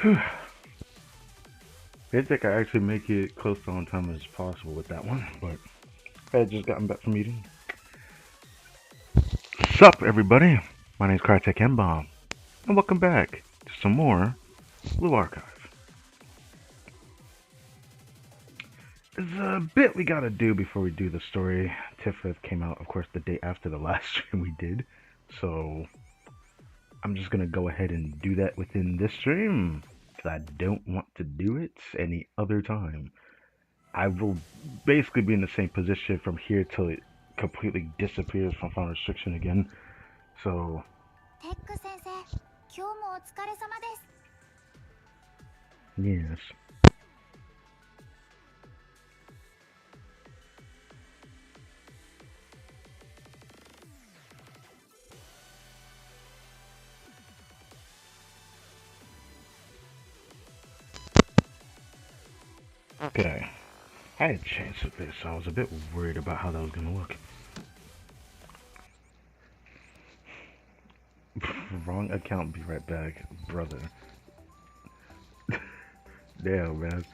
Didn't think I actually make it close to on time as possible with that one, but I had just gotten back from meeting. Sup, everybody? My name's Kartek M-Bomb, and welcome back to some more Blue Archive. There's a bit we gotta do before we do the story. Tiffith came out, of course, the day after the last stream we did, so I'm just gonna go ahead and do that within this stream, because I don't want to do it any other time. I will basically be in the same position from here till it completely disappears from final restriction again. So, yes. Okay. I had changed with this, so I was a bit worried about how that was gonna look. Wrong account, be right back, brother. Damn, man.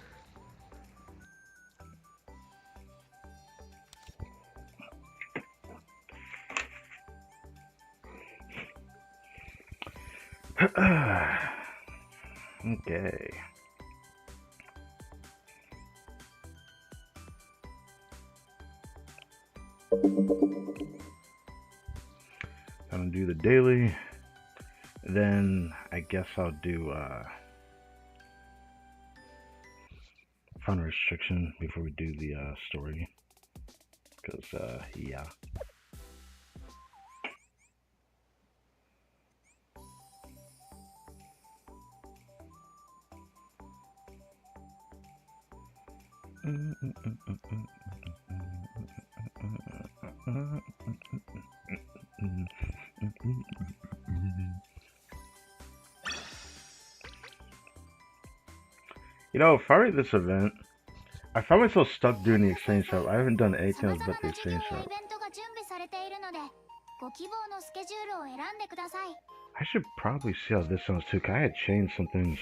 Okay. I'm gonna do the daily. Then I guess I'll do final restriction before we do the story. Cause yeah. You know, following this event, I found myself stuck doing the exchange shop. I haven't done anything else but the exchange shop. I should probably see how this sounds too, 'cause I had changed some things.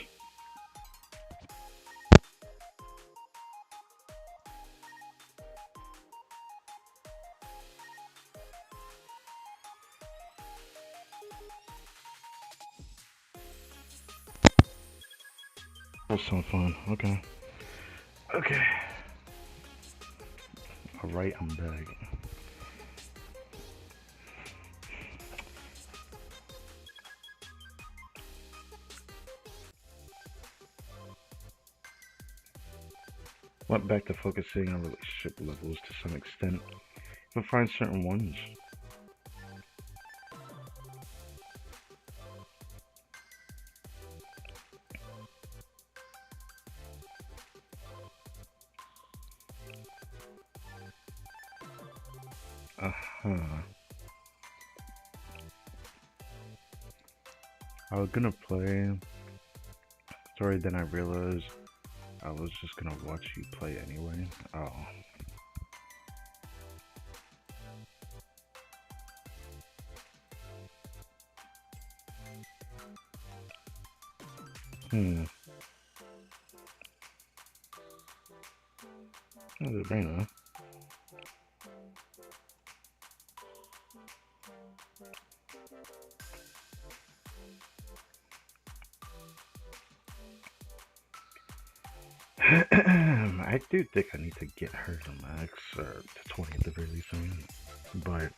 That sounds fun. Okay. Okay. Alright, I'm back. Went back to focusing on relationship levels to some extent, but find certain ones. I was gonna play story, then I realized I was just gonna watch you play anyway. Oh. Oh, the brain, I do think I need to get her to max, or to 20 at the very least, but,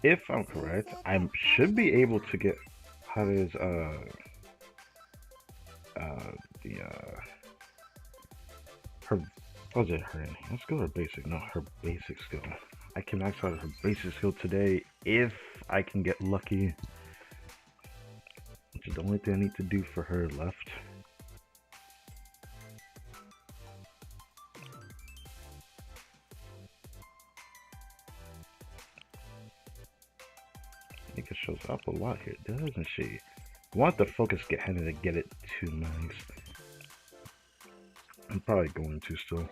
if I'm correct, I should be able to get Hare's, her, what was it, her enhanced skill or basic? No, her basic skill. I can max out her basic skill today if I can get lucky, which is the only thing I need to do for her left. Nika shows up a lot here, doesn't she? I want the focus get handed to get it to max. I'm probably going to still.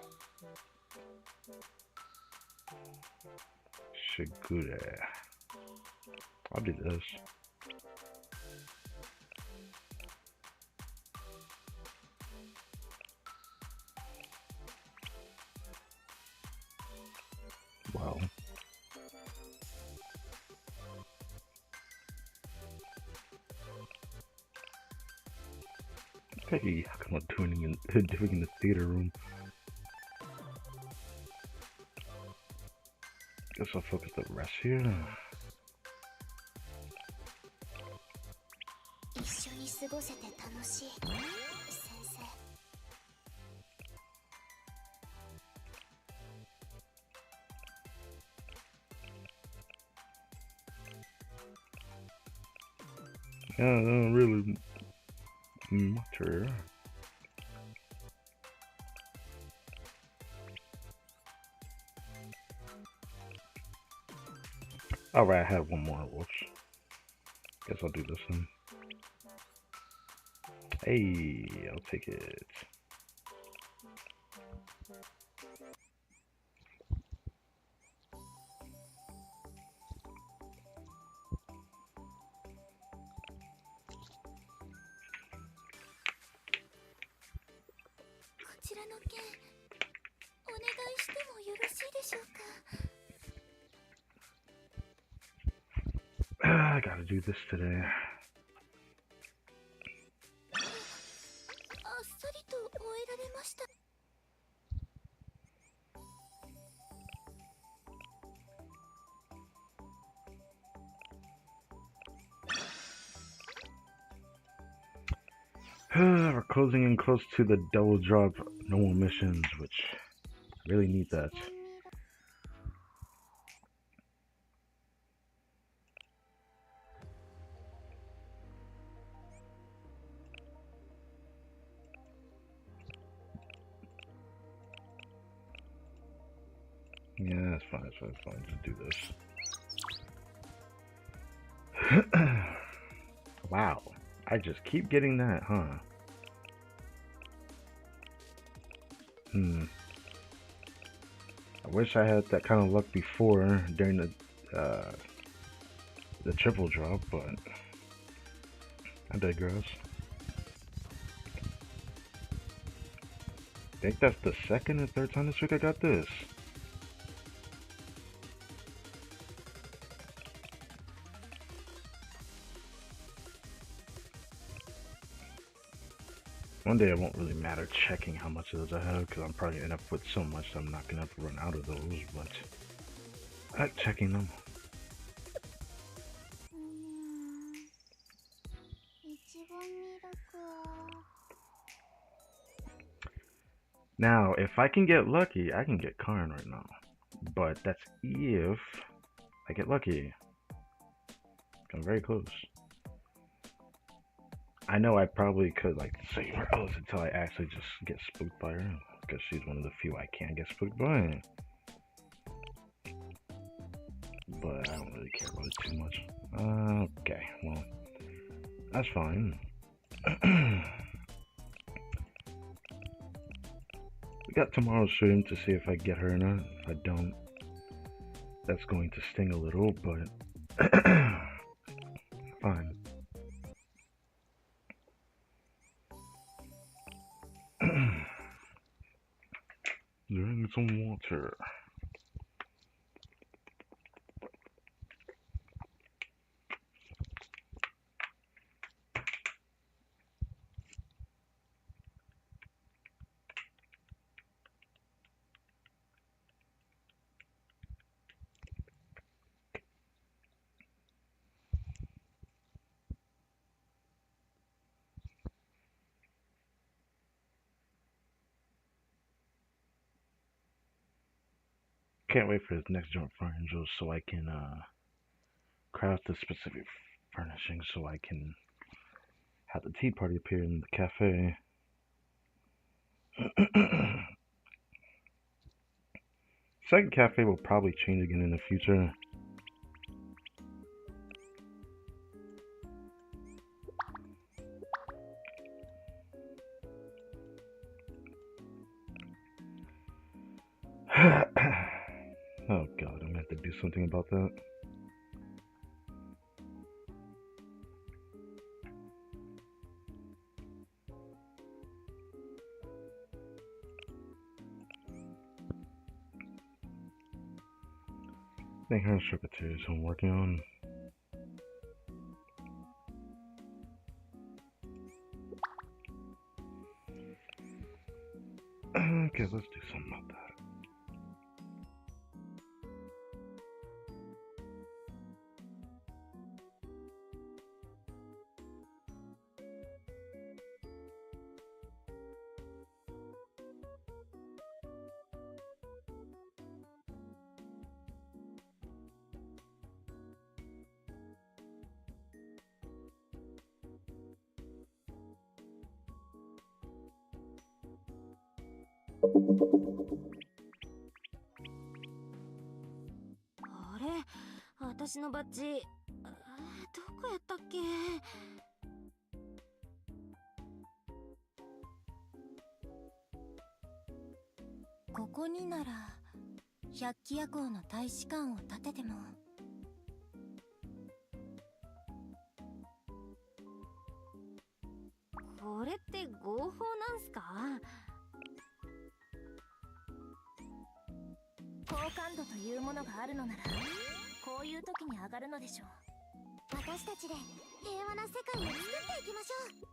Segure. I'll do this. Wow. Hey, how come I'm doing in the theater room? Guess I'll focus the rest here. 一緒に過ごせて楽しい。先生。Yeah, I don't really matter. Alright, I had one more. Whoops. Guess I'll do this one. Hey, I'll take it. I gotta do this today. We're closing in close to the double drop normal missions, which really need that. Yeah, that's fine, that's fine. Just do this. Wow, I just keep getting that, huh? I wish I had that kind of luck before during the triple drop, but I digress. I think that's the second or third time this week I got this. One day it won't really matter checking how much of those I have, because I'm probably gonna end up with so much that I'm not gonna have to run out of those, but I like checking them. Now, if I can get lucky, I can get Karn right now. But that's if I get lucky. I'm very close. I know I probably could like save her else until I actually just get spooked by her, because she's one of the few I can get spooked by. But I don't really care about it too much. Okay, well, that's fine. We got tomorrow's stream to see if I get her or not. If I don't, that's going to sting a little, but fine. Drink some water. Can't wait for his next jump for Angels so I can craft the specific furnishings so I can have the tea party appear in the cafe. Second cafe will probably change again in the future. Oh god, I'm gonna have to do do something about that? I think her secretary is I'm working on. Okay, let's do something about that.あれ、私のバッジ、どこやったっけ？ここになら百鬼夜行の大使館を建てても。これって合法なんすか？好感度というものがあるのならこういう時に上がるのでしょう。私たちで平和な世界を作っていきましょう。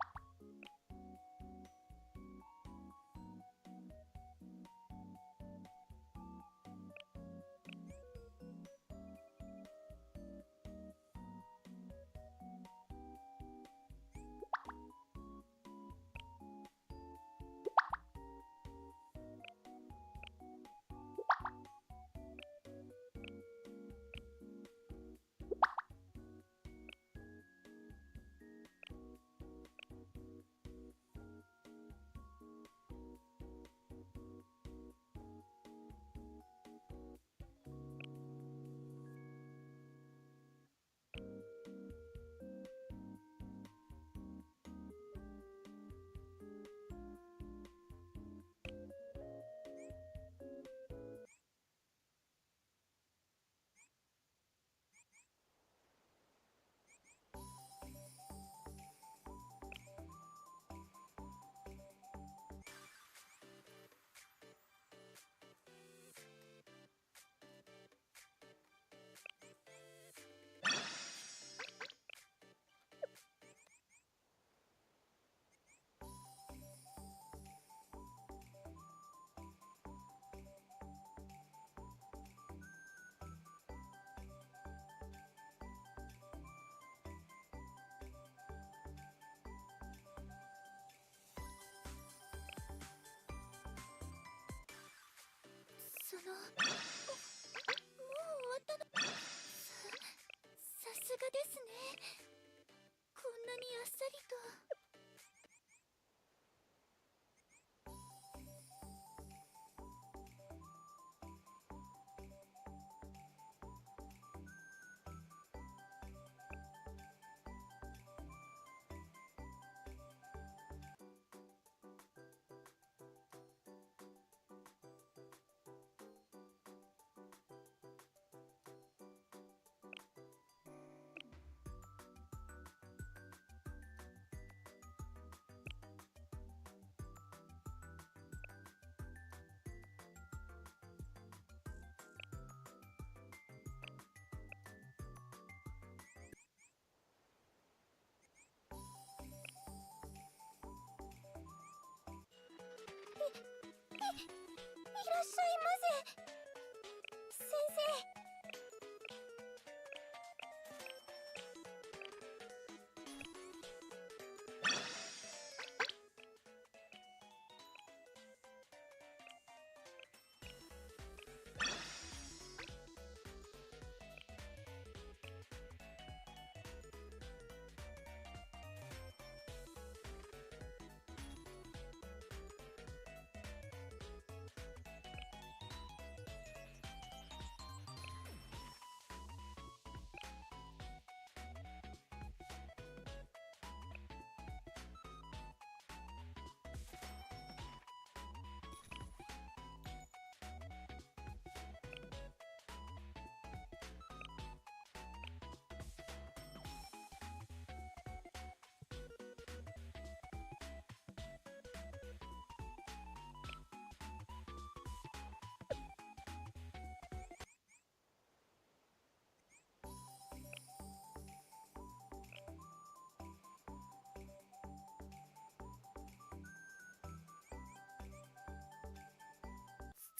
もう終わったの？さすがですね。こんなにあっさりと。いらっしゃいませ、先生。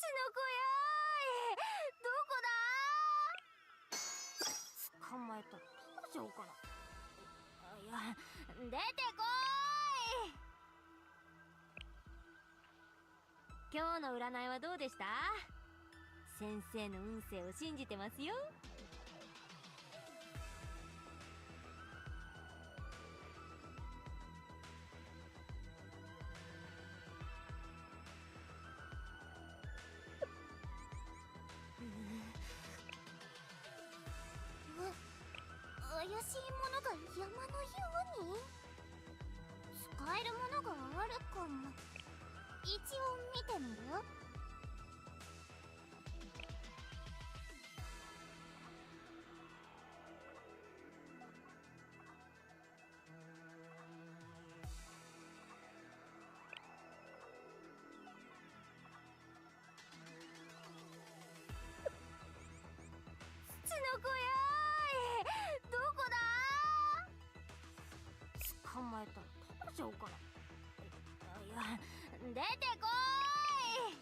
子やーい、どこだー。捕まえたら食べちゃおうかな。いや、出てこーい。今日の占いはどうでした？先生の運勢を信じてますよ。怪しいものが山のように。使えるものがあるかも。一応見てみる？ツノコやーい、どこだー。捕まえたら食べちゃおうかな。いや、出てこーい。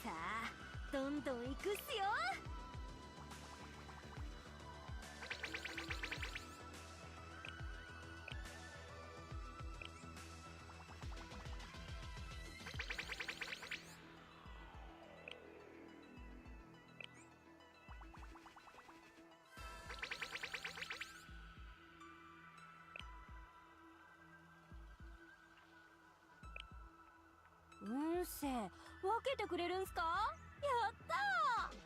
さあ、どんどん行くっすよ。運勢分けてくれるんすか？やったー。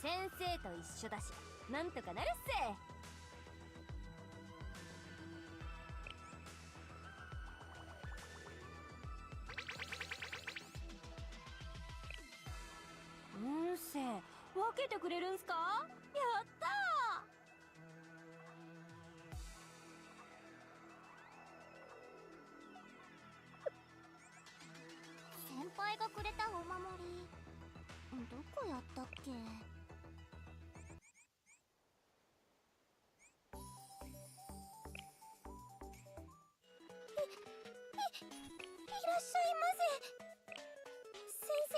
先生と一緒だし、なんとかなるっせ。運勢分けてくれるんすか？やった先輩がくれたお守り、どこやったっけ？いらっしゃいませ、先生。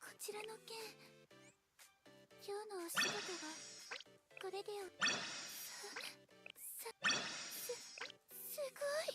こちらの件、今日のお仕事がこれですごい。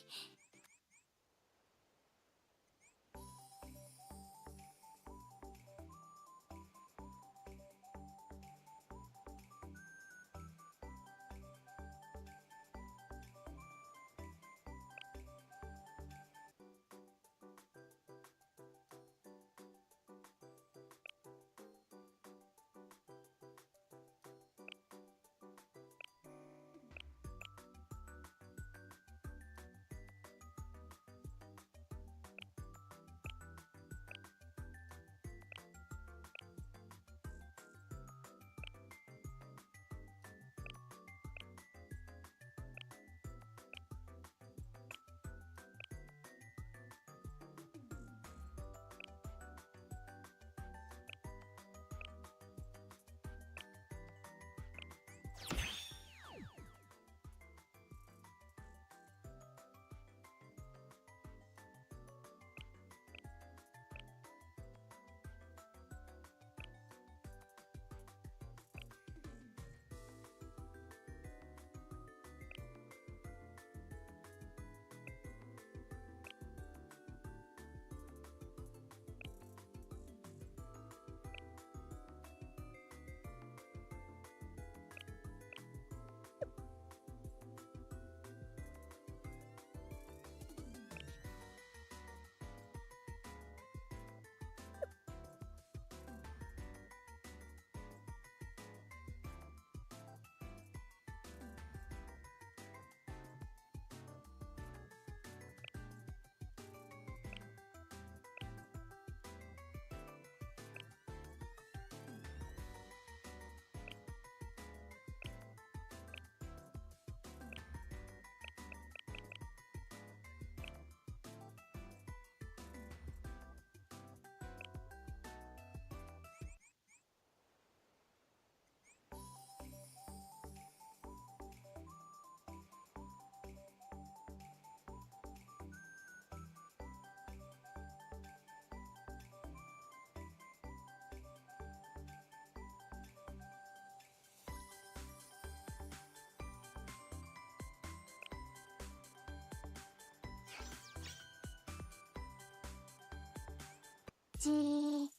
ちー。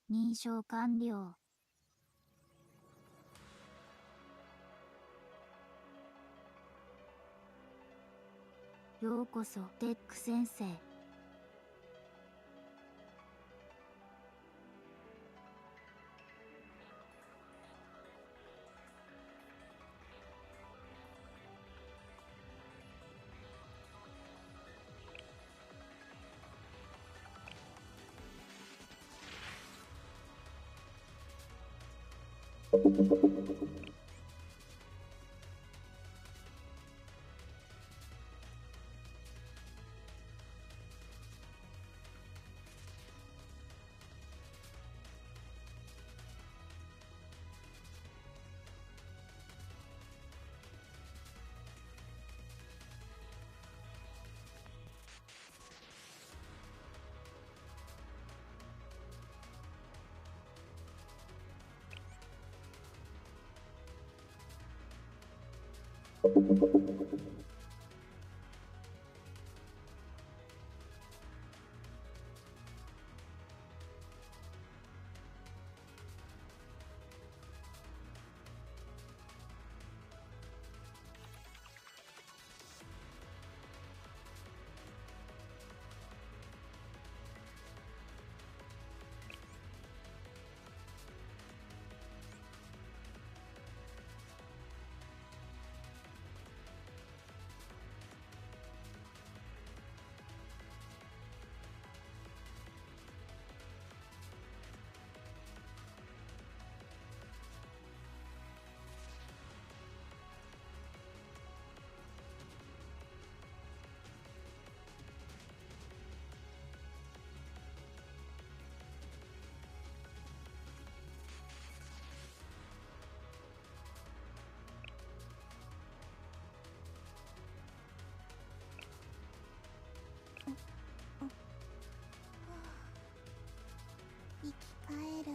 認証完了。ようこそデック先生。生き返る。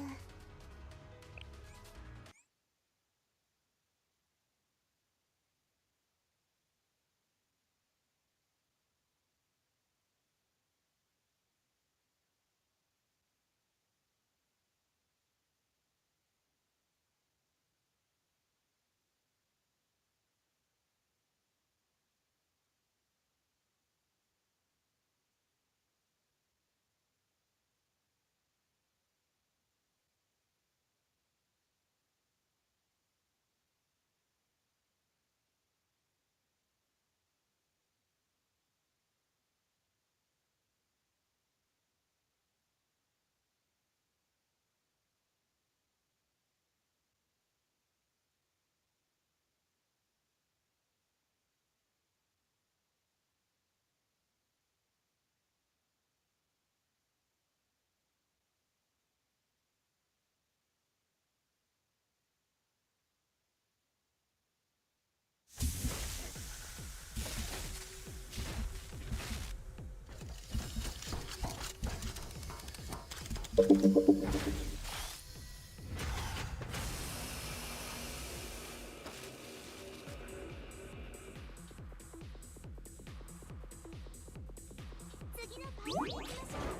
次のパイに行きましょう。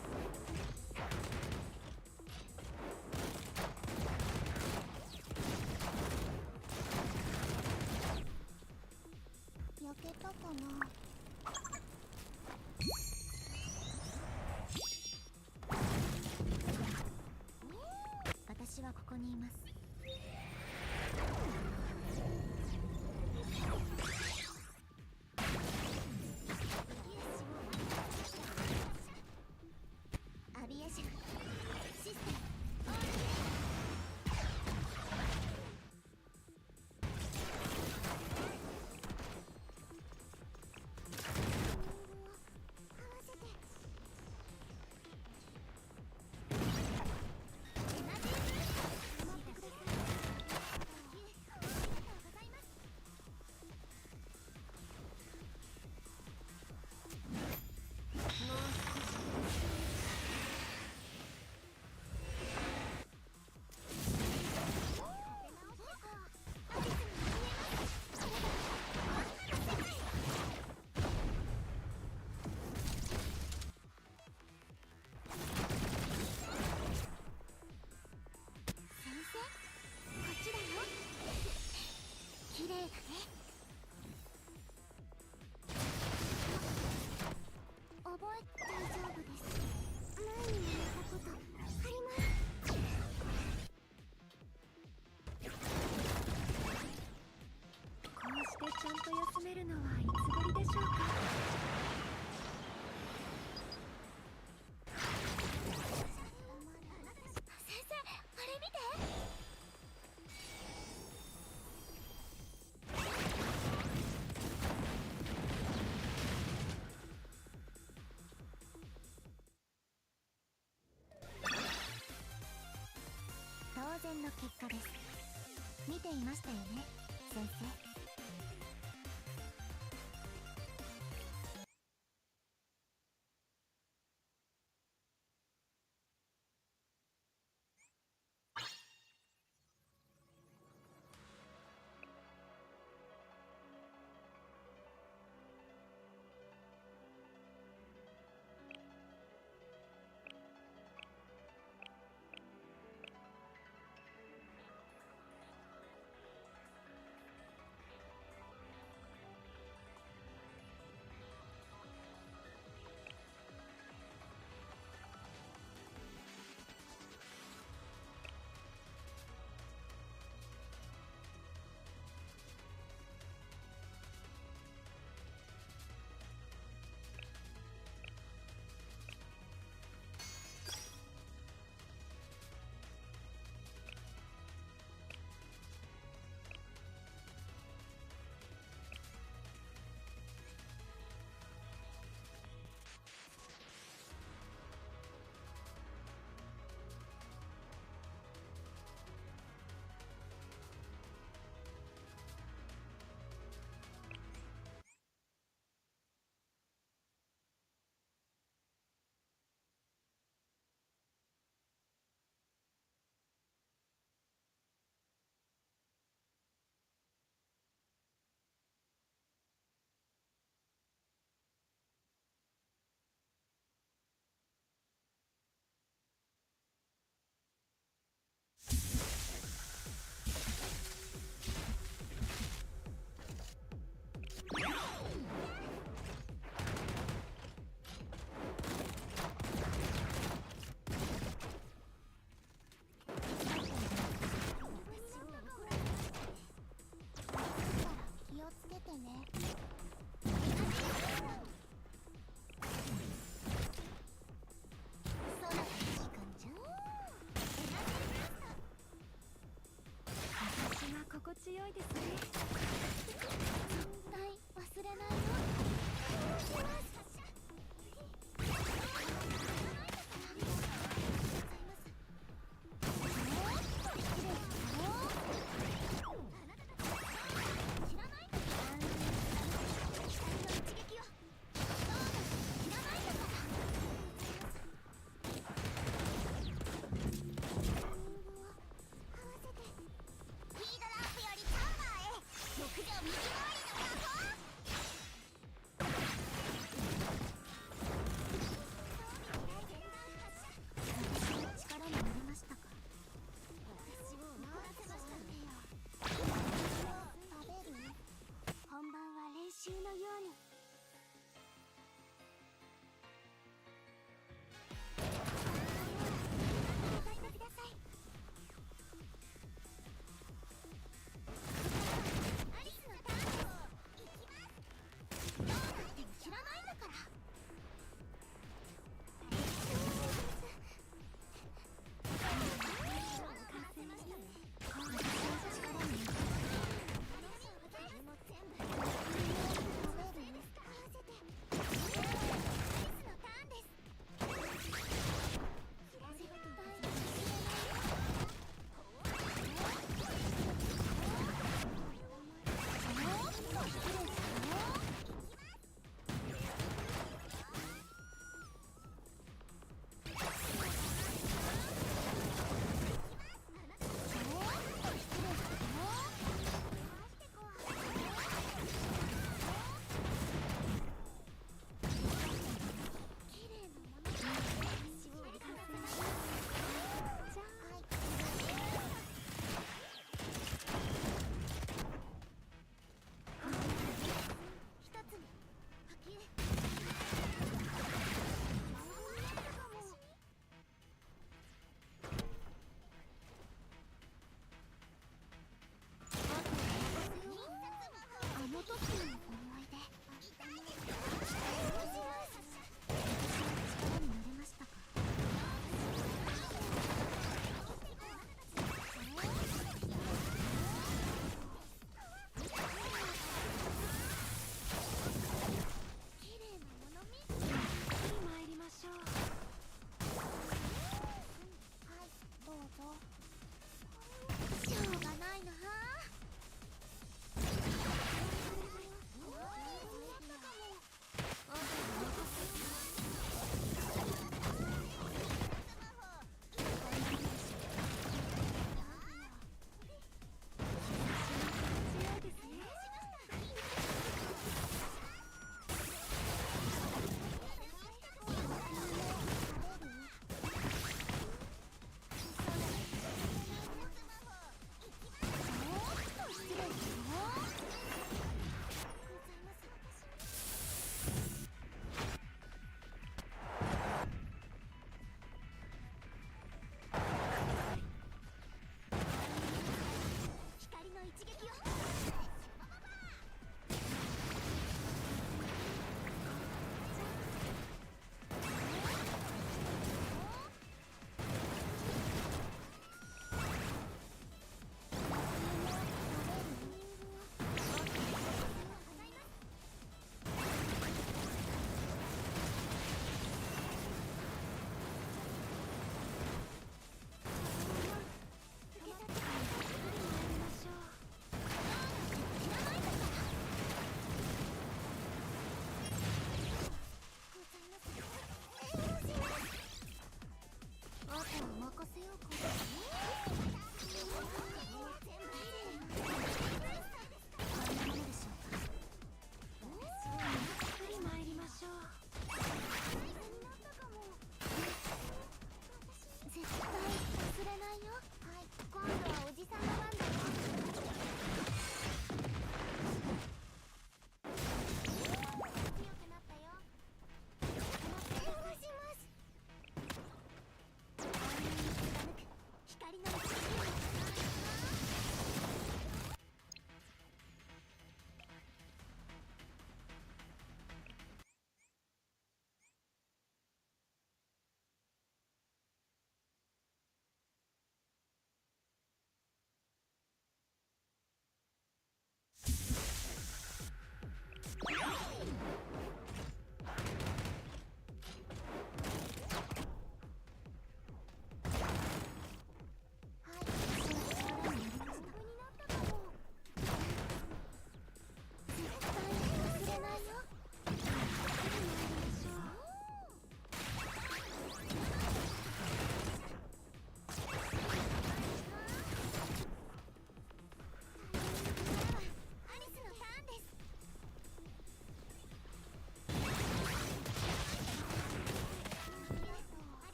焼けたかな。私はここにいます。アビエーションシステムオン。合わせて。エナジーブースト。止まってください。の結果です。見ていましたよね、先生。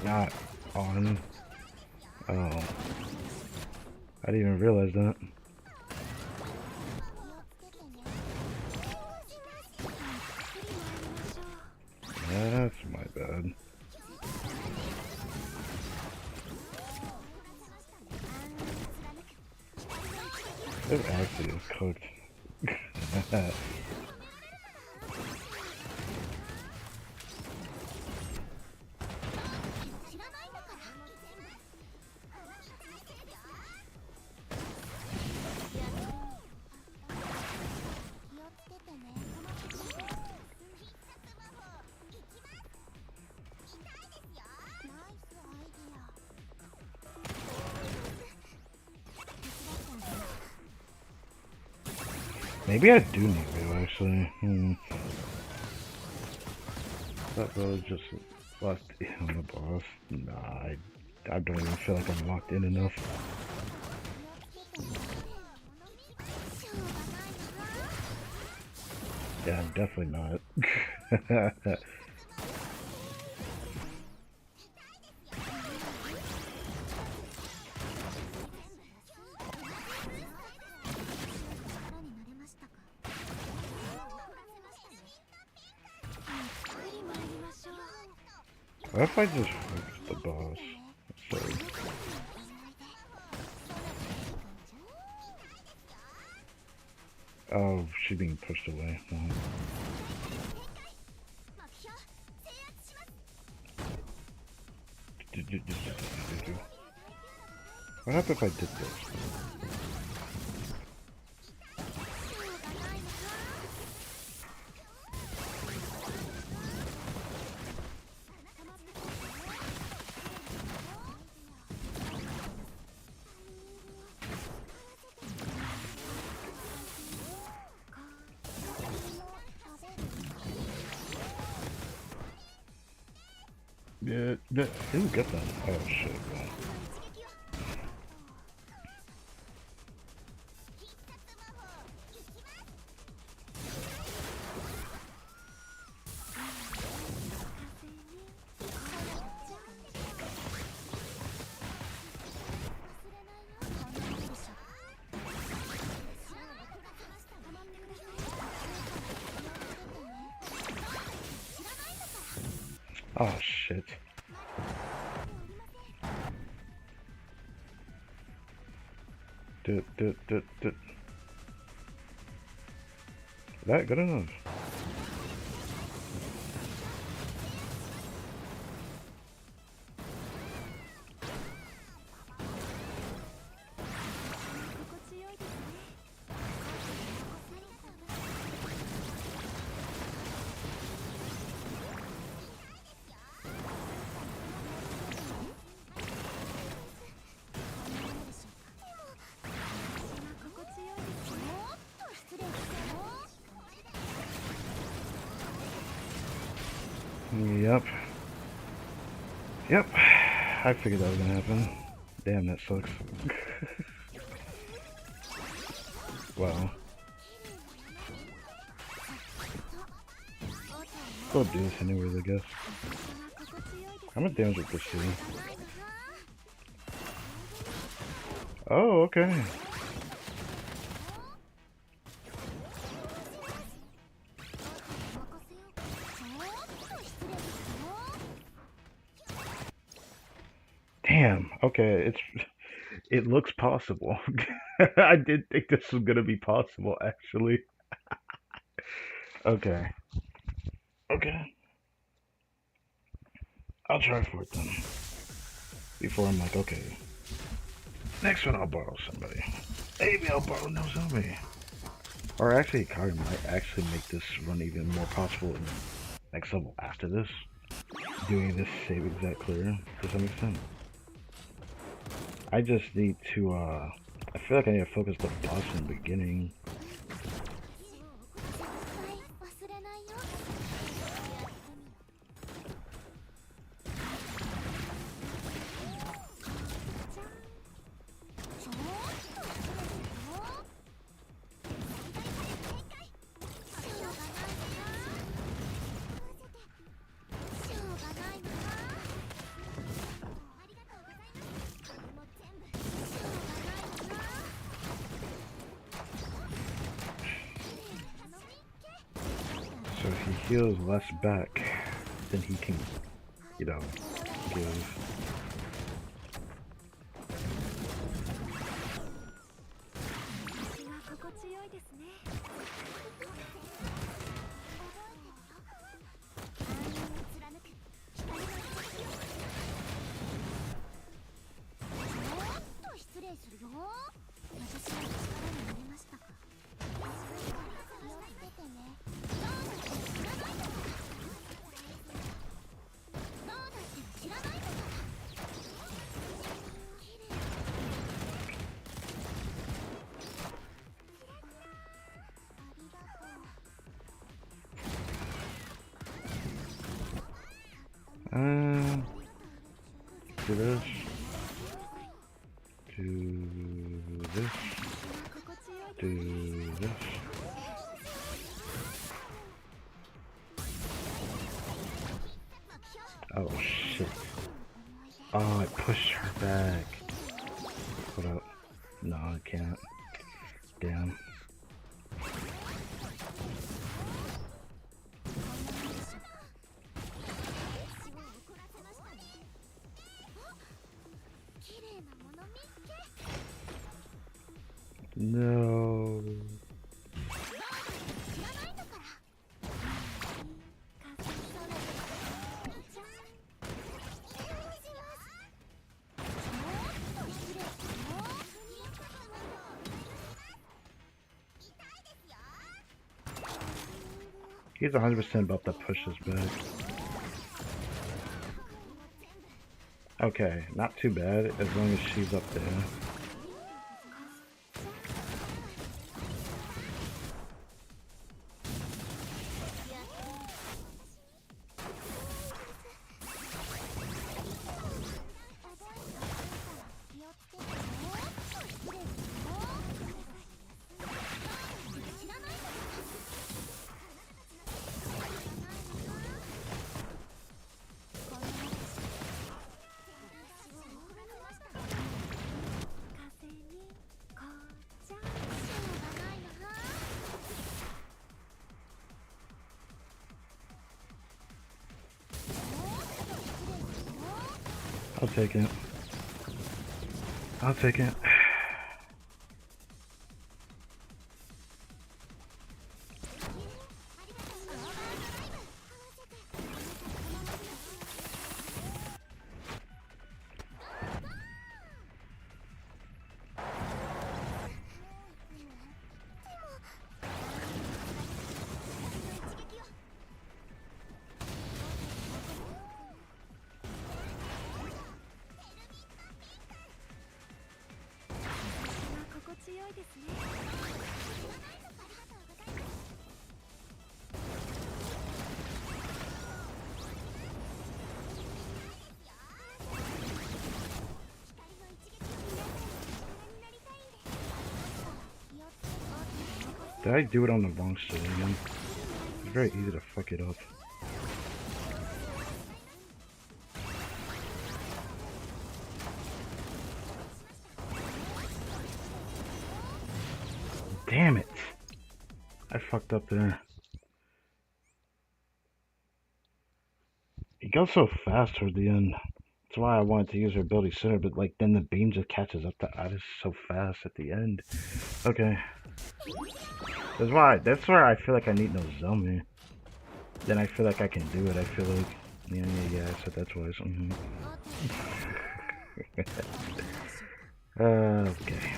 not on. Oh. I didn't even realize that. That's my bad. This actually is cooked. Maybe I do need to actually. That was just locked in on the boss. Nah, I don't even feel like I'm locked in enough. Yeah, I'm definitely not. What if I just focus the boss? So, oh, she's being pushed away. What happened if I did this? Yeah, didn't get that. Oh shit, well. Oh shit. That good enough? Yep. Yep. I figured that was gonna happen. Damn, that sucks. Wow. Go do this anyways, I guess. How much damage with this thing? Oh, okay. Damn. Okay, it looks possible. I did think this was gonna be possible, actually. Okay. Okay. I'll try for it then. Before I'm like, okay. Next one I'll borrow somebody. Maybe I'll borrow no zombie. Or actually, Kari might actually make this run even more possible in the next level after this. Doing this same exact clear to some extent. I just need to, I feel like I need to focus the boss in the beginning. So he heals less back than he can, you know, give. Do this. Do this. Do this. Oh shit. Oh, I pushed her back. Hold up. No, I can't. Damn. No. He's 100% about to push us back. Okay, not too bad as long as she's up there. I'll take it. I'll take it. Did I do it on the wrong side again? It's very easy to fuck it up. Damn it! I fucked up there. He goes so fast toward the end. That's why I wanted to use her ability sooner, but like then the beam just catches up to Iris so fast at the end. Okay. That's where I feel like I need no Zelmi. Then I feel like I can do it. I feel like yeah, I said that's wise. Okay. Okay.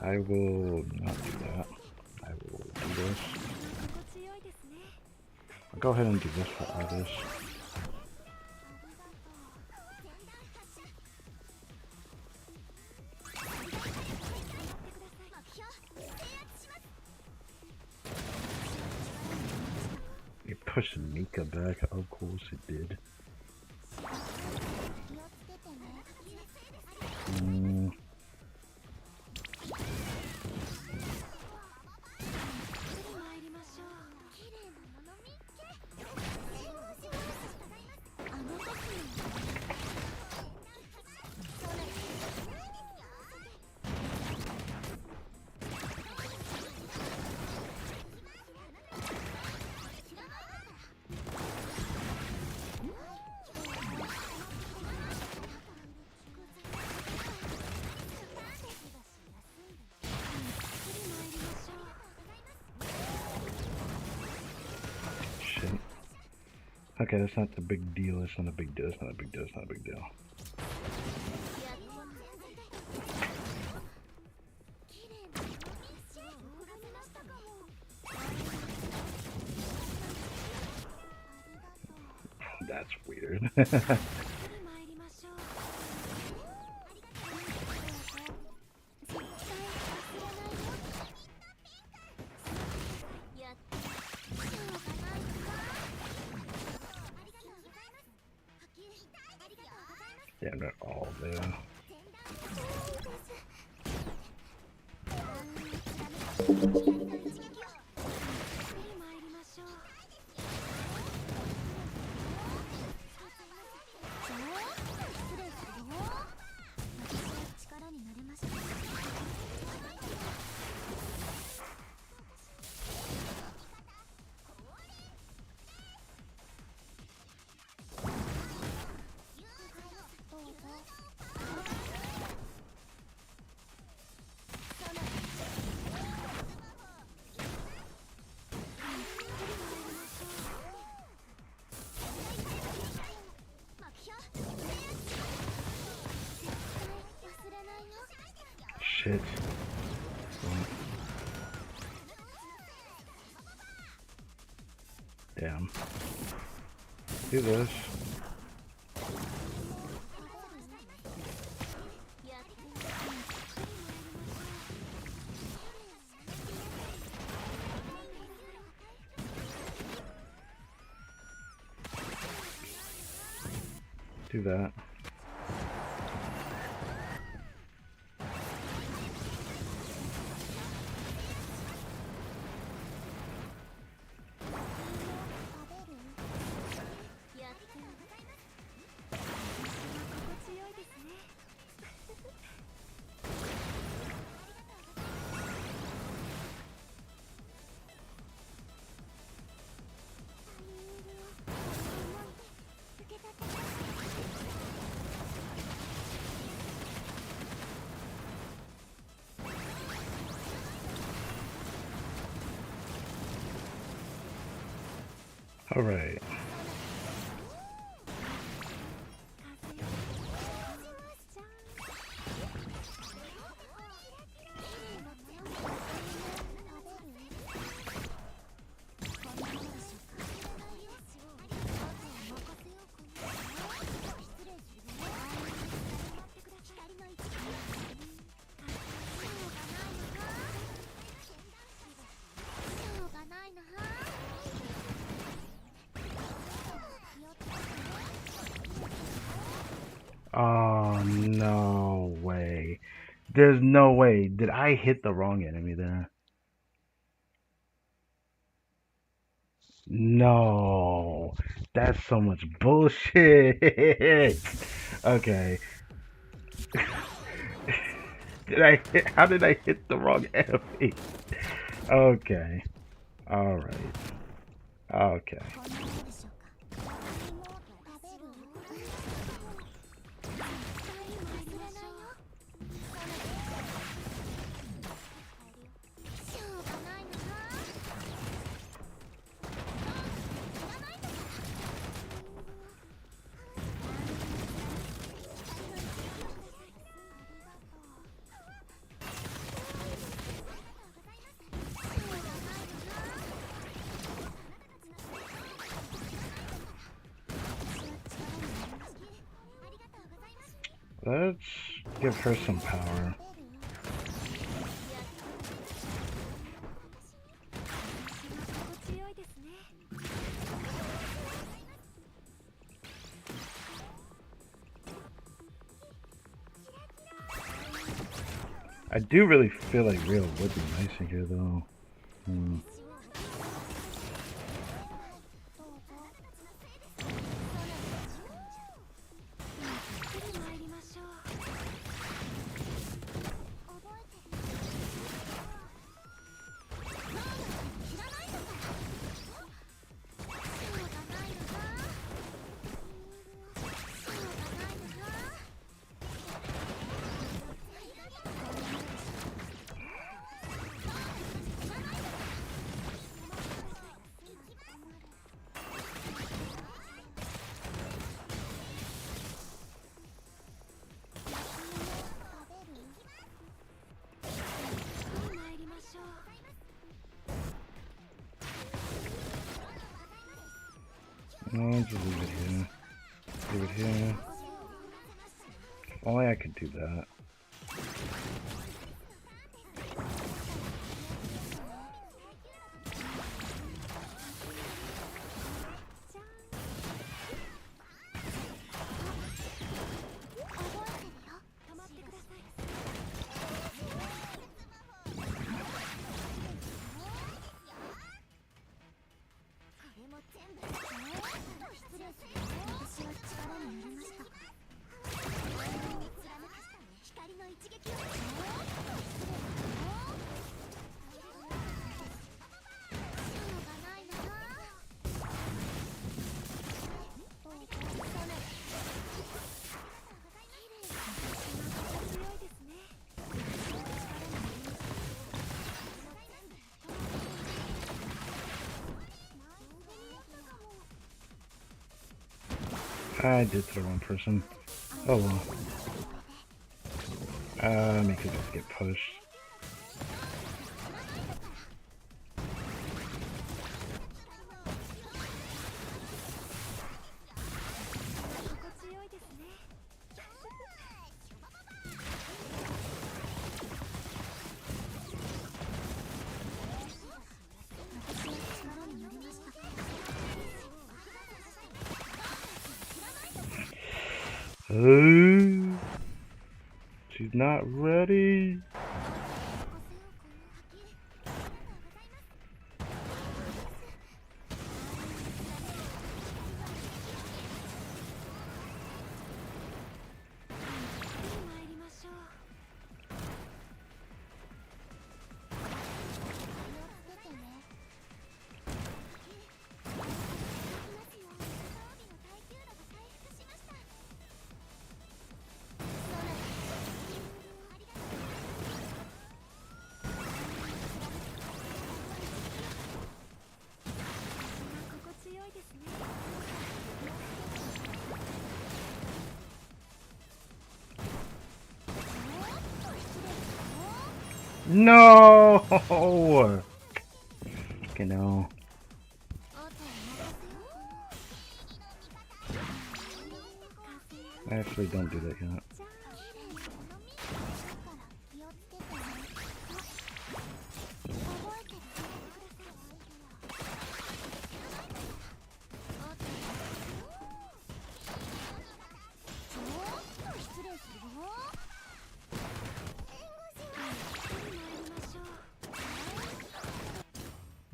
I will not do that. I will do I'll go ahead and do this for artists. It pushed Mika back. Of course it did. Okay, that's not the big deal. That's not a big deal. That's not a big deal. That's not a big deal. That's weird. Damn, they're all there. Shit. Damn. Do this. Do that. All right. Oh, no way. There's no way. Did I hit the wrong enemy there? No. That's so much bullshit. Okay. How did I hit the wrong enemy? Okay. Alright. Okay. Let's give her some power. I do really feel like Real would be nice in here though. No, just leave it here. Leave it here. If only I could do that. I did throw one person. Oh well. Me could just get pushed. She's not ready. No! Okay, no. Actually, don't do that yet.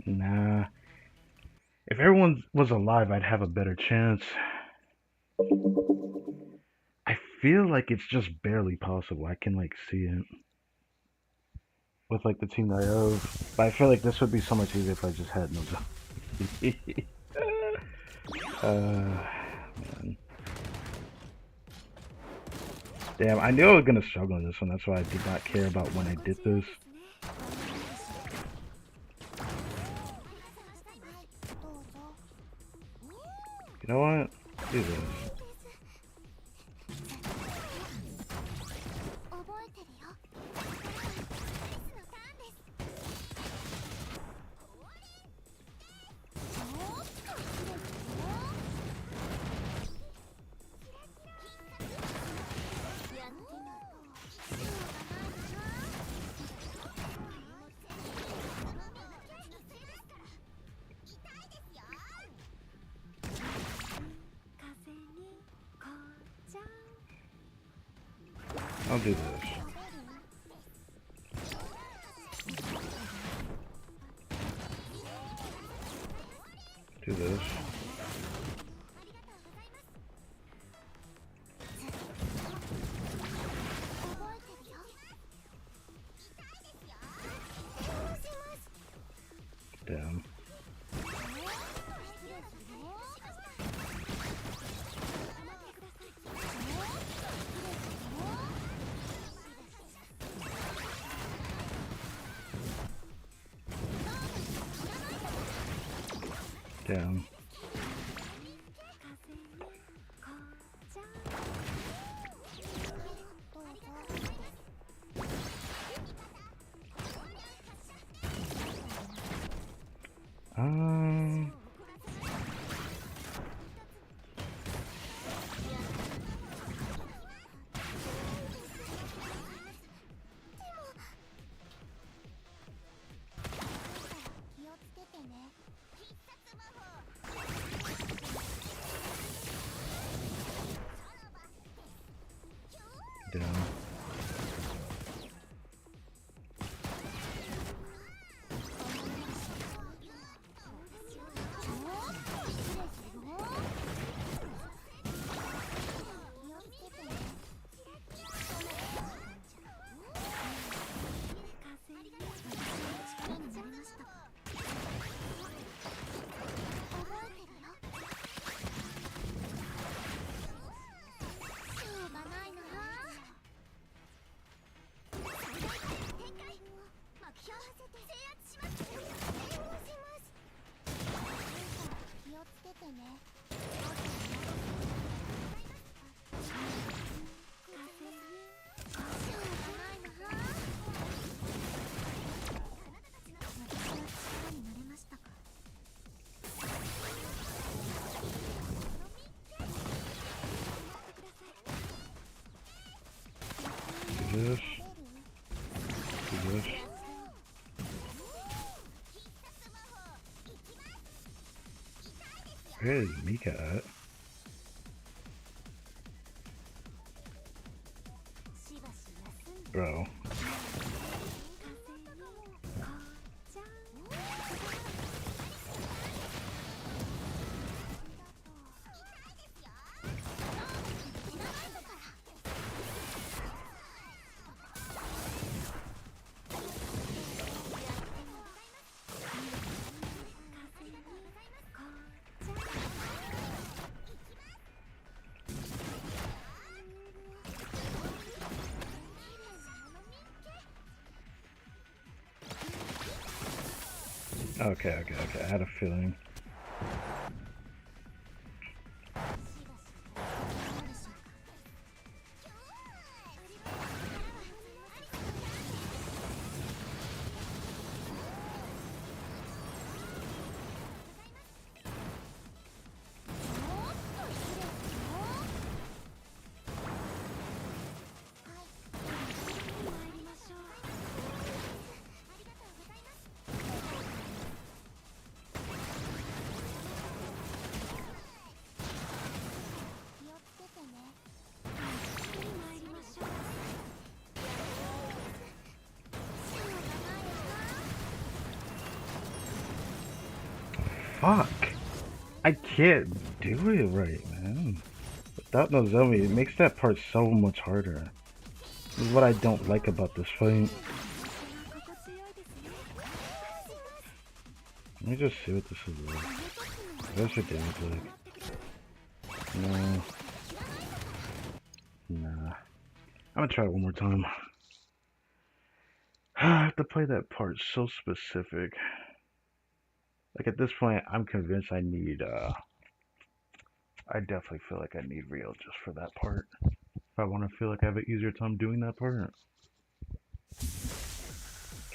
Nah. If everyone was alive, I'd have a better chance. I feel like it's just barely possible. I can, like, see it. With, like, the team that I have. But I feel like this would be so much easier if I just had no man. Damn, I knew I was gonna struggle in this one. That's why I did not care about when I did this. You know what? Do this. I'll do this. Do this. Damn. Damn. Damn. Do this. Do this. Where is Mika at? Bro. Okay. I had a feeling. Fuck! I can't do it right, man. Without no zombie, it makes that part so much harder. This is what I don't like about this fight. Let me just see what this is like. What's your damage like? No. Nah. I'm gonna try it one more time. I have to play that part so specific. Like at this point, I'm convinced I need, I definitely feel like I need Rio just for that part. If I want to feel like I have an easier time doing that part.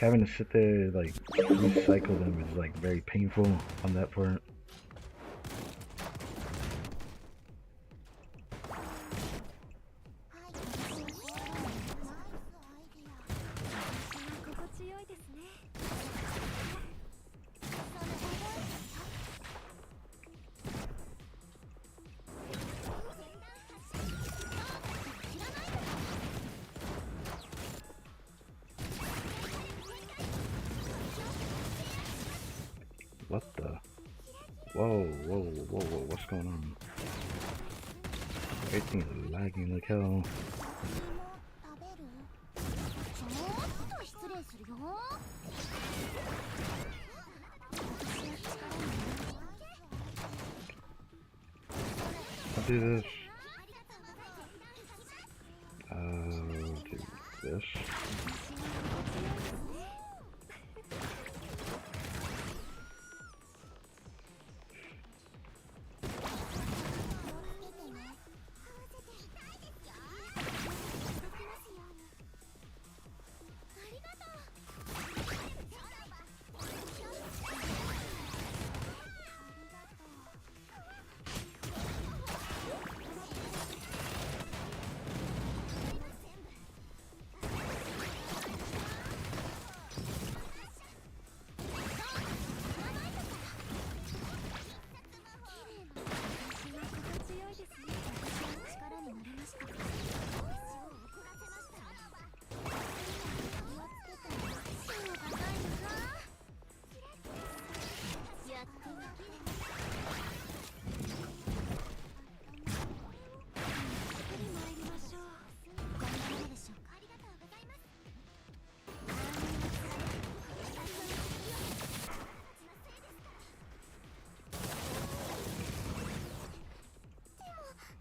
Having to sit there, like, recycle them is, like, very painful on that part. What the? Whoa, whoa, whoa, whoa, what's going on? Everything is lagging like hell. ちょっと失礼するよ。 I'll do this. Do this.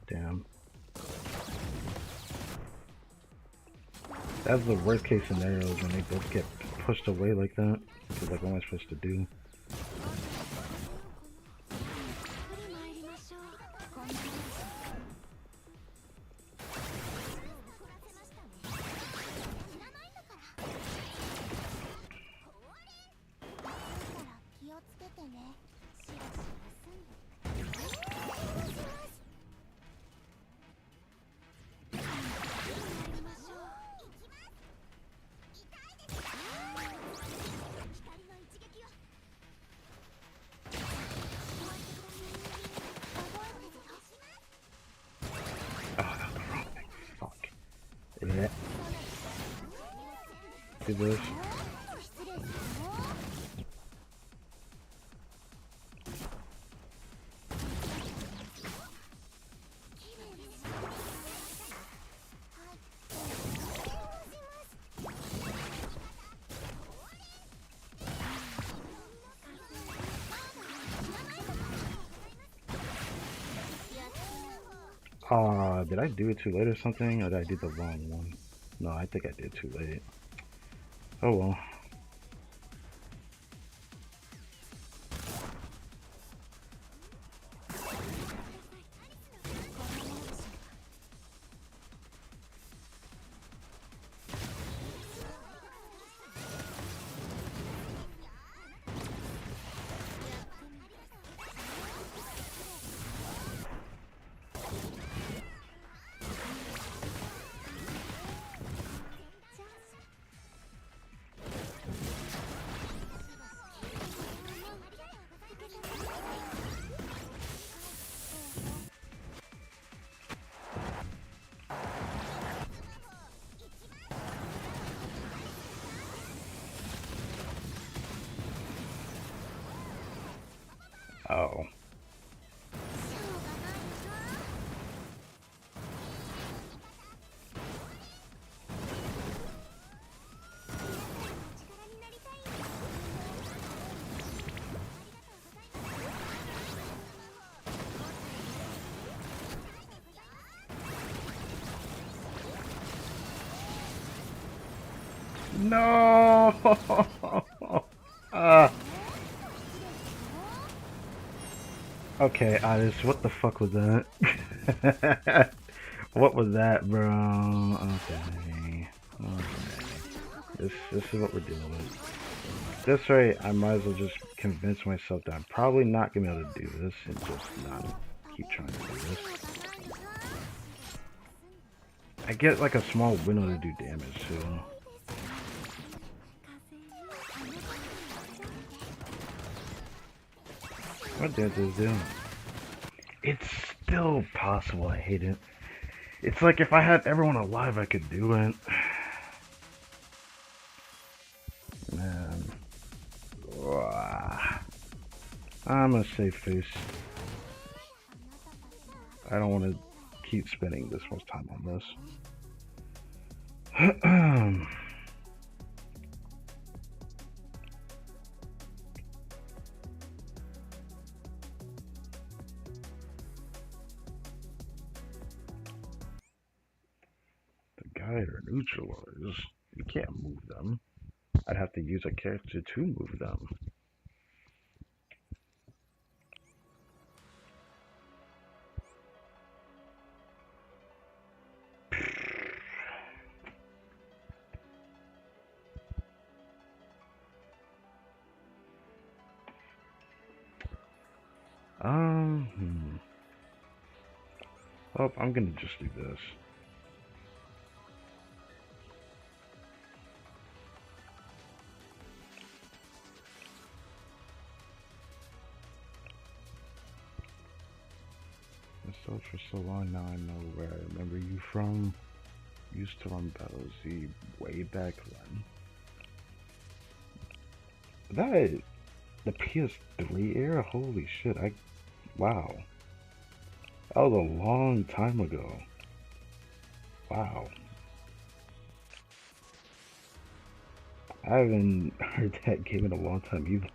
Damn. That's the worst case scenario when they both get pushed away like that. Because like, what am I supposed to do? Yeah. Do this. Did I do it too late or something? Or did I do the wrong one? No, I think I did too late. Oh well. Oh. No. Okay, Otis, what the fuck was that? What was that, bro? Okay. This is what we're dealing with. This way, I might as well just convince myself that I'm probably not gonna be able to do this and just not keep trying to do this. I get like a small window to do damage too. What did this do? It's still possible, I hate it. It's like if I had everyone alive, I could do it. Man. I'm gonna save face. I don't want to keep spending this much time on this. The guide or neutralize. You can't move them. I'd have to use a character to move them. Hmm. Oh, I'm gonna just do this. I sold for so long, now I know where I remember you from. Used to run battles way back when. That the PS3 era? Holy shit, wow. That was a long time ago. Wow. I haven't heard that game in a long time either.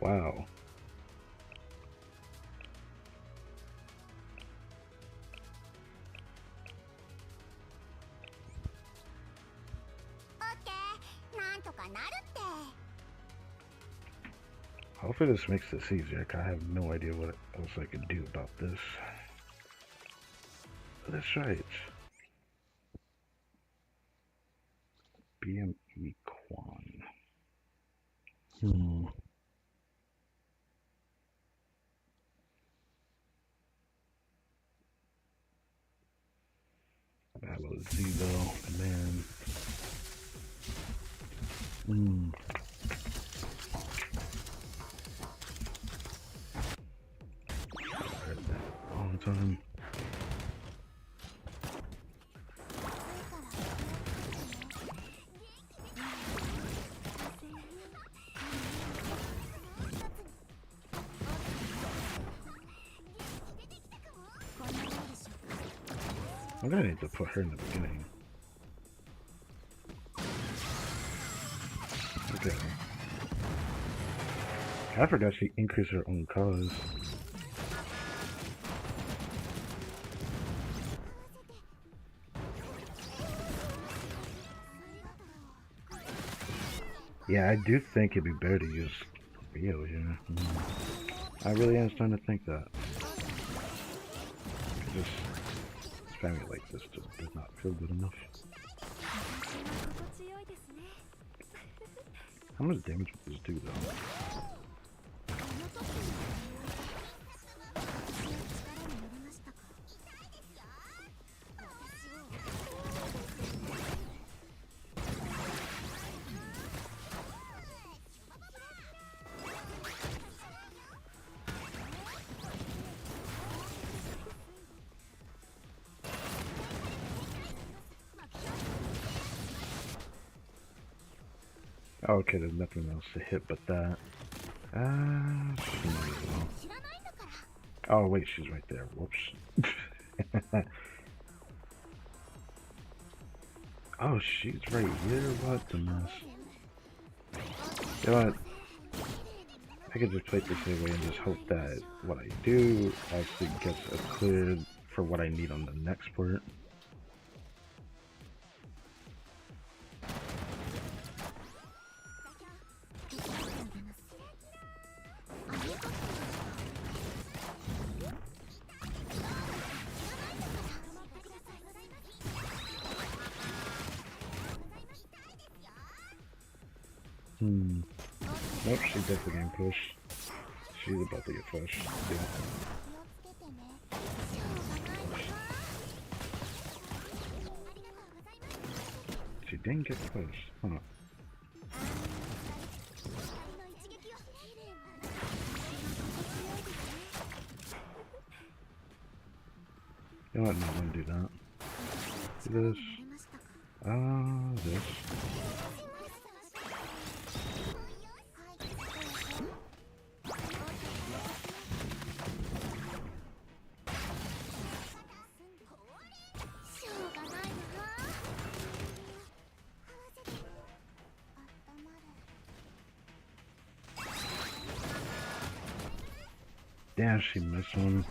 Wow. Hopefully this makes this easier, 'cause I have no idea what else I can do about this. That's right. BME Quan. Battle of Zebo, man. Heard that a long time. I'm gonna need to put her in the beginning. Okay. I forgot she increased her own cause. Yeah, I do think it'd be better to use Rio here. I really am starting to think that. Just spamming like this just does not feel good enough. How much damage would this do though? Oh, okay, there's nothing else to hit but that. She might as well. Oh wait, she's right there. Whoops. Oh, she's right here. What the mess? You know what? I could just play it the same way and just hope that what I do actually gets cleared for what I need on the next part. Nope, she's definitely getting pushed. She's about to get pushed. Yeah. She didn't get pushed, huh? You know what? No, I'm gonna do that. Do this. This. Damn, she missed one.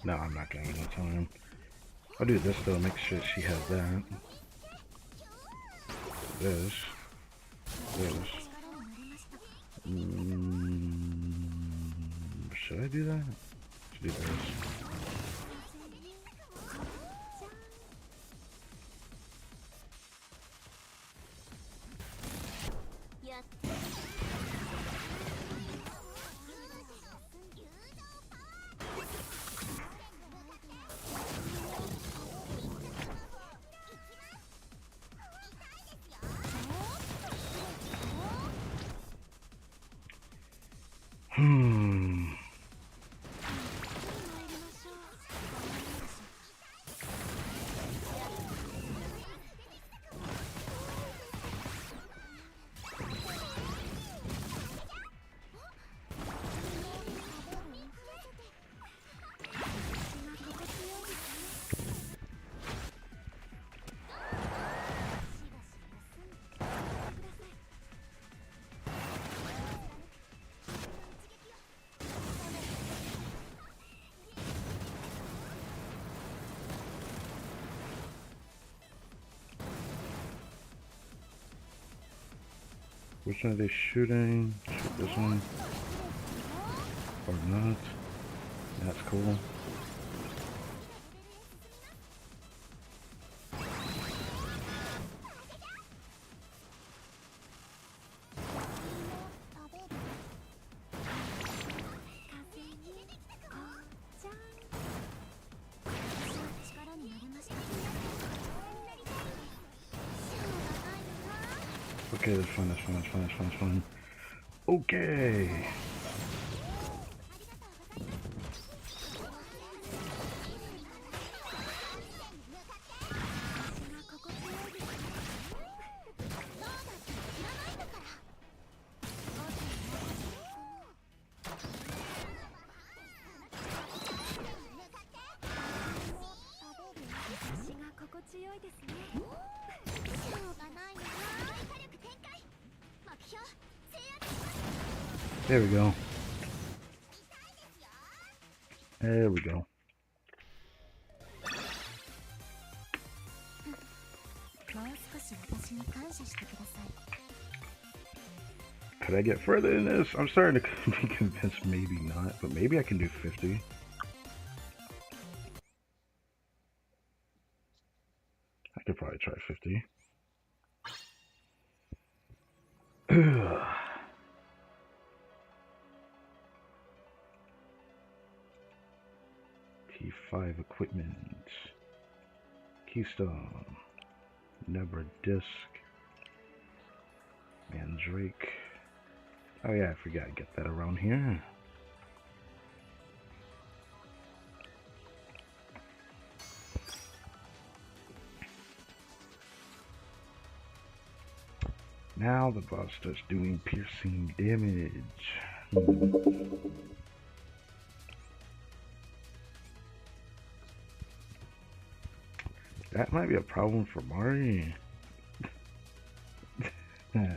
No, I'm not getting no time. I'll do this though, make sure she has that. This. Should I do that? Should do this. Which one are they shooting? Shoot this one. Or not. That's cool. Okay, that's fine. Okay. There we go. There we go. Could I get further in this? I'm starting to be convinced maybe not, but maybe I can do 50. I could probably try 50. T5 equipment. Keystone. Nebra disc. Mandrake. Oh yeah, I forgot to get that around here. Now the boss starts doing piercing damage. That might be a problem for Mari. Man.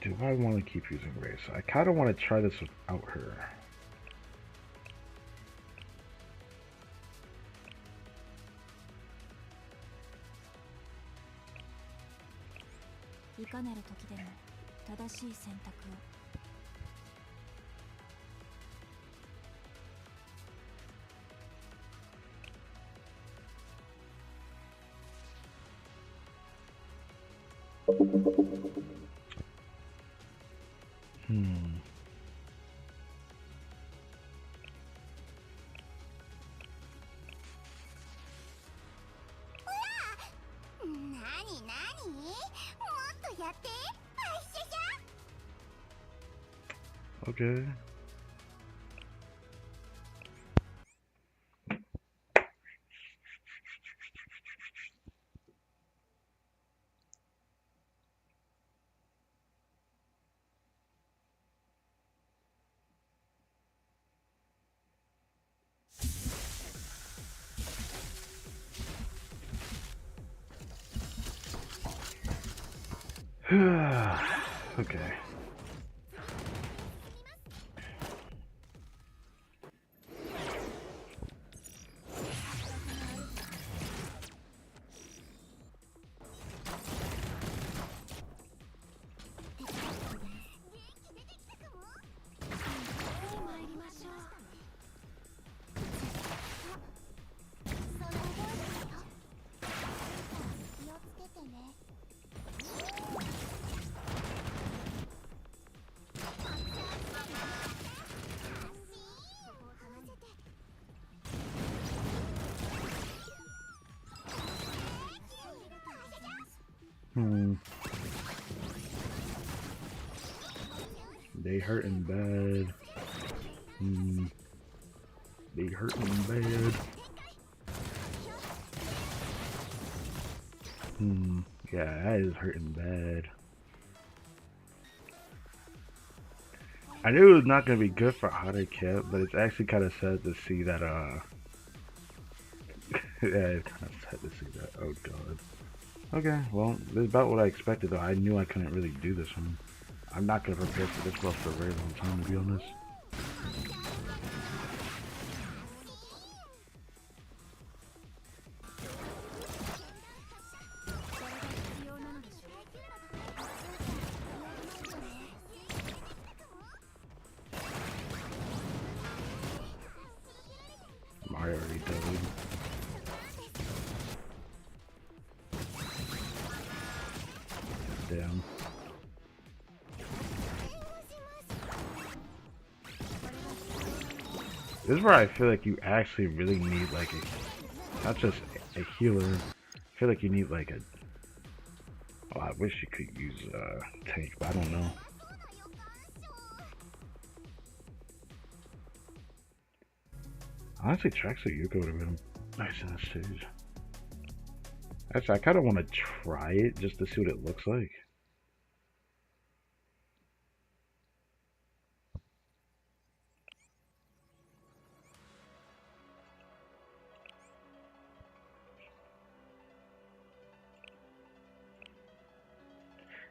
Do I want to keep using Race? I kind of want to try this without her. っとやって愛車じゃ。 Okay. Okay. They hurting bad. They hurting bad. Yeah, that is hurting bad. I knew it was not gonna be good for Hade Kip, but it's actually kind of sad to see that. Yeah, it's kind of sad to see that. Oh god. Okay, well, this is about what I expected though. I knew I couldn't really do this one. I'm not gonna prepare for this buff for a very long time, to be honest. Mario already died. Damn. This is where I feel like you actually really need like a, not just a healer. I feel like you need like a. Oh, I wish you could use tank, but I don't know. Honestly, Tracksuit Yuko would have been nice in this stage. Actually, I kind of want to try it just to see what it looks like.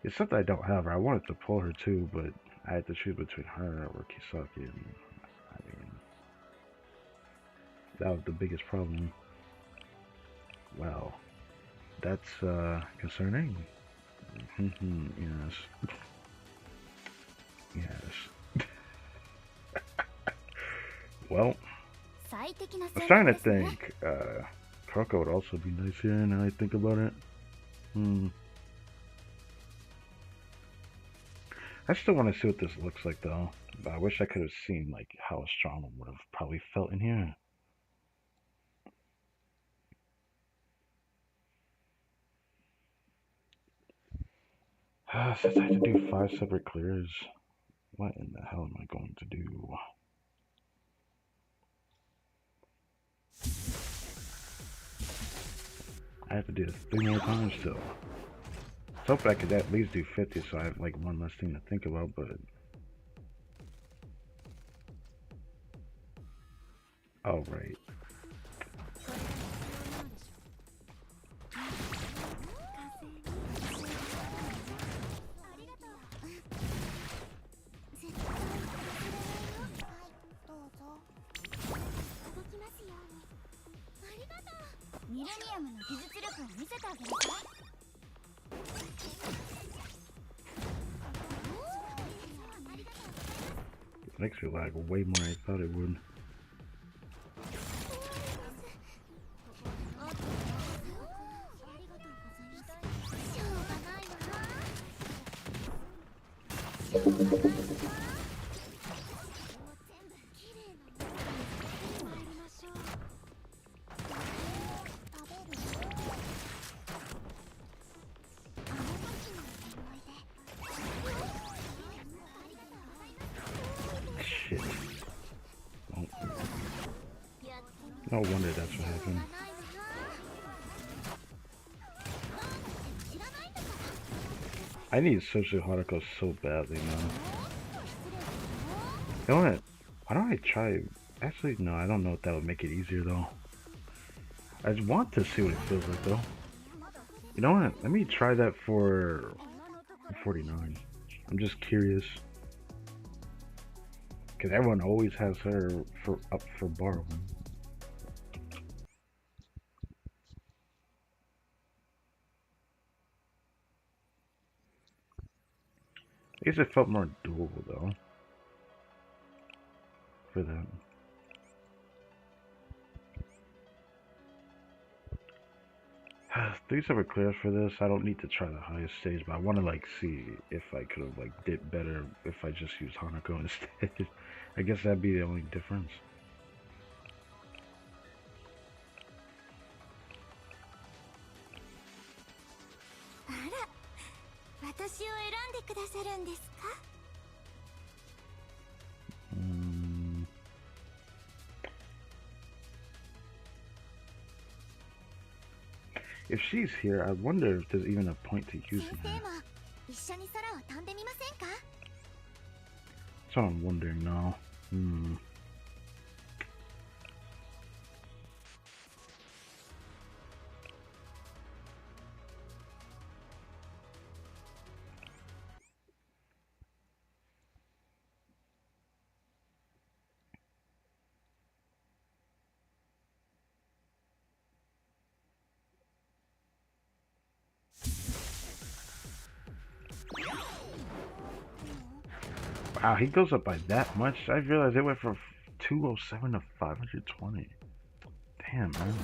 It's something I don't have. I wanted to pull her too, but I had to choose between her or Kisaki, and I mean, that was the biggest problem. Well, that's concerning. Yes. Yes. Well, I'm starting to think Coco would also be nice here now I think about it. I still want to see what this looks like though. But I wish I could have seen like how a strong one would have probably felt in here. Since I have to do 5 separate clears, what in the hell am I going to do? I have to do this 3 more times still. I was hoping I could at least do 50 so I have like one less thing to think about, but... Oh, right. It makes me lag way more than I thought it would. shit. Oh. No wonder that's what happened. I need social Haruko so badly now. You know what? Why don't I try? Actually, no, I don't know if that would make it easier though. I just want to see what it feels like though. You know what? Let me try that for 49. I'm just curious. Because everyone always has her up for borrowing. I guess it felt more doable though. For that. 3 separate clears for this. I don't need to try the highest stage, but I want to like see if I could have like did better if I just used Hanako instead. I guess that'd be the only difference. If she's here, I wonder if there's even a point to using her. That's what I'm wondering now. Wow, he goes up by that much? I realized it went from 207 to 520. Damn, man.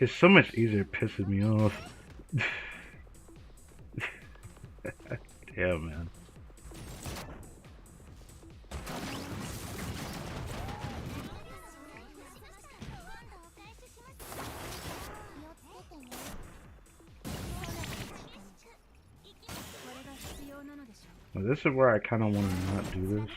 It's so much easier, it pisses me off. Damn, man. Well, this is where I kind of want to not do this.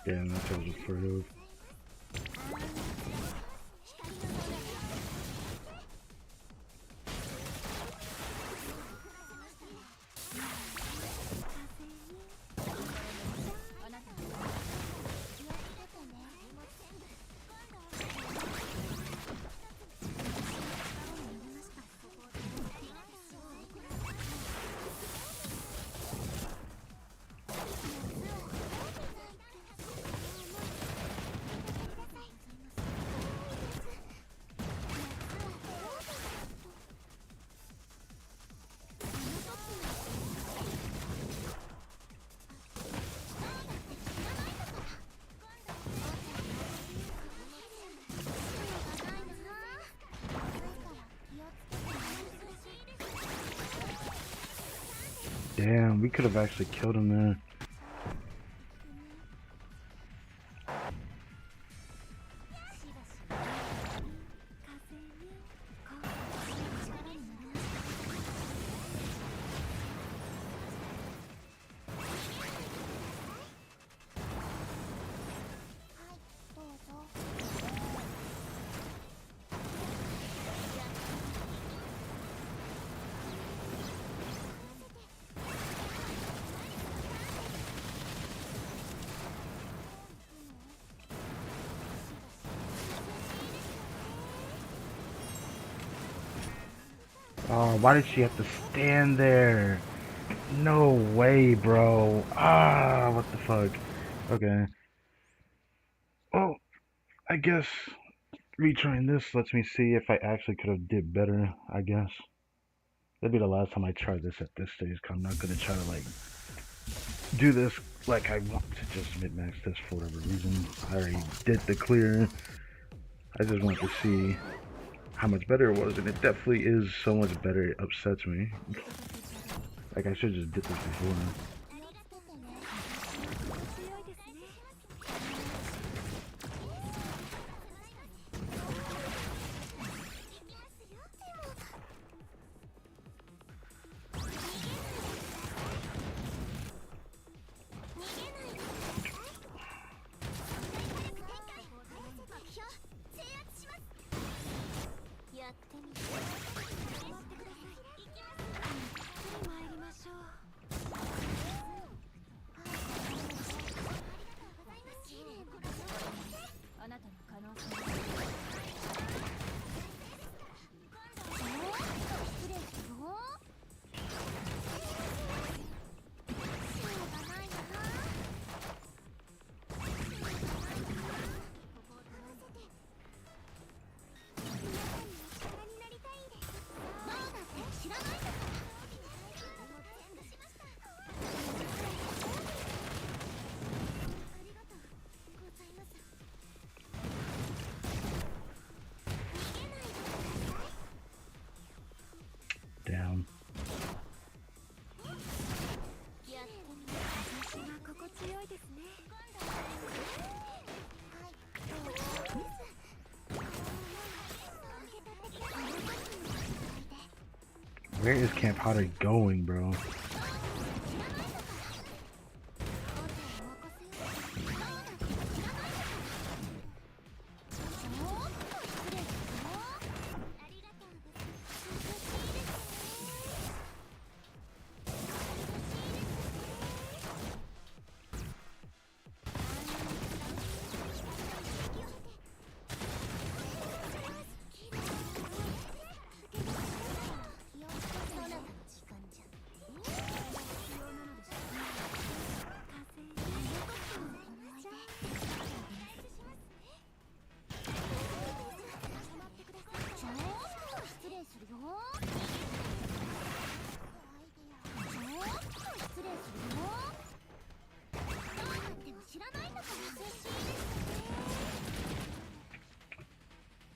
Yeah, that's what I was afraid of. Damn, we could have actually killed him there. Oh, why did she have to stand there? No way, bro. Ah, what the fuck? Okay. Well, I guess retrying this lets me see if I actually could have did better, I guess. That'd be the last time I try this at this stage, 'cause I'm not gonna try to, like, do this like I want to just min-max this for whatever reason. I already did the clear. I just wanted to see how much better it was, and it definitely is so much better. It upsets me. Like, I should just did this before. Down. Where is Camp Hotter going, bro?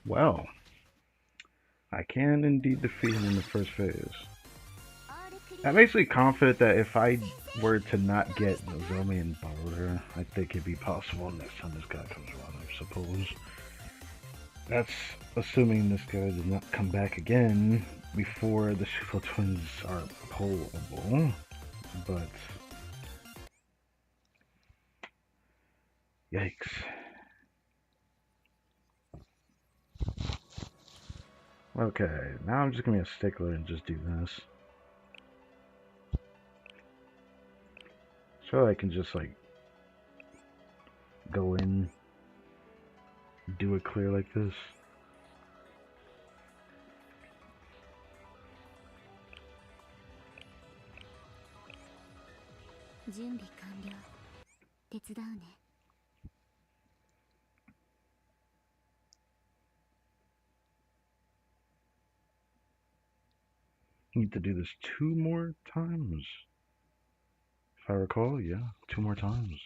Well, I can indeed defeat him in the first phase. I'm basically confident that if I were to not get Nozomi and Baruta, I think it'd be possible next time this guy comes around, I suppose. That's assuming this guy does not come back again before the Shifo twins are pullable. But yikes. Okay, now I'm just gonna be a stickler and just do this. So I can just like go in, do it clear like this. Need to do this 2 more times. If I recall, yeah, 2 more times.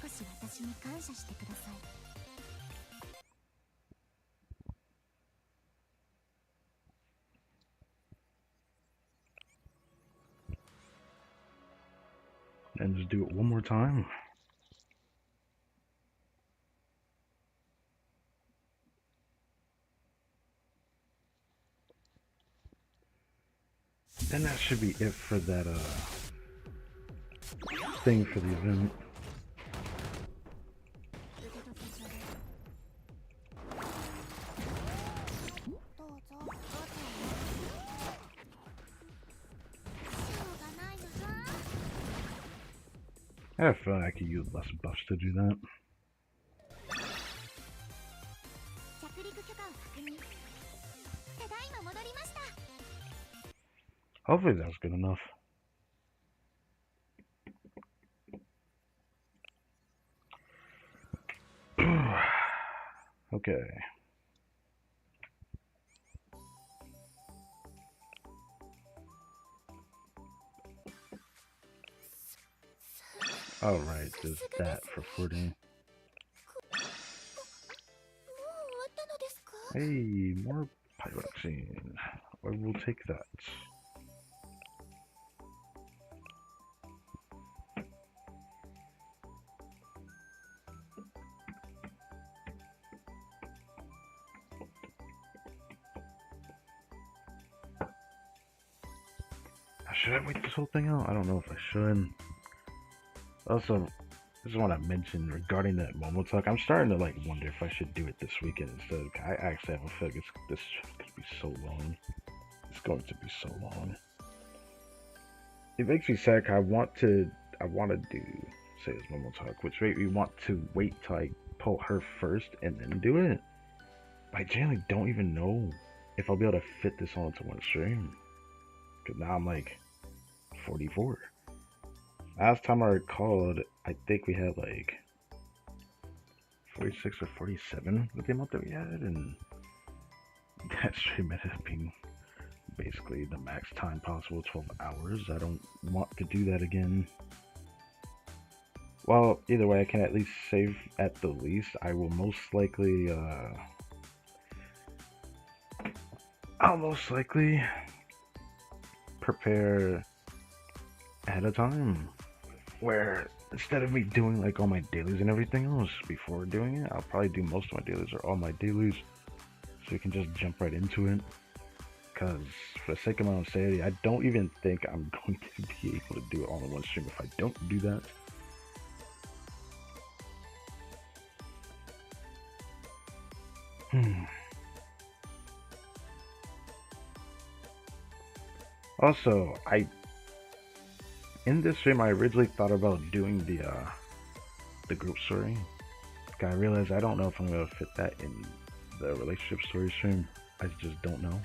少し私に感謝してください。 And just do it one more time. Then that should be it for that thing for the event. I feel like I could use less buffs to do that. Hopefully that's good enough. Okay. Alright, there's that for 40. Hey, more pyroxene. I will take that. Should I wait this whole thing out? I don't know if I should. Also, I just want to mention regarding that Momo talk, I'm starting to like wonder if I should do it this weekend instead. I actually have a feeling this is going to be so long. It's going to be so long. It makes me sad. I want to do say this Momo talk, which makes me want to wait till I pull her first and then do it. But I generally don't even know if I'll be able to fit this all into one stream. Cause now I'm like 44. Last time I recalled, I think we had like 46 or 47 with the amount that we had, and that stream ended up being basically the max time possible, 12 hours. I don't want to do that again. Well, either way, I can at least save at the least. I will most likely, I'll most likely prepare ahead of time, where instead of me doing like all my dailies and everything else before doing it, I'll probably do most of my dailies or all my dailies, so we can just jump right into it. Because for the sake of my own sanity, I don't even think I'm going to be able to do it all in one stream if I don't do that. Also, in this stream I originally thought about doing the group story. I realized I don't know if I'm gonna fit that in the relationship story stream. I just don't know.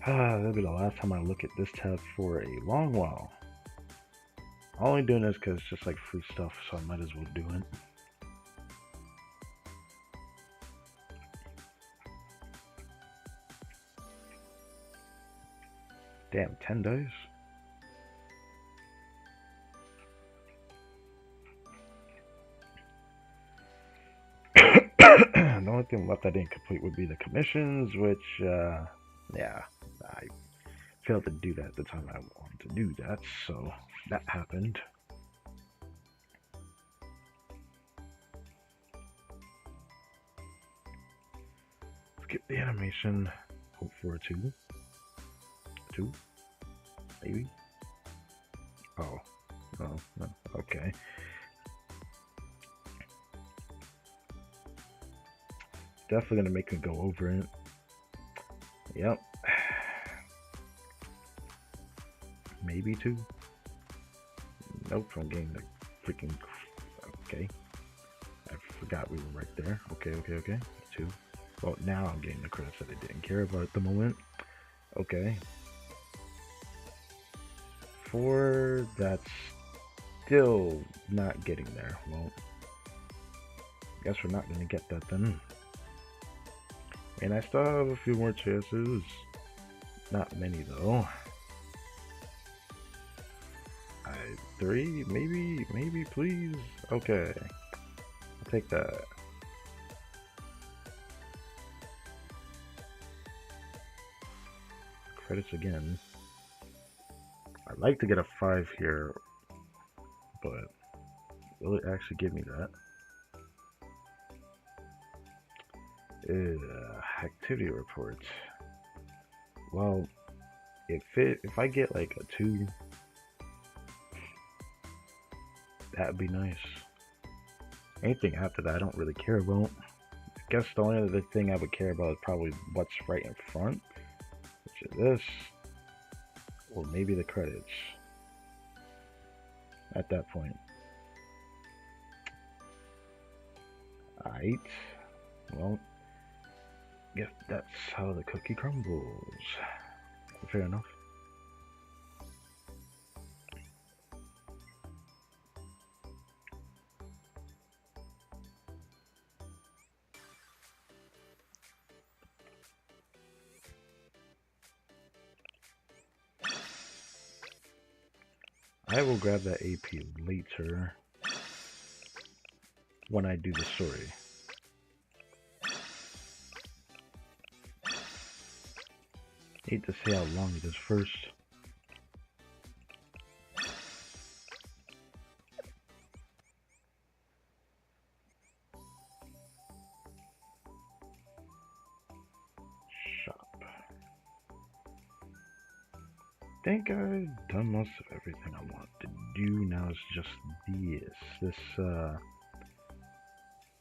That'll be the last time I look at this tab for a long while. I'm only doing this because it's just like free stuff, so I might as well do it. Damn, 10 days? The only thing left I didn't complete would be the commissions, which, yeah, I failed to do that at the time I wanted to do that, so that happened. Skip the animation, hope for a 2. 2? Maybe? Oh, no, okay. Definitely gonna make me go over it. Yep. Maybe 2. Nope, I'm getting the freaking. Okay. I forgot we were right there. Okay. 2. Well, now I'm getting the credits that I didn't care about at the moment. Okay. 4, that's still not getting there. Well, guess we're not gonna get that then. And I still have a few more chances. Not many though. 3, maybe, please. Okay, I'll take that. Credits again. I'd like to get a 5 here, but will it actually give me that? Activity reports. Well, if I get like a 2, that'd be nice. Anything after that I don't really care about. I guess the only other thing I would care about is probably what's right in front, which is this, or maybe the credits at that point. Alright, well, guess that's how the cookie crumbles. Fair enough. I will grab that AP later when I do the story. Need to see how long it is first. Shop. I think I've done most of everything I want to do. Now it's just this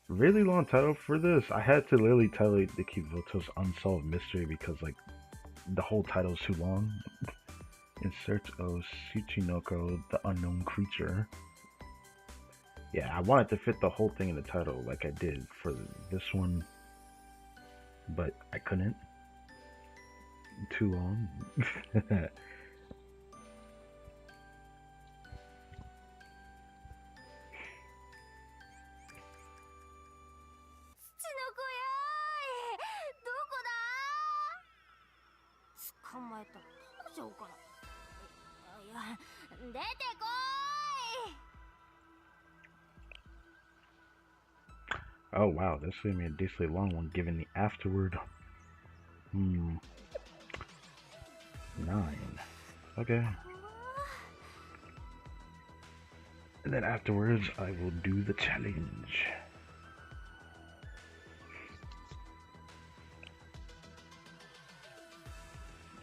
really long title for this. I had to literally title it the Kivotos Unsolved Mystery because like the whole title is too long. In search of Tsuchinoko, the unknown creature. Yeah, I wanted to fit the whole thing in the title like I did for this one, but I couldn't. Too long. Oh wow, this is gonna be a decently long one given the afterword. 9. Okay. And then afterwards I will do the challenge.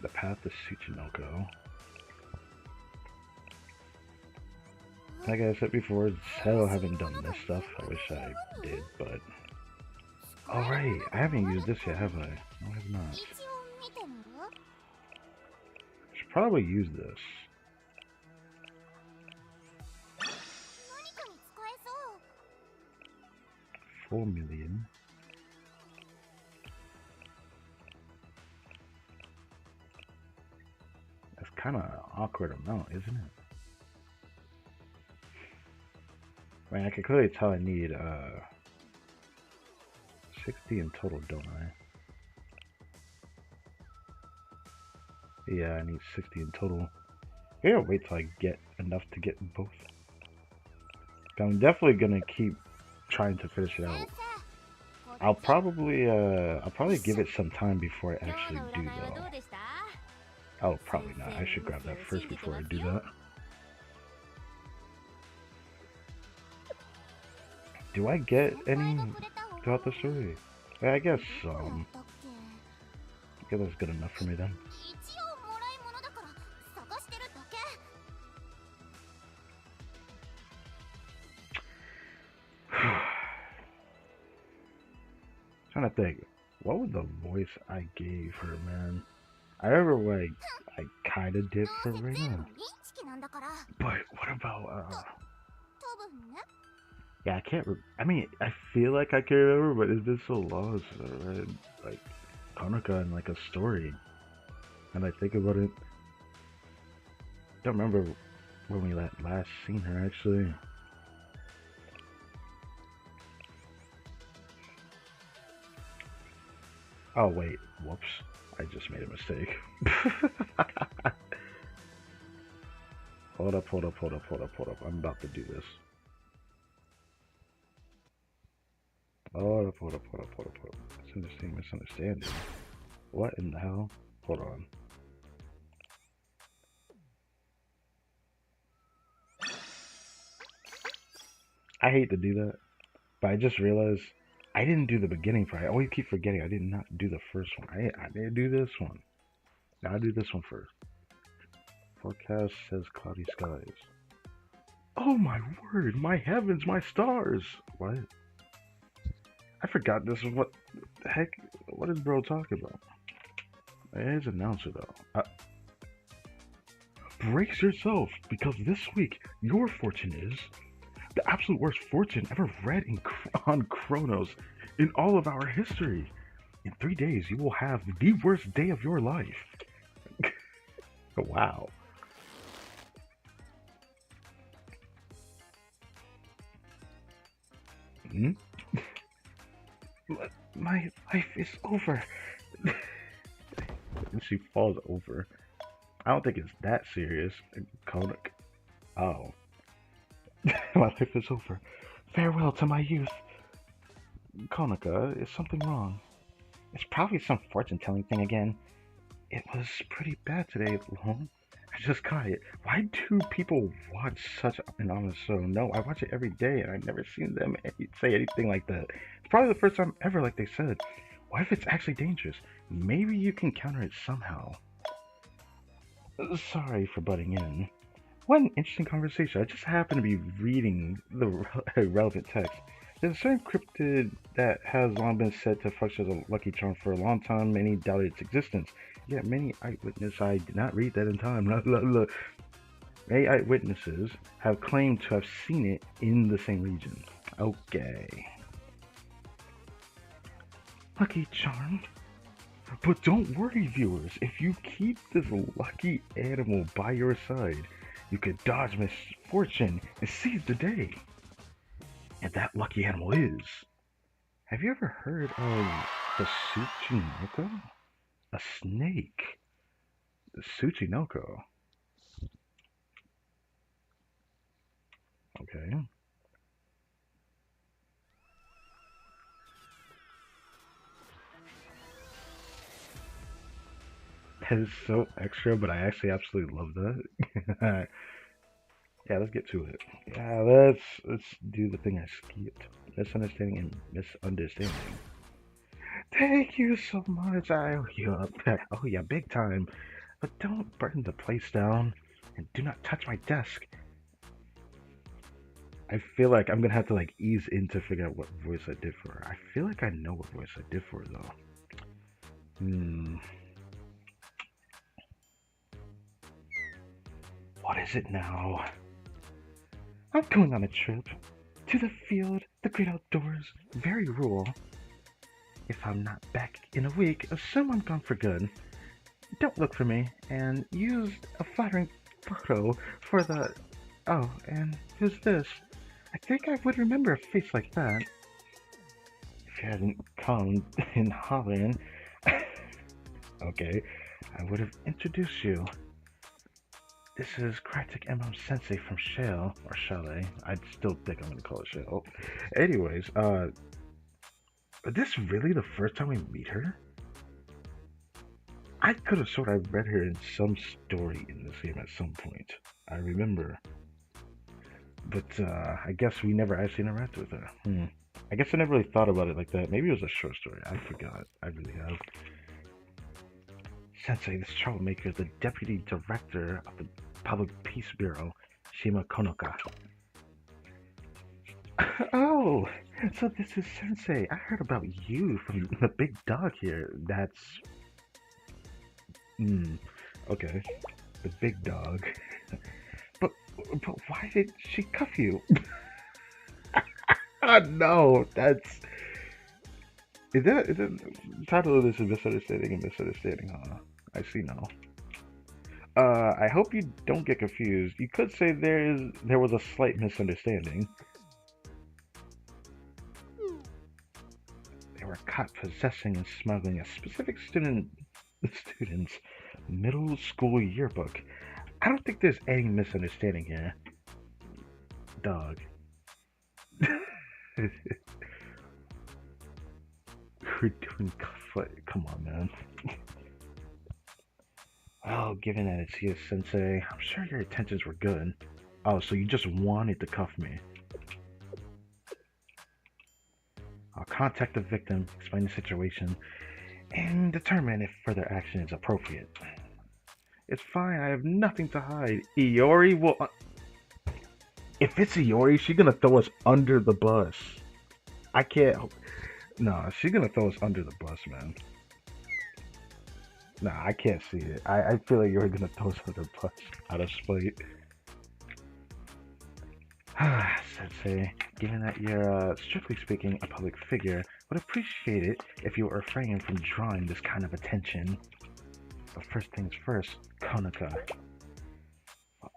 The path to Tsuchinoko. Like I said before, it's hell I haven't done this stuff. I wish I did, but... Alright, I haven't used this yet, have I? No, I have not. Should probably use this. 4 million. That's kind of an awkward amount, isn't it? I mean, I can clearly tell I need 60 in total, don't I? Yeah, I need 60 in total. Maybe I'll wait till I get enough to get both. I'm definitely gonna keep trying to finish it out. I'll probably give it some time before I actually do though. Oh, probably not. I should grab that first before I do that. Do I get any throughout the story? Yeah, I guess I guess that's good enough for me then. Trying to think, what was the voice I gave her, man? I remember what I kind of did for Reina. But what about yeah, I can't. I mean, I feel like I can remember, but it's been so long since I read like Konoka and like a story. And I think about it. don't remember when we last seen her actually. Oh wait, whoops. I just made a mistake. Hold up. I'm about to do this. Hold up. Misunderstanding. What in the hell? Hold on. I hate to do that, but I just realized I didn't do the beginning part. I always keep forgetting I did not do the first one. I did do this one. Now I do this one first. Forecast says cloudy skies. Oh my word! My heavens, my stars! What? I forgot this is what the heck. What is bro talking about? His announcer though. Brace yourself because this week your fortune is the absolute worst fortune ever read on Chronos in all of our history. In 3 days, you will have the worst day of your life. Wow. Hmm? My life is over. She falls over. I don't think it's that serious. Kodak. Oh. My life is over. Farewell to my youth. Konica, is something wrong? It's probably some fortune-telling thing again. It was pretty bad today, Lone. I just got it. Why do people watch such an honest show? No, I watch it every day, and I've never seen them say anything like that. It's probably the first time ever, like they said. What if it's actually dangerous? Maybe you can counter it somehow. Sorry for butting in. What an interesting conversation. I just happened to be reading the relevant text. There's a certain cryptid that has long been said to function as a lucky charm for a long time. Many doubted its existence. Yet many eyewitnesses, I did not read that in time. Many eyewitnesses have claimed to have seen it in the same region. Okay. Lucky charm? But don't worry, viewers. If you keep this lucky animal by your side, you could dodge misfortune and seize the day. And that lucky animal is... Have you ever heard of the Tsuchinoko? A snake. The Tsuchinoko. Okay. That is so extra, but I actually absolutely love that. Yeah, let's get to it. Yeah, let's do the thing I skipped. Misunderstanding and misunderstanding. Thank you so much. I owe you up. Oh yeah, big time. But don't burn the place down, and do not touch my desk. I feel like I'm gonna have to like ease in to figure out what voice I did for her. I feel like I know what voice I did for her though. What is it now? I'm going on a trip. To the field, the great outdoors, very rural. If I'm not back in a week, assume I'm gone for good. Don't look for me, and use a flattering photo for the... Oh, and who's this? I think I would remember a face like that. If you hadn't come in hollering... Okay, I would have introduced you. This is Kratik MM Sensei from Shale, or Chalet. I still think I'm gonna call it Shale. Anyways, is this really the first time we meet her? I could have sworn I read her in some story in this game at some point. I remember. But, I guess we never actually interacted with her. I guess I never really thought about it like that. Maybe it was a short story. I forgot. I really have. Sensei, this troublemaker is the deputy director of the Public Peace Bureau, Shima Konoka. Oh, so this is Sensei. I heard about you from the big dog here. That's... okay. The big dog. But why did she cuff you? No, that's... Is the title of this is Misunderstanding and Misunderstanding, huh? I see now. I hope you don't get confused. You could say there was a slight misunderstanding. They were caught possessing and smuggling a specific student's middle school yearbook. I don't think there's any misunderstanding here, dog. We're doing come on, man. Well, given that it's you, Sensei, I'm sure your intentions were good. Oh, so you just wanted to cuff me. I'll contact the victim, explain the situation, and determine if further action is appropriate. It's fine, I have nothing to hide. Iori will... If it's Iori, she's gonna throw us under the bus. I can't... No, she's gonna throw us under the bus, man. Nah, I can't see it. I feel like you're gonna throw us under the bus out of spite. Sensei, given that you're, strictly speaking, a public figure, would appreciate it if you would refrain from drawing this kind of attention. But first things first, Konoka.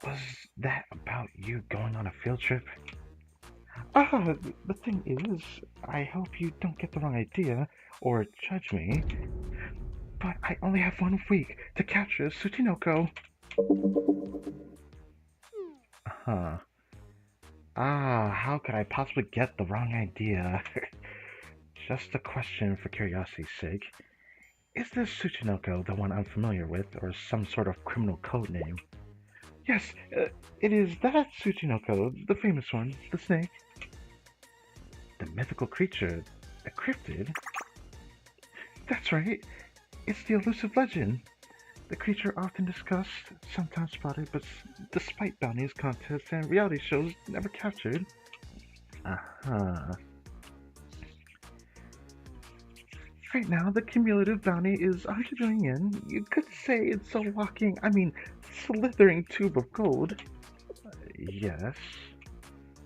Was that about you going on a field trip? The thing is, I hope you don't get the wrong idea or judge me, but I only have 1 week to capture Tsuchinoko. Huh. How could I possibly get the wrong idea? Just a question for curiosity's sake. Is this Tsuchinoko the one I'm familiar with, or some sort of criminal code name? Yes, it is that Tsuchinoko, the famous one, the snake. The mythical creature, the cryptid? That's right, it's the elusive legend. The creature often discussed, sometimes spotted, but despite bounties, contests, and reality shows, never captured. Uh-huh. Right now, the cumulative bounty is 100 million yen. You could say it's a slithering tube of gold. Yes.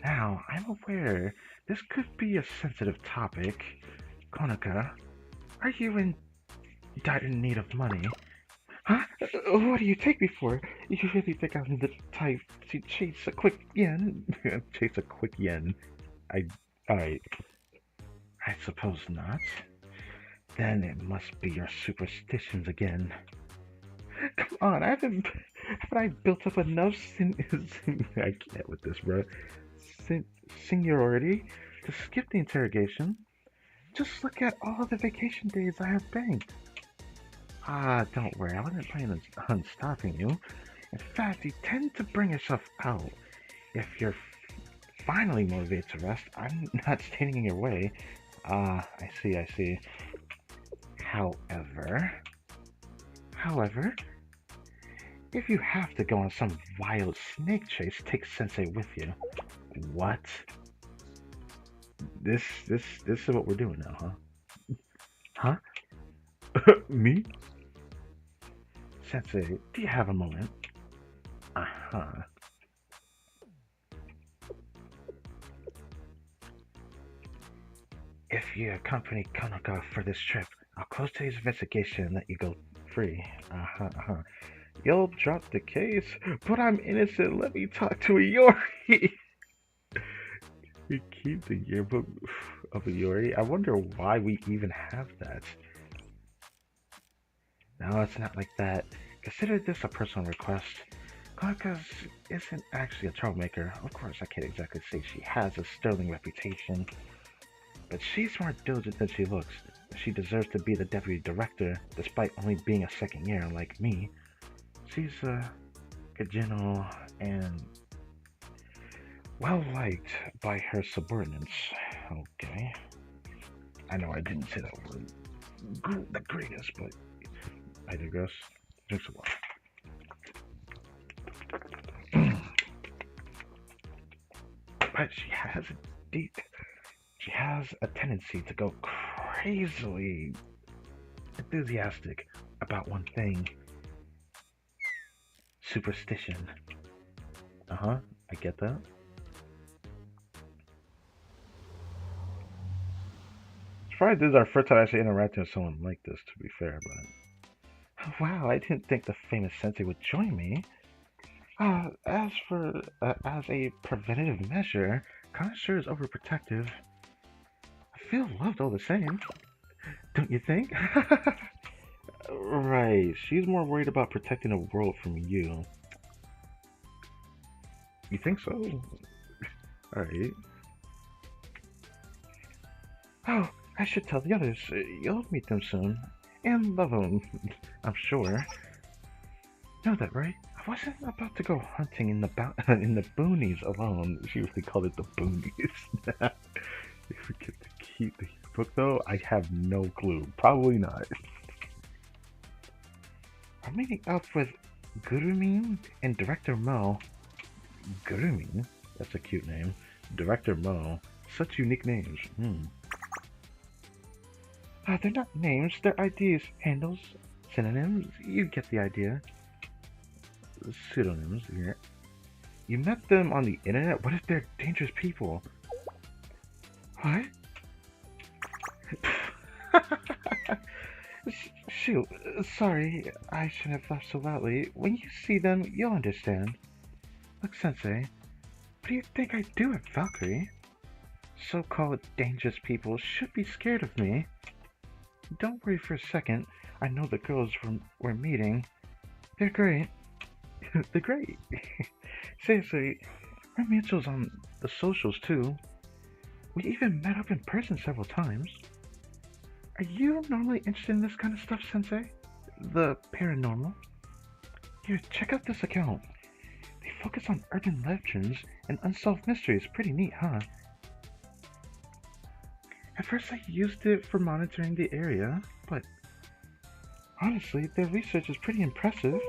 Now, I'm aware this could be a sensitive topic. Konoka, are you in dire need of money? Huh? What do you take me for? You really think I'm the type to chase a quick yen? Chase a quick yen? Alright. I suppose not. Then it must be your superstitions again. Come on, haven't I built up enough I can't with this, bro. Seniority to skip the interrogation? Just look at all the vacation days I have banked. Don't worry, I wasn't planning on stopping you. In fact, you tend to bring yourself out. If you're finally motivated to rest, I'm not standing in your way. I see. However, if you have to go on some wild snake chase, take Sensei with you. What? This is what we're doing now, huh? Huh? Me? Sensei, do you have a moment? Uh-huh. If you accompany Konoka for this trip, I'll close today's investigation and let you go free. Uh-huh. You'll drop the case? But I'm innocent. Let me talk to Iori. We keep the yearbook of Iori? I wonder why we even have that. No, it's not like that. Consider this a personal request. Konoka isn't actually a troublemaker. Of course, I can't exactly say she has a sterling reputation. But she's more diligent than she looks. She deserves to be the deputy director, despite only being a second year, unlike me. She's, congenial and well-liked by her subordinates. Okay. I know I didn't say that word the greatest, but I digress. Thanks a lot. But she has a tendency to go crazily enthusiastic about one thing. Superstition. I get that. It's probably this is our first time actually interacting with someone like this, to be fair, but Wow, I didn't think the famous sensei would join me. As a preventative measure, kinda sure is overprotective. I feel loved all the same, don't you think? Right, she's more worried about protecting the world from you. You think so? Alright. Oh, I should tell the others. You'll meet them soon. And love them, I'm sure. Know that, right? I wasn't about to go hunting in the in the boonies alone. She really called it the boonies. You forget to keep the book though? I have no clue. Probably not. I'm meeting up with Gurumin and Director Mo. Gurumin? That's a cute name. Director Mo. Such unique names. They're not names, they're IDs, handles, synonyms. You get the idea. Pseudonyms here. You met them on the internet? What if they're dangerous people? What? Shoot, sorry, I shouldn't have laughed so loudly. When you see them, you'll understand. Look, Sensei, what do you think I do at Valkyrie? So-called dangerous people should be scared of me. Don't worry for a second. I know the girls we're meeting. They're great. They're great. Seriously, we're mutuals on the socials too. We even met up in person several times. Are you normally interested in this kind of stuff, Sensei? The paranormal? Here, check out this account. They focus on urban legends and unsolved mysteries. Pretty neat, huh? At first I used it for monitoring the area, but honestly, their research is pretty impressive.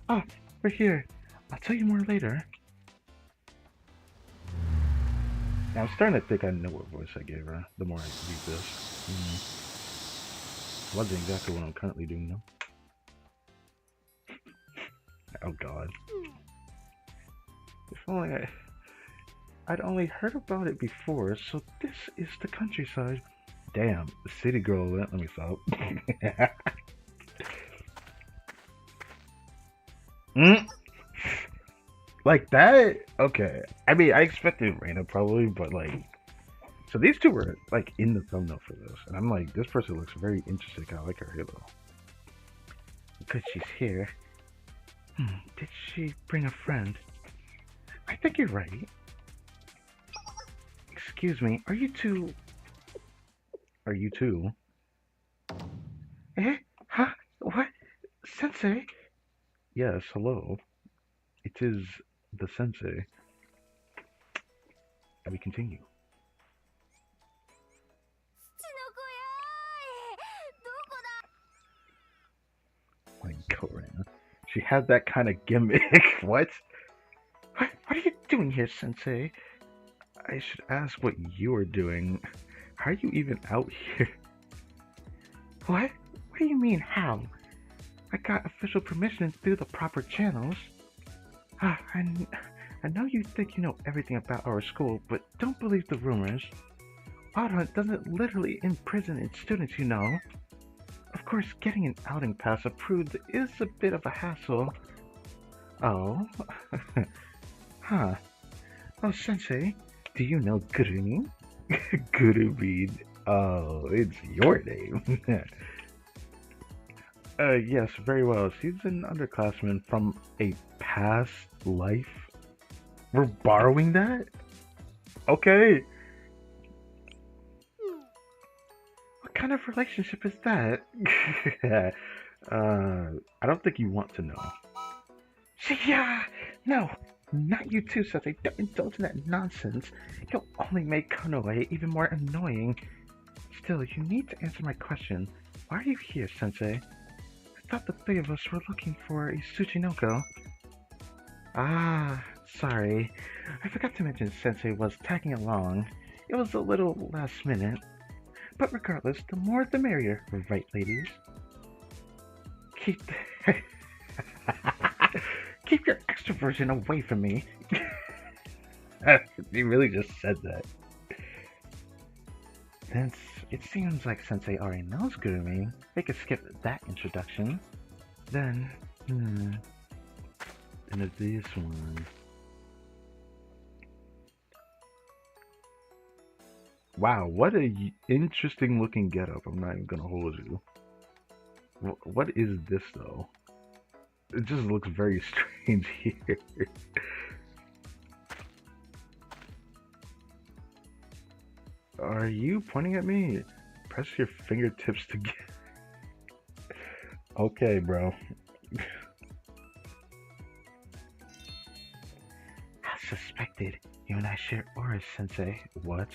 Ah, we're here. I'll tell you more later. Now, I'm starting to think I know what voice I gave her the more I read this. Wasn't exactly what I'm currently doing though. Oh god. If only I'd only heard about it before, so this is the countryside. Damn, the city girl, let me stop. Like that? Okay. I mean, I expected Reina probably, but like, so these two were like in the thumbnail for this, and I'm like, this person looks very interesting. I like her hair though. Because she's here. Did she bring a friend? I think you're right. Excuse me, are you two? Are you two? Eh? Huh? What? Sensei? Yes, hello. It is the sensei. And we continue. My god, Reina. She had that kind of gimmick. What? What are you doing here, Sensei? I should ask what you are doing. How are you even out here? What? What do you mean, how? I got official permission through the proper channels. I know you think you know everything about our school, but don't believe the rumors. Audit doesn't literally imprison its students, you know. Of course, getting an outing pass approved is a bit of a hassle. Oh? Huh. Oh, Sensei, do you know Gurumin? Gurumin. Oh, it's your name. Yes, very well. She's an underclassman from a past life. We're borrowing that? Okay. What kind of relationship is that? I don't think you want to know. Yeah, no, not you too, Sensei. Don't indulge in that nonsense. You'll only make Konoe even more annoying. Still, you need to answer my question. Why are you here, Sensei? I thought the three of us were looking for a Tsuchinoko. Ah, sorry. I forgot to mention Sensei was tagging along. It was a little last minute. But regardless, the more the merrier, right, ladies? Keep keep your extroversion away from me. He really just said that. Since It seems like Sensei already knows grooming. We could skip that introduction. Then, and this one. Wow, what a interesting looking getup. I'm not even gonna hold you. What is this though? It just looks very strange here. Are you pointing at me? Press your fingertips together. Okay, bro. As suspected, you and I share auras, Sensei. What?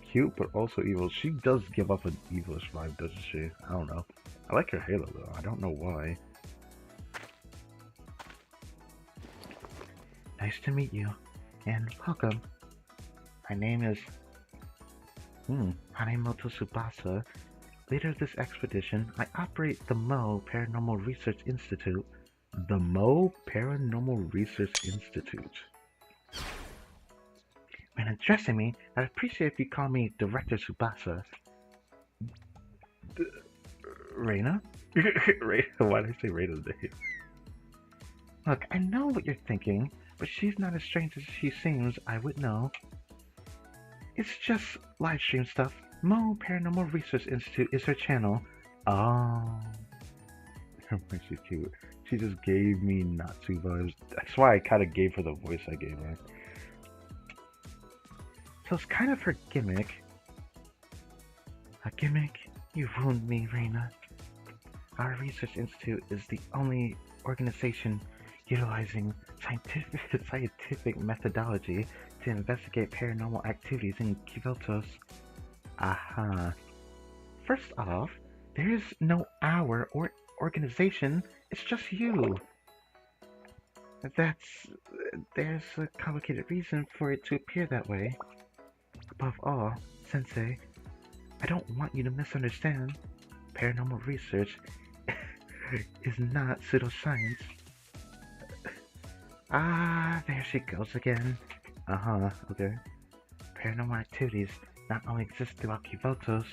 Cute, but also evil. She does give up an evilish vibe, doesn't she? I don't know. I like her halo, though. I don't know why. Nice to meet you, and welcome. My name is Hanemoto Tsubasa. Leader of this expedition, I operate the Mo Paranormal Research Institute. The Mo Paranormal Research Institute. When addressing me, I'd appreciate if you call me Director Tsubasa. Reina? Reina? Why did I say Reina's name? Look, I know what you're thinking, but she's not as strange as she seems. I would know. It's just live stream stuff. Mo Paranormal Research Institute is her channel. Oh. She's cute. She just gave me Natsu vibes. That's why I kind of gave her the voice I gave her. So it's kind of her gimmick. A gimmick? You ruined me, Reina. Our research institute is the only organization utilizing scientific methodology to investigate paranormal activities in Kivotos. Aha. First off, there is no our or organization, it's just you. There's a complicated reason for it to appear that way. Above all, Sensei, I don't want you to misunderstand. Paranormal research is not pseudoscience. Ah, there she goes again. Okay. Paranormal activities not only exist throughout Kivotos,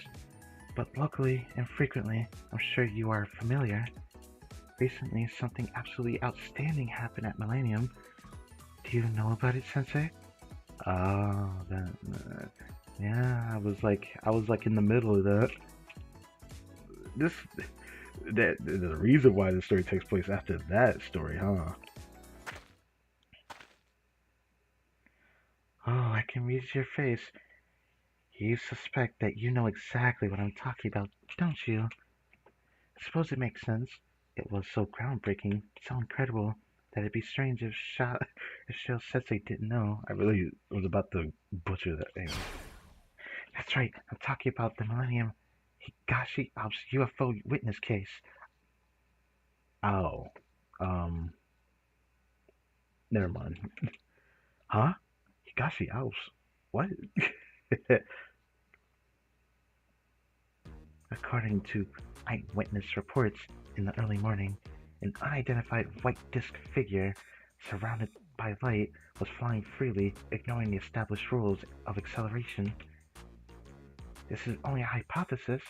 but locally and frequently. I'm sure you are familiar. Recently, something absolutely outstanding happened at Millennium. Do you know about it, Sensei? Oh, yeah, I was like in the middle of that. There's a reason why the story takes place after that story, huh? Oh, I can read your face. You suspect that you know exactly what I'm talking about, don't you? I suppose it makes sense. It was so groundbreaking, so incredible, that it'd be strange if Shell Sensei didn't know. I really was about to butcher that name. That's right, I'm talking about the Millennium Higashi Alps UFO witness case. Oh. Never mind. Huh? Higashi Alps? What? According to eyewitness reports, in the early morning, an unidentified white disc figure, surrounded by light, was flying freely, ignoring the established rules of acceleration. This is only a hypothesis,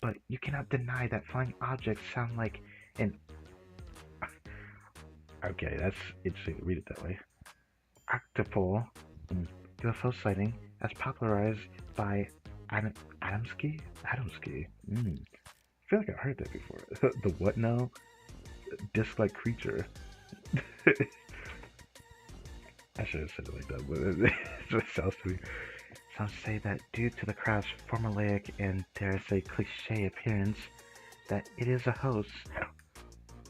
but you cannot deny that flying objects sound like an... Okay, that's interesting to read it that way. Octopole UFO sighting, as popularized by Adamski? Adamski. I feel like I've heard that before. The what now? Disc-like creature. I should have said it like that, but it sounds to me. Some say that due to the crowd's formulaic and, dare I say, cliche appearance, that it is a hoax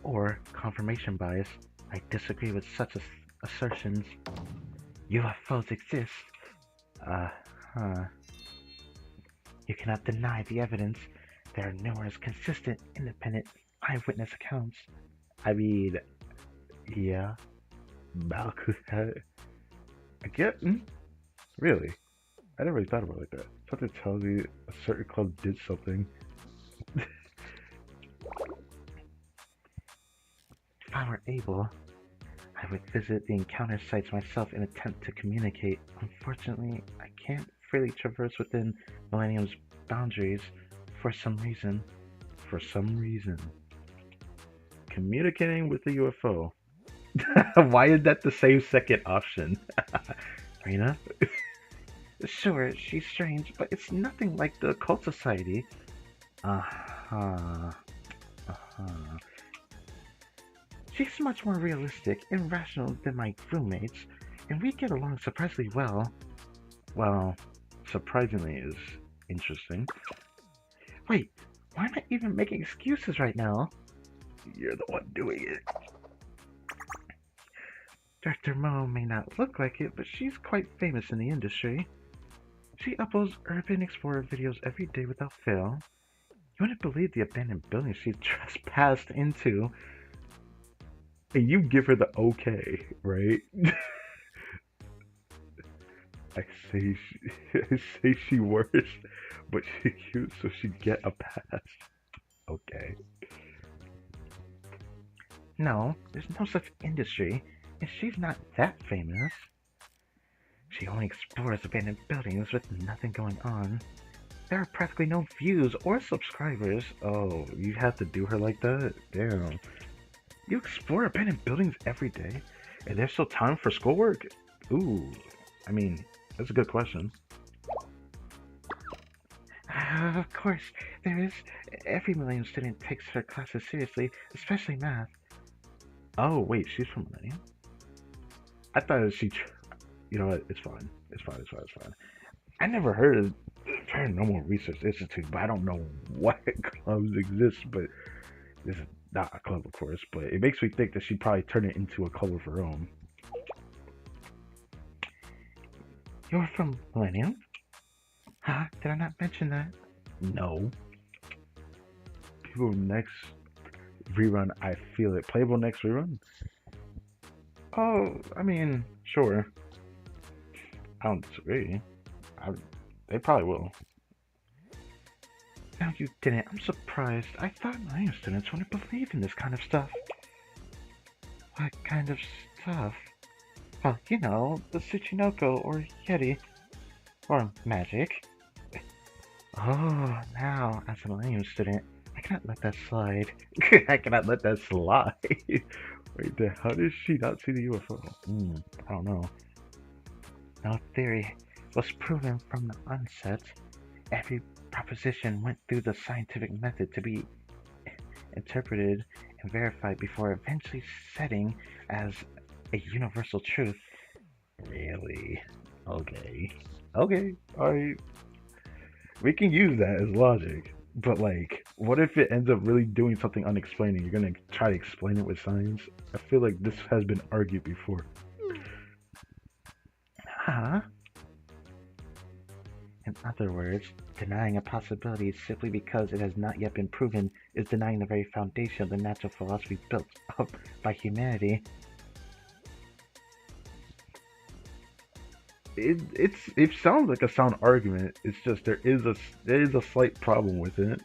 or confirmation bias. I disagree with such assertions. UFOs exist. You cannot deny the evidence. There are numerous consistent, independent eyewitness accounts. I mean, yeah. I get. Really? I never really thought about it like that. Something tells me a certain club did something. If I were able, I would visit the encounter sites myself and attempt to communicate. Unfortunately, I can't freely traverse within Millennium's boundaries for some reason. For some reason. Communicating with the UFO. Why is that the same second option? Rena? Sure, she's strange, but it's nothing like the occult society. Uh-huh. Uh-huh. She's much more realistic and rational than my roommates, and we get along surprisingly well. Well, surprisingly is interesting. Wait, why am I even making excuses right now? You're the one doing it. Dr. Mo may not look like it, but she's quite famous in the industry. She uploads urban explorer videos every day without fail. You wouldn't believe the abandoned buildings she trespassed into. And you give her the okay, right? I say I say she works, but she's cute, so she'd get a pass. Okay. No, there's no such industry, and she's not that famous. She only explores abandoned buildings with nothing going on. There are practically no views or subscribers. Oh, you have to do her like that? Damn. You explore abandoned buildings every day, and there's still time for schoolwork? Ooh, I mean, that's a good question. Of course, there is. Every Millennium student takes her classes seriously, especially math. Oh, wait, she's from Millennium? I thought she... You know what? It's fine. It's fine, it's fine, it's fine. I never heard of Paranormal Research Institute, but I don't know what clubs exist, but this is not a club, of course, but it makes me think that she probably turned it into a club of her own. You're from Millennium? Huh? Did I not mention that? No. People next rerun, I feel it. Playable next rerun? Oh, I mean, sure. I don't disagree. They probably will. No, you didn't. I'm surprised. I thought my students wouldn't believe in this kind of stuff. What kind of stuff? Well, you know, the Tsuchinoko or Yeti. Or magic. Oh, now, as a Millennium student, I cannot let that slide. I cannot let that slide. Wait, how does she not see the UFO? I don't know. No theory was proven from the onset. Every proposition went through the scientific method to be interpreted and verified before eventually setting as a universal truth. Really? Okay. Okay, alright. We can use that as logic. But like, what if it ends up really doing something unexplained and you're gonna try to explain it with science? I feel like this has been argued before. Huh? In other words, denying a possibility simply because it has not yet been proven is denying the very foundation of the natural philosophy built up by humanity. It sounds like a sound argument. It's just there is a slight problem with it.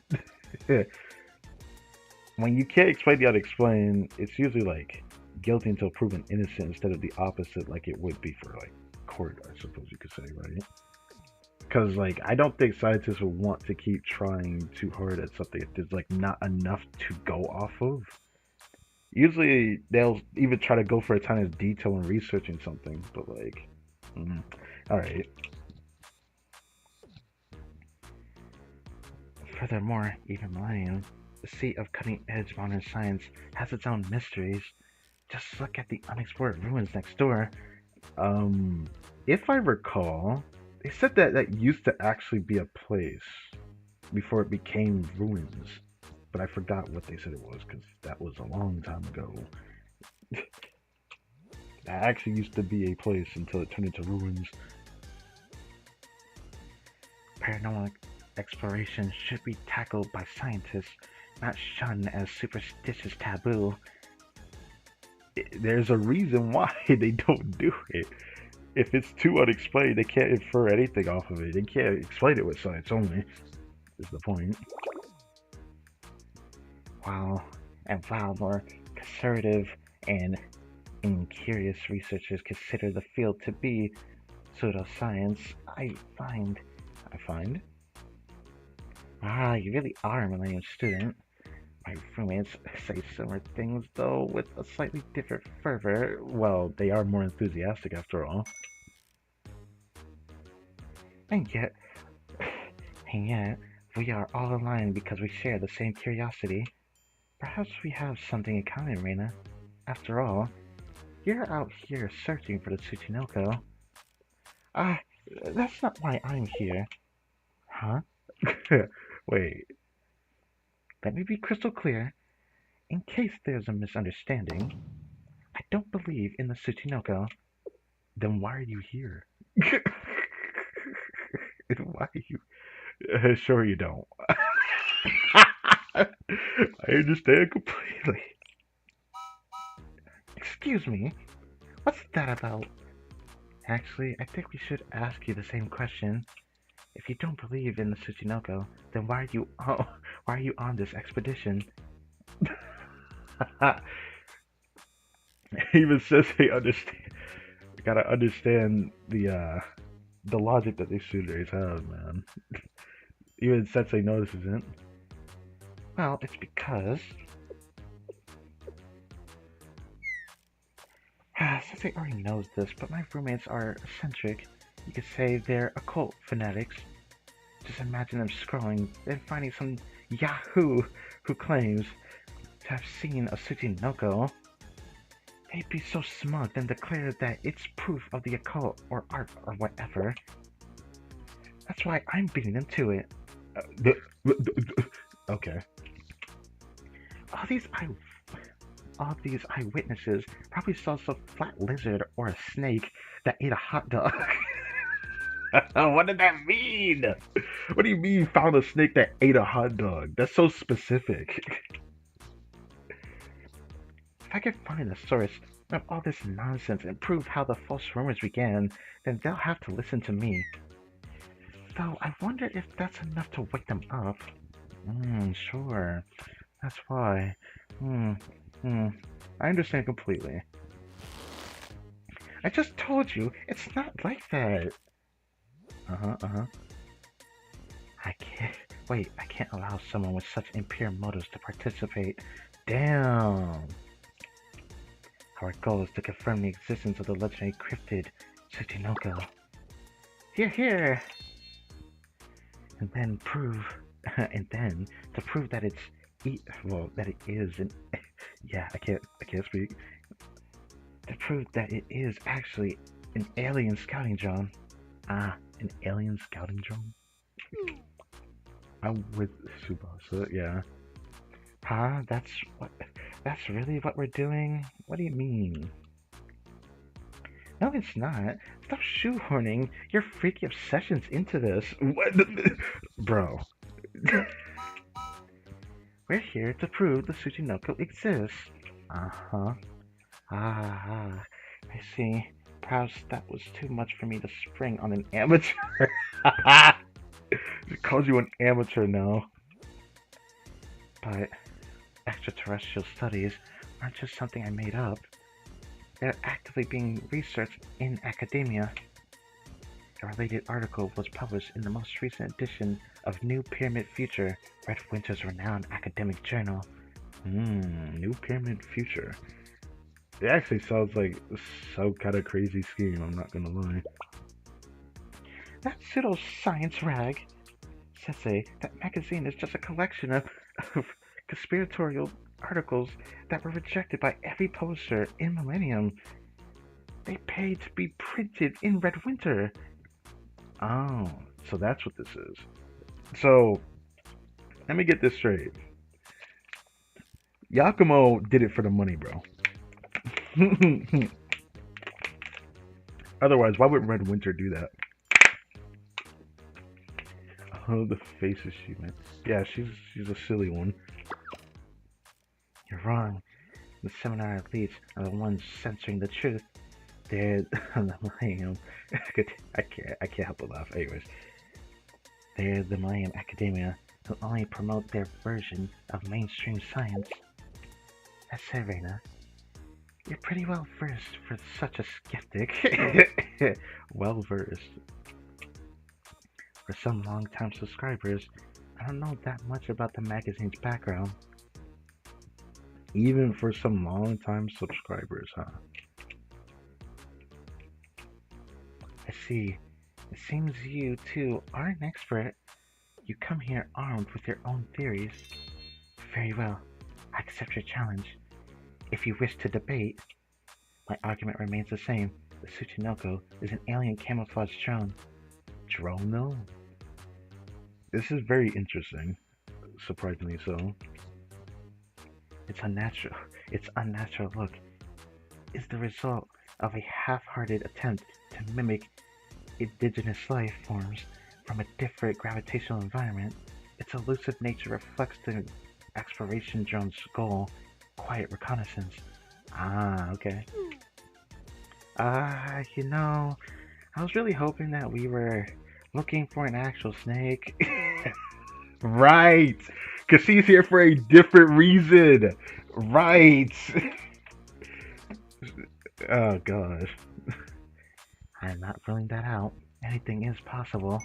When you can't explain the unexplained, it's usually like guilty until proven innocent instead of the opposite, like it would be for like court, I suppose you could say, right? Because like I don't think scientists would want to keep trying too hard at something if there's like not enough to go off of. Usually they'll even try to go for a ton of detail in researching something, but like, alright. Furthermore, even Millennium, the seat of cutting-edge modern science, has its own mysteries. Just look at the unexplored ruins next door. If I recall, they said that that used to actually be a place before it became ruins. But I forgot what they said it was, because that was a long time ago. That actually used to be a place until it turned into ruins. Paranormal exploration should be tackled by scientists, not shunned as superstitious taboo. There's a reason why they don't do it. If it's too unexplained, they can't infer anything off of it. They can't explain it with science only, is the point. While more conservative and incurious researchers consider the field to be pseudoscience, I find... I find? Ah, you really are a millennium student. My roommates say similar things, though, with a slightly different fervor. Well, they are more enthusiastic after all. And yet, and yet, we are all aligned because we share the same curiosity. Perhaps we have something in common, Reina. After all, you're out here searching for the Tsuchinoko. Ah, that's not why I'm here. Huh? Wait, let me be crystal clear. In case there's a misunderstanding, I don't believe in the Tsuchinoko. Then why are you here? Why are you? Sure you don't. I understand completely. Excuse me, what's that about? Actually, I think we should ask you the same question. If you don't believe in the Tsuchinoko, then why are you on this expedition? Even says they understand. You gotta understand the logic that these students have, man. Even Sensei notices it. Well, it's because Sensei already knows this, but my roommates are eccentric. You could say they're occult fanatics. Just imagine them scrolling, then finding some Yahoo who claims to have seen a Tsuchinoko. They'd be so smug then declare that it's proof of the occult or art or whatever. That's why I'm beating them to it. Okay. All these eyewitnesses probably saw some flat lizard or a snake that ate a hot dog. What did that mean? What do you mean you found a snake that ate a hot dog? That's so specific. If I could find the source of all this nonsense and prove how the false rumors began, then they'll have to listen to me. Though I wonder if that's enough to wake them up. Sure. That's why. I understand completely. I just told you, it's not like that. I can't allow someone with such impure motives to participate. Damn. Our goal is to confirm the existence of the legendary cryptid, Tsuchinoko. Here! And then to prove that that it is I can't speak. To prove that it is actually an alien scouting drone. An alien scouting drone? I'm with Tsubasa, yeah. Huh? That's really what we're doing? What do you mean? No, it's not. Stop shoehorning your freaky obsessions into this. What? Bro. We're here to prove the Tsuchinoko exists. I see. Perhaps that was too much for me to spring on an amateur. It calls you an amateur now. But extraterrestrial studies aren't just something I made up. They're actively being researched in academia. A related article was published in the most recent edition of New Pyramid Future, Red Winter's renowned academic journal. New Pyramid Future. It actually sounds like some kind of crazy scheme, I'm not gonna lie. That pseudo-science rag. Sensei, that magazine is just a collection of conspiratorial articles that were rejected by every publisher in Millennium. They paid to be printed in Red Winter. Oh, so that's what this is. So, let me get this straight. Yakumo did it for the money, bro. Otherwise, why would Red Winter do that? Oh, the faces she made. Yeah, she's a silly one. You're wrong. The seminar elites are the ones censoring the truth. They're the Millennium. I can't help but laugh. Anyways, they're the Millennium Academia who only promote their version of mainstream science. That's it, Reina. You're pretty well versed for such a skeptic. Well versed. For some long-time subscribers, I don't know that much about the magazine's background. Even for some long-time subscribers, huh? I see. It seems you, too, are an expert. You come here armed with your own theories. Very well. I accept your challenge. If you wish to debate, my argument remains the same. The Tsuchinoko is an alien camouflage drone. Drone? This is very interesting. Surprisingly so. Its unnatural, its unnatural look is the result of a half-hearted attempt to mimic indigenous life forms from a different gravitational environment. Its elusive nature reflects the exploration drone's goal, quiet reconnaissance. Ah, okay. I was really hoping that we were looking for an actual snake. Right! Because she's here for a different reason. Right! Oh, gosh. I'm not ruling that out. Anything is possible.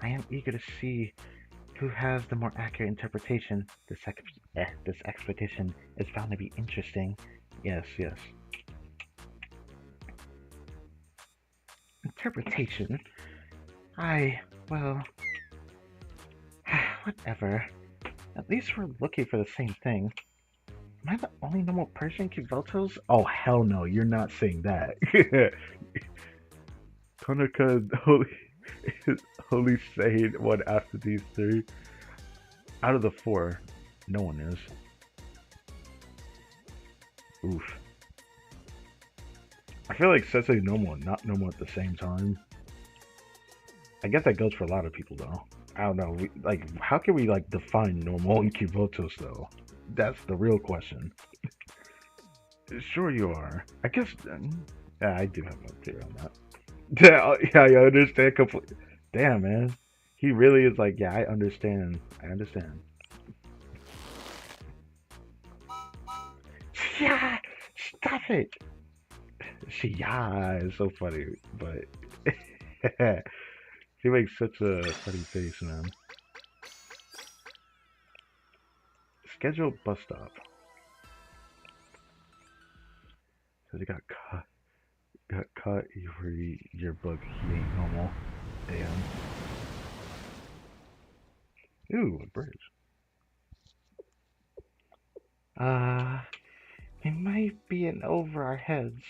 I am eager to see who has the more accurate interpretation. This expedition is bound to be interesting. Yes, yes. Interpretation? Well, whatever. At least we're looking for the same thing. Am I the only normal person, Kivotos? Oh, hell no, you're not saying that. Konaka is only saying one after these three. Out of the four, no one is. Oof. I feel like Sensei normal and not normal at the same time. I guess that goes for a lot of people though. I don't know. How can we define normal and Kivotos though? That's the real question. Sure you are. I guess. Yeah, I do have a theory on that. Yeah, I understand completely. Damn, man. He really is like, yeah, I understand. I understand. Yeah, stop it. Yeah, is so funny, but she makes such a funny face, man. Scheduled bus stop. So they got caught your bug. He ain't normal. Damn. Ooh, a bridge. It might be in over our heads.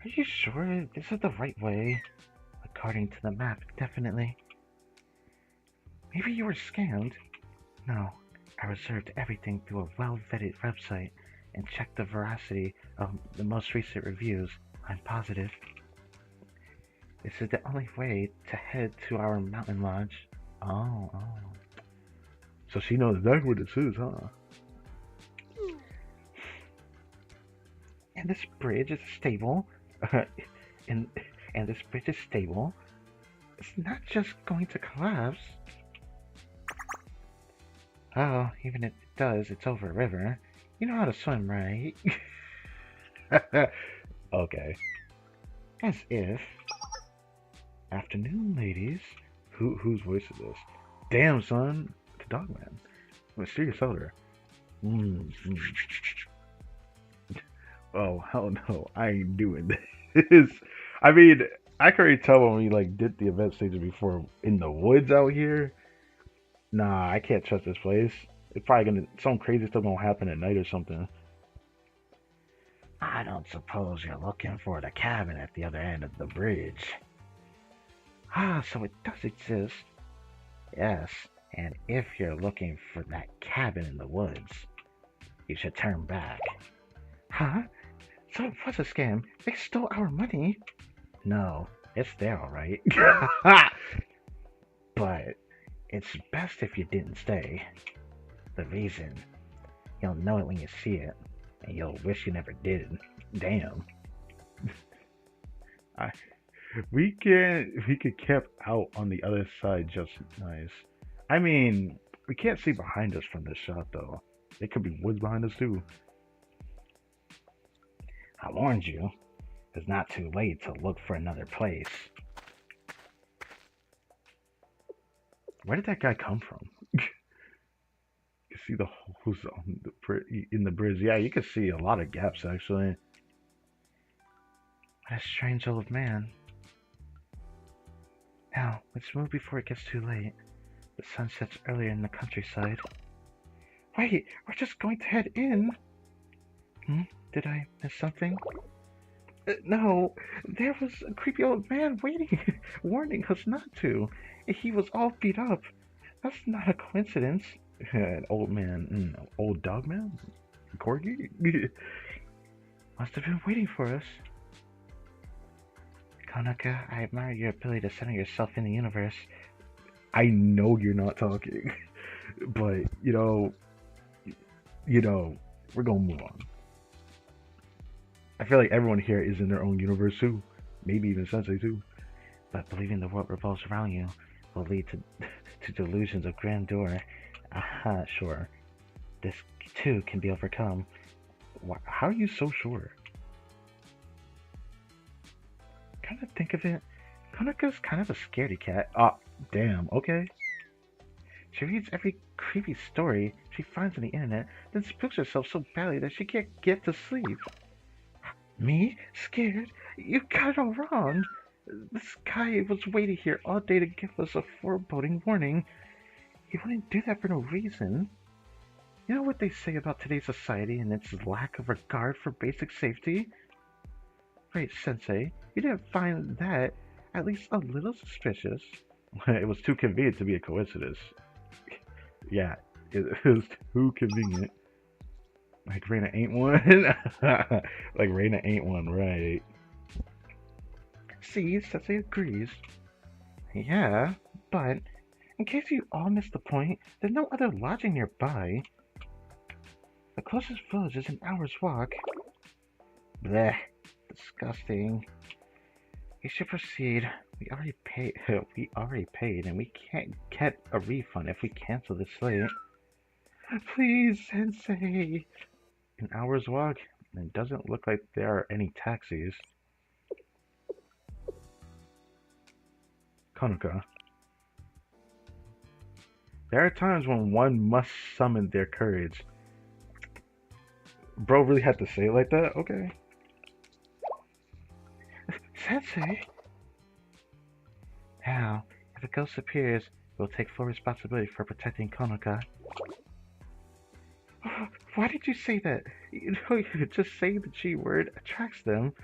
Are you sure this is the right way? According to the map, definitely. Maybe you were scammed? No, I reserved everything through a well-vetted website and checked the veracity of the most recent reviews. I'm positive. This is the only way to head to our mountain lodge. Oh. So she knows exactly what this is, huh? And this bridge is stable. and this bridge is stable. It's not just going to collapse. Oh, even if it does, it's over a river. You know how to swim, right? Okay. As if. Afternoon, ladies. Whose voice is this? Damn, son. The dog man. Mysterious odor. Oh, hell no. I ain't doing this. I mean, I can already tell when we did the event stages before in the woods out here. Nah, I can't trust this place. It's probably some crazy stuff gonna happen at night or something. I don't suppose you're looking for the cabin at the other end of the bridge. Ah, so it does exist. Yes, and if you're looking for that cabin in the woods, you should turn back. Huh? So it was a scam. They stole our money. No, it's there alright. But it's best if you didn't stay. The reason, you'll know it when you see it, and you'll wish you never did. Damn. We could camp out on the other side just nice. I mean, We can't see behind us from this shot, though. There could be woods behind us, too. I warned you. It's not too late to look for another place. Where did that guy come from? You see the holes on in the bridge. Yeah, you can see a lot of gaps, actually. What a strange old man. Now, let's move before it gets too late. The sun sets earlier in the countryside. Wait, we're just going to head in. Did I miss something? No, there was a creepy old man waiting, warning us not to. He was all beat up. That's not a coincidence. An old man, old dog man? Corgi? Must have been waiting for us. Konaka, I admire your ability to center yourself in the universe. I know you're not talking, but, we're gonna move on. I feel like everyone here is in their own universe too. Maybe even Sensei too. But believing the world revolves around you will lead to delusions of grandeur. Aha, sure. This too can be overcome. How are you so sure? Kind of think of it, Konaka's kind of a scaredy cat. Ah, damn, okay. She reads every creepy story she finds on the internet, then spooks herself so badly that she can't get to sleep. Me? Scared? You got it all wrong. This guy was waiting here all day to give us a foreboding warning. He wouldn't do that for no reason. You know what they say about today's society and its lack of regard for basic safety? Right, Sensei, you didn't find that at least a little suspicious? It was too convenient to be a coincidence. Yeah, it was too convenient. Like Reina ain't one? Like Reina ain't one, right? See, Sensei agrees. Yeah, but in case you all missed the point, there's no other lodging nearby. The closest village is an hour's walk. Blech, disgusting. We should proceed. We already paid, and we can't get a refund if we cancel this late. Please, Sensei. An hour's walk, and it doesn't look like there are any taxis. Konaka. There are times when one must summon their courage. Bro really had to say it like that? Okay. Sensei? Now, if a ghost appears, we'll take full responsibility for protecting Konaka. Why did you say that? You just saying the G word attracts them.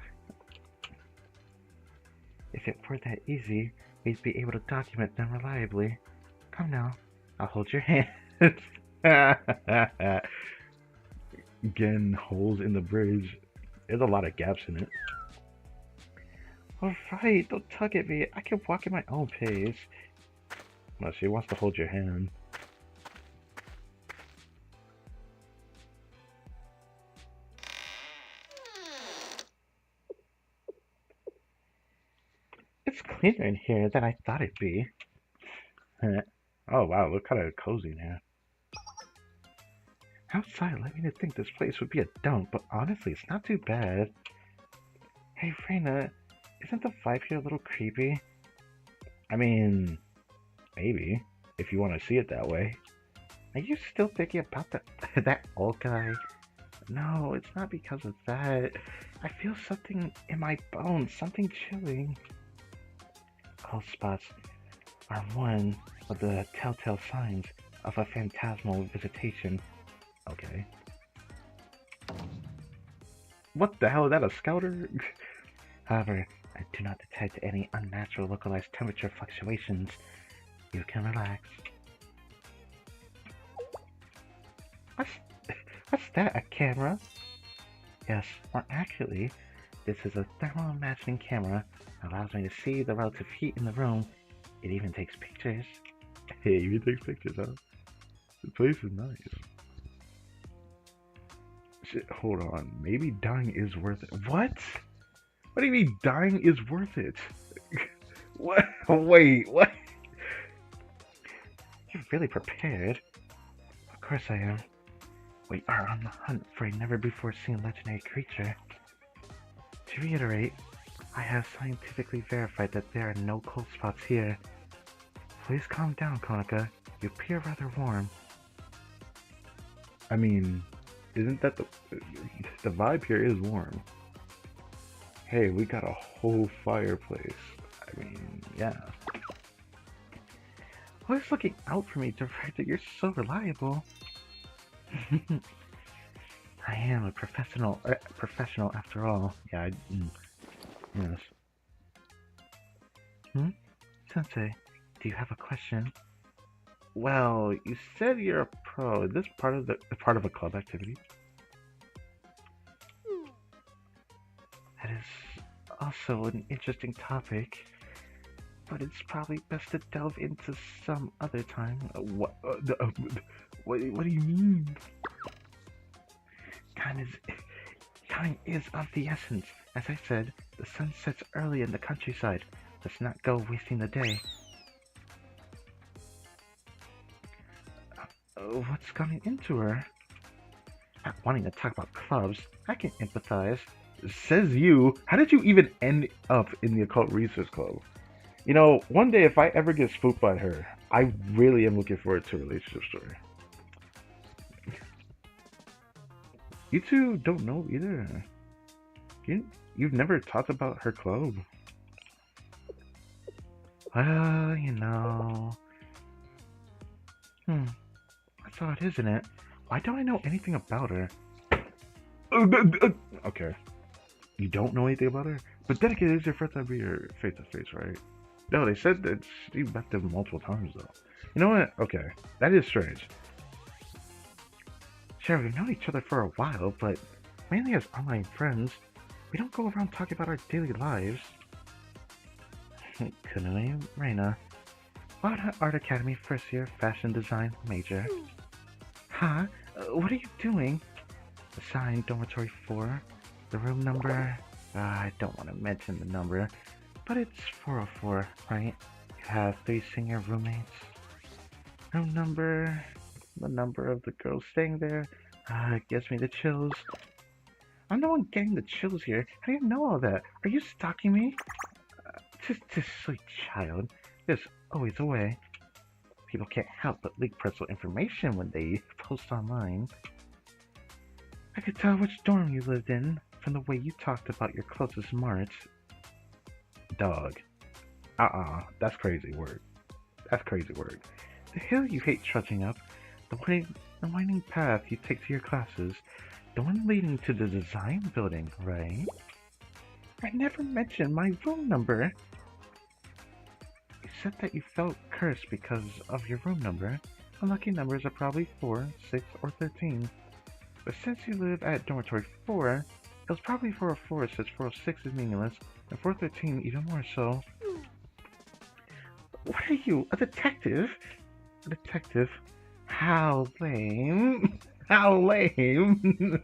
If it were that easy, we'd be able to document them reliably. Come now, I'll hold your hand. Again, holes in the bridge. There's a lot of gaps in it. Alright, don't tug at me. I can walk at my own pace. Well, she wants to hold your hand. It's cleaner in here than I thought it'd be. Oh wow, look kind of cozy in here. Outside led me to think this place would be a dump, but honestly, it's not too bad. Hey, Reina, isn't the vibe here a little creepy? I mean, maybe, if you want to see it that way. Are you still thinking about that old guy? No, it's not because of that. I feel something in my bones, something chilling. Cold spots are one of the telltale signs of a phantasmal visitation. Okay. What the hell is that, a scouter? However, I do not detect any unnatural localized temperature fluctuations. You can relax. What's that, a camera? Yes, more accurately, this is a thermal imagining camera. It allows me to see the relative heat in the room. It even takes pictures. Hey, it even takes pictures, huh? The place is nice. Shit, hold on. Maybe dying is worth it. What? What do you mean dying is worth it? What? Wait, what? You're really prepared. course I am. We are on the hunt for a never-before-seen legendary creature. To reiterate, I have scientifically verified that there are no cold spots here. Please calm down, Konica. You appear rather warm. I mean, isn't that the vibe here is warm? Hey, we got a whole fireplace. I mean, yeah. Always looking out for me, Director. You're so reliable. I am a professional after all. Yeah, yes. Sensei, do you have a question? Well, you said you're a pro. Is this part of a club activity? That is also an interesting topic, but it's probably best to delve into some other time. What do you mean? Time is of the essence. As I said, the sun sets early in the countryside. Let's not go wasting the day. What's coming into her? Not wanting to talk about clubs, I can empathize. Says you. How did you even end up in the Occult Research Club? You know, one day if I ever get spooked by her, I really am looking forward to a relationship story. You two don't know either. You've never talked about her club. Well, you know. That's odd, isn't it? Why don't I know anything about her? Okay. You don't know anything about her? But then again, it's your first time being face to face, right? No, they said that she met them multiple times, though. You know what? Okay. That is strange. Sure, we've known each other for a while, but mainly as online friends. We don't go around talking about our daily lives. Kunui Reina. Wildhat Art Academy first year fashion design major. Huh? What are you doing? Assigned dormitory 4. The room number... I don't want to mention the number, but it's 404, right? You have 3 senior roommates. Room number... The number of the girls staying there gives me the chills. I'm the one getting the chills here. How do you know all that? Are you stalking me? Just sweet child. There's always a way. People can't help but leak personal information when they post online. I could tell which dorm you lived in from the way you talked about your closest marts. Dog. That's crazy word. That's crazy word. The hill you hate trudging up, the winding path you take to your classes, the one leading to the design building, right? I never mentioned my room number. You said that you felt cursed because of your room number. Unlucky numbers are probably 4, 6, or 13. But since you live at dormitory 4, it was probably 404 since 406 is meaningless, and 413 even more so. What are you, a detective? A detective? How lame. How lame.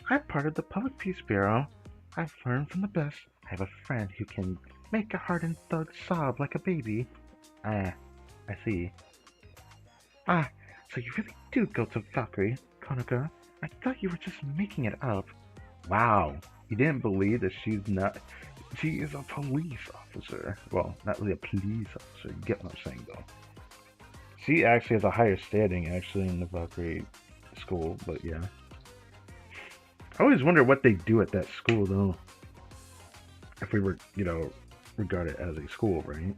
I'm part of the Public Peace Bureau. I've learned from the best. I have a friend who can make a hardened thug sob like a baby. I see. So you really do go to Valkyrie, Konica? I thought you were just making it up. Wow. You didn't believe that she is a police officer. Well, not really a police officer. You get what I'm saying, though. She actually has a higher standing, actually, in the Valkyrie school, but yeah. I always wonder what they do at that school, though. If we were, regarded as a school, right?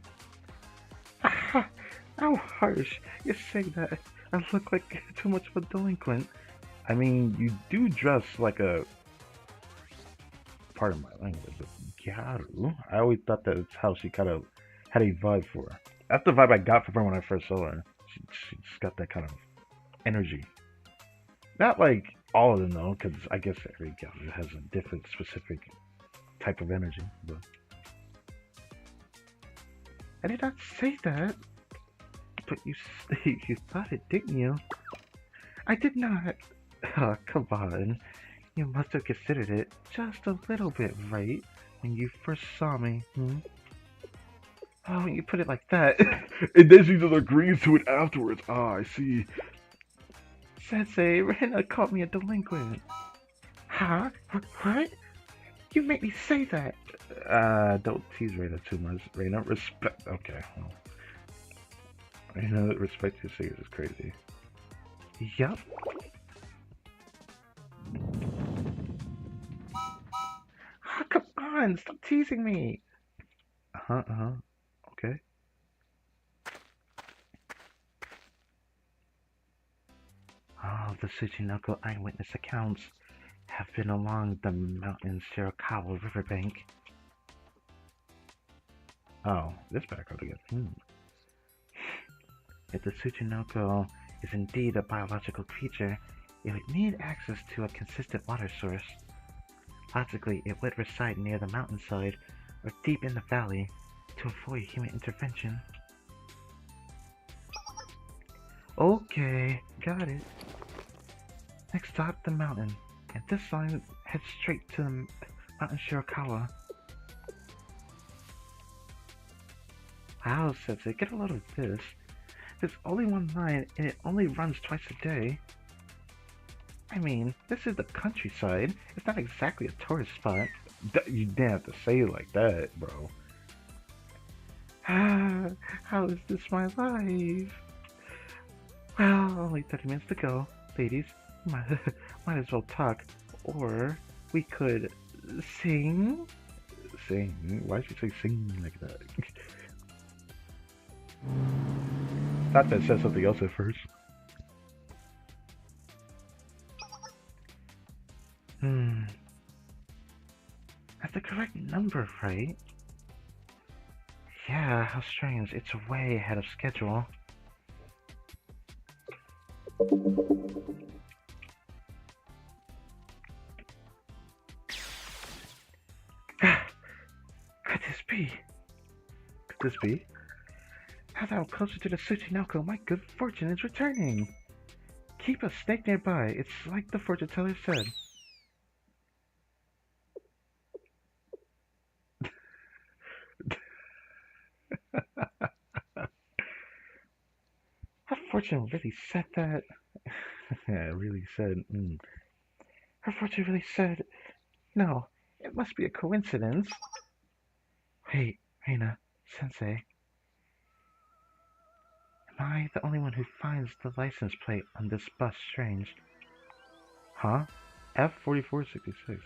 How harsh. You say that I look like too much of a delinquent. I mean, you do dress like a... Pardon my language, but Gyaru. I always thought that's how she kind of had a vibe for her. That's the vibe I got from her when I first saw her. She just got that kind of energy. Not like all of them, though, because I guess every Gyaru has a different, specific type of energy. But I did not say that. But you thought it, didn't you? I did not. Oh, come on. You must have considered it just a little bit, right? When you first saw me, Oh, when you put it like that. And then she just agrees to it afterwards. I see. Sensei, Rena called me a delinquent. Huh? What? You make me say that. Don't tease Rena too much. Rena, respect. Okay. Well, Rena, respect your singers is crazy. Yup. Oh, come on, stop teasing me. Uh-huh. Okay. Oh, the Tsuchinoko eyewitness accounts have been along the mountain Shirakawa riverbank. Oh, this background again. If the Tsuchinoko is indeed a biological creature, it would need access to a consistent water source. Logically, it would reside near the mountainside or deep in the valley to avoid human intervention. Okay, got it. Next stop, the mountain. And this line heads straight to the mountain Shirakawa. Wow, Sensei, get a load of this. There's only one line and it only runs twice a day. I mean, this is the countryside. It's not exactly a tourist spot. You didn't have to say it like that, bro. How is this my life? Well, only 30 minutes to go. Ladies, might as well talk. Or we could sing? Sing? Why should you say sing like that? Thought that said something else at first. That's the correct number, right? Yeah, how strange. It's way ahead of schedule. Could this be? Could this be? Now that I'm closer to the Tsuchinoko, my good fortune is returning. Keep a snake nearby. It's like the fortune teller said. Her fortune really said that. Yeah, really said. Her fortune really said. No, it must be a coincidence. Wait, Reina, Sensei. Am I the only one who finds the license plate on this bus strange? Huh? F4466.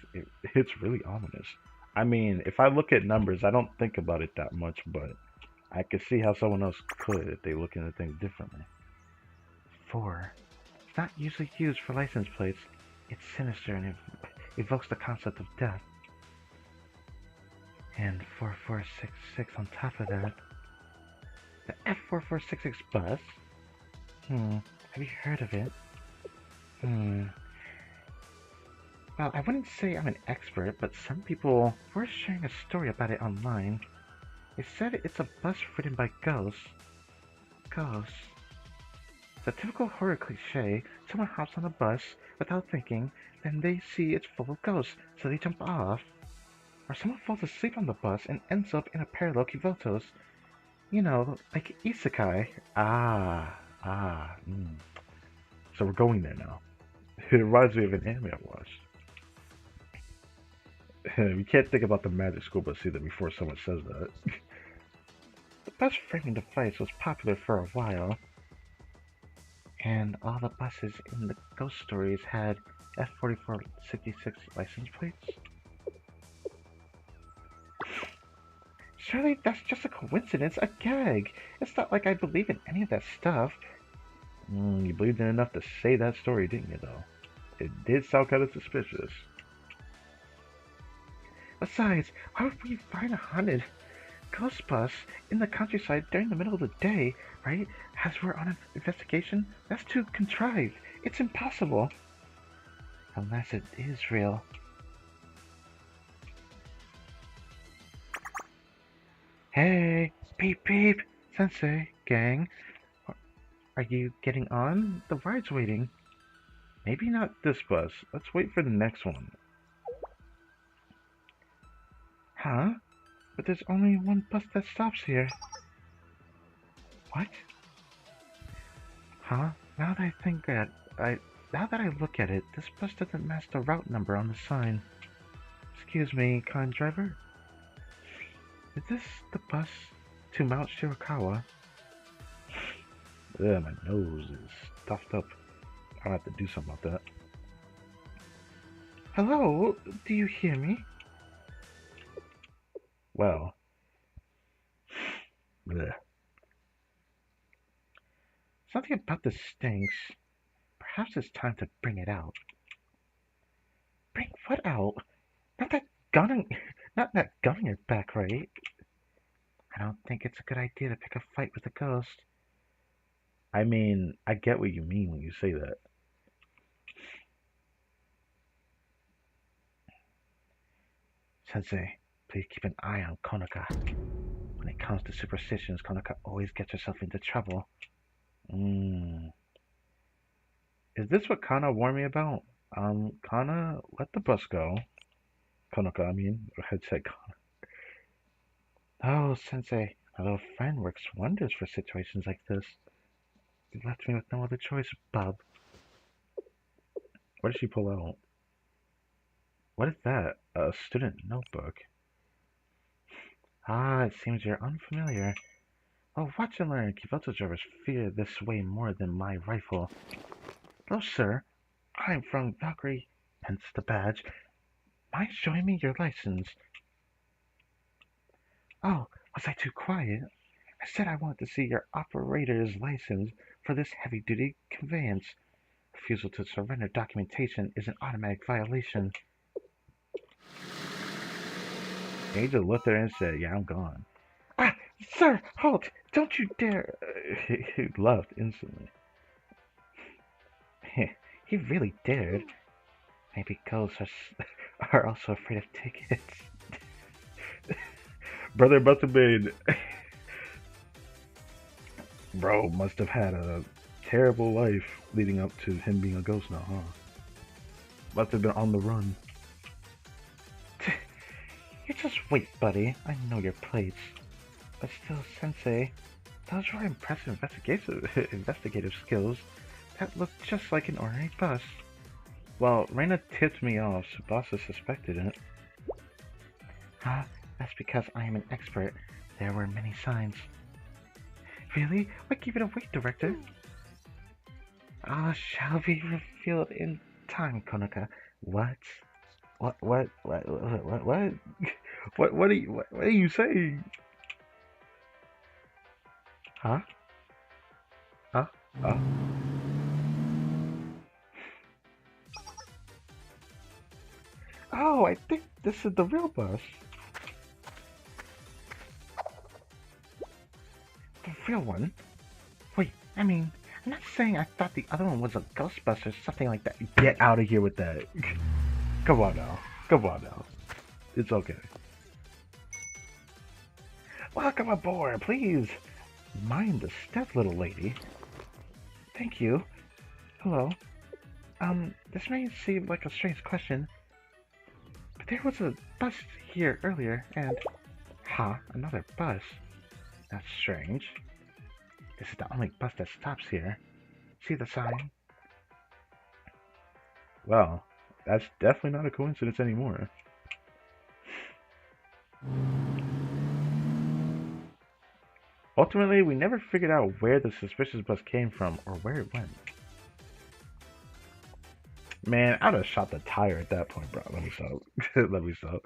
It's really ominous. I mean, if I look at numbers, I don't think about it that much, but I could see how someone else could if they look into things differently. 4. It's not usually used for license plates. It's sinister and evokes the concept of death. And 4466 on top of that. The F4466 bus? Have you heard of it? Well, I wouldn't say I'm an expert, but some people were sharing a story about it online. They said it's a bus ridden by ghosts. Ghosts. The typical horror cliche, someone hops on a bus without thinking, then they see it's full of ghosts, so they jump off. Or someone falls asleep on the bus and ends up in a parallel Kivotos. You know, like isekai. So we're going there now. It reminds me of an anime I watched. We can't think about the magic school bus either before someone says that. The bus framing device was popular for a while, and all the buses in the ghost stories had F4466 license plates. Surely that's just a coincidence, a gag. It's not like I believe in any of that stuff. You believed in enough to say that story, didn't you, though? It did sound kind of suspicious. Besides, why would we find a haunted ghost bus in the countryside during the middle of the day, right? As we're on an investigation? That's too contrived. It's impossible. Unless it is real. Hey, beep beep, Sensei, gang. Are you getting on? The ride's waiting. Maybe not this bus. Let's wait for the next one. Huh? But there's only one bus that stops here. What? Huh? Now that I think that, now that I look at it, this bus doesn't match the route number on the sign. Excuse me, kind driver. Is this the bus to Mount Shirakawa? Ugh, my nose is stuffed up. I'll have to do something about that. Hello? Do you hear me? Well. Bleh. Something about this stinks. Perhaps it's time to bring it out. Bring what out? Not that gun not that gun in your back, right? I don't think it's a good idea to pick a fight with a ghost. I mean, I get what you mean when you say that. Sensei, please keep an eye on Konoka. When it comes to superstitions, Konoka always gets herself into trouble. Is this what Kana warned me about? Kana, let the bus go. Konoka, I mean, had said Kana. Oh, Sensei, my little friend works wonders for situations like this. You left me with no other choice, bub. What did she pull out? What is that? A student notebook. Ah, it seems you're unfamiliar. Oh, watch and learn. Kivotos drivers fear this way more than my rifle. Oh, sir. I'm from Valkyrie, hence the badge. Mind showing me your license? Oh, was I too quiet? I said I wanted to see your operator's license for this heavy-duty conveyance. Refusal to surrender documentation is an automatic violation. He just looked at her and said, yeah, I'm gone. Ah, sir, halt! Don't you dare! He left instantly. He really dared. Maybe ghosts are also afraid of tickets. Brother must have been... Bro must have had a terrible life leading up to him being a ghost now, huh? Must have been on the run. You just wait, buddy. I know your plates. But still, Sensei, those were impressive investigative skills. That looked just like an ordinary bus. Well, Reina tipped me off, so bosses suspected it. Huh? That's because I am an expert. There were many signs. Really? What gave it away, Director? Shall be revealed in time, Konoka. What? What? What are you saying? Huh? Huh? Oh. Oh, I think this is the real bus. The real one? Wait, I mean, I'm not saying I thought the other one was a ghost bus or something like that. Get out of here with that. Come on now. Come on now. It's okay. Welcome aboard, please. Mind the step, little lady. Thank you. Hello. This may seem like a strange question, but there was a bus here earlier, and... Huh? Another bus? That's strange. This is the only bus that stops here. See the sign? Well, that's definitely not a coincidence anymore. Ultimately, we never figured out where the suspicious bus came from or where it went. Man, I'd have shot the tire at that point, bro. Let me stop. Let me stop.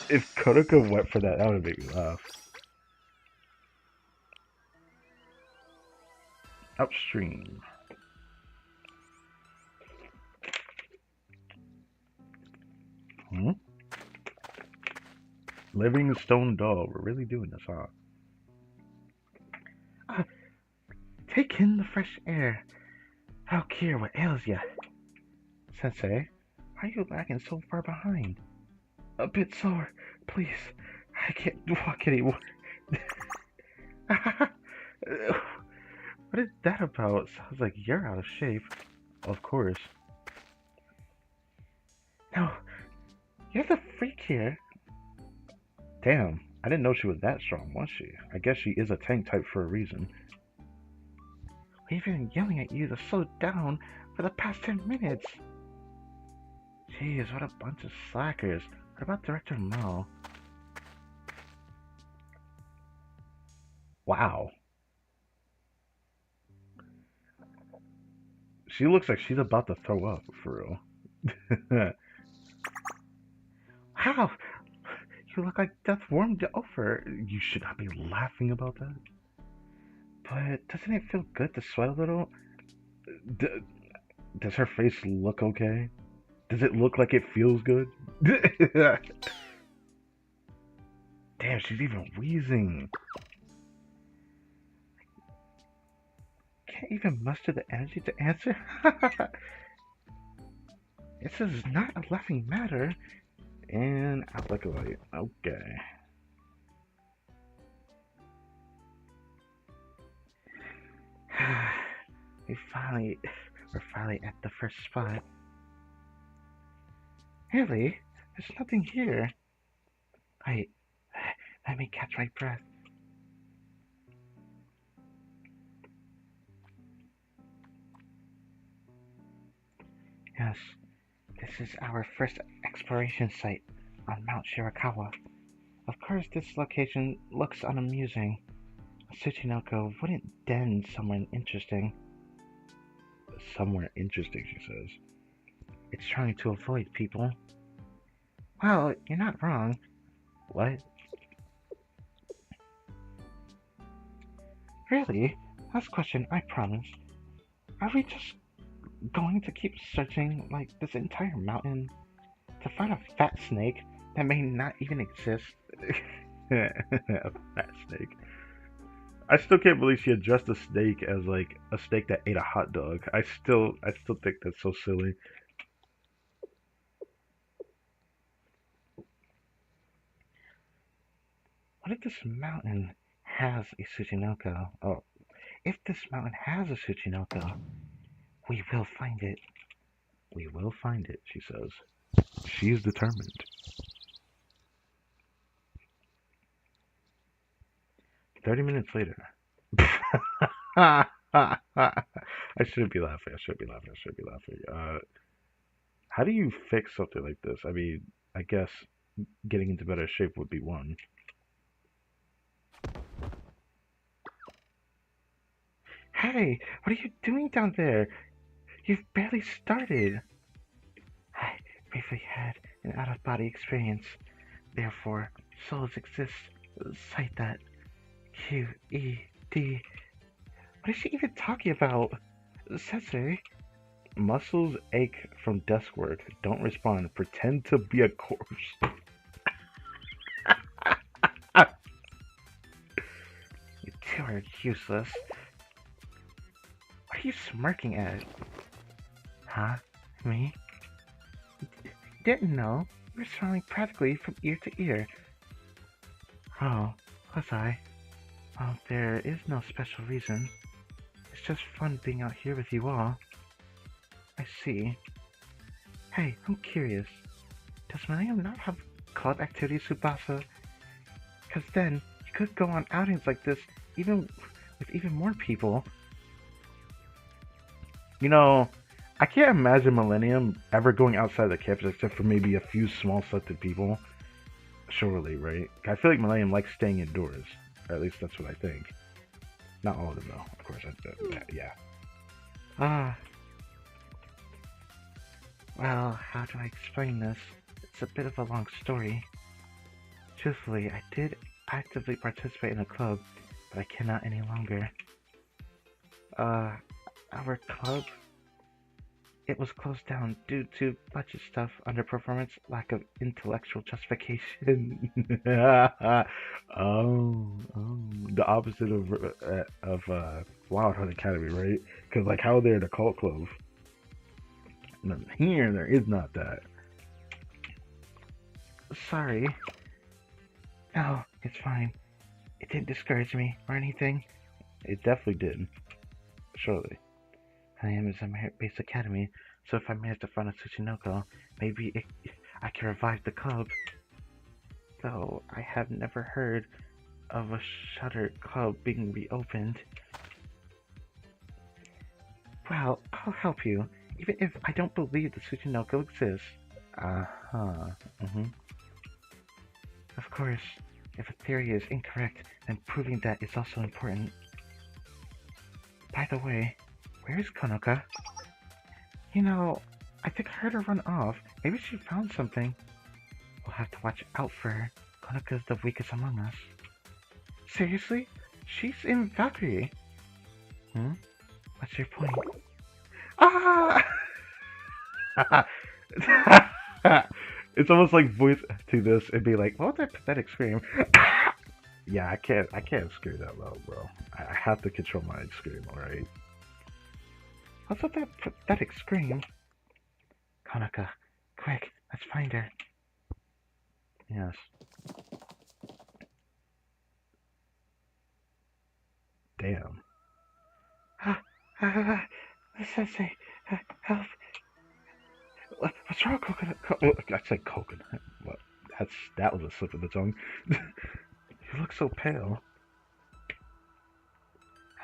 If Konoka went for that, that would have made me laugh. Upstream. Living stone doll. We're really doing this, huh? Take in the fresh air. I'll cure what ails ya. Sensei, why are you lagging so far behind? A bit sore. Please, I can't walk anymore. What is that about? Sounds like you're out of shape. Of course. No, you're the freak here. Damn, I didn't know she was that strong, was she? I guess she is a tank type for a reason. We've been yelling at you to slow down for the past 10 minutes. Jeez, what a bunch of slackers. What about Director Mo? Wow. She looks like she's about to throw up, for real. Wow, you look like death warmed over. You should not be laughing about that. But doesn't it feel good to sweat a little? D- does her face look okay? Does it look like it feels good? Damn, she's even wheezing. Can't even muster the energy to answer? This is not a laughing matter. And out like a light. Okay. we finally, we're finally at the first spot. Really? There's nothing here. Wait, let me catch my breath. Yes, this is our first exploration site on Mount Shirakawa. Of course, this location looks unamusing. Tsuchinoko wouldn't den somewhere interesting. Somewhere interesting, she says. It's trying to avoid people. Well, you're not wrong. What? Really? Last question, I promise. Are we just going to keep searching like this entire mountain to find a fat snake that may not even exist? A fat snake. I still can't believe she addressed the snake as like a snake that ate a hot dog. I still think that's so silly. What if this mountain has a Tsuchinoko? Oh, if this mountain has a Tsuchinoko, we will find it. We will find it, she says. She is determined. 30 minutes later. I shouldn't be laughing. I shouldn't be laughing. I shouldn't be laughing. How do you fix something like this? I mean, I guess getting into better shape would be one. Hey, what are you doing down there? You've barely started. I briefly had an out-of-body experience. Therefore, souls exist. Cite that. QED. What is she even talking about? Sensei? Muscles ache from desk work. Don't respond. Pretend to be a corpse. You two are useless. What are you smirking at? Huh? Me? Didn't know. You were smiling practically from ear to ear. Oh, was I? Well, there is no special reason. It's just fun being out here with you all. I see. Hey, I'm curious. Does Millennium not have club activities, Tsubasa? Because then you could go on outings like this even with even more people. You know, I can't imagine Millennium ever going outside the campus except for maybe a few small selected people. Surely, right? I feel like Millennium likes staying indoors. Or at least that's what I think. Not all of them, though. Of course, yeah. Ah. Well, how do I explain this? It's a bit of a long story. Truthfully, I did actively participate in a club, but I cannot any longer. Our club? It was closed down due to budget stuff, underperformance, lack of intellectual justification. The opposite of Wild Hunt Academy, right? Because like how they're the cult club. And here, there is not that. Sorry. No, it's fine. It didn't discourage me or anything. It definitely did. Surely. I am a merit-based academy, so if I manage to find a Tsuchinoko, maybe I can revive the club. Though I have never heard of a shuttered club being reopened. Well, I'll help you, even if I don't believe the Tsuchinoko exists. Uh-huh. Mm-hmm. Of course, if a theory is incorrect, then proving that is also important. By the way, where is Konoka? You know, I think I heard her run off. Maybe she found something. We'll have to watch out for her. Konoka's the weakest among us. Seriously? She's in Valkyrie. Hmm? What's your point? Ah! It's almost like voice to this and be like, what was that pathetic scream? Yeah, I can't scream that loud, bro. I have to control my scream, alright? What's with that pathetic scream? Konoka, quick, let's find her. Yes. Damn. Sensei, help. What's wrong, coconut? I said coconut. What? That was a slip of the tongue. You look so pale.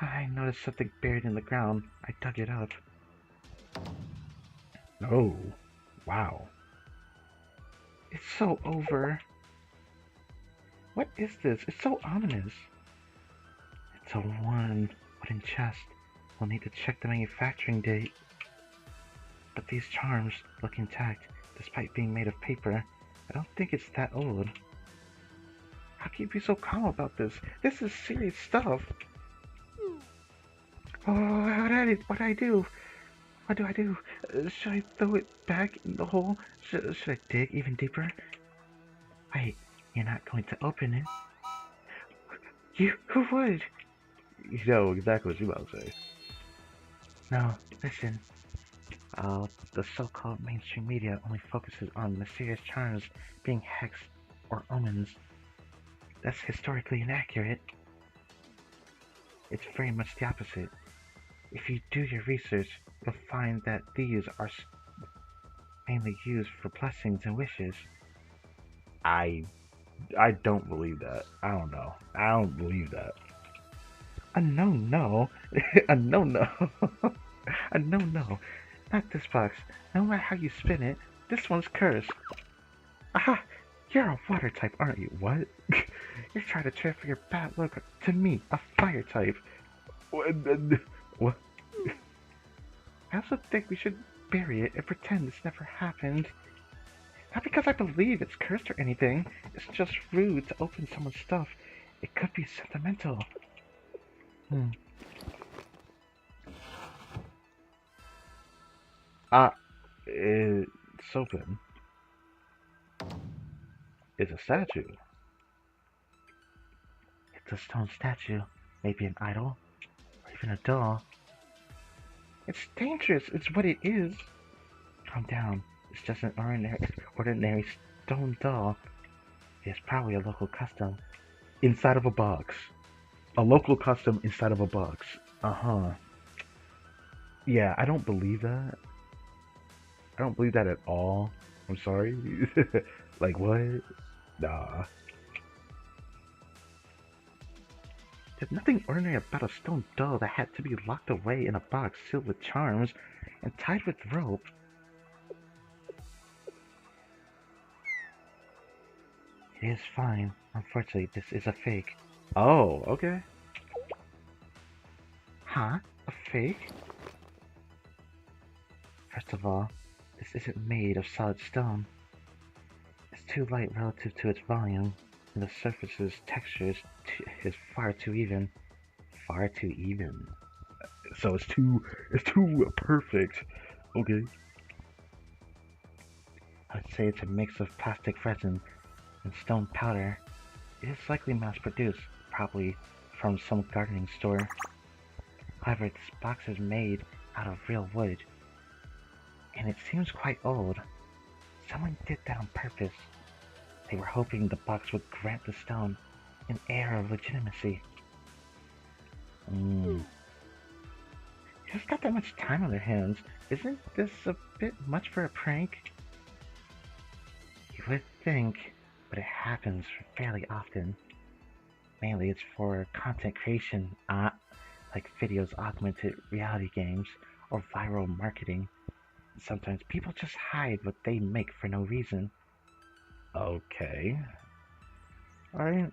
I noticed something buried in the ground. I dug it up. Oh, wow. It's so over. What is this? It's so ominous. It's a one wooden chest. We'll need to check the manufacturing date. But these charms look intact, despite being made of paper. I don't think it's that old. How can you be so calm about this? This is serious stuff. Oh, what do I do? What do I do? Should I throw it back in the hole? Should I dig even deeper? Wait, you're not going to open it? Who would? You know exactly what you're about to say. No, listen. The so-called mainstream media only focuses on mysterious charms being hexed or omens. That's historically inaccurate. It's very much the opposite. If you do your research, you'll find that these are mainly used for blessings and wishes. I don't believe that. I don't know. I don't believe that. A no. A no. A no. Not this box. No matter how you spin it, this one's cursed. Aha! You're a water type, aren't you? What? You're trying to transfer your bad luck to me, a fire type. What? I also think we should bury it and pretend this never happened. Not because I believe it's cursed or anything. It's just rude to open someone's stuff. It could be sentimental. It's open. It's a statue. It's a stone statue. Maybe an idol. Or even a doll. It's dangerous. It's what it is. Calm down. It's just an ordinary stone doll. It's probably a local custom. Inside of a box. A local custom inside of a box. Uh-huh. Yeah, I don't believe that. I don't believe that at all. I'm sorry. Like, what? Nah. There's nothing ordinary about a stone doll that had to be locked away in a box sealed with charms and tied with rope. It is fine. Unfortunately, this is a fake. Oh, okay. Huh? A fake? First of all, this isn't made of solid stone. It's too light relative to its volume, and the surface's texture is far too even. Far too even. So it's too perfect. Okay. I'd say it's a mix of plastic resin and stone powder. It is likely mass-produced, probably from some gardening store. However, this box is made out of real wood, and it seems quite old. Someone did that on purpose. They were hoping the box would grant the stone an air of legitimacy. You just got that much time on their hands. Isn't this a bit much for a prank? You would think, but it happens fairly often. Mainly it's for content creation, like videos, augmented reality games, or viral marketing. Sometimes people just hide what they make for no reason. Okay. Alright.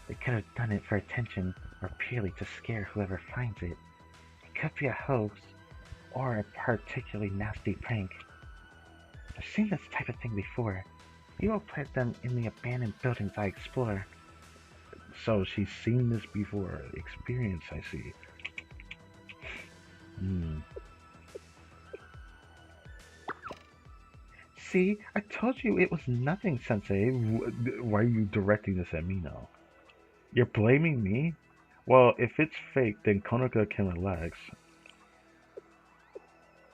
They could have done it for attention or purely to scare whoever finds it. It could be a hoax or a particularly nasty prank. I've seen this type of thing before. People plant them in the abandoned buildings I explore. So she's seen this before. Experience, I see. See, I told you it was nothing, Sensei. Why are you directing this at me now? You're blaming me? Well, if it's fake, then Konoka can relax.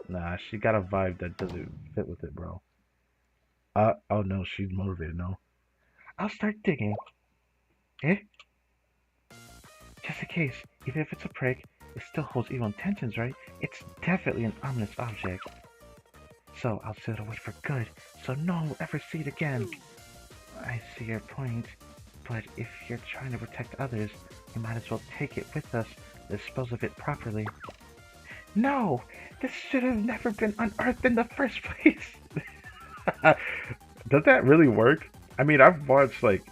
Nah, she got a vibe that doesn't fit with it, bro. Oh no, she's motivated, no. I'll start digging. Eh? Just in case, even if it's a prank, it still holds evil intentions, right? It's definitely an ominous object. So I'll seal it away for good, so no one will ever see it again. I see your point, but if you're trying to protect others, you might as well take it with us, dispose of it properly. No! This should have never been unearthed in the first place! Does that really work? I mean, I've watched, like,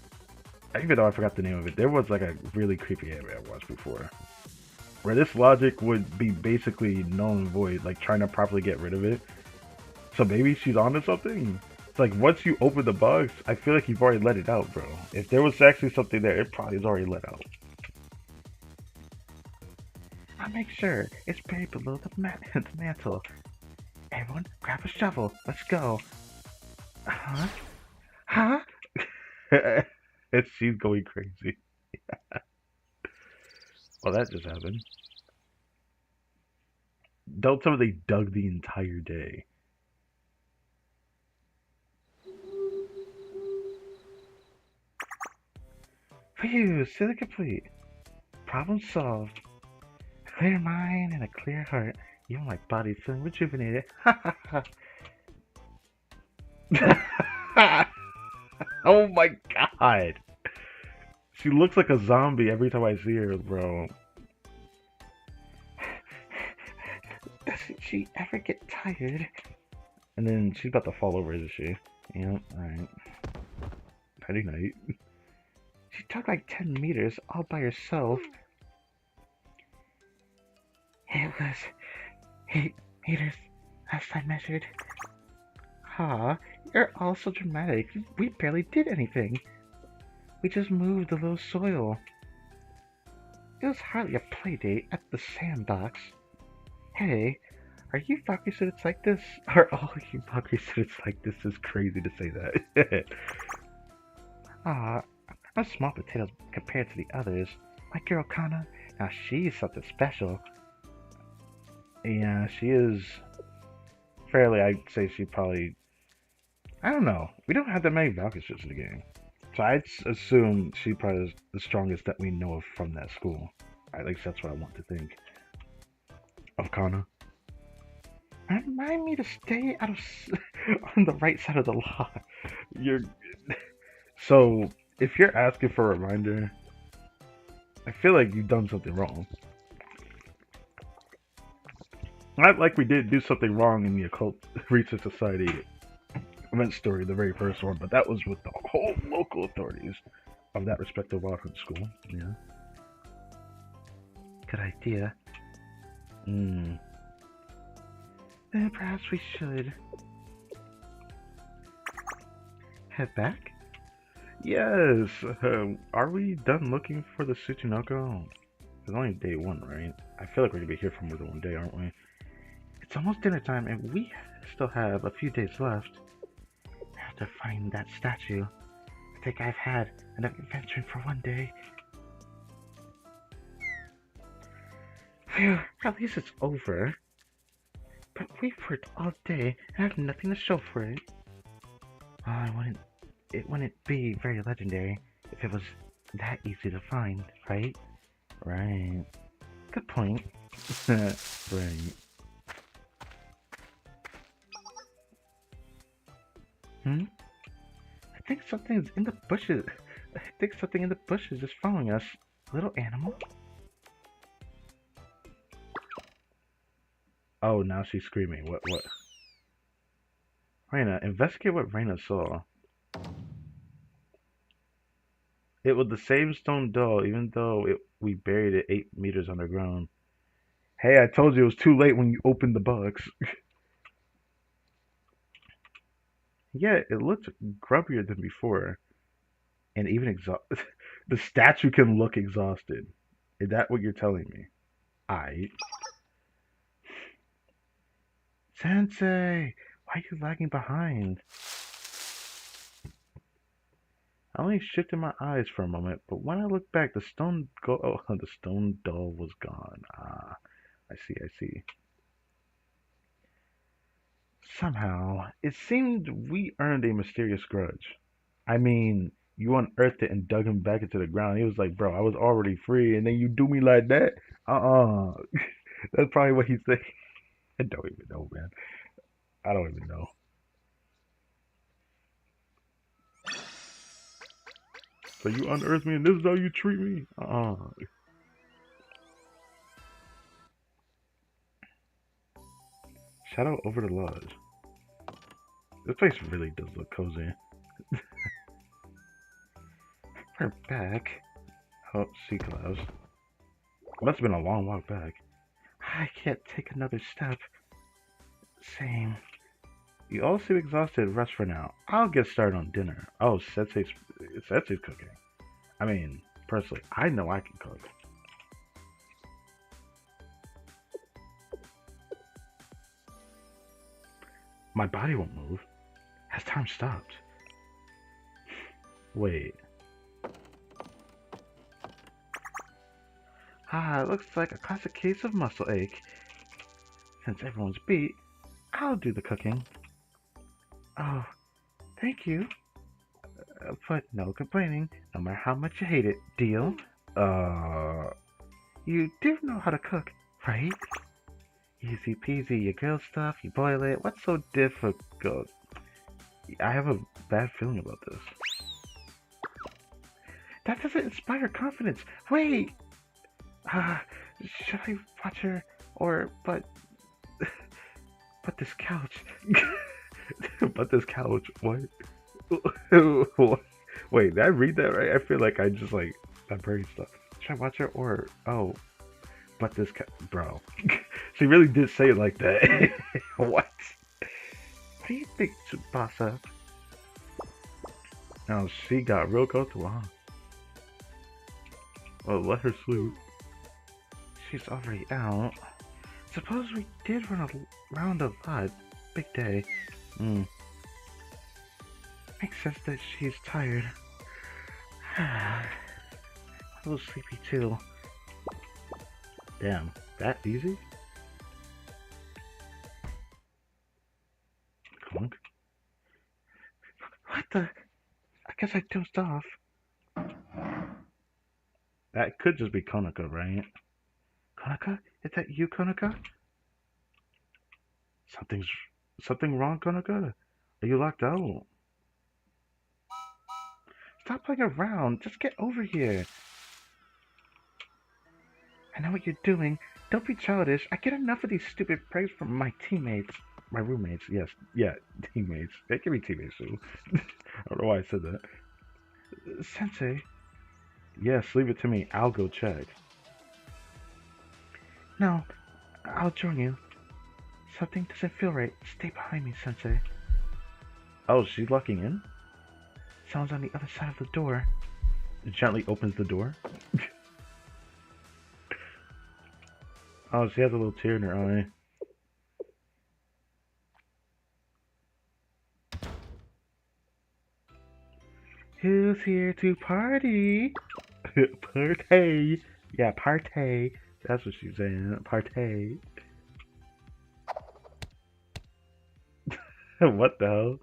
even though I forgot the name of it, there was, like, a really creepy anime I watched before, where this logic would be basically null and void, like, trying to properly get rid of it. So maybe she's onto something? It's like, once you open the box, I feel like you've already let it out, bro. If there was actually something there, it probably is already let out. I'll make sure it's buried below the mantle. Everyone, grab a shovel. Let's go. Huh? Huh? And she's going crazy. Well, that just happened. Don't tell me they dug the entire day. Phew, silly complete. Problem solved. A clear mind and a clear heart. Even my body's feeling rejuvenated. Oh my god. She looks like a zombie every time I see her, bro. Doesn't she ever get tired? And then she's about to fall over, isn't she? Yep, alright. Nighty night. She took like 10 meters all by herself. It was 8 meters last I measured. Ha, you're all so dramatic. We barely did anything. We just moved a little soil. It was hardly a play date at the sandbox. Hey, are you fucking students like this? Are all you fucking students like this? Is crazy to say that. I'm small potatoes compared to the others. My girl Kana, now she's something special. Yeah, she is fairly, I'd say she probably, I don't know. We don't have that many Valkyries in the game. So I'd assume she probably is the strongest that we know of from that school. At least that's what I want to think. Of Kana. Remind me to stay out of on the right side of the law. You're so if you're asking for a reminder, I feel like you've done something wrong. Not like we did do something wrong in the Occult Research Society event story, the very first one, but that was with the whole local authorities of that respective Wild Hunt school. Yeah. Good idea. Perhaps we should head back? Yes. Are we done looking for the Tsuchinoko? It's only day 1, right? I feel like we're gonna be here for more than 1 day, aren't we? It's almost dinner time, and we still have a few days left. I have to find that statue. I think I've had enough adventuring for 1 day. Phew, at least it's over. But we've worked all day and have nothing to show for it. Oh, it wouldn't be very legendary if it was that easy to find, right? Right. Good point. Right. I think something's in the bushes. I think something in the bushes is following us. A little animal? Oh, now she's screaming. What? Reina, investigate what Reina saw. It was the same stone doll, even though we buried it 8 meters underground. Hey, I told you it was too late when you opened the box. Yeah, it looked grubbier than before, and even exhausted. The statue can look exhausted. Is that what you're telling me? I. Sensei, why are you lagging behind? I only shifted my eyes for a moment, but when I looked back, the stone doll was gone. Ah, I see, I see. Somehow, it seemed we earned a mysterious grudge. I mean, you unearthed it and dug him back into the ground. He was like, bro, I was already free, and then you do me like that? Uh-uh. That's probably what he said. I don't even know, man. I don't even know. So you unearthed me, and this is how you treat me? Uh-uh. Shadow over the lodge. This place really does look cozy. We're back. Oh, sea clouds. Must have been a long walk back. I can't take another step. Same. You all seem exhausted. Rest for now. I'll get started on dinner. Oh, Sensei's cooking. I mean, personally, I know I can cook. My body won't move. Has time stopped? Wait. Ah, it looks like a classic case of muscle ache. Since everyone's beat, I'll do the cooking. Oh, thank you. But no complaining, no matter how much you hate it. Deal? Uh, you do know how to cook, right? Easy peasy, you grill stuff, you boil it. What's so difficult? I have a bad feeling about this. That doesn't inspire confidence. Wait! Uh, should I watch her? But this couch. But this couch, what? Wait, did I read that right? I feel like I just like, my brain stuff. Should I watch her but this bro. She really did say it like that. What? What do you think, Tsubasa? Now she got real comfortable, huh? Well, let her sleep. She's already out. Suppose we did run around a lot. Big day. Makes sense that she's tired. A little sleepy too. Damn, that easy? Clunk. What the? I guess I dozed off. That could just be Konaka, right? Konaka? Is that you, Konaka? Something's something wrong, Konaka? Are you locked out? Stop playing around. Just get over here. I know what you're doing. Don't be childish. I get enough of these stupid pranks from my teammates. My roommates, yes. Yeah, teammates. They can be teammates too. I don't know why I said that. Sensei. Yes, leave it to me. I'll go check. No, I'll join you. Something doesn't feel right. Stay behind me, Sensei. Oh, she's locking in? Someone's on the other side of the door. Gently opens the door. Oh, she has a little tear in her eye. Who's here to party? Party. Yeah, party. That's what she's saying. Party. What the hell?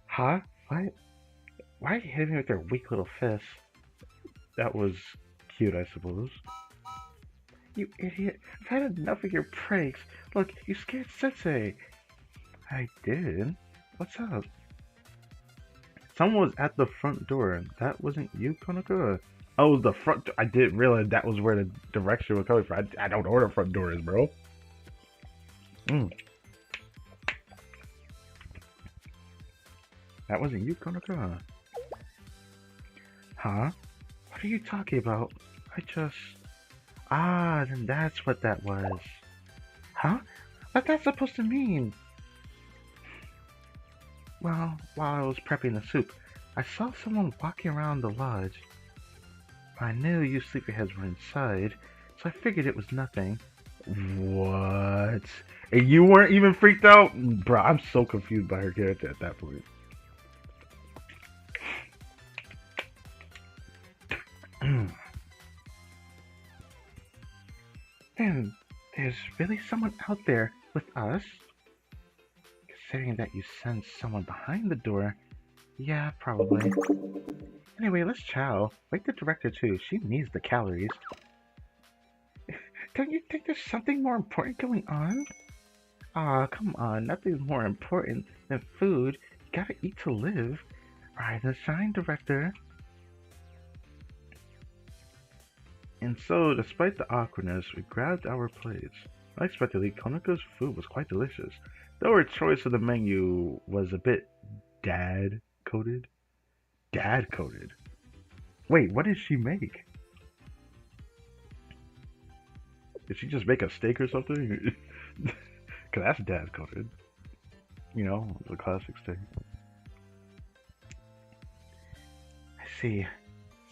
Huh? What? Why are you hitting me with your weak little fist? That was cute, I suppose. You idiot. I've had enough of your pranks. Look, you scared Sensei. I did? What's up? Someone was at the front door. That wasn't you, Konaka? Oh, the front. I didn't realize that was where the direction was coming from. I don't know where the front door is, bro. Mm, that wasn't you, Konaka. Huh? What are you talking about? I just. Ah, then that's what that was. Huh? What that's supposed to mean? Well, while I was prepping the soup, I saw someone walking around the lodge. I knew you sleepyheads were inside, so I figured it was nothing. What? And you weren't even freaked out? Bro, I'm so confused by her character at that point. Then, there's really someone out there with us? Considering that you sent someone behind the door, yeah, probably. Anyway, let's chow. Wake the director too, she needs the calories. Don't you think there's something more important going on? Aw, come on, nothing's more important than food. You gotta eat to live. Alright, then shine, director. And so, despite the awkwardness, we grabbed our plates. Unexpectedly, Konoko's food was quite delicious, though her choice of the menu was a bit dad coded. Dad coded. Wait, what did she make? Did she just make a steak or something? Cause that's dad coded. You know, the classic steak. I see.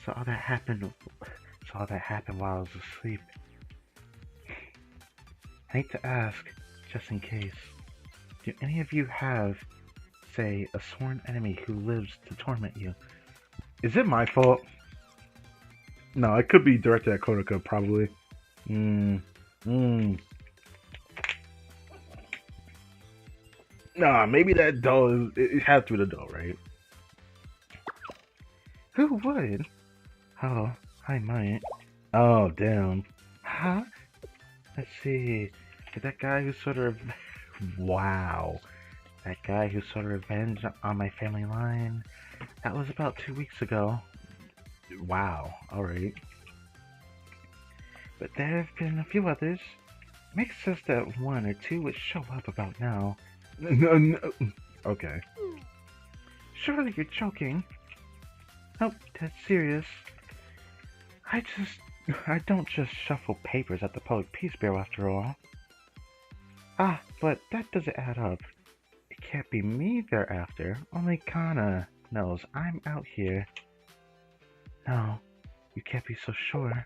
So all that happened. So all that happened while I was asleep. I hate to ask, just in case. Do any of you have, say, a sworn enemy who lives to torment you? Is it my fault? No, it could be directed at Konaka, probably. Hmm. Hmm. Nah, maybe that doll is. It has to be the doll, right? Who would? Oh, I might. Oh, damn. Huh? Let's see. That guy who sort of. Wow. That guy who sought revenge on my family line. That was about 2 weeks ago. Wow. Alright. But there have been a few others. Makes sense that one or two would show up about now. No, no. Okay. Surely you're joking. Nope, that's serious. I just. I don't just shuffle papers at the Public Peace Bureau after all. Ah, but that doesn't add up. It can't be me they're after. Only Kana knows I'm out here. No, you can't be so sure.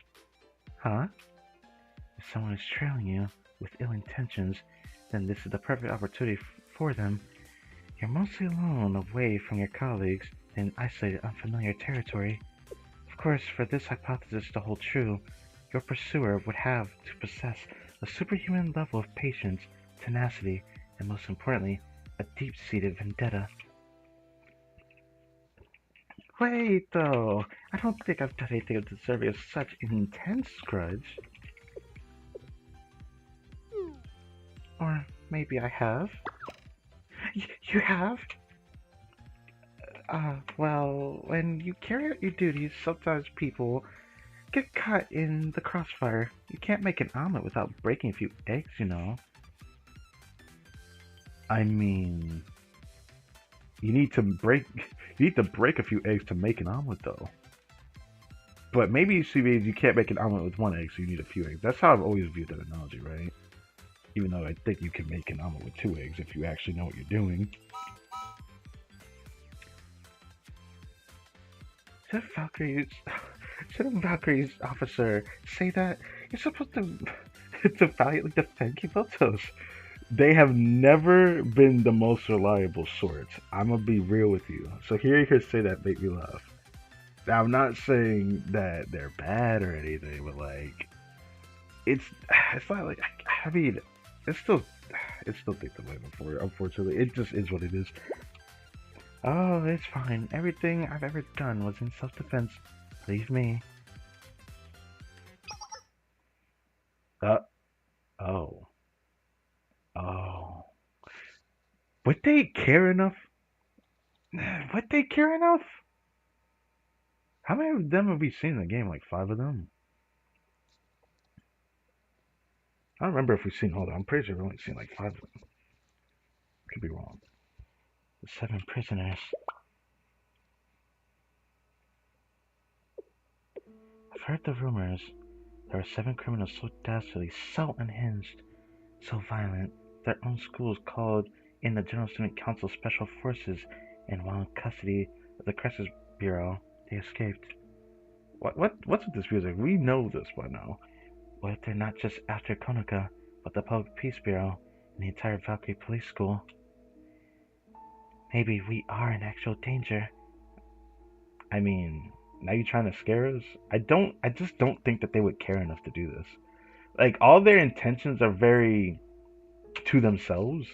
Huh? If someone is trailing you with ill intentions, then this is the perfect opportunity for them. You're mostly alone, away from your colleagues, in isolated, unfamiliar territory. Of course, for this hypothesis to hold true, your pursuer would have to possess a superhuman level of patience, tenacity, and most importantly, a deep-seated vendetta. Wait, though, I don't think I've done anything deserving of such an intense grudge. Or maybe I have? You have? Well, when you carry out your duties, sometimes people get caught in the crossfire. You can't make an omelet without breaking a few eggs, you know. I mean, you need to break you need to break a few eggs to make an omelet, though. But maybe she means you can't make an omelet with one egg, so you need a few eggs. That's how I've always viewed that analogy, right? Even though I think you can make an omelet with two eggs if you actually know what you're doing. Should Valkyrie's should a Valkyrie's officer say that you're supposed to to valiantly defend Kivotos? They have never been the most reliable sorts. I'm gonna be real with you. So hearing her say that made me laugh. Now I'm not saying that they're bad or anything, but like it's it's not like I mean it's still takes away before. Unfortunately, it just is what it is. Oh, it's fine. Everything I've ever done was in self-defense. Believe me. Uh oh. Oh. Would they care enough? Would they care enough? How many of them have we seen in the game? Like 5 of them? I don't remember if we've seen all of them. I'm pretty sure we've only seen like 5 of them. Could be wrong. The 7 prisoners. I've heard the rumors. There are 7 criminals so dastardly, so unhinged, so violent. Their own schools called in the General Student Council Special Forces, and while in custody of the Crisis Bureau, they escaped. What's with this music? We know this by now. What if they're not just after Konoka, but the Public Peace Bureau and the entire Valkyrie Police School? Maybe we are in actual danger. I mean, now you trying to scare us? I just don't think that they would care enough to do this. Like, all their intentions are very to themselves.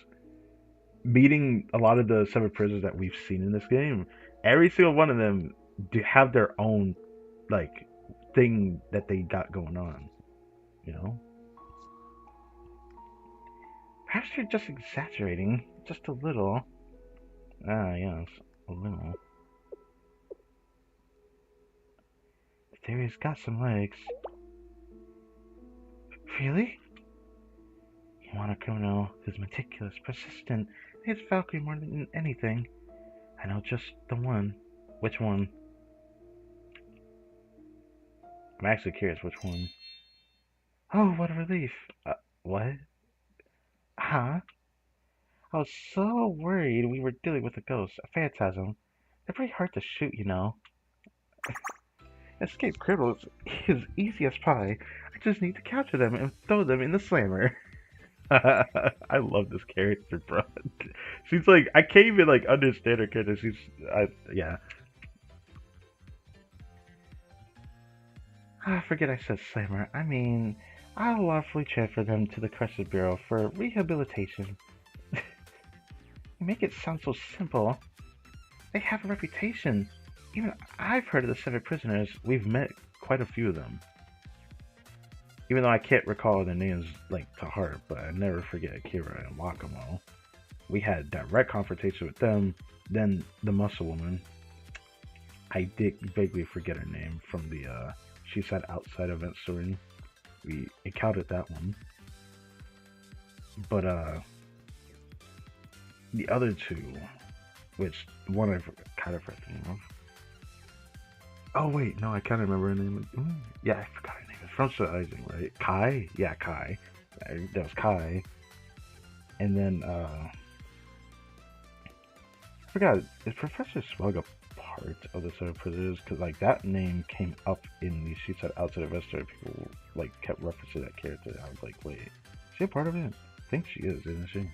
Meeting a lot of the 7 prisoners that we've seen in this game, every single one of them do have their own, like, thing that they got going on, you know? Perhaps you're just exaggerating, just a little. Ah, yes, a little. The theory's got some legs. Really? You want a criminal who's meticulous, persistent, hates Valkyrie more than anything. I know just the one. Which one? I'm actually curious which one. Oh, what a relief. What? Huh? I was so worried we were dealing with a ghost, a phantasm. They're pretty hard to shoot, you know. Escape criminals is easy as pie. I just need to capture them and throw them in the slammer. I love this character, bro. She's like, I can't even like understand her character. Yeah. I forget I said slammer. I mean, I'll lawfully transfer them to the Crisis Bureau for rehabilitation. You make it sound so simple. They have a reputation. Even I've heard of the 7 prisoners. We've met quite a few of them. Even though I can't recall their names like to heart, but I never forget Akira and Wakamo. We had direct confrontation with them. Then the muscle woman. I did vaguely forget her name from the she sat outside event story. We encountered that one. But the other 2, which one I kind of forgot the name of. Oh wait, no, I kind of remember her name. Yeah, I forgot her name. It's from Rising, right? Kai? Yeah, Kai. That was Kai. And then I forgot. Is Professor Smug a part of the 7 prisoners? Because like that name came up in the She Said Outside Investor. People like kept referencing that character. I was like, wait, is she a part of it? I think she is, isn't she?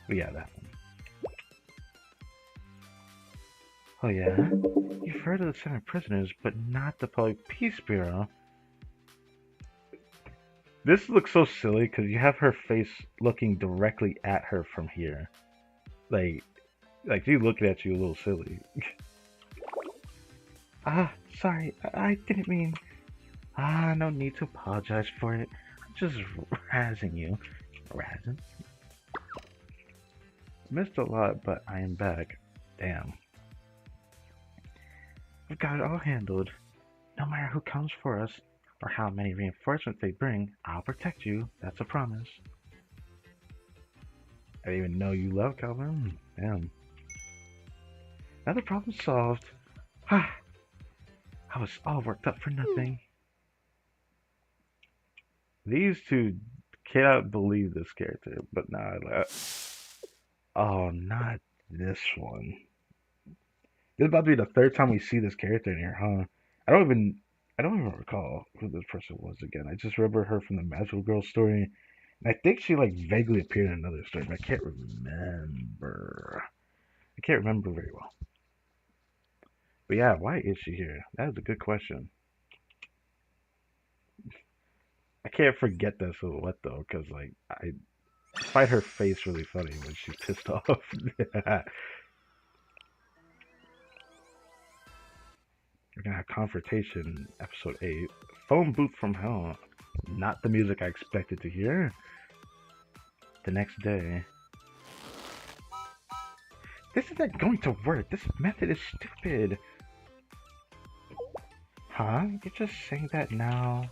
But yeah, that one. Oh yeah? You've heard of the 7 prisoners, but not the Public Peace Bureau. This looks so silly because you have her face looking directly at her from here. Like she's looking at you a little silly. Sorry, I didn't mean. No need to apologize for it. I'm just razzing you. Razzing? Missed a lot, but I am back. Damn. We've got it all handled. No matter who comes for us, or how many reinforcements they bring, I'll protect you. That's a promise. I didn't even know you loved Calvin. Damn. Another problem solved. I was all worked up for nothing. These 2 cannot believe this character, but nah. Oh, not this one. This is about to be the 3rd time we see this character in here, huh? I don't even recall who this person was again. I just remember her from the Magical Girl story. And I think she like vaguely appeared in another story, but I can't remember. I can't remember very well. But yeah, why is she here? That is a good question. I can't forget that silhouette though, because like I find her face really funny when she's pissed off. We're gonna have confrontation, episode 8. Phone booth from hell. Not the music I expected to hear. The next day. This isn't going to work. This method is stupid. Huh? You're just saying that now?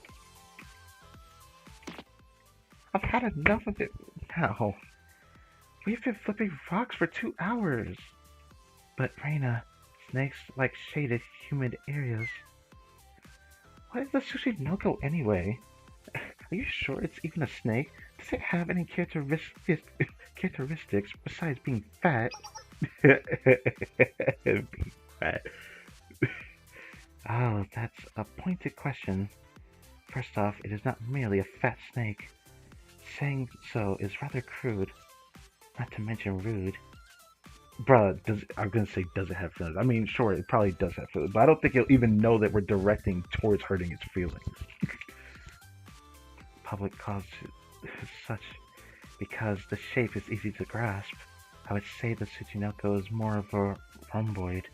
I've had enough of it now. We've been flipping rocks for 2 hours. But Reina, snakes like shaded humid areas. What is the sushi no-go anyway? Are you sure it's even a snake? Does it have any characteristics besides being fat? Being fat. Oh, that's a pointed question. First off, it is not merely a fat snake. Saying so is rather crude, not to mention rude. Bruh, I'm gonna say, does it have feelings? I mean, sure, it probably does have feelings, but I don't think it'll even know that we're directing towards hurting its feelings. Public calls it such because the shape is easy to grasp. I would say the Tsuchinoko is more of a rhomboid.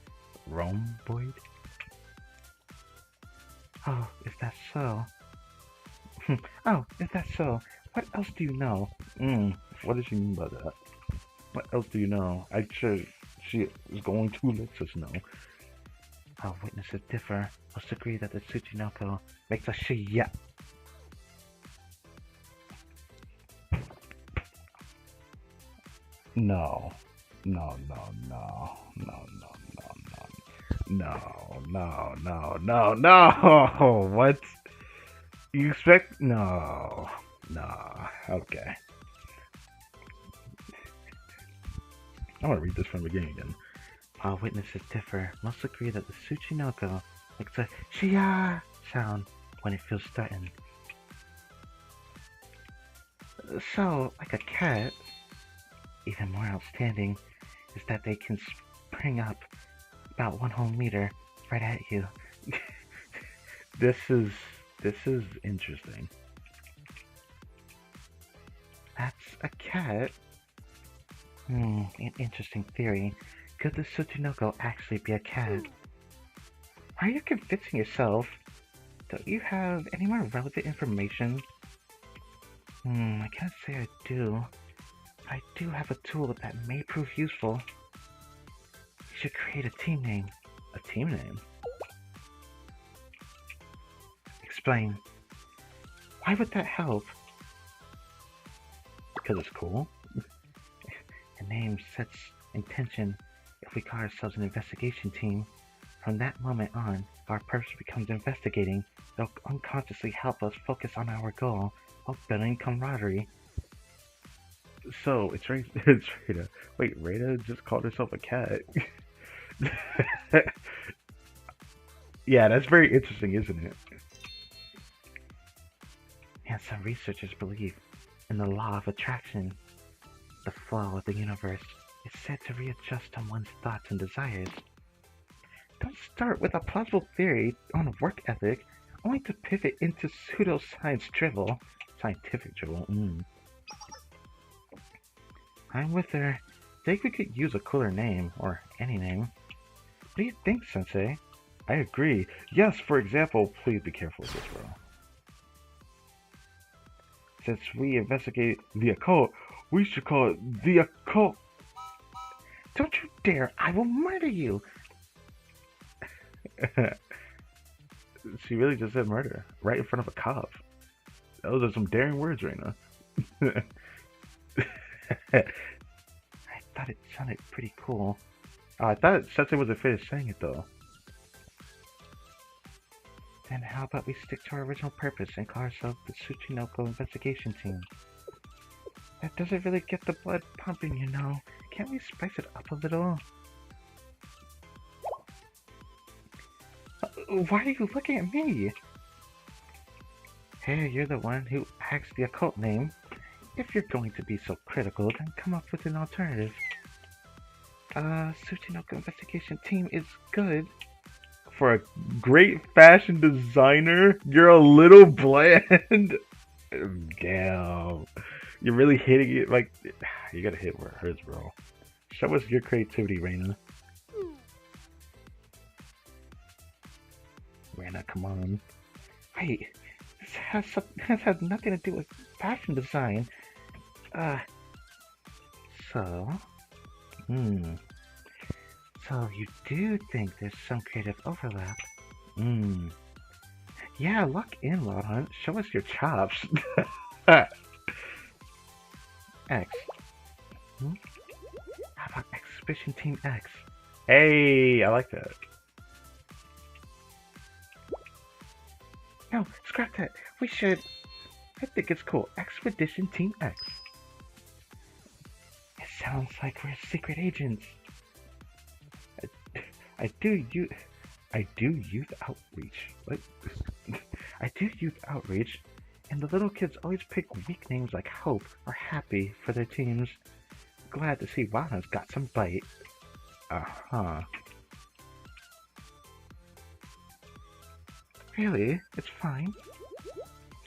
Rhomboid? Oh, is that so? Oh, is that so? What else do you know? What does she mean by that? What else do you know? She is going to let us know. Our witnesses differ. Must agree that the Tsuchinoko makes a shiya. No. No, no, no. No, no, no, no. No, no, no, no, no! What? You expect? No. Nah. Okay. I want to read this from the beginning again. While witnesses differ, most agree that the Tsuchinoko makes a Shia sound when it feels threatened. So, like a cat, even more outstanding is that they can spring up about 1 whole meter right at you. This is interesting. That's a cat. An interesting theory. Could the Tsuchinoko actually be a cat? Are you convincing yourself? Don't you have any more relevant information? I can't say I do. I do have a tool that may prove useful. You should create a team name. A team name? Explain. Why would that help? Because it's cool. A name sets intention. If we call ourselves an investigation team, from that moment on, our purpose becomes investigating. It'll unconsciously help us focus on our goal while building camaraderie. So, it's Rada. Wait, Rada just called herself a cat. Yeah, that's very interesting, isn't it? And some researchers believe in the law of attraction. The flow of the universe is said to readjust on one's thoughts and desires. Don't start with a plausible theory on work ethic, only to pivot into pseudoscience drivel. Scientific drivel, I'm with her. Think we could use a cooler name, or any name. What do you think, Sensei? I agree. Yes, for example, please be careful with this, bro. Since we investigate the occult, we should call it the occult. Don't you dare! I will murder you! She really just said murder, right in front of a cop. Those are some daring words, Reina. I thought it sounded pretty cool. Oh, I thought Sensei wasn't finished saying it, though. Then how about we stick to our original purpose and call ourselves the Tsuchinoko Investigation Team? That doesn't really get the blood pumping, you know. Can't we spice it up a little? Why are you looking at me? Hey, you're the one who asked the occult name. If you're going to be so critical, then come up with an alternative. Tsuchinoko Investigation Team is good. For a great fashion designer, you're a little bland. Damn. You're really hitting it like... You gotta hit where it hurts, bro. Show us your creativity, Reina. Reina, come on. Wait, this has nothing to do with fashion design. So... So you do think there's some creative overlap? Yeah, lock in, Wild Hunt. Show us your chops. X. Hmm? How about Exhibition Team X? Hey, I like that. No, scrap that. We should. I think it's cool. Expedition Team X. It sounds like we're secret agents. I do you. I do youth outreach. What? I do youth outreach, and the little kids always pick weak names like Hope or Happy for their teams. Glad to see Vana's got some bite. Uh-huh. Really? It's fine?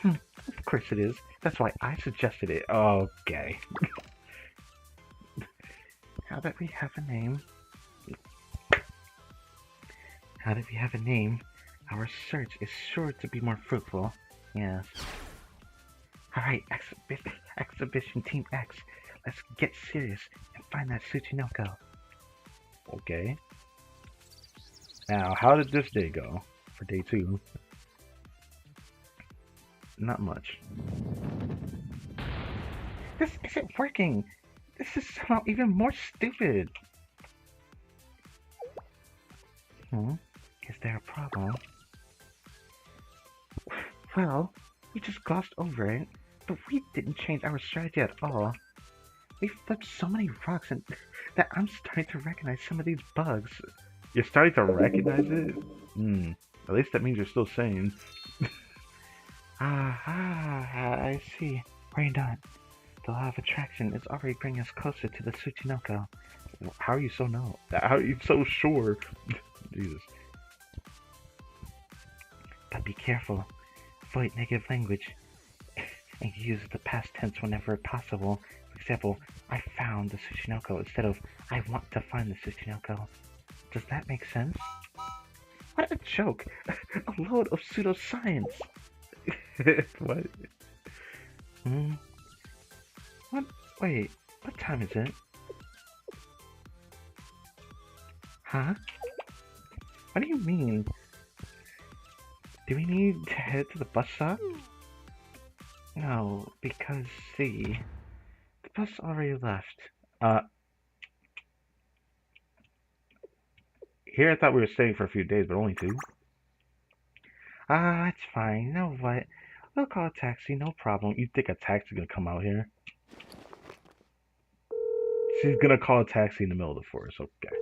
Of course it is. That's why I suggested it. Okay. Now that we have a name... Now that we have a name, our search is sure to be more fruitful. Yes. Alright, Exhibition Team X. Let's get serious and find that Tsuchinoko. Okay. Now, how did this day go? For day 2? Not much. This isn't working! This is somehow even more stupid! Is there a problem? Well, we just glossed over it, but we didn't change our strategy at all. We flipped so many rocks and that I'm starting to recognize some of these bugs. You're starting to recognize it? At least that means you're still sane. I see. Worry not. The law of attraction is already bringing us closer to the Tsuchinoko. How are you so How are you so sure? Jesus. But be careful. Avoid negative language. And use the past tense whenever possible. For example, I found the Tsuchinoko instead of I want to find the Tsuchinoko. Does that make sense? What a joke! A load of pseudoscience! What? What? Wait, what time is it? Huh? What do you mean? Do we need to head to the bus stop? No, because see, the bus already left. Here I thought we were staying for a few days, but only 2. It's fine. You know what? We'll call a taxi, no problem. You think a taxi's gonna come out here? She's gonna call a taxi in the middle of the forest, okay.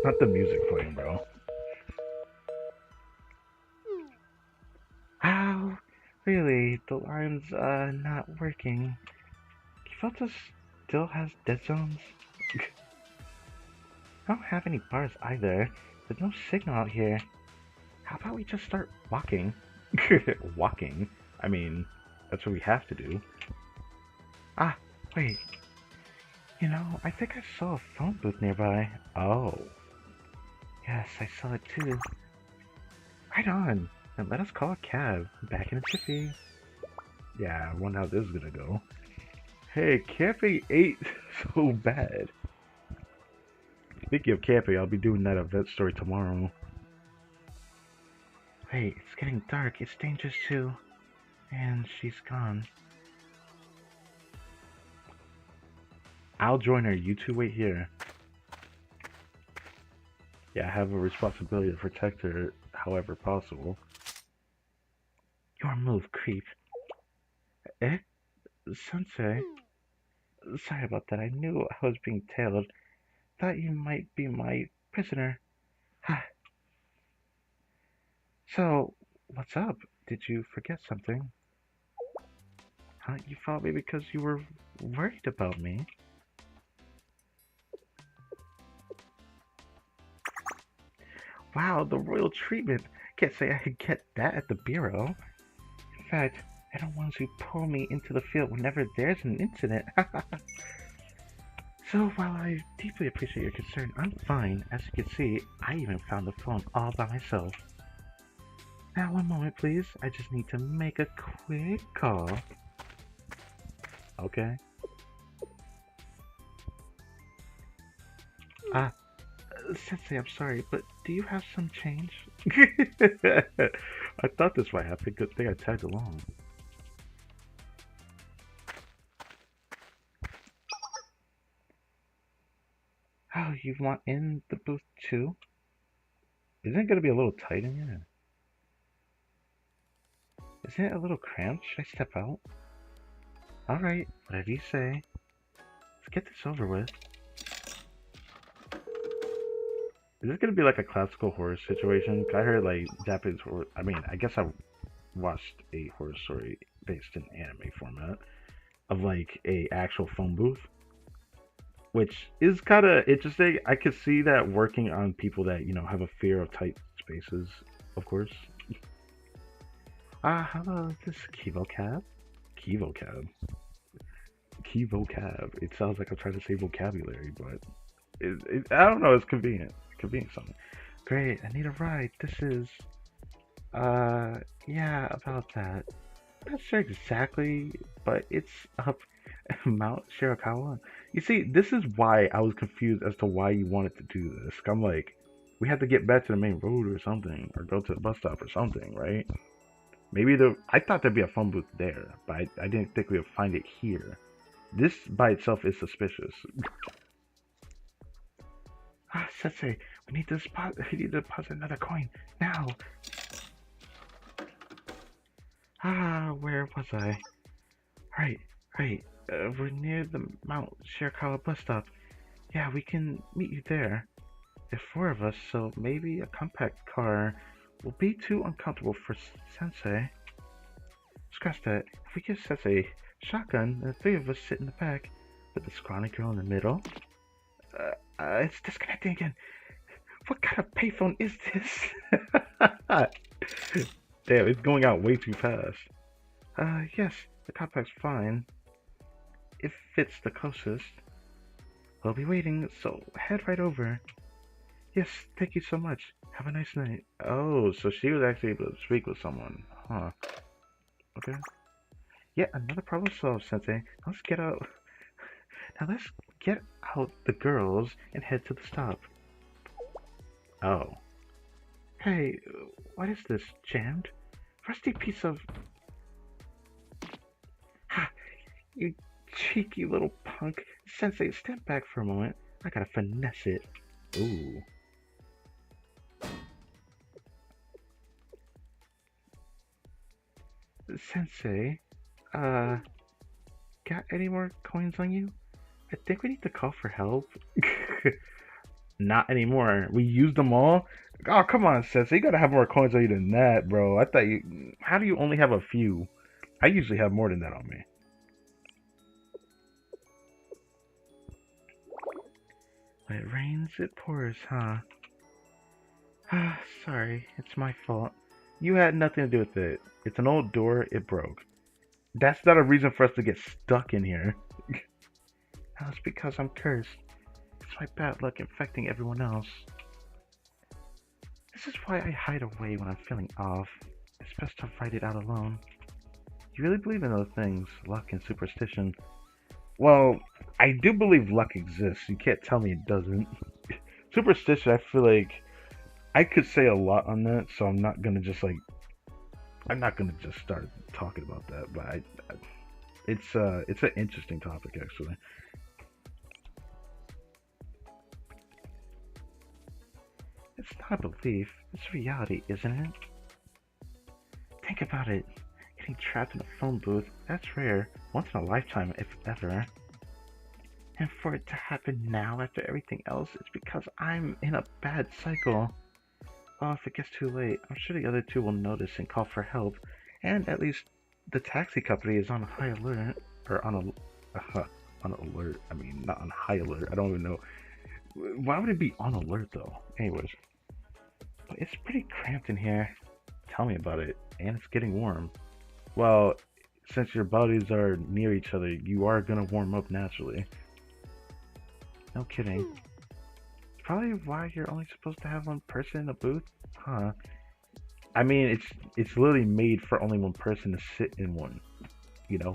Not the music playing, bro. Ow! Really? The line's, not working. Kivotos still has dead zones? I don't have any bars either. There's no signal out here. How about we just start walking? Walking? I mean, that's what we have to do. Wait. You know, I think I saw a phone booth nearby. Oh. Yes, I saw it too. Right on. Then let us call a cab. Back in a jiffy. Yeah, I wonder how this is gonna go. Hey, camping ain't so bad. Speaking of camping, I'll be doing that event story tomorrow. Wait, it's getting dark. It's dangerous too. And she's gone. I'll join her. You two wait here. Yeah, I have a responsibility to protect her however possible. Your move, creep. Eh? Sensei? Sorry about that. I knew I was being tailed. Thought you might be my prisoner. So, what's up? Did you forget something? Huh? You followed me because you were worried about me? Wow, the royal treatment. Can't say I could get that at the bureau. In fact, they're the ones who pull me into the field whenever there's an incident. So while I deeply appreciate your concern, I'm fine. As you can see, I even found the phone all by myself. Now, one moment, please. I just need to make a quick call. Okay. Ah, Sensei, I'm sorry, but do you have some change? I thought this might happen. Good thing I tagged along. Oh, you want in the booth too? Isn't it gonna be a little tight in here? Isn't it a little cramped? Should I step out? Alright, whatever you say. Let's get this over with. Is this gonna be like a classical horror situation? I heard like Japanese horror. I mean, I guess I watched a horror story based in anime format of like a actual phone booth, which is kind of interesting. I could see that working on people that have a fear of tight spaces, of course. Hello, is this Kivo Cab? Kivo Cab. Kivo Cab. It sounds like I'm trying to say vocabulary, but I don't know. It's convenient. Convenient something. Great. I need a ride. This is yeah, about that. I'm not sure exactly, but it's up Mount Shirakawa. You see, this is why I was confused as to why you wanted to do this. I'm like, we had to get back to the main road or something, or go to the bus stop or something, right? Maybe I thought there'd be a phone booth there, but I didn't think we would find it here. This by itself is suspicious. Sensei, we need to deposit another coin now. Where was I? Right, right. We're near the Mount Shirakawa bus stop. Yeah, we can meet you there. There's four of us, so maybe a compact car will be too uncomfortable for Sensei. Scratch that. If we give Sensei a shotgun, the three of us sit in the back, with the scrawny girl in the middle. It's disconnecting again. What kind of payphone is this? Damn, it's going out way too fast. Yes, the compact's fine. If it's the closest. We'll be waiting, so head right over. Yes, thank you so much. Have a nice night. Oh, so she was actually able to speak with someone. Huh. Okay. Yeah, another problem solved, Sensei. Let's get out. Now let's get out the girls and head to the stop. Oh. Hey, what is this? Jammed? Rusty piece of... Ha! You cheeky little punk. Sensei, step back for a moment. I gotta finesse it. Ooh. Sensei, got any more coins on you? I think we need to call for help. Not anymore. We used them all. Oh, come on, Sensei. You gotta have more coins on you than that, bro. I thought you. How do you only have a few? I usually have more than that on me. When it rains, it pours, huh? Ah, sorry. It's my fault. You had nothing to do with it. It's an old door. It broke. That's not a reason for us to get stuck in here. No, it's because I'm cursed. It's my bad luck infecting everyone else. This is why I hide away when I'm feeling off. It's best to fight it out alone. You really believe in those things, luck and superstition? Well, I do believe luck exists. You can't tell me it doesn't. Superstition, I feel like I could say a lot on that, so I'm not gonna just start talking about that. But it's an interesting topic actually. It's not a belief, it's reality, isn't it? Think about it. Getting trapped in a phone booth, that's rare. Once in a lifetime, if ever. And for it to happen now after everything else, it's because I'm in a bad cycle. Well, if it gets too late, I'm sure the other two will notice and call for help. And at least the taxi company is on high alert. Or on alert. I mean, not on high alert. I don't even know. Why would it be on alert though? Anyways. But it's pretty cramped in here. Tell me about it. And it's getting warm. Well, since your bodies are near each other, you are gonna warm up naturally. No kidding. It's probably why you're only supposed to have one person in a booth, huh? I mean, it's literally made for only one person to sit in one, you know?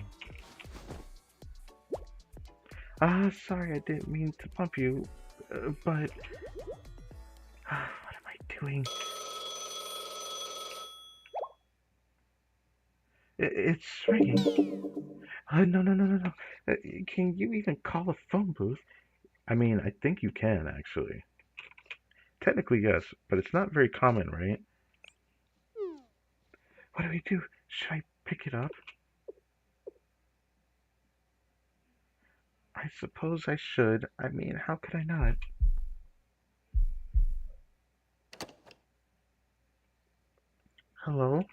Sorry, I didn't mean to bump you. But what am I doing? It's ringing. No, no, no, no, no. Can you even call a phone booth? I mean, I think you can actually. Technically, yes, but it's not very common, right? What do we do? Should I pick it up? I suppose I should. I mean, how could I not? Hello?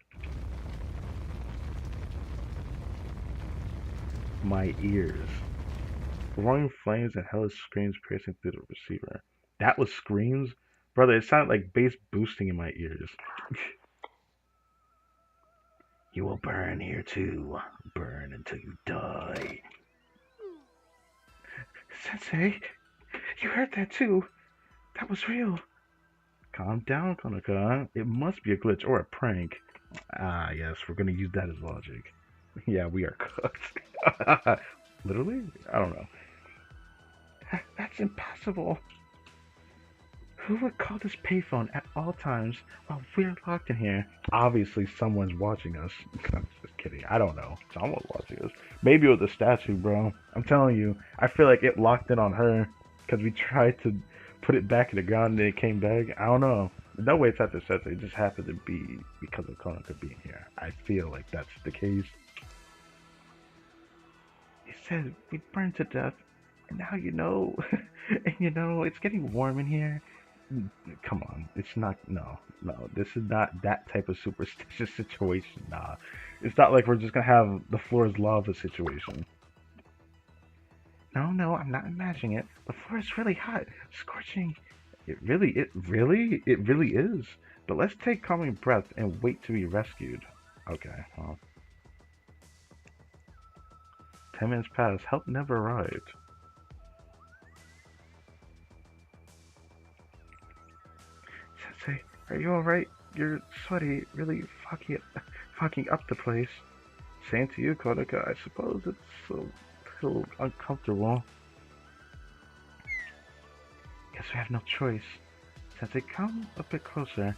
My ears. Roaring flames and hellish screams piercing through the receiver. That was screams? Brother, it sounded like bass boosting in my ears. You will burn here too. Burn until you die. Sensei, you heard that too. That was real. Calm down, Konaka. It must be a glitch or a prank. Ah, yes, we're gonna use that as logic. Yeah, we are cooked. Literally? I don't know. That's impossible. Who would call this payphone at all times while we're locked in here? Obviously, someone's watching us. I'm just kidding. I don't know. Someone's watching us. Maybe it was a statue, bro. I'm telling you. I feel like it locked in on her because we tried to put it back in the ground and then it came back. I don't know. No way it's after Sensei. It just happened to be because of Konaka being here. I feel like that's the case. He said we'd burn to death. And now you know. And you know, it's getting warm in here. Come on, it's not. No, no, this is not that type of superstitious situation. Nah, it's not like we're just gonna have the floor is lava situation. No, no, I'm not imagining it. The floor is really hot, scorching. It really is. But let's take calming breath and wait to be rescued. Okay, well. 10 minutes passed. Help never arrived. Sensei, are you alright? You're sweaty, really fogging up the place. Same to you, Kodaka. I suppose it's a little uncomfortable. Guess we have no choice. Sensei, come a bit closer.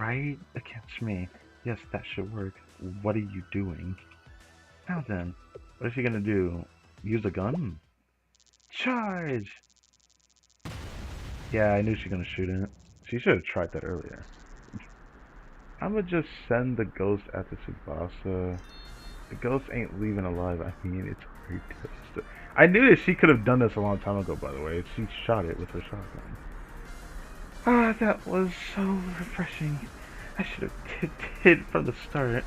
Right against me. Yes, that should work. What are you doing? Now then, what is he gonna do? Use a gun? Charge! Yeah, I knew she was gonna shoot it. She should have tried that earlier. I'm gonna just send the ghost at the Tsubasa. The ghost ain't leaving alive. I mean, it's already dead. I knew that she could have done this a long time ago, by the way. She shot it with her shotgun. Ah, that was so refreshing. I should have did from the start.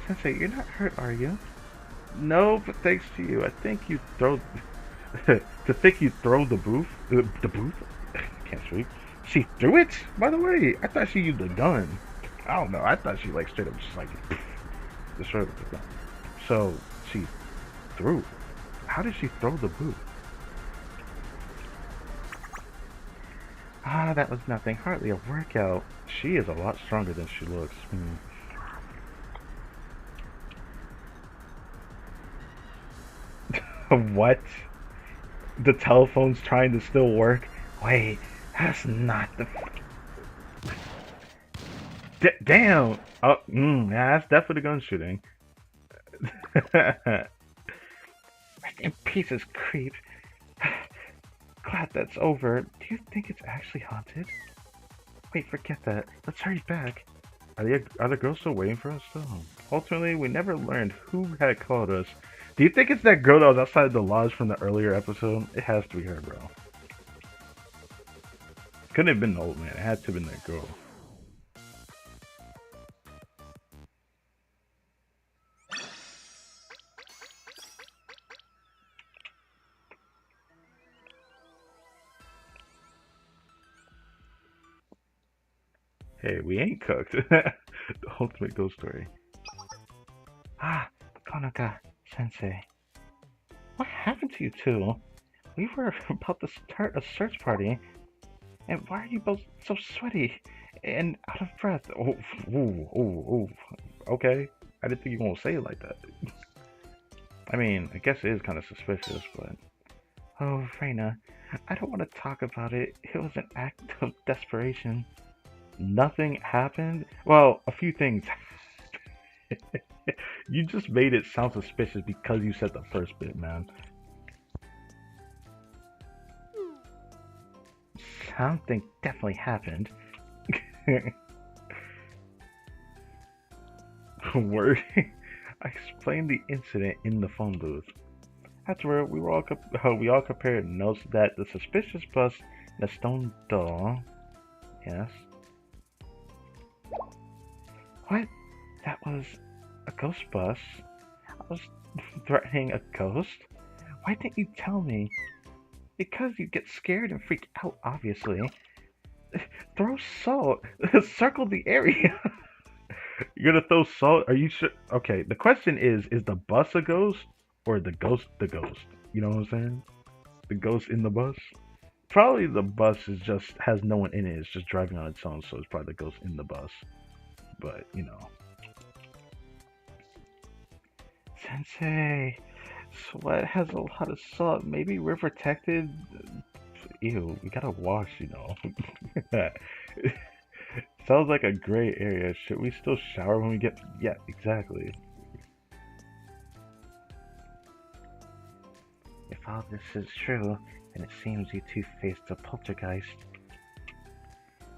Sensei, you're not hurt, are you? No, but thanks to you. I think you throw... to think you throw the booth? The booth? Can't speak. She threw it? By the way, I thought she used a gun. I don't know. I thought she like straight up just like destroyed with the gun. So she threw. How did she throw the booth? Ah, that was nothing. Hardly a workout. She is a lot stronger than she looks. What? The telephone's trying to still work? Wait, that's not the... Damn! Oh, yeah, that's definitely gun shooting. Rest in pieces, creep. Glad that's over. Do you think it's actually haunted? Wait, forget that. Let's hurry back. Are the girls still waiting for us though? Ultimately, we never learned who had called us. Do you think it's that girl that was outside the lodge from the earlier episode? It has to be her, bro. Couldn't have been the old man. It had to have been that girl. Hey, we ain't cooked. The ultimate ghost story. Ah, Konaka Sensei. What happened to you two? We were about to start a search party. And why are you both so sweaty and out of breath? Oh, ooh. Okay. I didn't think you were gonna say it like that. I mean, I guess it is kind of suspicious, but... Oh, Reina, I don't want to talk about it. It was an act of desperation. Nothing happened? Well, a few things. You just made it sound suspicious because you said the first bit, man. Something definitely happened. Word. I explained the incident in the phone booth. Afterward, we all compared notes that the suspicious bus and a stone doll. Yes. What? That was a ghost bus? I was threatening a ghost? Why didn't you tell me? Because you get scared and freak out, obviously. Throw salt. Circle the area. You're gonna throw salt? Are you sure? Okay, the question is the bus a ghost? Or the ghost the ghost? You know what I'm saying? The ghost in the bus? Probably the bus is just has no one in it. It's just driving on its own, so it's probably the ghost in the bus. But, you know. Sensei, sweat has a lot of salt. Maybe we're protected. Ew, we gotta wash, you know. Sounds like a gray area. Should we still shower when we get... Yeah, exactly. If all this is true, then it seems you two faced a poltergeist.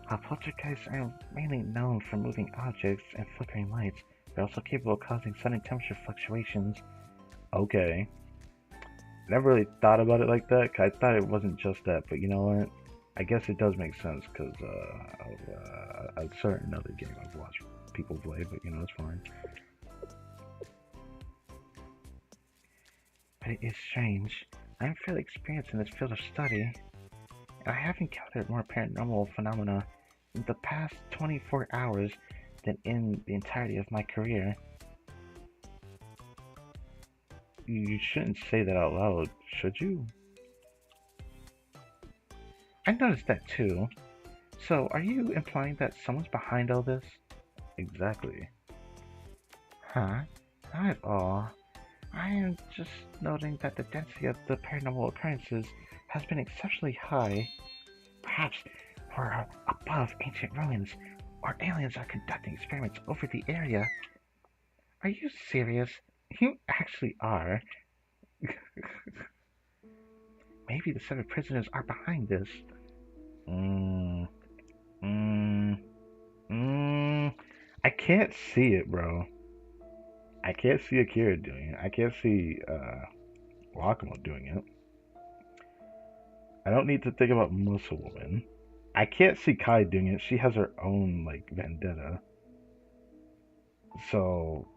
While poltergeists are mainly known for moving objects and flickering lights, they're also capable of causing sudden temperature fluctuations. Okay. Never really thought about it like that, 'cause I thought it wasn't just that, but you know what? I guess it does make sense, because of a certain other game I've watched people play, but you know, it's fine. But it is strange. I am fairly experienced in this field of study, and I have encountered more paranormal phenomena in the past 24 hours than in the entirety of my career. You shouldn't say that out loud, should you? I noticed that too. So, are you implying that someone's behind all this? Exactly. Huh? Not at all. I am just noting that the density of the paranormal occurrences has been exceptionally high. Perhaps we're above ancient ruins, or aliens are conducting experiments over the area. Are you serious? You actually are. Maybe the 7 prisoners are behind this. I can't see it, bro. I can't see Akira doing it. I can't see Wakamo doing it. I don't need to think about Muscle Woman. I can't see Kai doing it. She has her own, like, vendetta. So,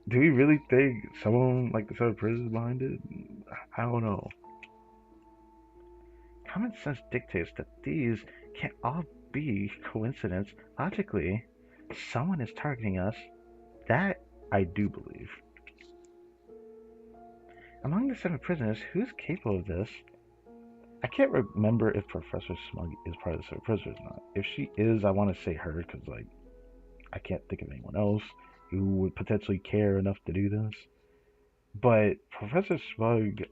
do we really think someone like the 7 prisoners behind it? I don't know. Common sense dictates that these can't all be coincidence. Logically, someone is targeting us. That I do believe. Among the 7 prisoners, who's capable of this? I can't remember if Professor Smug is part of the 7 prisoners or not. If she is, I want to say her, because, like, I can't think of anyone else who would potentially care enough to do this. But Professor Smug,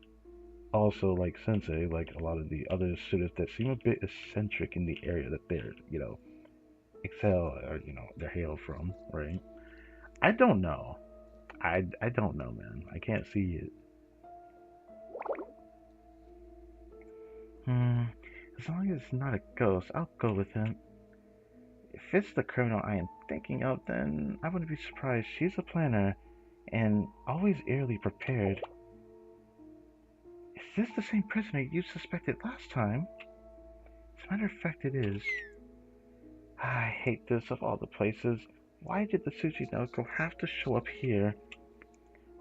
also like Sensei, like a lot of the other students that seem a bit eccentric in the area that they're, you know, excel or, you know, they hail from, right? I don't know. I don't know, man. I can't see it. As long as it's not a ghost, I'll go with him. If it's the criminal I am thinking of, then I wouldn't be surprised. She's a planner and always eerily prepared. Is this the same prisoner you suspected last time? As a matter of fact, it is. I hate this of all the places. Why did the Tsuchinoko have to show up here?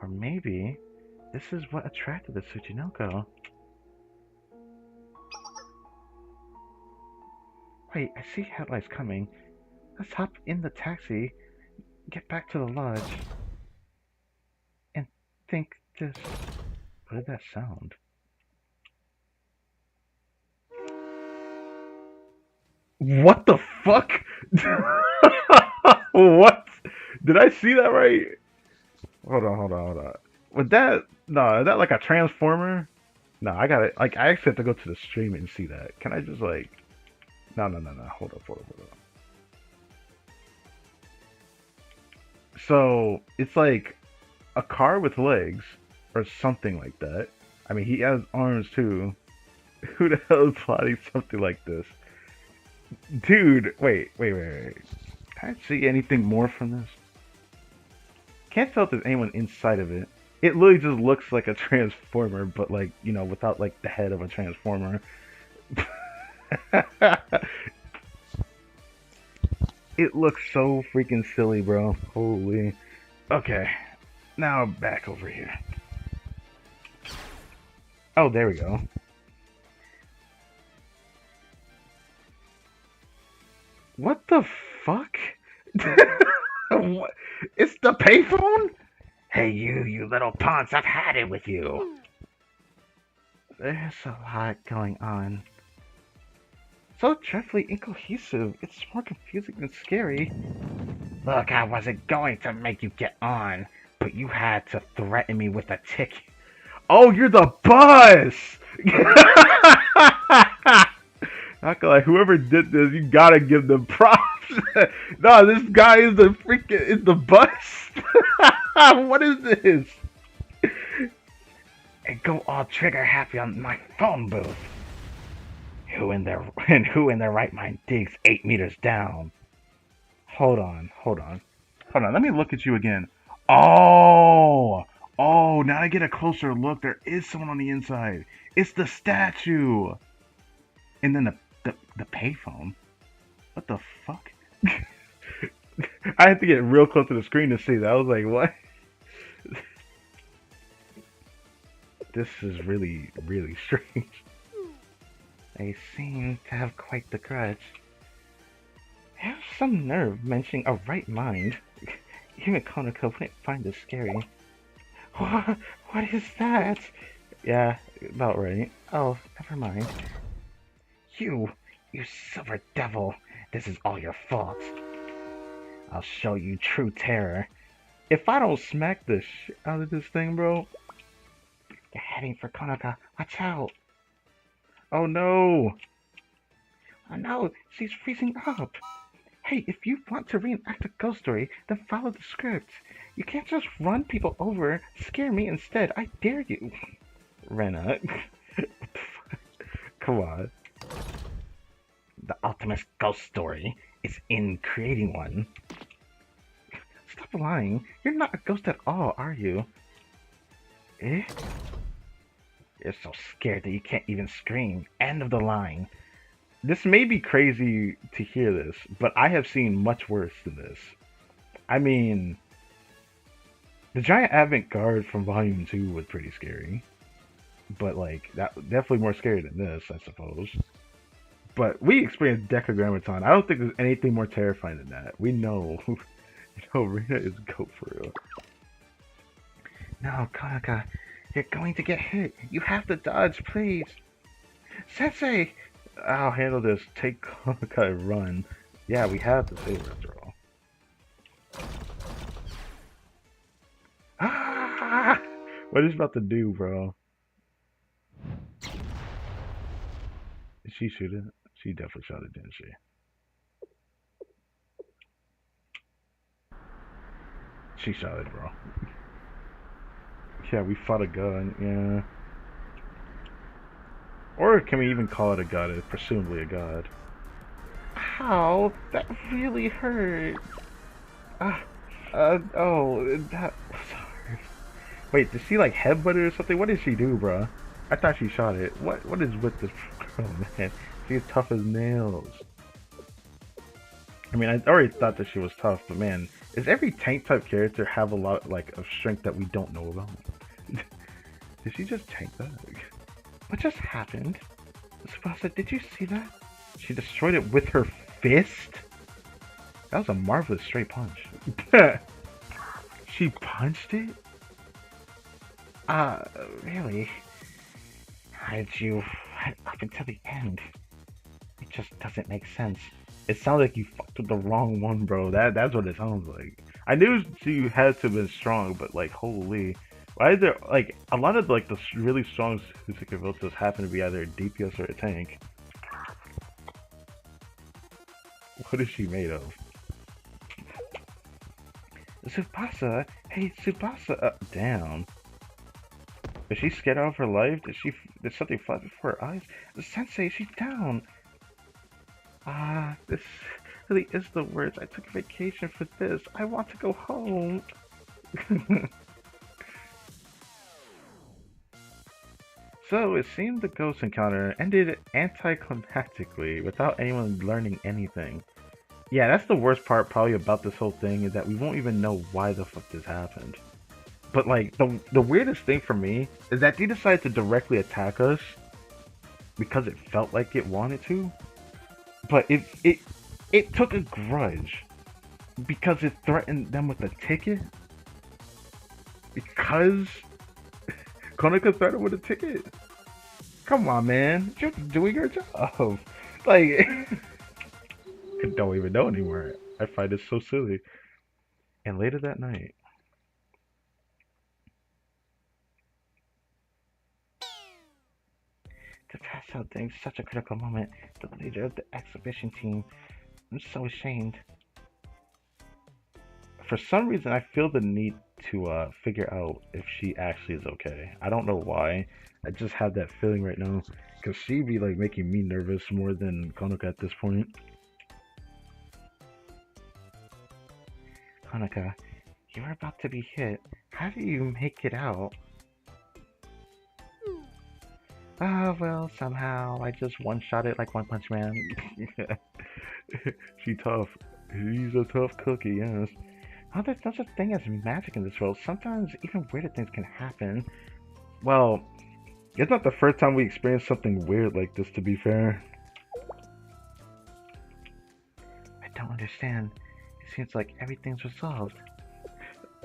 Or maybe this is what attracted the Tsuchinoko. Wait, I see headlights coming. Let's hop in the taxi, get back to the lodge, and think this. What did that sound? What the fuck? What? Did I see that right? hold on. Was that no? Is that like a transformer? No, I got it. Like I actually have to go to the stream and see that. Can I just like? No. Hold up. So it's like a car with legs or something like that. I mean, he has arms too. Who the hell is plotting something like this? Dude, wait. Can I see anything more from this? Can't tell if there's anyone inside of it. It literally just looks like a transformer, but like, without like the head of a transformer. It looks so freaking silly, bro. Holy. Okay, now back over here. Oh, there we go. What the fuck? What? It's the payphone? Hey, you little punks, I've had it with you. There's a lot going on. So dreadfully incohesive, it's more confusing than scary. Look, I wasn't going to make you get on, but you had to threaten me with a ticket. Oh, you're the boss! Not gonna lie, whoever did this, you gotta give them props. No, this guy is the bus. What is this? And go all trigger happy on my phone booth. Who in their right mind digs 8 meters down? Hold on. Let me look at you again. Oh, now I get a closer look. There is someone on the inside. It's the statue. And then the payphone. What the fuck? I had to get real close to the screen to see that. I was like, what? This is really, really strange. They seem to have quite the grudge. Have some nerve mentioning a right mind. Even Konoko wouldn't find this scary. What is that? Yeah, about right. Oh, never mind. You silver devil. This is all your fault. I'll show you true terror. If I don't smack the shit out of this thing, bro. You're heading for Konoko. Watch out. Oh no. Oh no, she's freezing up. Hey, if you want to reenact a ghost story, then follow the script. You can't just run people over. Scare me instead. I dare you. Rena. Come on. The ultimate ghost story is in creating one. Stop lying. You're not a ghost at all, are you? Eh? You're so scared that you can't even scream. End of the line. This may be crazy to hear this, but I have seen much worse than this. I mean, the giant avant-garde from Volume 2 was pretty scary. But, like, that definitely more scary than this, I suppose. But we experienced Decagrammaton. I don't think there's anything more terrifying than that. We know. Rena is GOAT for real. No, Konaka, you're going to get hit. You have to dodge, please. Sensei! I'll handle this. Take Konaka and run. Yeah, we have to save her after all. Ah! What is she about to do, bro? Did she shoot it? She definitely shot it, didn't she? She shot it, bro. Yeah, we fought a gun, yeah. Or can we even call it a god? It's presumably a god. Ow, that really hurt. Oh, that... Sorry. Wait, did she like headbutt it or something? What did she do, bro? I thought she shot it. What is with this girl, man? She's tough as nails. I mean, I already thought that she was tough, but man, does every tank type character have a lot like of strength that we don't know about? Did she just tank that? What just happened? Tsubasa, did you see that? She destroyed it with her fist? That was a marvelous straight punch. She punched it? Really? How did you up until the end? It just doesn't make sense. It sounds like you fucked with the wrong one, bro. That's what it sounds like. I knew she had to have been strong, but like, holy. Why is there like a lot of like the really strong Kivotos happen to be either a DPS or a tank? What is she made of? Tsubasa, hey Tsubasa, damn. Is she scared out of her life? Did something flash before her eyes? Sensei, she's down. Ah, this really is the words. I took vacation for this. I want to go home. So it seemed the ghost encounter ended anticlimactically without anyone learning anything. Yeah, that's the worst part probably about this whole thing is that we won't even know why the fuck this happened. But like the weirdest thing for me is that they decided to directly attack us because it felt like it wanted to. But it took a grudge because it threatened them with a ticket. Because Konica threatened with a ticket. Come on, man, you're doing your job. Like, I don't even know anymore. I find it so silly. And later that night, to pass out things, such a critical moment. The leader of the exhibition team. I'm so ashamed. For some reason, I feel the need to figure out if she actually is okay. I don't know why. I just have that feeling right now. Because she be like making me nervous more than Konoka at this point. Konoka, you're about to be hit. How do you make it out? Ah, well, somehow I just one-shot it like One Punch Man. She tough. He's a tough cookie, yes. Oh, there's no such thing as magic in this world. Sometimes even weirder things can happen. Well, it's not the first time we experienced something weird like this, to be fair. I don't understand. It seems like everything's resolved.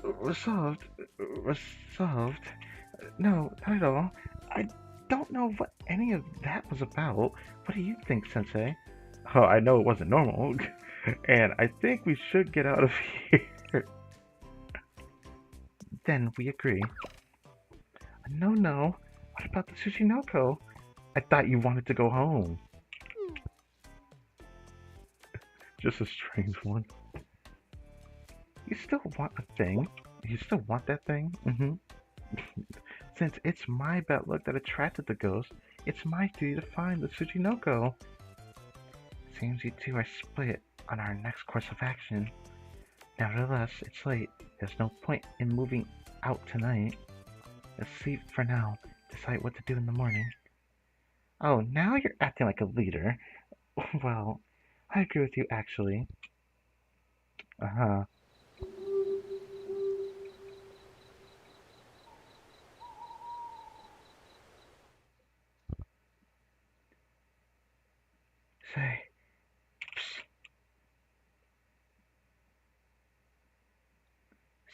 Resolved? Resolved? No, not at all. I don't know what any of that was about. What do you think, Sensei? Oh, I know it wasn't normal. And I think we should get out of here. Then we agree. No, no. What about the Tsushinoko? I thought you wanted to go home. Just a strange one. You still want a thing? You still want that thing? Mm-hmm. Since it's my bad luck that attracted the ghost, it's my duty to find the Tsushinoko. Seems you two are split on our next course of action. Nevertheless, it's late. There's no point in moving out tonight. Let's sleep for now. Decide what to do in the morning. Oh, now you're acting like a leader. Well, I agree with you actually. Uh-huh. Say, psst,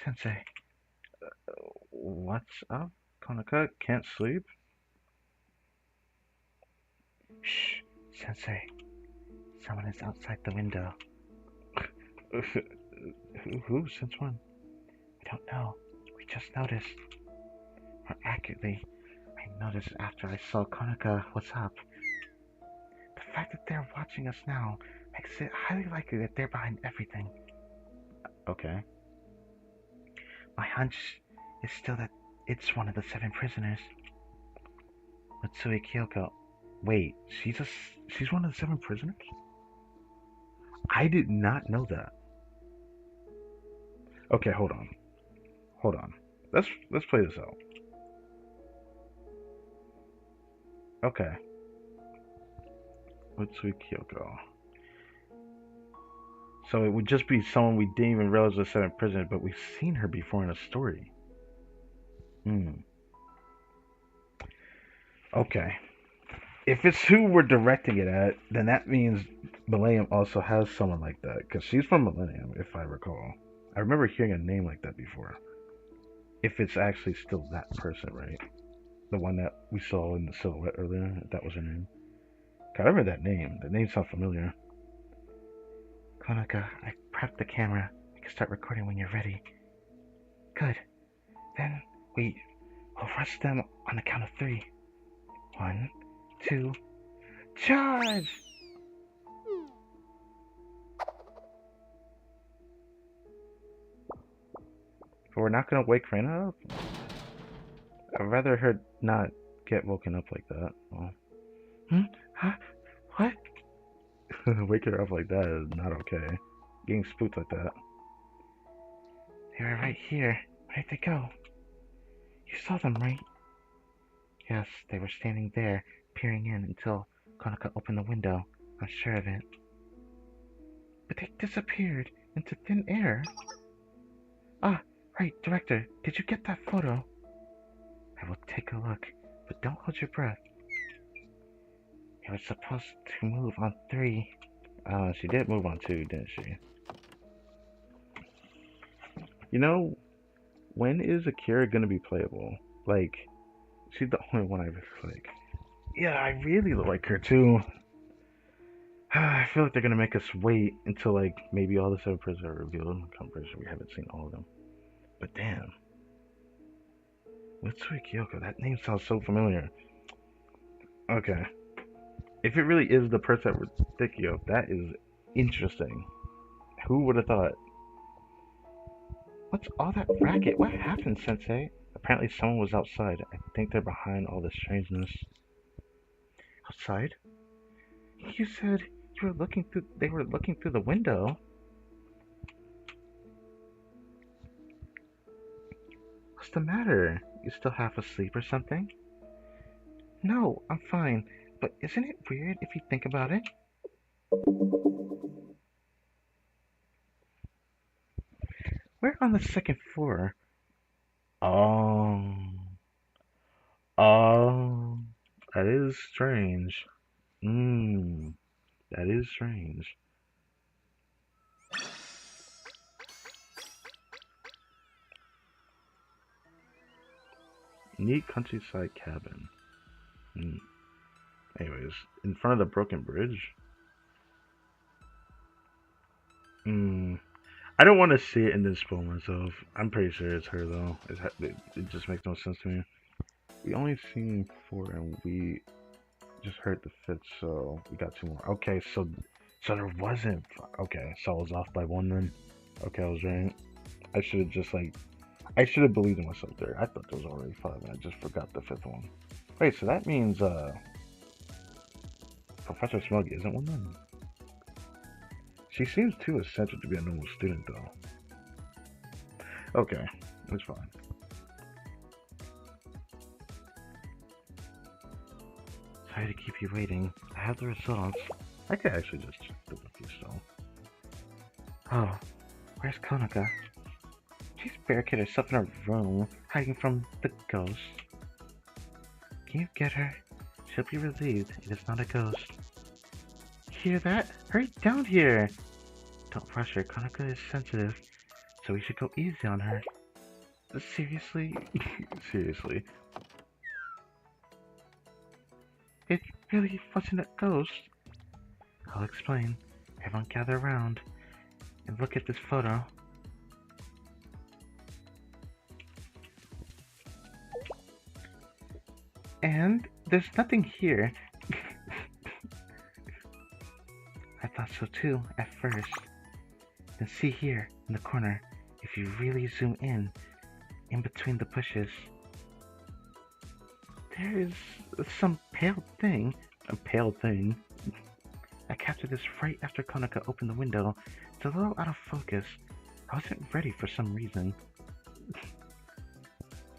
Sensei. What's up? Konoka can't sleep? Shh, Sensei. Someone is outside the window. Who? Since when? I don't know. We just noticed. More accurately, I noticed after I saw Konoka. What's up? The fact that they're watching us now makes it highly likely that they're behind everything. Okay. My hunch is still that it's one of the 7 prisoners. Matsui Kyoko. Wait, she's one of the 7 prisoners? I did not know that. Okay, hold on. Hold on. Let's play this out. Okay. Matsui Kyoko. So it would just be someone we didn't even realize was 7 prisoners, but we've seen her before in a story. Hmm. Okay. If it's who we're directing it at, then that means Millennium also has someone like that, because she's from Millennium, if I recall. I remember hearing a name like that before. If it's actually still that person, right? The one that we saw in the silhouette earlier, if that was her name. I remember that name. The name sounds familiar. Konoka, I prepped the camera. can start recording when you're ready. Good. Then we'll rush them on the count of 3. 1, 2, charge! But we're not gonna wake Reyna up? I'd rather her not get woken up like that. Well. Huh? What? Wake her up like that is not okay. Getting spooked like that. They were right here. Where'd they go? You saw them, right? Yes, they were standing there, peering in until Konaka opened the window. I'm sure of it. But they disappeared into thin air. Ah, right, Director. Did you get that photo? I will take a look, but don't hold your breath. It was supposed to move on 3. She did move on 2, didn't she? You know, when is Akira gonna be playable? Like, she's the only one I really like. Yeah, I really like her too. I feel like they're gonna make us wait until like maybe all the 7 prisoners are revealed. I'm pretty sure we haven't seen all of them. But damn. Mitsui Kyoko, that name sounds so familiar. Okay. If it really is the person that we're thinking of, that is interesting. Who would have thought? What's all that racket? What happened, Sensei? Apparently someone was outside. I think they're behind all this strangeness. Outside? You said you were looking through. They were looking through the window. What's the matter? You still half asleep or something? No, I'm fine. But isn't it weird if you think about it? We're on the 2nd floor. Um. That is strange. That is strange. Neat countryside cabin. Anyways, in front of the broken bridge. I don't want to see it and then spoil myself. I'm pretty sure it's her though. It just makes no sense to me. We only seen 4 and we just heard the 5th, so we got 2 more. Okay, so there wasn't. Okay, so I was off by 1 then. Okay, I was right. I should have just I should have believed in myself there. I thought there was already 5 and I just forgot the 5th one. Wait, so that means Professor Smug isn't one then? She seems too eccentric to be a normal student though. Okay, that's fine. Sorry to keep you waiting. I have the results. I could actually just check the wiki still. Oh, where's Konaka? She's barricaded herself in her room, hiding from the ghost. Can you get her? She'll be relieved it is not a ghost. Hear that? Hurry down here! Don't rush her, Konaka is sensitive, so we should go easy on her. Seriously? Seriously. It really wasn't a ghost. I'll explain. Everyone gather around and look at this photo. And there's nothing here. I thought so too, at first. Then see here, in the corner, if you really zoom in between the bushes, there is some pale thing. A pale thing. I captured this right after Konaka opened the window. It's a little out of focus. I wasn't ready for some reason.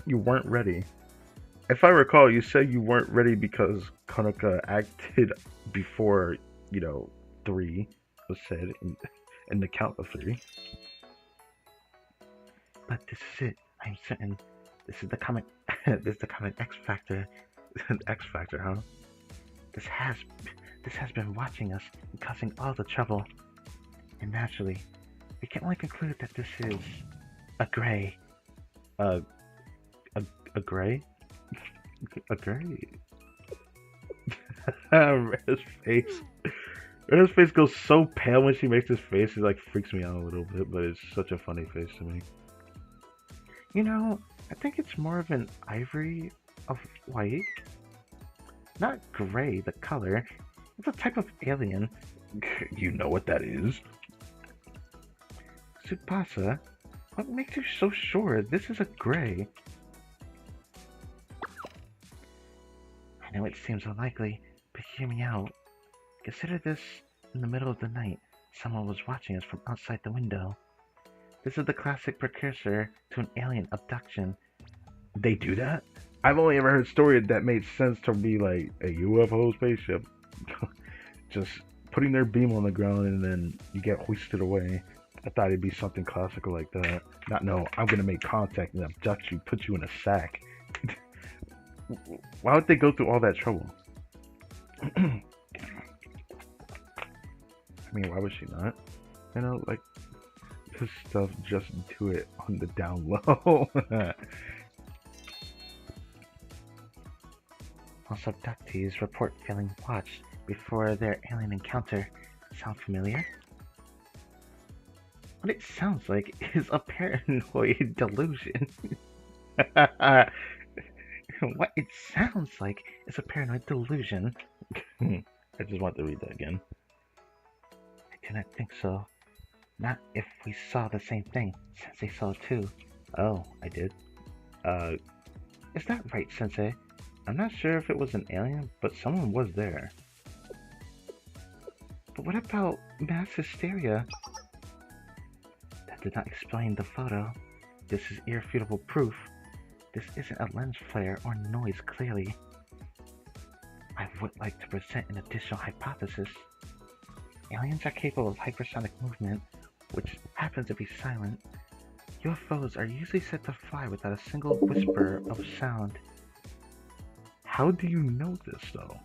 You weren't ready? If I recall, you said you weren't ready because Konaka acted before, 3 was said in the count of 3. But this is it. I'm certain. This is the comic. This is the comic X Factor. X Factor, huh? This has been watching us and causing all the trouble. And naturally, we can only conclude that this is a gray. A gray? A gray. His face. And his face goes so pale when she makes this face, it like freaks me out a little bit, but it's such a funny face to me. You know, I think it's more of an ivory of white. Not gray, the color. It's a type of alien. You know what that is? Tsubasa, what makes you so sure this is a gray? I know it seems unlikely, but hear me out. Consider this in the middle of the night. Someone was watching us from outside the window. This is the classic precursor to an alien abduction. They do that? I've only ever heard stories that made sense to be like a UFO spaceship. Just putting their beam on the ground and then you get hoisted away. I thought it'd be something classical like that. Not, no, I'm gonna make contact and abduct you, put you in a sack. Why would they go through all that trouble? I mean, why would she not? You know, like, this stuff, just do it on the down low. Also, abductees report feeling watched before their alien encounter. Sound familiar? What it sounds like is a paranoid delusion. What it sounds like is a paranoid delusion. I just want to read that again. I do not think so. Not if we saw the same thing. Sensei saw it too. Oh, I did. Is that right, Sensei? I'm not sure if it was an alien, but someone was there. But what about mass hysteria? That did not explain the photo. This is irrefutable proof. This isn't a lens flare or noise, clearly. I would like to present an additional hypothesis. Aliens are capable of hypersonic movement, which happens to be silent. UFOs are usually said to fly without a single whisper of sound. How do you know this, though?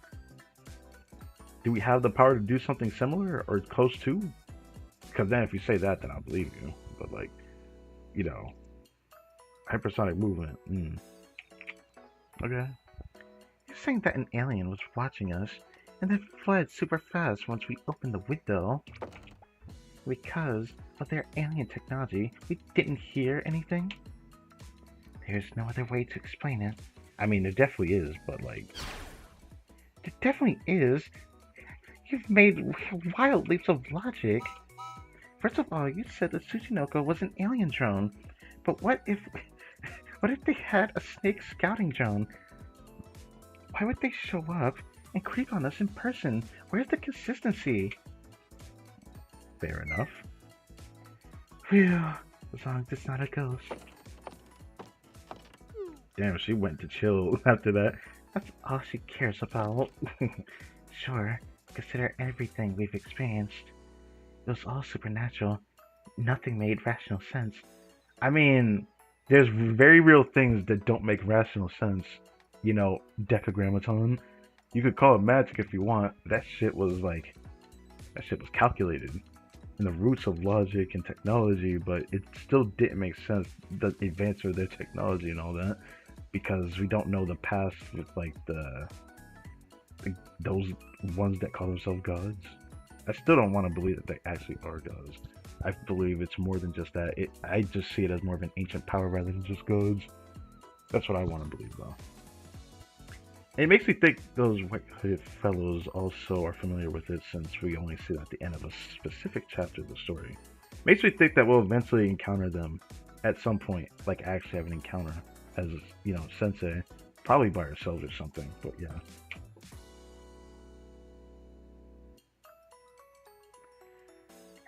Do we have the power to do something similar or close to? Because then if you say that, then I'll believe you. But like, you know, hypersonic movement. Okay. You're saying that an alien was watching us and then fled super fast once we opened the window? Because of their alien technology, we didn't hear anything? There's no other way to explain it. I mean, there definitely is, but like... There definitely is. You've made wild leaps of logic. First of all, you said that Tsuchinoko was an alien drone. But what if they had a snake scouting drone? Why would they show up and creep on us in person? Where's the consistency? Fair enough. Phew, as long as it's not a ghost. Damn, she went to chill after that. That's all she cares about. Sure, consider everything we've experienced. It was all supernatural. Nothing made rational sense. I mean, there's very real things that don't make rational sense. You know, Decagrammaton. You could call it magic if you want. That shit was like... That shit was calculated. In the roots of logic and technology, but it still didn't make sense, the advance of their technology and all that. Because we don't know the past with like those ones that call themselves gods. I still don't want to believe that they actually are gods. I believe it's more than just that. I just see it as more of an ancient power rather than just gods. That's what I want to believe, though. And it makes me think those white-hooded fellows also are familiar with it, since we only see it at the end of a specific chapter of the story. Makes me think that we'll eventually encounter them at some point, like actually have an encounter as, you know, Sensei, probably by ourselves or something, but yeah.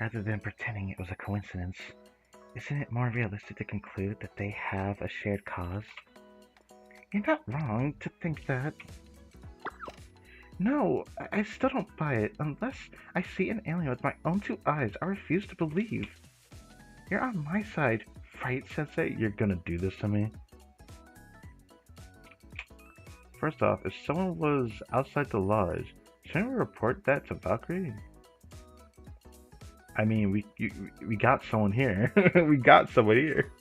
Rather than pretending it was a coincidence, isn't it more realistic to conclude that they have a shared cause? You're not wrong to think that. No, I still don't buy it. Unless I see an alien with my own two eyes, I refuse to believe. You're on my side, right, Sensei? You're gonna do this to me? First off, if someone was outside the lodge, shouldn't we report that to Valkyrie? I mean, we got someone here. We got someone here.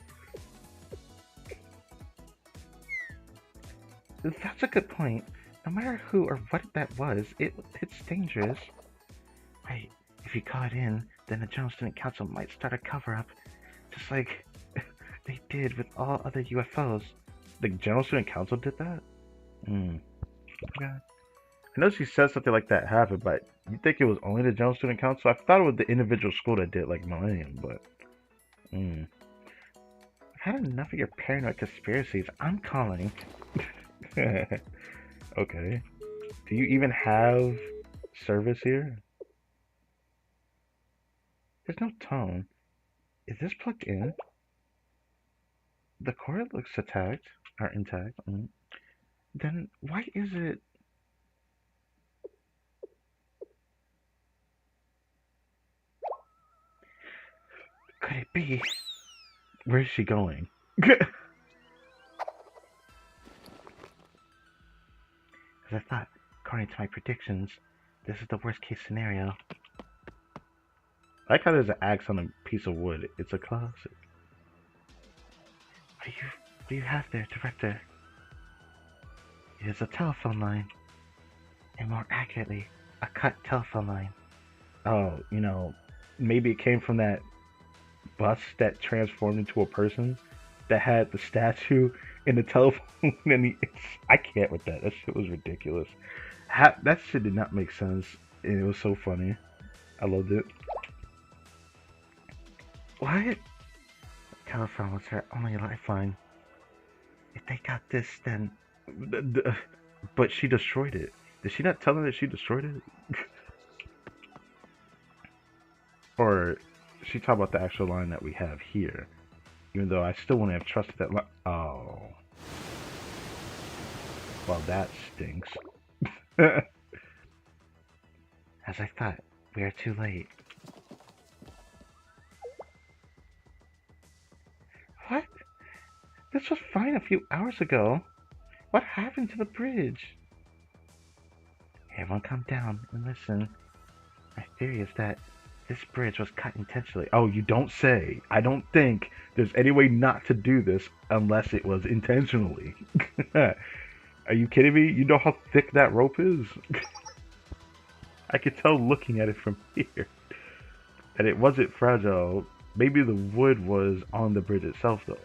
That's a good point. No matter who or what that was, it's dangerous. Wait, if you call it in, then the General Student Council might start a cover-up, just like they did with all other UFOs. The General Student Council did that? Hmm. Okay. I know she said something like that happened, but you think it was only the General Student Council? I thought it was the individual school that did, like Millennium, but. Hmm. I've had enough of your paranoid conspiracies. I'm calling. Okay. Do you even have service here? There's no tone. Is this plugged in? The cord looks intact. Or intact. Then why is it? Could it be? Where is she going? As I thought, according to my predictions, this is the worst case scenario. I like how there's an axe on a piece of wood. It's a closet. What do you have there, Director? It is a telephone line. And more accurately, a cut telephone line. Oh, maybe it came from that bus that transformed into a person that had the statue in the telephone. And I can't with that. That shit was ridiculous. That shit did not make sense. And it was so funny. I loved it. What? Telephone was her only lifeline. If they got this, then. But she destroyed it. Did she not tell them that she destroyed it? Or she talked about the actual line that we have here. Even though I still wouldn't have trusted that line. Oh. Well, that stinks. As I thought, we are too late. What? This was fine a few hours ago. What happened to the bridge? Everyone calm down and listen. My theory is that this bridge was cut intentionally. Oh, you don't say. I don't think there's any way not to do this unless it was intentionally. Are you kidding me? You know how thick that rope is? I could tell looking at it from here. And it wasn't fragile. Maybe the wood was on the bridge itself, though.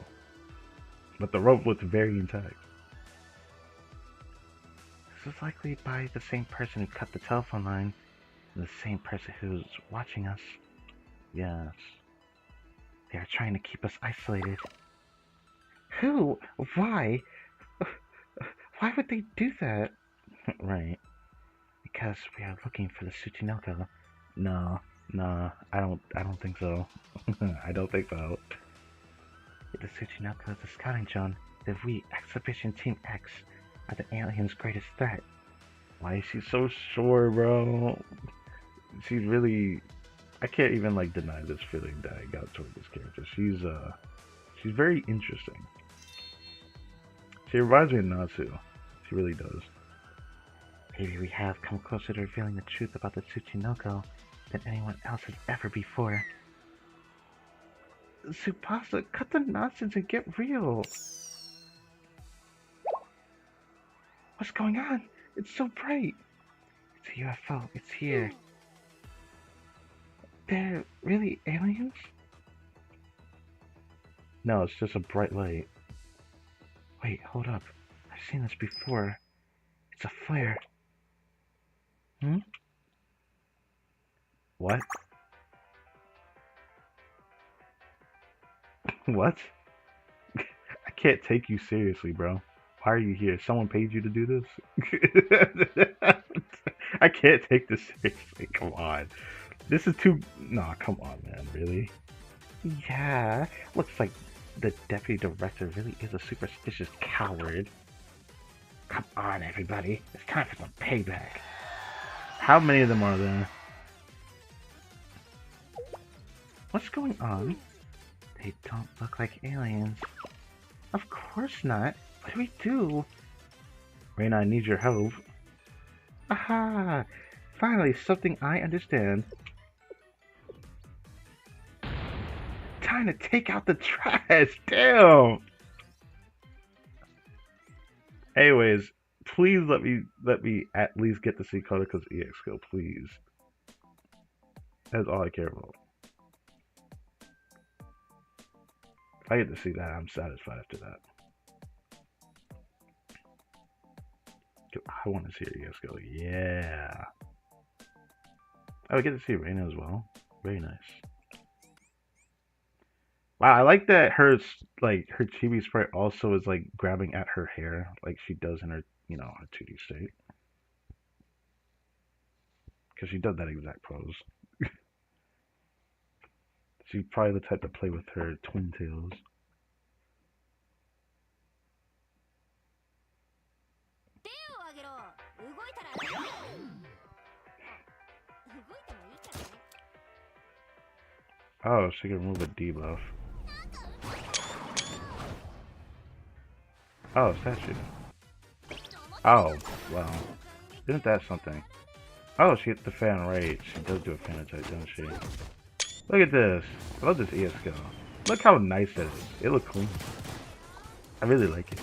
But the rope looked very intact. This is likely by the same person who cut the telephone line. And the same person who's watching us. Yes. They are trying to keep us isolated. Who? Why? Why would they do that? Right. Because we are looking for the Tsuchinoko. No, I don't think so. I don't think so. The Tsuchinoko is a scouting zone. The we, Exhibition Team X, are the aliens' greatest threat. Why is she so sure, bro? She's really... I can't even, deny this feeling that I got toward this character. She's very interesting. She reminds me of Natsu. She really does. Maybe we have come closer to revealing the truth about the Tsuchinoko than anyone else has ever before. Tsubasa, cut the nonsense and get real! What's going on? It's so bright! It's a UFO. It's here. They're really aliens? No, it's just a bright light. Wait, hold up. I've seen this before. It's a flare. What? What? I can't take you seriously, bro. Why are you here? Someone paid you to do this? I can't take this seriously. Come on. This is too... Nah, come on, man. Really? Yeah. Looks like the deputy director really is a superstitious coward. Come on, everybody. It's time for some payback. How many of them are there? What's going on? They don't look like aliens. Of course not. What do we do? Reina, I need your help. Aha! Finally, something I understand. Time to take out the trash! Damn! Anyways, please let me at least get the Sea Codex EX skill, please. That's all I care about. If I get to see that, I'm satisfied after that. I want to see her ES go. Yeah. Oh, I get to see Reina as well. Very nice. Wow, I like that her like her chibi sprite also is like grabbing at her hair like she does in her her 2D state because she does that exact pose. She's probably the type to play with her twin tails. 手を上げろ。動いたら動いてもいいからね。 Oh, she can remove a debuff. Oh, statue. Oh, wow. Isn't that something? Oh, she hit the fan right. She does do a fan attack, doesn't she? Look at this. I love this ES skill. Look how nice that is. It looks clean. I really like it.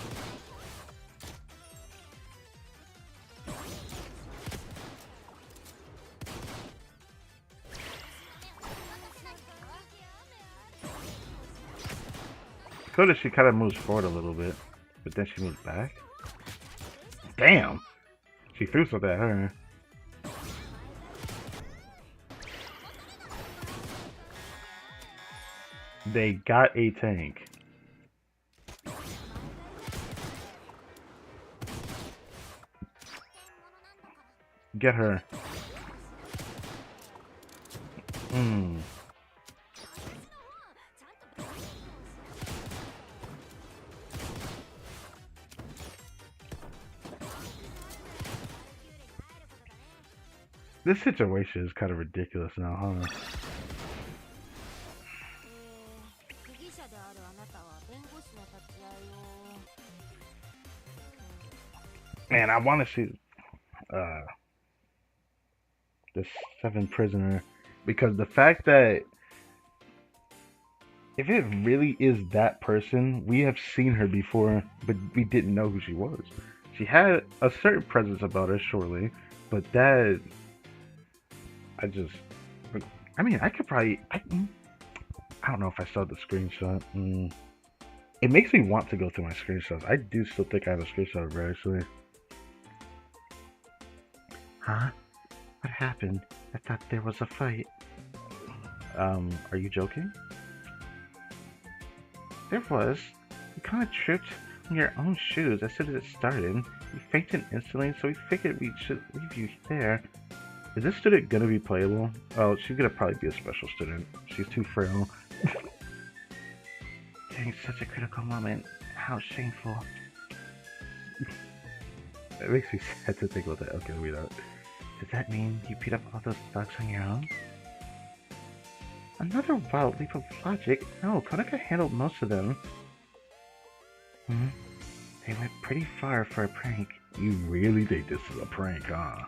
Cool that she kind of moves forward a little bit, but then she moves back. Damn! She threw something at her. They got a tank. Get her. This situation is kind of ridiculous now, huh? Man, I want to see the 7th prisoner, because the fact that if it really is that person, we have seen her before, but we didn't know who she was. She had a certain presence about her, surely, but that I mean, I could probably I don't know if I saw the screenshot. It makes me want to go through my screenshots. I do still think I have a screenshot of her, actually. Huh? What happened? I thought there was a fight. Are you joking? There was. You kind of tripped on your own shoes as soon as it started. You fainted instantly, so we figured we should leave you there. Is this student gonna be playable? Oh, she's gonna probably be a special student. She's too frail. Dang, such a critical moment. How shameful. It makes me sad to think about that. Okay, read out. Does that mean you beat up all those thugs on your own? Another wild leap of logic? No, Konaka handled most of them. They went pretty far for a prank. You really think this is a prank, huh?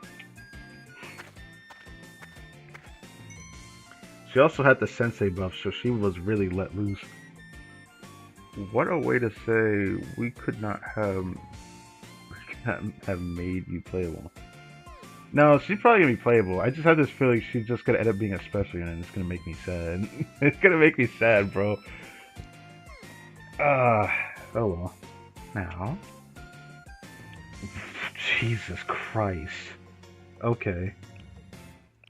She also had the sensei buff, so she was really let loose. What a way to say we could not have made you playable. No, she's probably gonna be playable. I just have this feeling she's just gonna end up being a special unit and it's gonna make me sad. It's gonna make me sad, bro. Oh well. Now. Jesus Christ. Okay.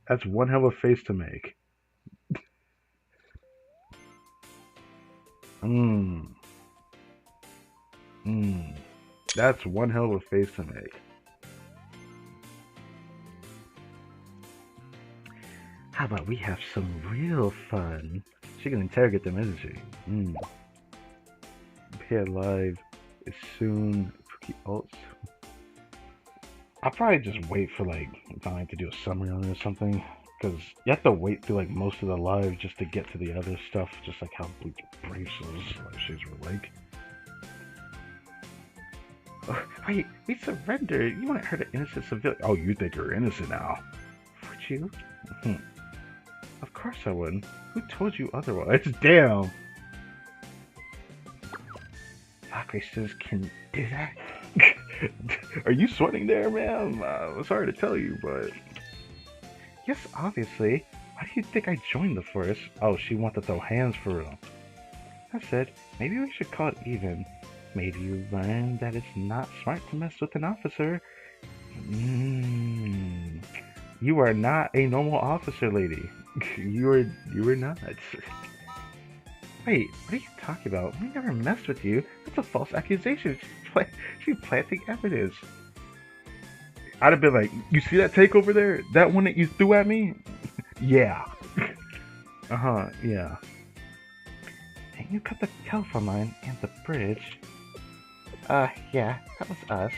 That's one hell of a face to make. That's one hell of a face to make. How about we have some real fun? She can interrogate them, isn't she? Appear live is soon. Ults. I'll probably just wait for like Vine to do a summary on it or something, because you have to wait through like most of the live just to get to the other stuff, just like how Bleach braces like she's like. Oh, wait, we surrendered. You want to hurt an innocent civilian? Oh, you think you're innocent now? Would you? Of course I would. Who told you otherwise? Damn. Races can do that? Are you sweating there, ma'am? Sorry to tell you, but... Yes, obviously. Why do you think I joined the force? Oh, she wanted to throw hands for real. I said, maybe we should call it even. Maybe you learn that it's not smart to mess with an officer. You are not a normal officer, lady. you are not. Wait, what are you talking about? We never messed with you. That's a false accusation. She's planting evidence. I'd have been like, you see that take over there? That one that you threw at me? Yeah. Yeah. And you cut the telephone line and the bridge. Yeah, that was us.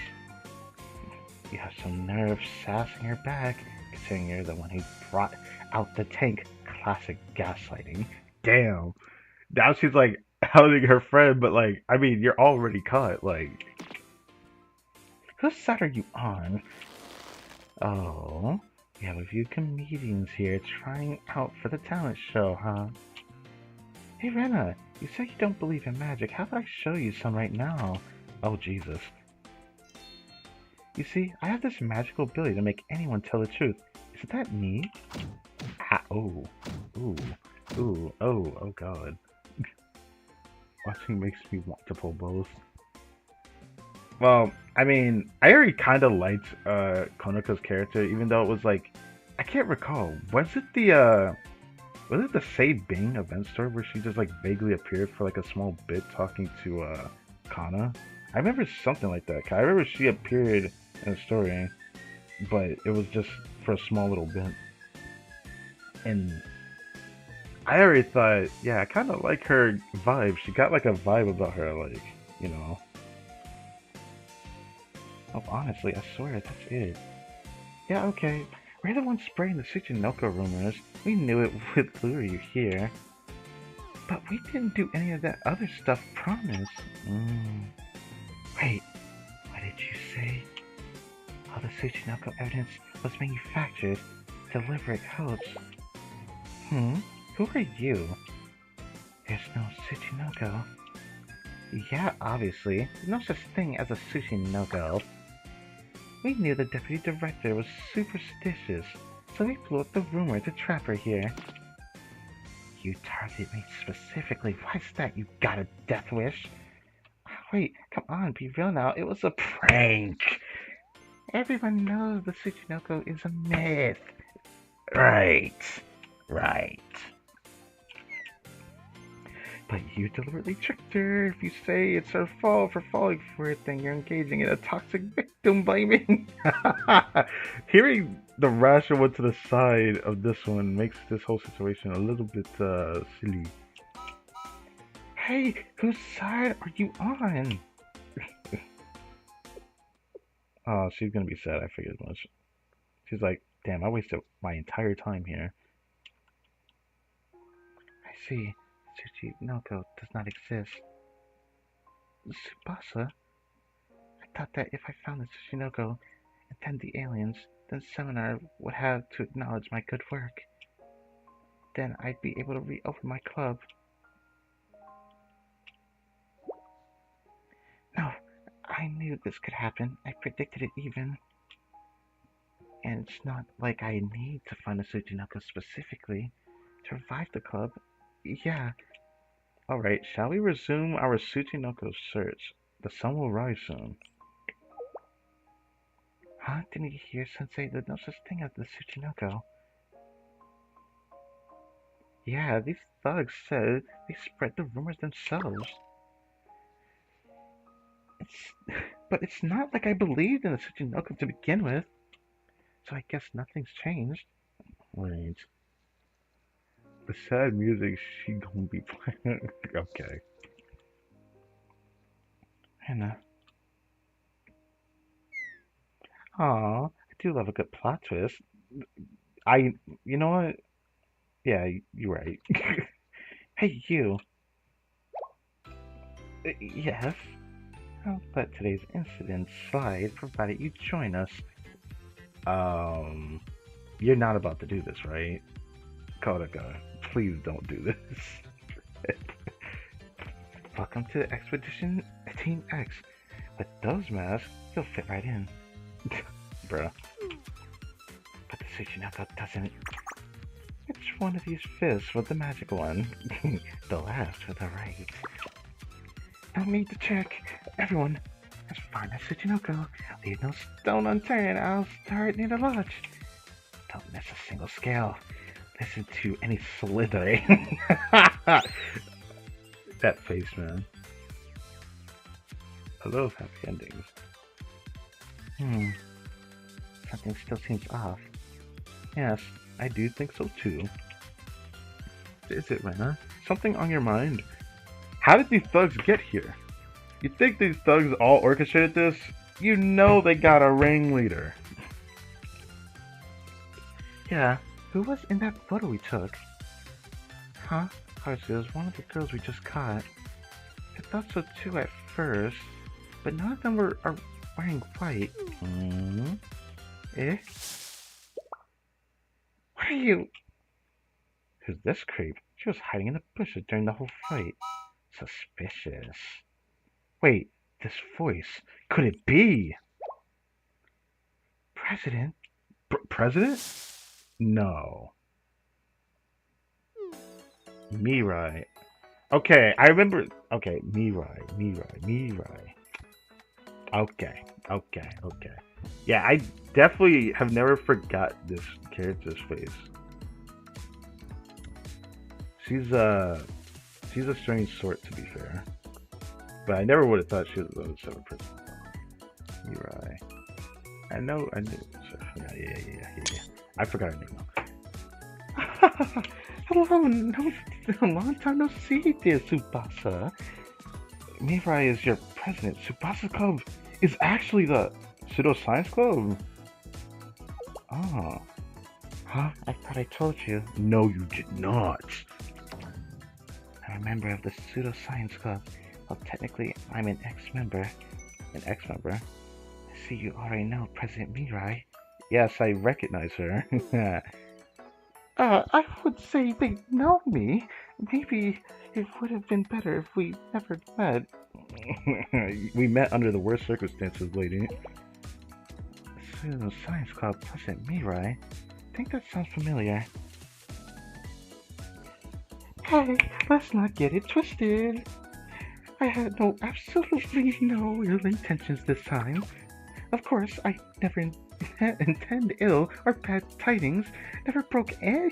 You have some nerve sassing her back, considering you're the one who brought out the tank. Classic gaslighting. Damn. Now she's like outing her friend, but like, I mean, you're already caught. Like, whose side are you on? Oh, we have a few comedians here trying out for the talent show, huh? Hey, Rena, you said you don't believe in magic. How about I show you some right now? Oh, Jesus. You see, I have this magical ability to make anyone tell the truth. Isn't that neat? Ah, oh. Ooh. Ooh. Oh, oh God. Watching makes me want to pull both. Well, I mean, I already kind of liked Konoko's character, even though it was like, I can't recall. Was it the Sei Bing event story where she just like vaguely appeared for like a small bit talking to Kana? I remember something like that. I remember she appeared in the story, but it was just for a small little bit. And I already thought, yeah, I kind of like her vibe. She got like a vibe about her, like, you know. Oh, honestly, I swear, that's it. Yeah, okay. We're the ones spreading the Tsuchinoko rumors. We knew it would lure you here. But we didn't do any of that other stuff, promise. Wait, what did you say? All the Tsuchinoko evidence was manufactured. Deliberate hoax. Who are you? There's no Tsuchinoko. Yeah, obviously. There's no such thing as a Tsuchinoko. We knew the deputy director was superstitious, so we blew up the rumor to trap her here. You targeted me specifically. Why's that? You got a death wish? Wait, come on, be real now. It was a prank. Everyone knows the Tsuchinoko is a myth. Right. But you deliberately tricked her. If you say it's her fault for falling for it, then you're engaging in a toxic victim blaming. Hearing the rational one to the side of this one makes this whole situation a little bit silly. Hey, whose side are you on? Oh, she's gonna be sad. I figured as much. She's like, damn, I wasted my entire time here. I see. Tsuchinoko does not exist. Tsubasa? I thought that if I found the Tsuchinoko and then the aliens, then Seminar would have to acknowledge my good work. Then I'd be able to reopen my club. No, I knew this could happen. I predicted it even. And it's not like I need to find a Tsuchinoko specifically to revive the club. Yeah. Alright, shall we resume our Tsuchinoko search? The sun will rise soon. Huh? Didn't you hear, Sensei? There's no such thing as the Tsuchinoko. Yeah, these thugs said they spread the rumors themselves. But it's not like I believed in the Tsuchinoko to begin with. So I guess nothing's changed. Wait. The sad music she gonna be playing. Okay. Hannah. Aw, I do love a good plot twist. You know what? Yeah, you're right. Hey, you. Yes? I'll let today's incident slide provided you join us. You're not about to do this, right? Kodaka, please don't do this. Welcome to Expedition Team X. With those masks, you'll fit right in. Bruh. But the Tsuchinoko doesn't. It's one of these fists with the magic one. The last with the right. No need to check. Everyone, as far as Tsuchinoko, leave no stone unturned. I'll start near the lodge. Don't miss a single scale. Listen to any slithering. That face, man. I love happy endings. Something still seems off. Yes, I do think so too. Is it, Rena? Something on your mind? How did these thugs get here? You think these thugs all orchestrated this? You know they got a ringleader. Yeah, who was in that photo we took? Huh? It was one of the girls we just caught. I thought so too at first, but none of them are wearing white. Eh? What are you? Who's this creep? She was hiding in the bushes during the whole fight. Suspicious. Wait, this voice. Could it be? President? President? No. Mirai. Okay, I remember. Okay, Mirai. Okay. Yeah, I definitely have never forgot this character's face. She's a strange sort, to be fair. But I never would have thought she was a seven person. Mirai. I knew. Yeah. I forgot her name now. Hello, long time no see, dear Tsubasa. Mirai is your president. Tsubasa Club is actually the Pseudoscience Club. Oh. Huh? I thought I told you. No, you did not. I'm a member of the Pseudoscience Club. Well, technically, I'm an ex-member. An ex-member? I see you already know President Mirai. Yes, I recognize her. I would say they know me. Maybe it would have been better if we never met. We met under the worst circumstances, lady. Science Club President Mirai. I think that sounds familiar. Hey, let's not get it twisted. I had absolutely no ill intentions this time. Of course, I never intend ill or bad tidings. Never broke I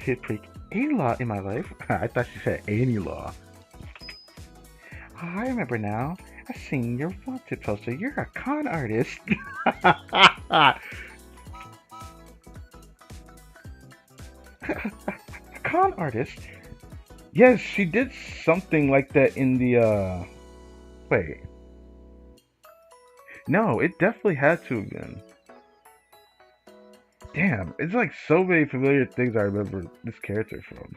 did break a law in my life. I thought she said any law. I remember now. I've seen your wanted poster. You're a con artist. A con artist? Yes, she did something like that in the, Wait. No, it definitely had to have been. Damn, it's like so many familiar things I remember this character from.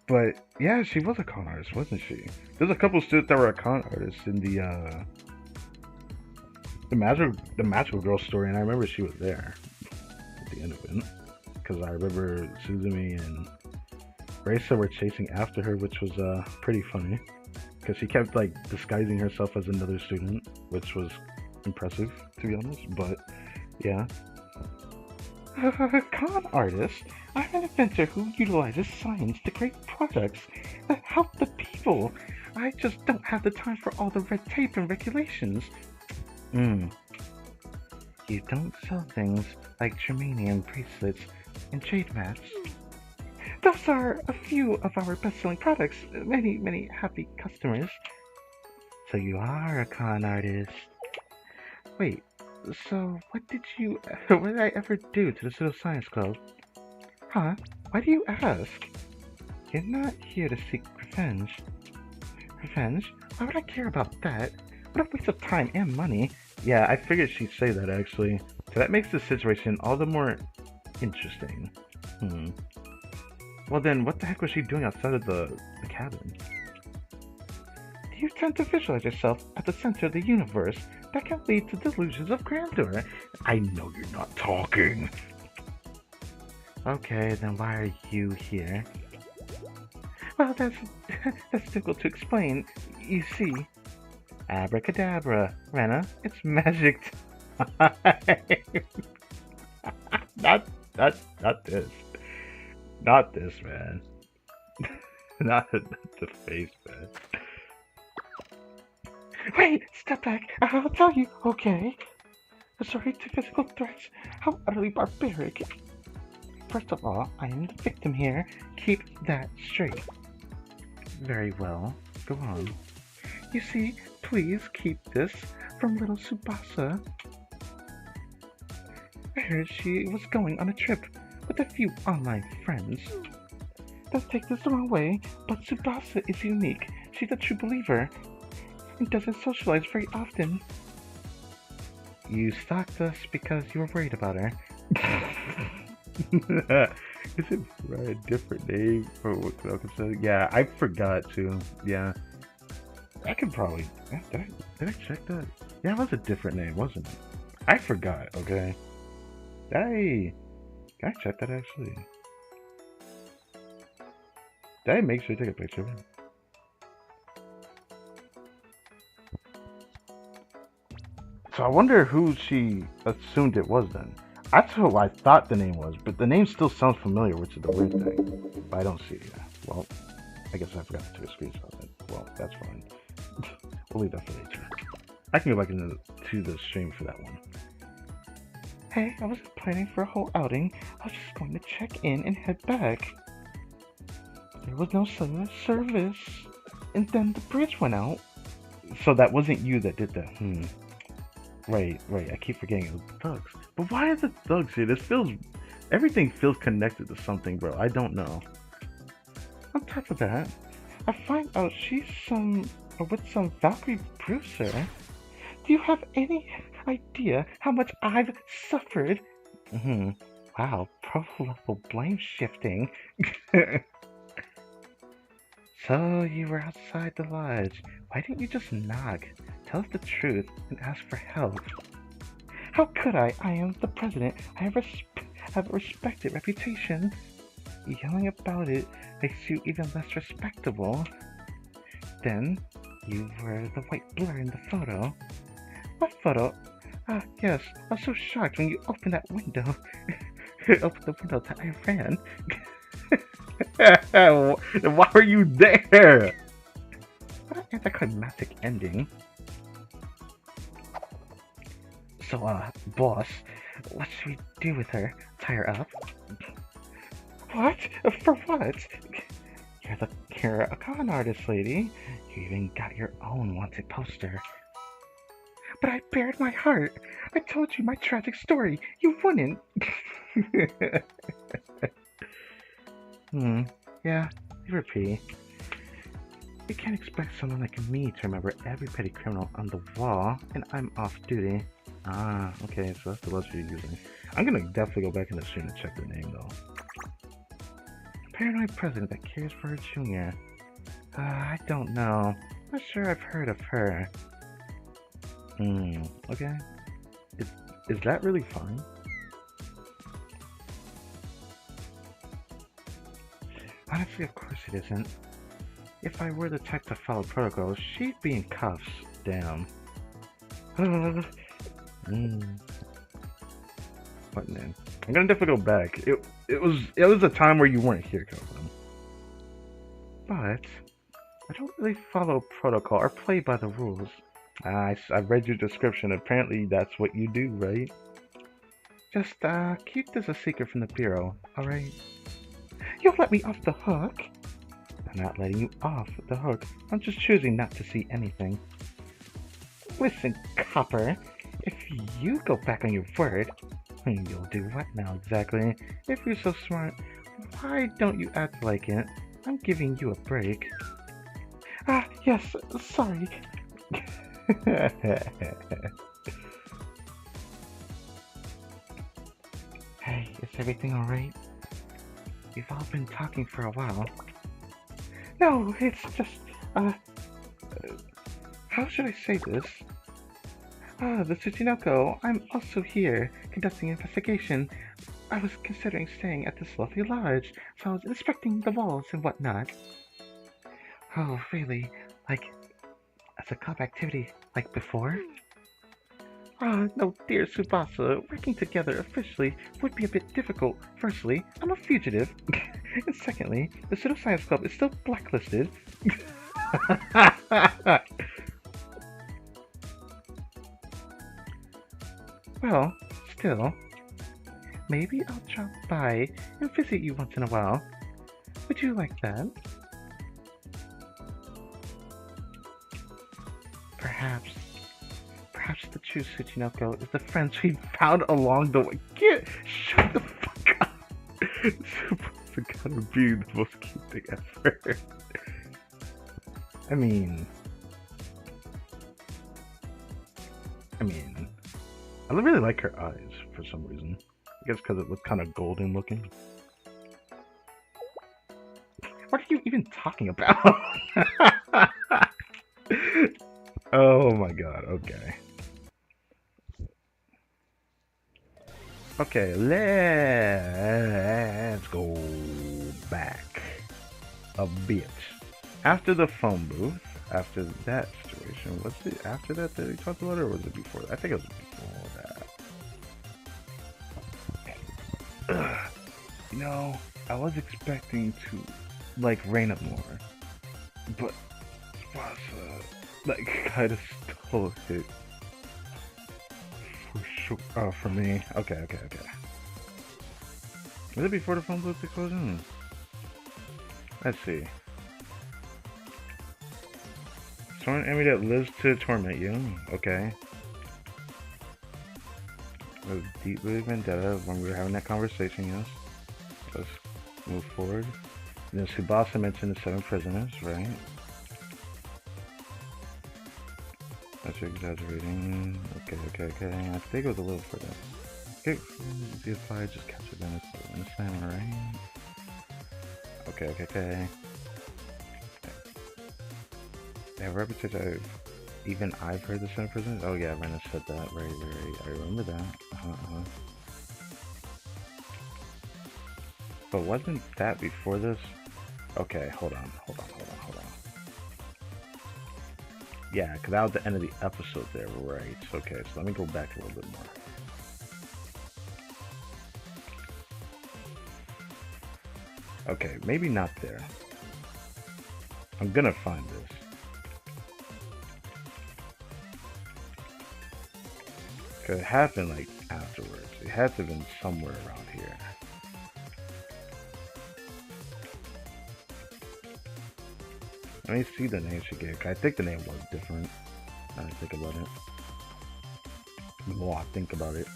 But, yeah, she was a con artist, wasn't she? There's a couple students that were a con artists in the Magical Girl story, and I remember she was there at the end of it. Because I remember Suzumi and Raisa were chasing after her, which was pretty funny. Because she kept like disguising herself as another student, which was impressive, to be honest. But yeah, con artist. I'm an inventor who utilizes science to create products that help the people. I just don't have the time for all the red tape and regulations. You don't sell things like germanium bracelets and jade mats. Those are a few of our best-selling products. Many happy customers. So you are a con artist. Wait, so what did I ever do to the Pseudoscience Club? Huh? Why do you ask? You're not here to seek revenge. Revenge? Why would I care about that? What a waste of time and money. Yeah, I figured she'd say that actually. So that makes the situation all the more interesting. Well then, what the heck was she doing outside of the cabin? You tend to visualize yourself at the center of the universe. That can lead to delusions of grandeur. I know you're not talking. Okay, then why are you here? Well, that's difficult to explain. You see, abracadabra, Rena, it's magic time. Not this. Not this, man. Not the face, man. Wait, step back. I'll tell you, okay? Sorry to physical threats. How utterly barbaric. First of all, I am the victim here. Keep that straight. Very well. Go on. You see, please keep this from little Tsubasa. I heard she was going on a trip with a few online friends. Don't take this the wrong way, but Tsubasa is unique. She's a true believer and doesn't socialize very often. You stalked us because you were worried about her. Is it a different name for what Malcolm said? Yeah, I forgot to. Yeah. I could probably. Did I check that? Yeah, it was a different name, wasn't it? I forgot, okay? Can I check that actually? Did I make sure to take a picture of it? So I wonder who she assumed it was then. That's who I thought the name was, but the name still sounds familiar, which is the weird thing. But I don't see it. Well, I guess I forgot to take a screenshot of it. Well, that's fine. We'll leave that for later. I can go back to the stream for that one. Hey, I wasn't planning for a whole outing. I was just going to check in and head back. There was no service. And then the bridge went out. So that wasn't you that did that. Right. I keep forgetting it was the thugs. But why are the thugs here? Everything feels connected to something, bro. I don't know. On top of that, I find out she's with some Valkyrie bruiser. Do you have any idea how much I've suffered? Wow, pro level blame shifting. So you were outside the lodge. Why didn't you just knock? Tell us the truth and ask for help. How could I? I am the president. I have a respected reputation. Yelling about it makes you even less respectable. Then, you were the white blur in the photo. What photo? Ah, yes. I was so shocked when you opened that window. Opened the window that I ran. Why were you there? What an anticlimactic ending. So, boss, what should we do with her? Tie her up? What? For what? You're a con artist, lady. You even got your own wanted poster. But I bared my heart. I told you my tragic story. You wouldn't. Yeah, you repeat. You can't expect someone like me to remember every petty criminal on the wall, and I'm off duty. Ah, okay, so that's the luxury you're using. I'm gonna definitely go back in the stream and check the name, though. Paranoid president that cares for her junior. I don't know. Not sure I've heard of her. Okay. Is that really fine? Honestly, of course it isn't. If I were the type to follow protocol, she'd be in cuffs. Damn. What man? I'm gonna definitely go back. It was a time where you weren't here, Calvin. But I don't really follow protocol or play by the rules. I read your description. Apparently that's what you do, right? Just keep this a secret from the bureau, alright? You'll let me off the hook? I'm not letting you off the hook. I'm just choosing not to see anything. Listen, copper, if you go back on your word, you'll do what now exactly? If you're so smart, why don't you act like it? I'm giving you a break. Ah, yes, sorry. Hey, is everything alright? We've all been talking for a while. No, it's just, how should I say this? The Tsuchinoko, I'm also here, conducting an investigation. I was considering staying at this lovely lodge, so I was inspecting the walls and whatnot. Oh, really? Like, as a cop activity, like before? Ah, no, dear Tsubasa, working together officially would be a bit difficult. Firstly, I'm a fugitive. And secondly, the Pseudoscience Club is still blacklisted. Well, still, maybe I'll drop by and visit you once in a while. Would you like that? Perhaps the true Tsuchinoko is the friends we found along the way. Shut the fuck up! It's supposed to kind of be the most cute thing ever. I mean, I really like her eyes for some reason. I guess because it was kind of golden looking. What are you even talking about? Oh my god, okay. Okay, let's go back a bit. After the phone booth, after that situation, was it after that that we talked about it, or was it before that? I think it was before that. You know, I was expecting to like rain up more, but Tsubasa like kind of stole it for sure. For me. Okay. Was it before the phone booth explosion? Let's see. Torn enemy that lives to torment you. Okay. A deep-rooted vendetta when we were having that conversation, yes. Let's move forward. And then Tsubasa mentioned the 7 prisoners, right? That's exaggerating. Okay. I think it was a little further. Okay, if I just capture them as innocent, right? Okay. Yeah, reputation. Even I've heard the 7 prisoners. Oh yeah, Rena said that. Right. I remember that. But wasn't that before this? Okay, hold on. Yeah, because that was the end of the episode there, right? Okay, so let me go back a little bit more. Okay, maybe not there. I'm gonna find this. Cause it happened like afterwards. It had to have been somewhere around here. Let me see the name she gave. I think the name was different. Now I think about it. The more I think about it.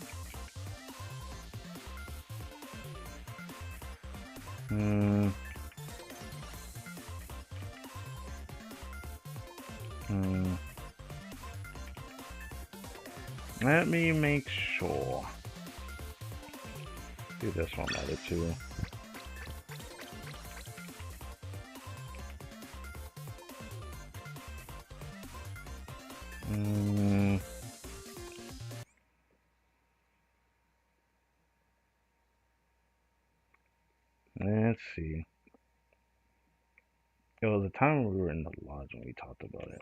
Let me make sure. Do this one later too. Let's see. It was the time when we were in the lodge when we talked about it.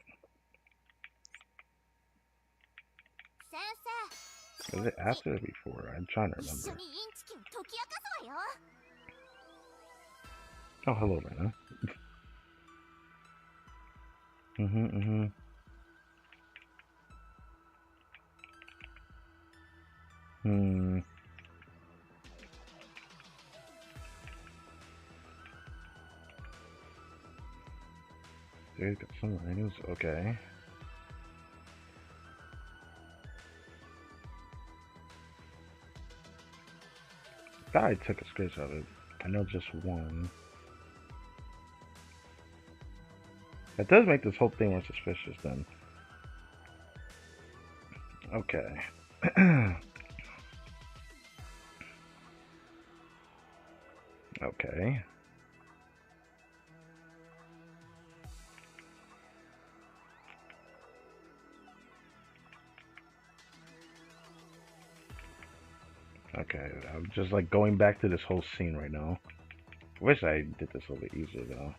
Was it after or before? I'm trying to remember. Oh, hello, Rena. There's got some lines. Okay. I thought I took a screenshot of it. I know just one. That does make this whole thing more suspicious then. Okay. Okay. Okay, I'm just like going back to this whole scene right now. Wish I did this a little bit easier though.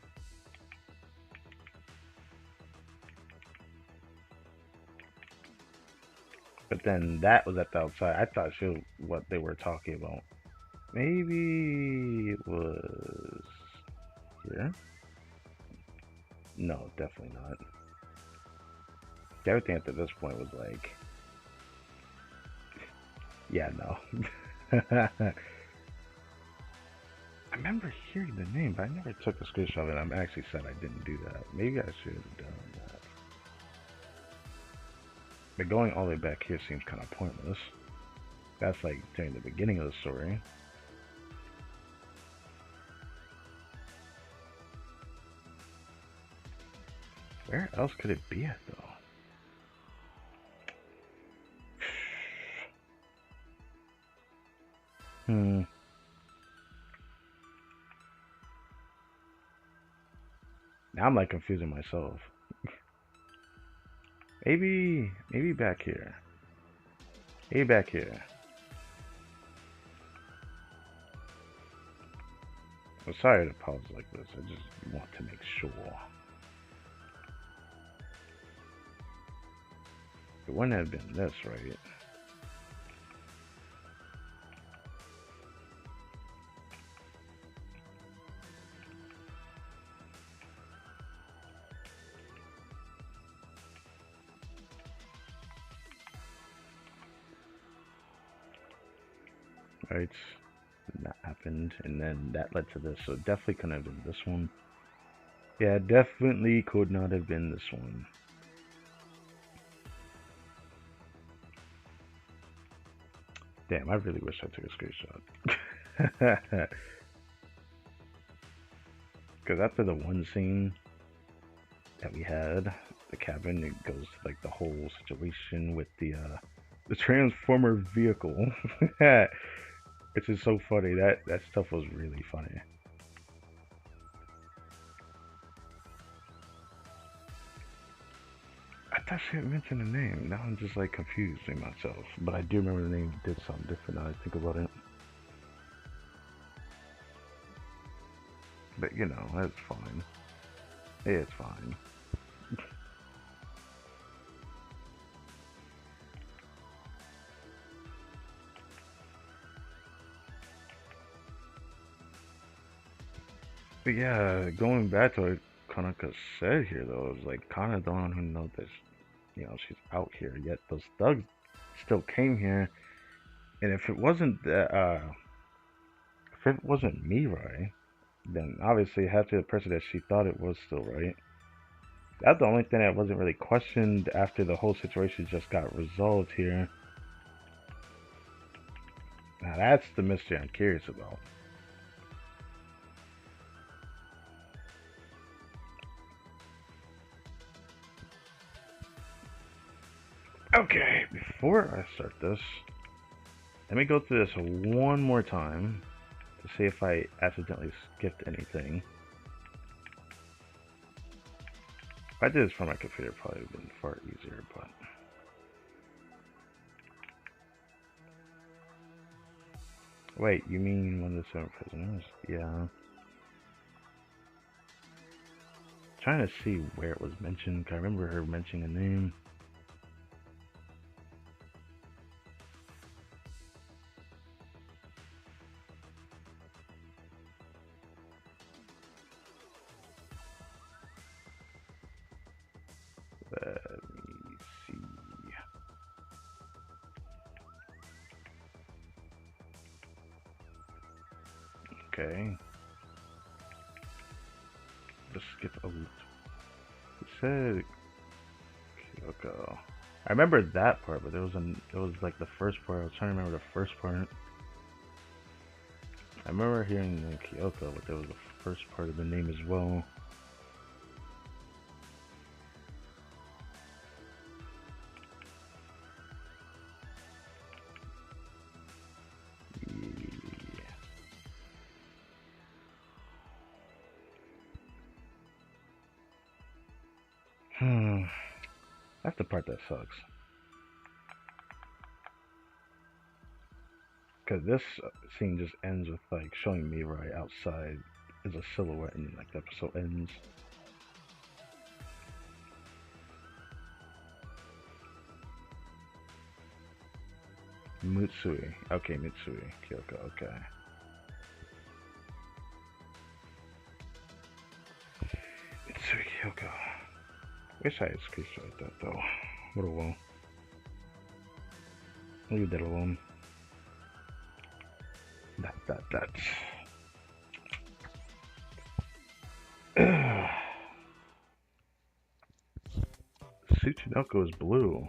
But then that was at the outside. I thought she was what they were talking about. Maybe it was here? No, definitely not. Everything up to this point was like, yeah, no. I remember hearing the name, but I never took a screenshot of it. I'm actually sad I didn't do that. Maybe I should have done that. But going all the way back here seems kind of pointless. That's like during the beginning of the story. Where else could it be at, though? Hmm. Now I'm like confusing myself. Maybe back here. Maybe back here. I'm sorry to pause like this. I just want to make sure. It wouldn't have been this, right? Right, that happened, and then that led to this, so it definitely couldn't have been this one. Yeah, definitely could not have been this one. Damn, I really wish I took a screenshot. Because after the one scene that we had, the cabin, it goes to like the whole situation with the Transformer vehicle. Which is so funny. That stuff was really funny. I thought she had mentioned the name. Now I'm just like confusing myself. But I do remember the name did something different now I think about it. But you know, that's fine. It's fine. But yeah, going back to what Kanaka said here though, it's like Kana the one who knows that she's out here, yet those thugs still came here. And if it wasn't Mirai, then obviously it had to be the person that she thought it was still, right? That's the only thing that wasn't really questioned after the whole situation just got resolved here. Now that's the mystery I'm curious about. Okay, before I start this, let me go through this one more time to see if I accidentally skipped anything. If I did this from my computer, it probably would have been far easier, but... Wait, you mean one of the 7 prisoners? Yeah. Trying to see where it was mentioned. I remember her mentioning a name. Let me see. Okay. Just skip. Oh, it said Kyoko. I remember that part, but it was like the first part. I was trying to remember the first part. I remember hearing the Kyoko, but there was the first part of the name as well. That's the part that sucks. Because this scene just ends with like showing me right outside as a silhouette and like the episode ends. Mutsui. Okay, Mitsui. Kyoko, okay. Okay. Wish I had screenshot that though. What a well. Leave that alone. That. Tsuchinoko is blue.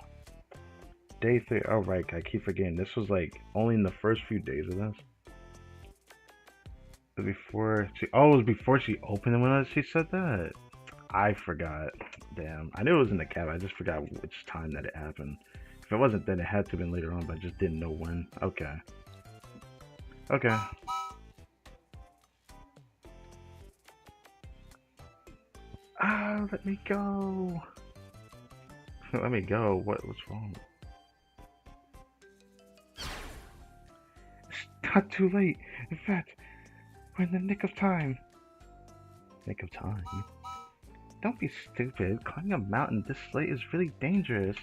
Day 3. Oh, right. I keep forgetting. This was like only in the first few days of this. Before she. Oh, it was before she opened it when she said that. I forgot. Damn. I knew it was in the cab. I just forgot which time that it happened. If it wasn't then, it had to have been later on, but I just didn't know when. Okay. Okay. Ah, let me go. Let me go. What's wrong? It's not too late. In fact, we're in the nick of time. Nick of time? Don't be stupid. Climbing a mountain this late is really dangerous.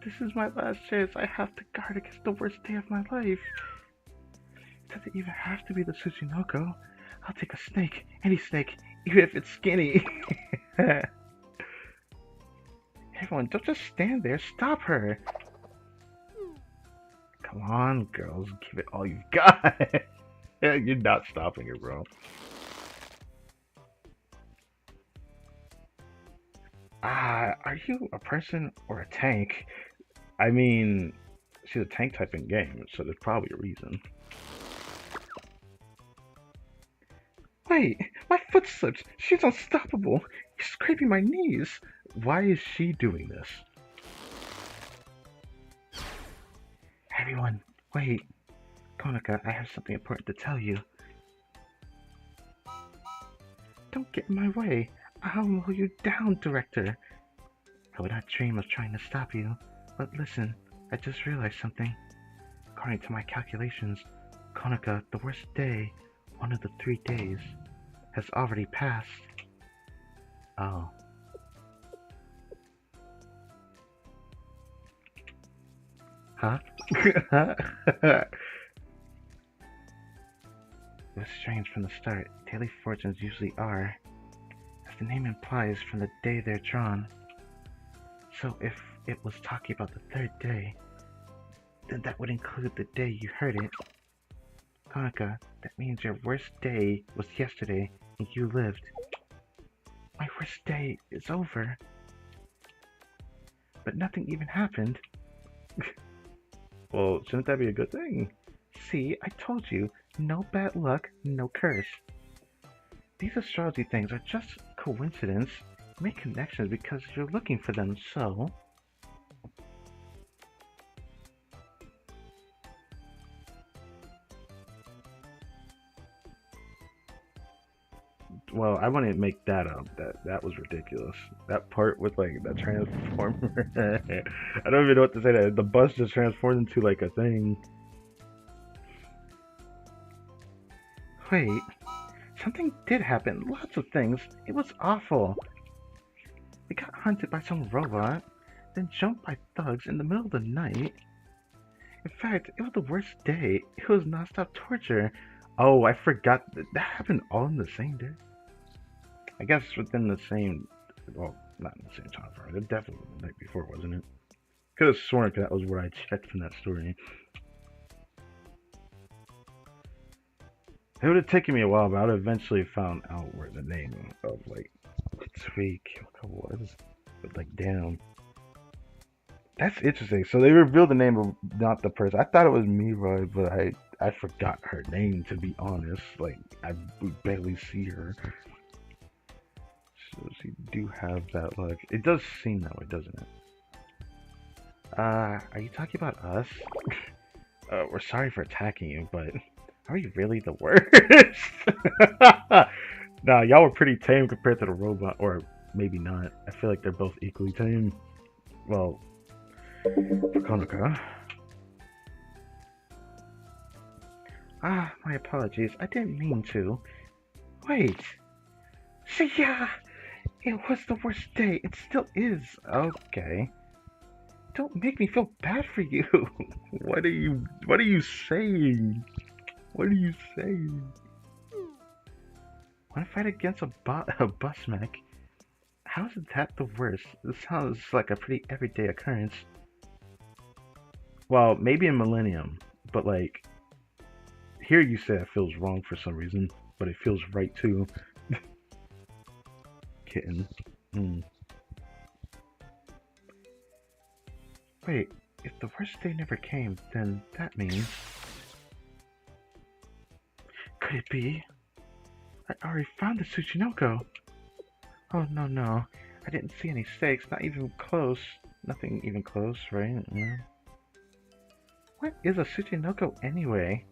This is my last chance. I have to guard against the worst day of my life. It doesn't even have to be the Tsuchinoko. I'll take a snake. Any snake. Even if it's skinny. Everyone, don't just stand there. Stop her. Come on, girls. Give it all you've got. You're not stopping her, bro. Are you a person or a tank? I mean, she's a tank type in game, so there's probably a reason. Wait, my foot slipped. She's unstoppable. You're scraping my knees. Why is she doing this? Everyone, wait. Konoka, I have something important to tell you. Don't get in my way. I'll mow you down, Director. I would not dream of trying to stop you. But listen, I just realized something. According to my calculations, Konoka, the worst day, one of the 3 days, has already passed. Oh. Huh? It was strange from the start. Daily fortunes usually are, as the name implies, from the day they're drawn. So if it was talking about the 3rd day, then that would include the day you heard it. Konoka, that means your worst day was yesterday and you lived. My worst day is over. But nothing even happened. Well, shouldn't that be a good thing? See, I told you, no bad luck, no curse. These astrology things are just coincidence. Make connections because you're looking for them, so... Well, I wouldn't make that up. That was ridiculous. That part with like the transformer. I don't even know what to say. That the bus just transformed into like a thing. Wait, something did happen. Lots of things. It was awful. We got hunted by some robot, then jumped by thugs in the middle of the night. In fact, it was the worst day. It was non-stop torture. Oh, I forgot that happened all in the same day. I guess within the same, well, not in the same time frame. It definitely was the night before, wasn't it? Could have sworn that was what I checked from that story. It would have taken me a while, but I would have eventually found out where the name of like Tsui Kyoko was. But like, damn. That's interesting. So they revealed the name of not the person. I thought it was Mirai, but I forgot her name, to be honest. Like, I would barely see her. So she do have that look. It does seem that way, doesn't it? Are you talking about us? We're sorry for attacking you, but are we really the worst? Nah, y'all were pretty tame compared to the robot, or maybe not. I feel like they're both equally tame. Well, for Konoka. My apologies. I didn't mean to. Wait. See, yeah, it was the worst day. It still is. Okay. Don't make me feel bad for you. What are you saying? What are you saying? Want to fight against a bus mech? How is that the worst? This sounds like a pretty everyday occurrence. Well, maybe in Millennium, but like, here you say it feels wrong for some reason, but it feels right too. Kitten. Hmm. Wait, if the worst day never came, then that means... Could it be? I already found the Tsuchinoko. Oh, no, no. I didn't see any stakes, not even close. Nothing even close, right? Yeah. What is a Tsuchinoko anyway?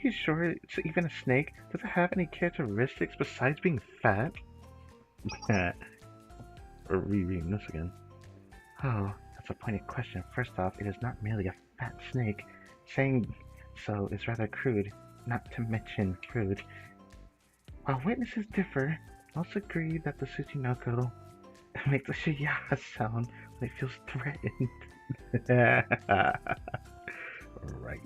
You sure it's even a snake? Does it have any characteristics besides being fat? Or rereading this again. Oh, that's a pointed question. First off, it is not merely a fat snake. Saying so is rather crude, not to mention rude. While witnesses differ, most agree that the Tsuchinoko makes a shiya sound when it feels threatened. Right.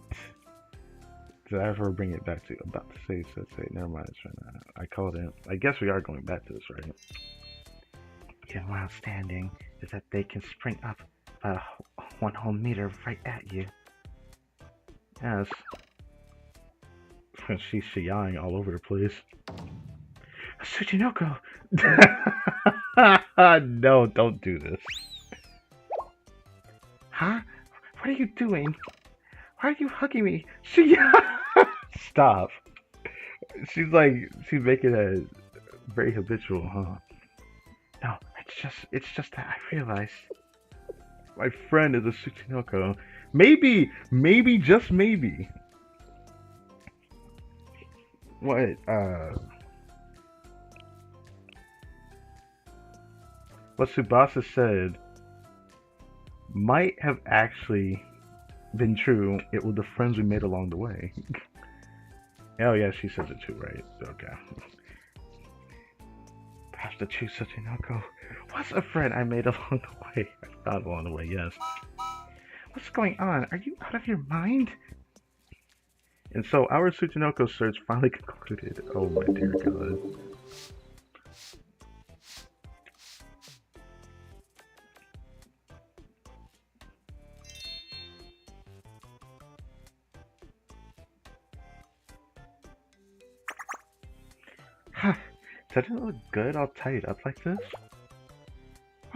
Did I ever bring it back to about to say, never mind, it's fine. I called it. I guess we are going back to this, right? Even more outstanding is that they can spring up about 1 whole meter right at you. Yes. She's shiyaing all over the place. Tsuchinoko! No, don't do this. Huh? What are you doing? Why are you hugging me? Stop. She's making it very habitual, huh? No, it's just that I realized my friend is a Tsuchinoko. Maybe, just maybe. What Tsubasa said might have actually been true. It was the friends we made along the way. Oh yeah, she says it too, right? Okay. Perhaps the true Tsuchinoko was a friend I made along the way. I found along the way, yes. What's going on? Are you out of your mind? And so our Tsuchinoko search finally concluded. Oh my dear god. Doesn't it look good all tied up like this?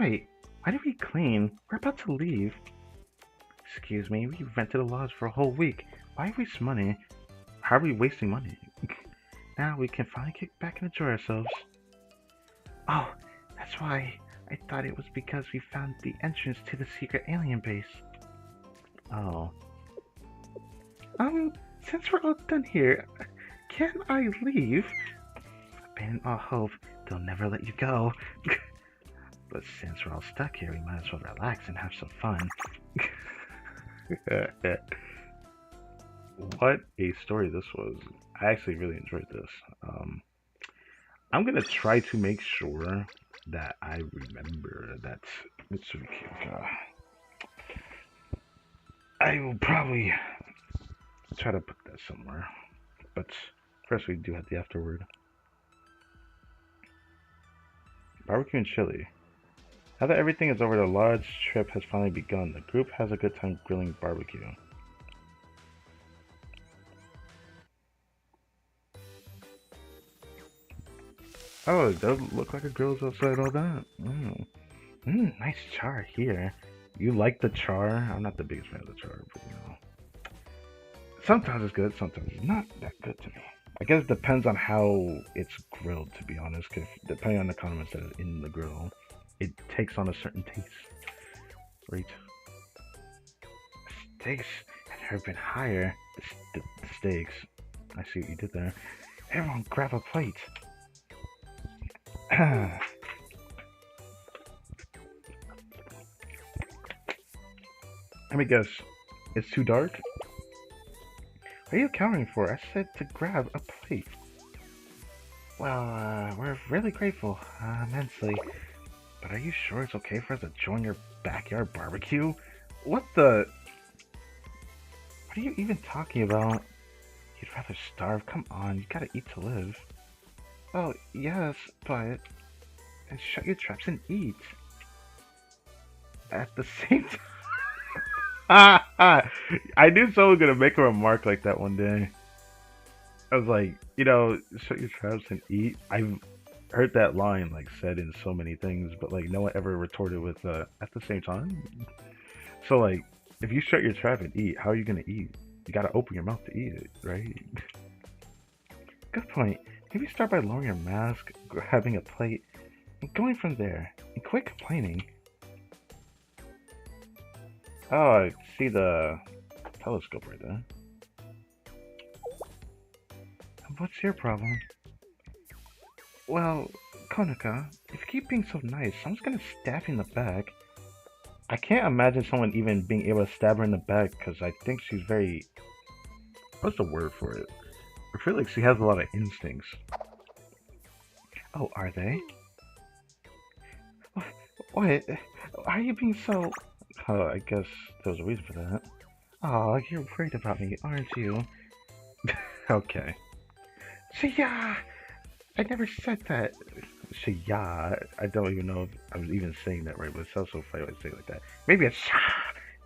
Wait, why did we clean? We're about to leave. Excuse me, we rented a lodge for a whole week. Why waste money? How are we wasting money? Now we can finally kick back and enjoy ourselves. Oh, that's why. I thought it was because we found the entrance to the secret alien base. Oh. Since we're all done here, can I leave? Abandon all hope, they'll never let you go. But since we're all stuck here, we might as well relax and have some fun. What a story this was. I actually really enjoyed this. I'm gonna try to make sure that I remember that Mitsuki. I will probably try to put that somewhere. But first we do have the afterword. Barbecue and chili. Now that everything is over, the lodge trip has finally begun. The group has a good time grilling barbecue. Oh, it does look like a grill's outside all that. Nice char here. You like the char? I'm not the biggest fan of the char, but you know. Sometimes it's good, sometimes it's not that good to me. I guess it depends on how it's grilled, to be honest, because depending on the condiments that are in the grill, it takes on a certain taste. Right? The steaks have never been higher. The steaks. I see what you did there. Everyone grab a plate. Let me guess. It's too dark? What are you accounting for? I said to grab a plate. Well, we're really grateful, immensely. But are you sure it's okay for us to join your backyard barbecue? What the? What are you even talking about? You'd rather starve? Come on, you gotta eat to live. Oh, yes, but... and shut your traps and eat. At the same time. I knew someone was gonna make a remark like that one day. I was like, shut your traps and eat. I've heard that line like said in so many things, but like no one ever retorted with at the same time. So like, if you shut your trap and eat, how are you gonna eat? You gotta open your mouth to eat it, right? Good point. Maybe start by lowering your mask, grabbing a plate, and going from there. And quit complaining. Oh, I see the telescope right there. What's your problem? Well, Konoka, if you keep being so nice, someone's gonna stab you in the back. I can't imagine someone even being able to stab her in the back because I think she's very. What's the word for it? I feel like she has a lot of instincts. Oh, are they? What? Why are you being so. Oh, I guess there was a reason for that. Oh, you're worried about me, aren't you? Okay. Shia! I never said that. Shia. I don't even know if I was even saying that right, but it sounds so funny when I say it like that. Maybe it's Sha.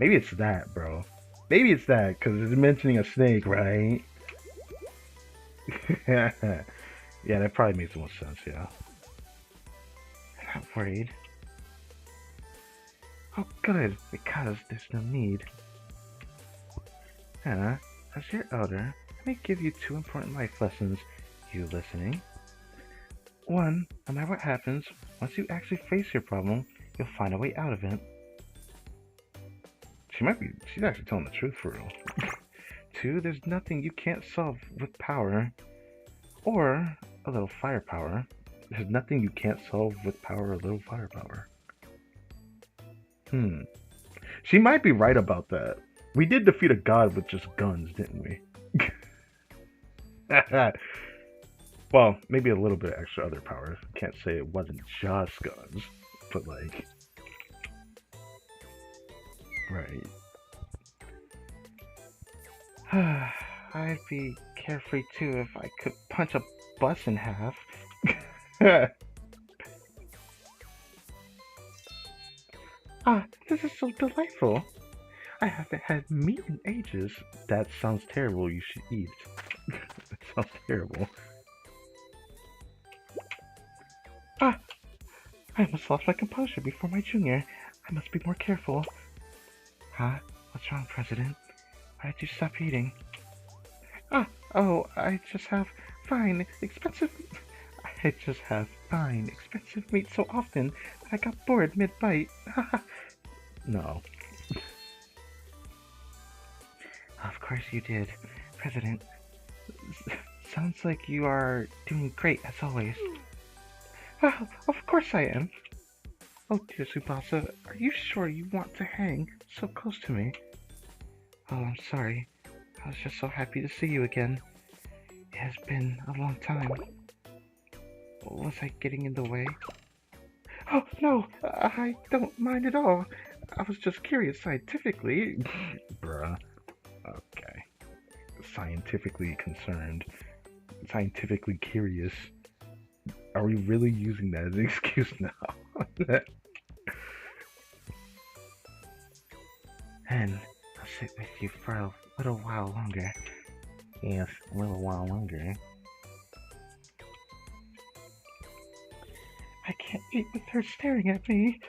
Maybe it's that, bro. Maybe it's that, because it's mentioning a snake, right? Yeah, that probably makes the most sense, yeah. I'm not worried. Oh, good, because there's no need. As your elder, let me give you 2 important life lessons. You listening? 1. No matter what happens, once you actually face your problem, you'll find a way out of it. She's actually telling the truth for real. 2. There's nothing you can't solve with power. Or a little firepower. There's nothing you can't solve with power or a little firepower. She might be right about that. We did defeat a god with just guns, didn't we? Well, maybe a little bit of extra other power. Can't say it wasn't just guns, but like... Right. I'd be carefree too if I could punch a bus in half. This is so delightful. I haven't had meat in ages. That sounds terrible. You should eat. That sounds terrible. I almost lost my composure before my junior. I must be more careful. What's wrong, President? Why did you stop eating? Oh, I just have fine, expensive meat so often that I got bored mid-bite. No. Of course you did, President. Sounds like you are doing great as always. Of course I am. Oh dear, Tsubasa, are you sure you want to hang so close to me? Oh, I'm sorry. I was just so happy to see you again. It has been a long time. Was I getting in the way? Oh, no, I don't mind at all. I was just curious scientifically. Bruh. Okay. Scientifically concerned. Scientifically curious. Are we really using that as an excuse now? And I'll sit with you for a little while longer. Yes, a little while longer. I can't eat with her staring at me.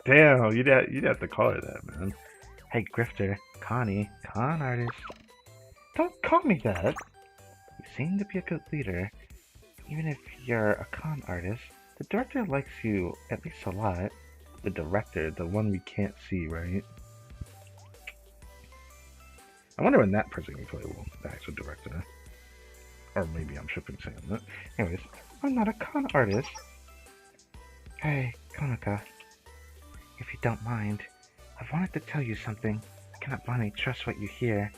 Damn, you'd have to call her that, man. Hey, Grifter, Connie, con artist. Don't call me that. You seem to be a good leader. Even if you're a con artist, the director likes you at least a lot. The director, the one we can't see, right? I wonder when that person can play the actual director. Or maybe I'm tripping saying that. Anyways, I'm not a con artist. Hey, Konoka. If you don't mind, I wanted to tell you something. I cannot blindly trust what you hear.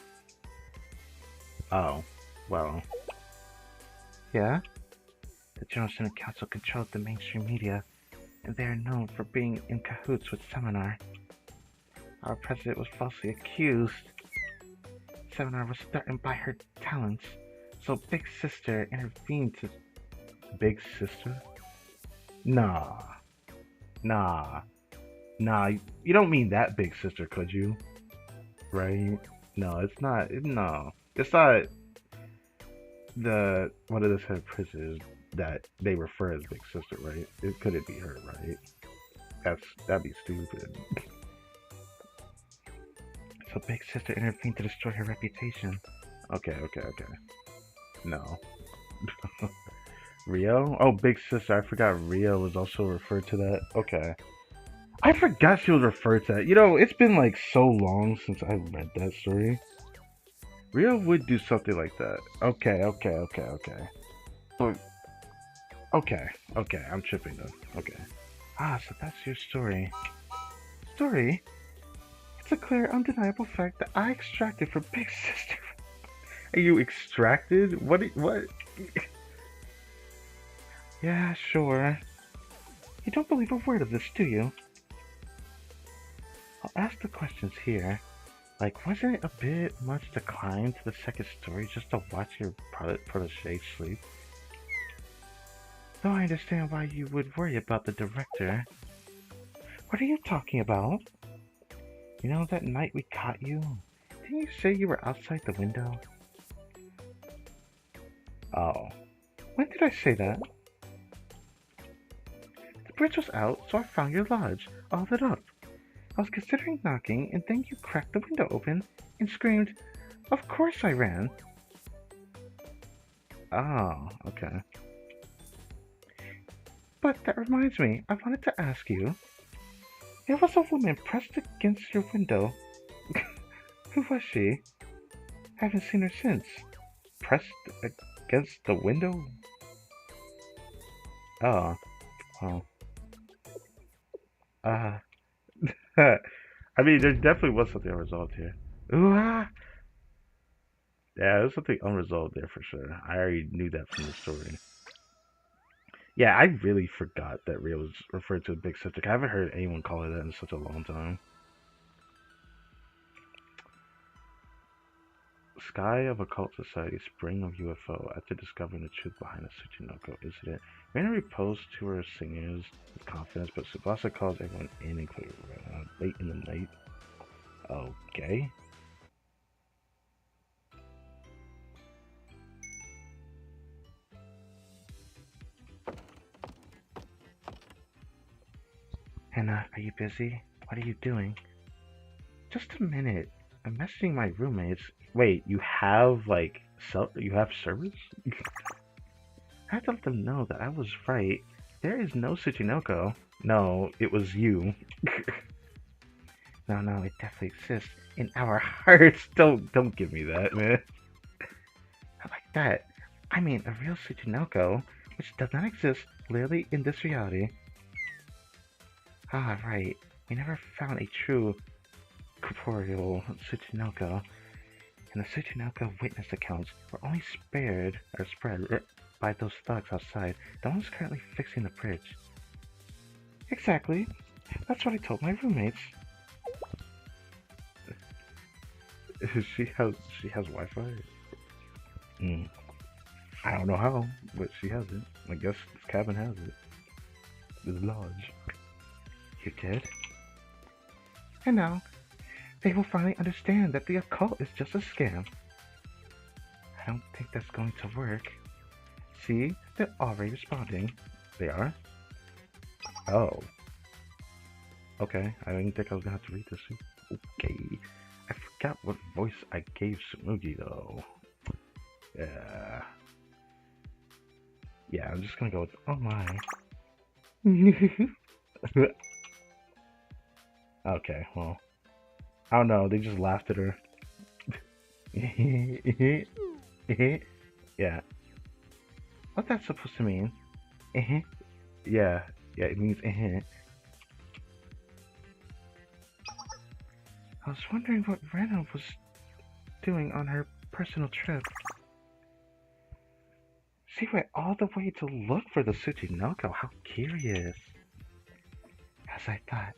Oh, well. Yeah? The General Student Council controlled the mainstream media, and they are known for being in cahoots with Seminar. Our president was falsely accused. Seminar was threatened by her talents. So Big Sister intervened to... Big sister? Nah. Nah. Nah. You don't mean that big sister, could you? Right? No, it's not. No. It's not the one of the said prisoners that they refer as big sister, right? It couldn't be her, right? That'd be stupid. So Big Sister intervened to destroy her reputation. Okay. No. Rio? Oh, big sister. I forgot Rio was also referred to that. Okay. I forgot she was referred to that. You know, it's been like so long since I read that story. Rio would do something like that. Okay. Oh, okay. I'm tripping though. Okay. Ah, so that's your story. Story? It's a clear, undeniable fact that I extracted from Big Sister. Are you extracted? What? Yeah, sure. You don't believe a word of this, do you? I'll ask the questions here. Like, wasn't it a bit much to climb to the second story just to watch your protege sleep? Though I understand why you would worry about the director. What are you talking about? You know that night we caught you? Didn't you say you were outside the window? Oh. When did I say that? The bridge was out, so I found your lodge, all lit up. I was considering knocking, and then you cracked the window open and screamed, "Of course I ran!" Oh, okay. But that reminds me, I wanted to ask you. There was a woman pressed against your window. Who was she? Haven't seen her since. Pressed against the window? Oh. Well. I mean, there definitely was something unresolved here. Ooh, ah! Yeah, there's something unresolved there for sure. I already knew that from the story. Yeah, I really forgot that Rio was referred to as Big Sister. I haven't heard anyone call her that in such a long time. Sky of Occult Society, Spring of UFO. After discovering the truth behind the Tsuchinoko incident, Rena reposed to her singers with confidence, but Tsubasa calls everyone in, including Rena, late in the night. Okay. Hannah, are you busy? What are you doing? Just a minute. I'm messaging my roommates. Wait, you have like you have servers? I had to let them know that I was right. There is no Tsuchinoko. No, it was you. No, it definitely exists in our Hearts. Don't give me that, man. Not like that. I mean a real Tsuchinoko, which does not exist literally in this reality. Ah, right. We never found a true corporeal Tsuchinoko, and the Tsuchinoko witness accounts were only spread by those thugs outside. The one's currently fixing the bridge. Exactly. That's what I told my roommates. She has Wi-Fi. I don't know how, but she has it. I guess this cabin has it. This lodge. You did? And now, they will finally understand that the occult is just a scam. I don't think that's going to work. See, they're already responding. They are? Oh. Okay, I didn't think I was gonna have to read this. Okay. I forgot what voice I gave Sumugi though. Yeah. Yeah, I'm just gonna go with, oh my. Okay, well. I don't know, they just laughed at her. Yeah. What's that supposed to mean? Yeah, it means I was wondering what Rena was doing on her personal trip. She went all the way to look for the Tsuchinoko. How curious. As I thought,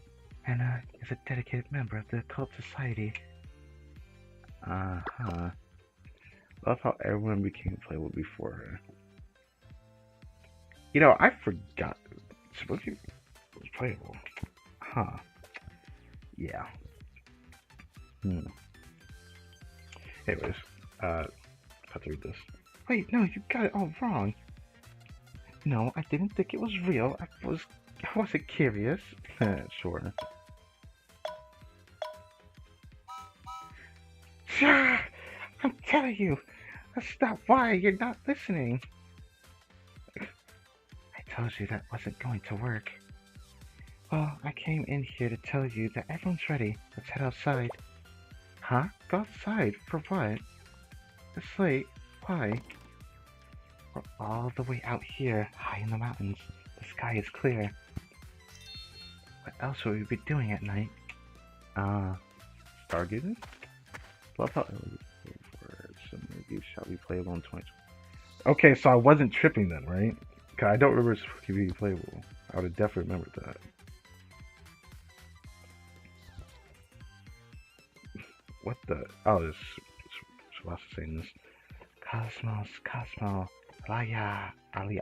Rena is a dedicated member of the occult society. Uh-huh. Love how everyone became playable before her. You know, I forgot. Spooky was playable. Huh. Yeah. Anyways, have to read this. Wait, no, you got it all wrong. No, I didn't think it was real. I wasn't curious. Sure. I'm telling you, that's not why you're not listening. I told you that wasn't going to work. Well, I came in here to tell you that everyone's ready. Let's head outside. Huh? Go outside? For what? It's late. Why? We're all the way out here, high in the mountains. The sky is clear. What else would we be doing at night? Stargazing? Love how for some movies shall be playable in 2020. Okay, so I wasn't tripping then, right? Cause I don't remember Spooky being playable. I would have definitely remembered that. What the? Oh, this Shabasa saying this. Cosmo, Laya, Ali.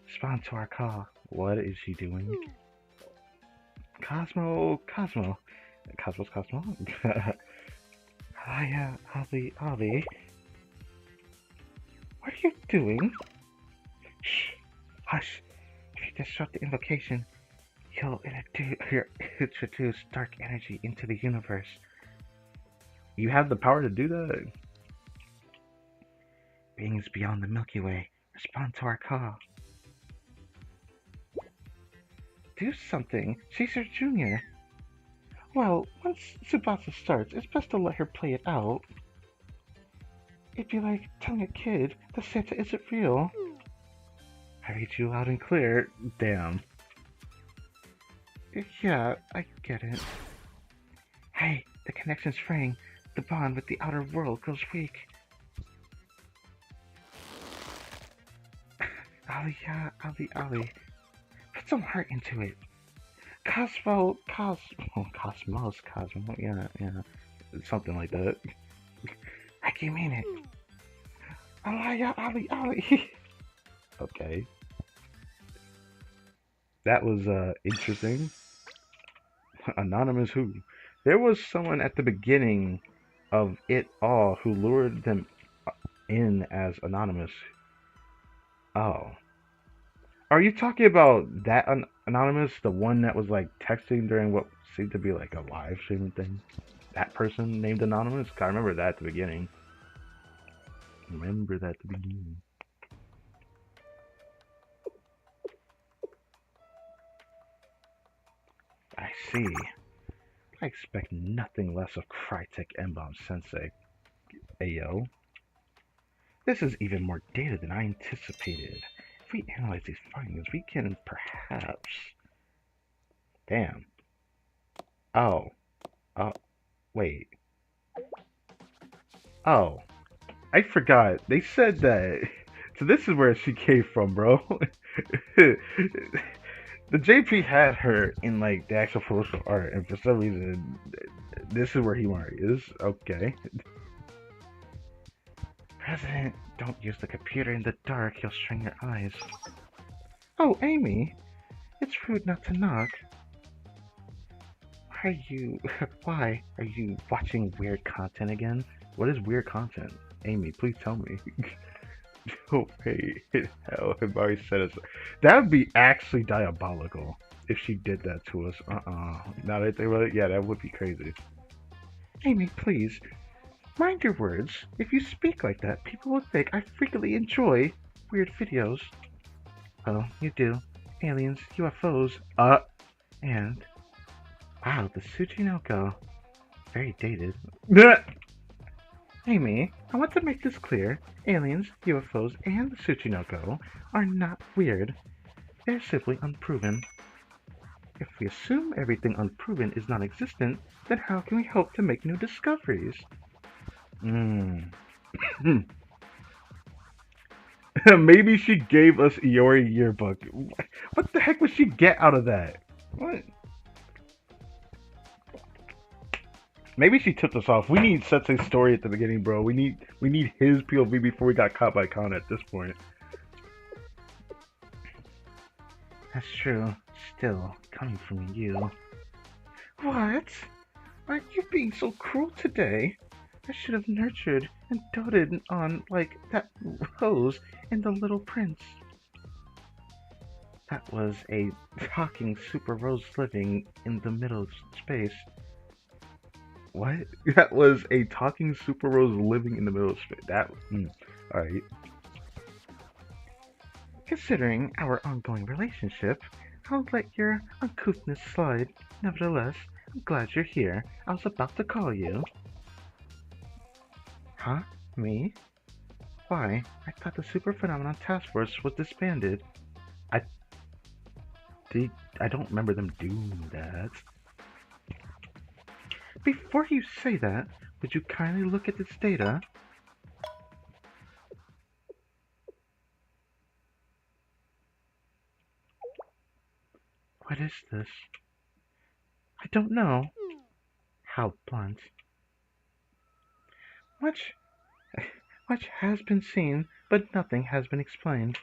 Respond to our call. What is she doing? Cosmo. Laya, Ali. What are you doing? Shh. Hush. If you disrupt the invocation, you'll introduce dark energy into the universe. You have the power to do that? Beings beyond the Milky Way, respond to our call. Do something. She's our junior. Well, once Tsubasa starts, it's best to let her play it out. It'd be like telling a kid that Santa isn't real. I read you loud and clear. Damn. Yeah, I get it. Hey, the connection's fraying. The bond with the outer world grows weak. Ali. Put some heart into it. Cosmo, yeah. Something like that. I can mean it. Ali. Okay. That was, interesting. Anonymous who? There was someone at the beginning of it all who lured them in as Anonymous. Oh. Are you talking about that Anonymous? The one that was like texting during what seemed to be like a live streaming thing? That person named Anonymous? I remember that at the beginning. I see. I expect nothing less of Crytek N-Bomb Sensei. Ayo. This is even more data than I anticipated. If we analyze these findings, we can perhaps... Damn. Oh. Wait. Oh. I forgot. They said that... So this is where she came from, bro. The JP had her in, like, the actual promotional art, and for some reason, this is where Himari is. Okay. President, don't use the computer in the dark. You'll strain your eyes. Oh, Amy. It's rude not to knock. Why are you watching weird content again? What is weird content? Amy, please tell me. Oh, hey, hell, Himari said it. That would be actually diabolical if she did that to us. Now that I think about it, yeah, that would be crazy. Amy, please, mind your words. If you speak like that, people will think I frequently enjoy weird videos. Oh, you do. Aliens, UFOs, and... Wow, the Tsuchinoko. Very dated. Amy, I want to make this clear. Aliens, UFOs, and the Tsuchinoko are not weird. They're simply unproven. If we assume everything unproven is non-existent, then how can we hope to make new discoveries? Maybe she gave us Iori yearbook. What the heck would she get out of that? What? Maybe she tipped us off. We need Setsei's story at the beginning, bro. We need his POV before we got caught by Kana at this point. That's true. Still, coming from you. What? Aren't you being so cruel today? I should have nurtured and doted on like that Rose in The Little Prince. That was a talking Super Rose living in the middle of space. What? That was a talking Super Rose living in the middle of space. That. Alright. Considering our ongoing relationship, I'll let your uncouthness slide. Nevertheless, I'm glad you're here. I was about to call you. Huh? Me? Why? I thought the Super Phenomenon Task Force was disbanded. I don't remember them doing that. Before you say that, would you kindly look at this data? What is this? I don't know. How blunt. Much has been seen, but nothing has been explained.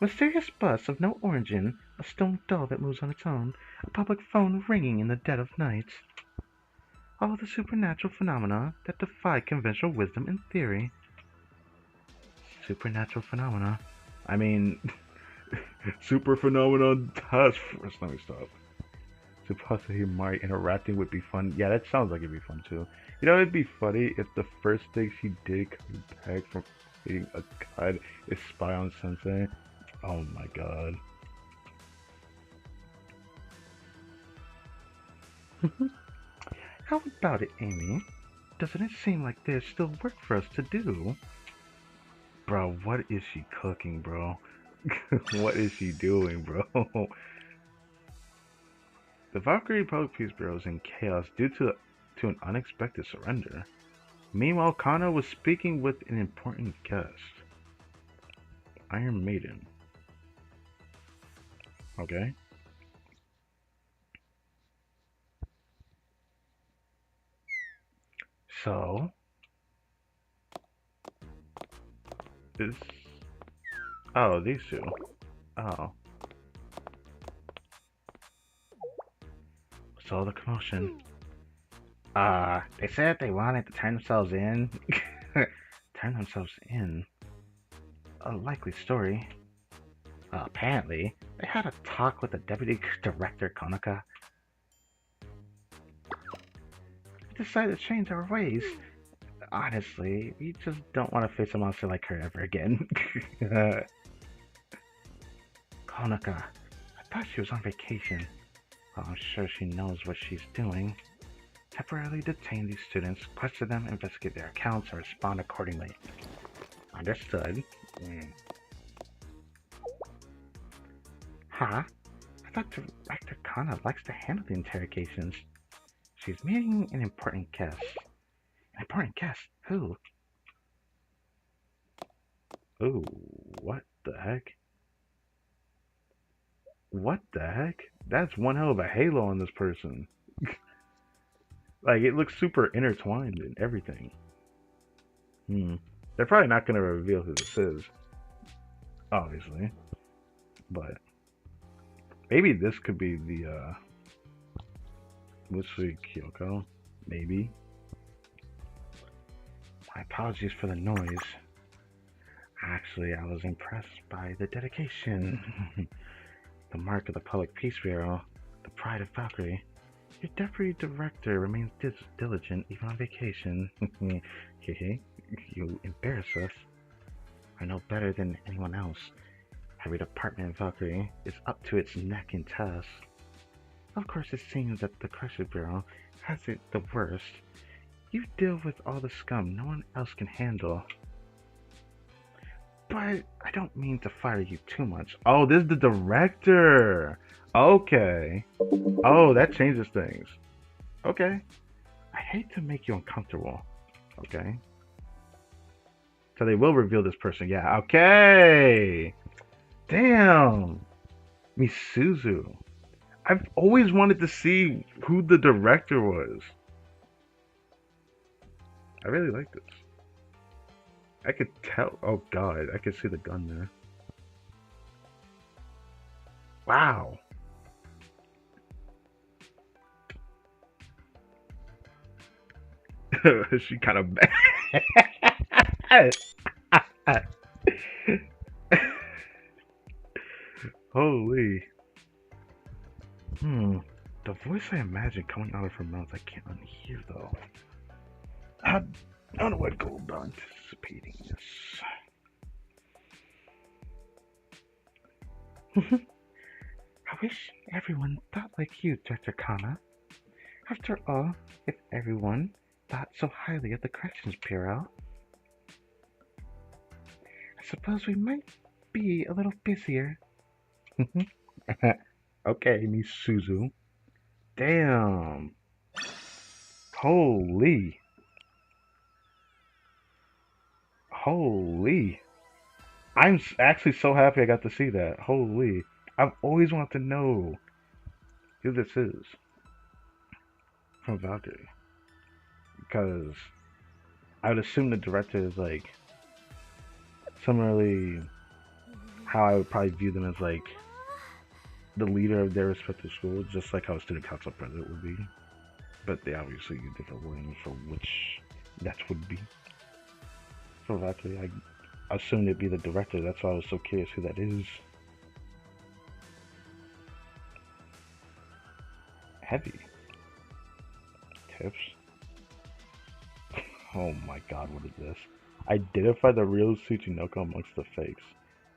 Mysterious bus of no origin, a stone doll that moves on its own, a public phone ringing in the dead of night. All the supernatural phenomena that defy conventional wisdom and theory. Supernatural phenomena. I mean, Super Phenomenon Task Force. Let me stop. Supposedly Mari interacting would be fun. Yeah, that sounds like it'd be fun too. You know, it'd be funny if the first thing she did coming back from being a god is spy on Sensei. Oh my god. How about it, Amy? Doesn't it seem like there's still work for us to do? Bro, what is she cooking, bro? What is she doing, bro? The Valkyrie Public Peace Bureau is in chaos due to an unexpected surrender. Meanwhile, Kana was speaking with an important guest. Iron Maiden. Okay. So, this. Oh, these two. Oh. What's all the commotion? They said they wanted to turn themselves in. Turn themselves in? A likely story. Apparently, they had a talk with the deputy director, Konaka. We decided to change our ways. Honestly, we just don't want to face a monster like her ever again. Konaka, I thought she was on vacation. Well, I'm sure she knows what she's doing. Temporarily detain these students, question them, investigate their accounts, and respond accordingly. Understood. Huh? I thought Director Kana likes to handle the interrogations. She's meeting an important guest. An important guest? Who? Ooh, what the heck? What the heck? That's one hell of a halo on this person. Like, it looks super intertwined and everything. They're probably not going to reveal who this is. Obviously. But maybe this could be the, Musui Kyoko. Maybe. My apologies for the noise. Actually, I was impressed by the dedication. The mark of the Public Peace Bureau. The pride of Valkyrie. Your deputy director remains diligent even on vacation. You embarrass us. I know better than anyone else. Every department in Valkyrie is up to its neck in tasks. Of course, it seems that the Crusher Bureau has it the worst. You deal with all the scum no one else can handle. But I don't mean to fire you too much. Oh, this is the director. Okay. Oh, that changes things. Okay. I hate to make you uncomfortable. Okay. So they will reveal this person. Yeah. Okay. Damn. Misuzu. I've always wanted to see who the director was. I really like this. I could tell. Oh god, I could see the gun there. Wow. She kind of bad. Holy. The voice I imagine coming out of her mouth, I can't unhear though. How do I go about anticipating this? I wish everyone thought like you, Director Kana. After all, if everyone thought so highly of the Corrections Bureau, I suppose we might be a little busier. Okay, Miss Suzu. Damn. Holy. Holy. I'm actually so happy I got to see that. Holy. I've always wanted to know who this is from Valkyrie. Because I would assume the director is like similarly how I would probably view them as like the leader of their respective schools, just like how a student council president would be. But they obviously use different wording for which that would be. So Valkyrie, I assumed it'd be the director. That's why I was so curious who that is. Heavy. Tips. Oh my god, what is this? Identify the real Tsuchinoko amongst the fakes.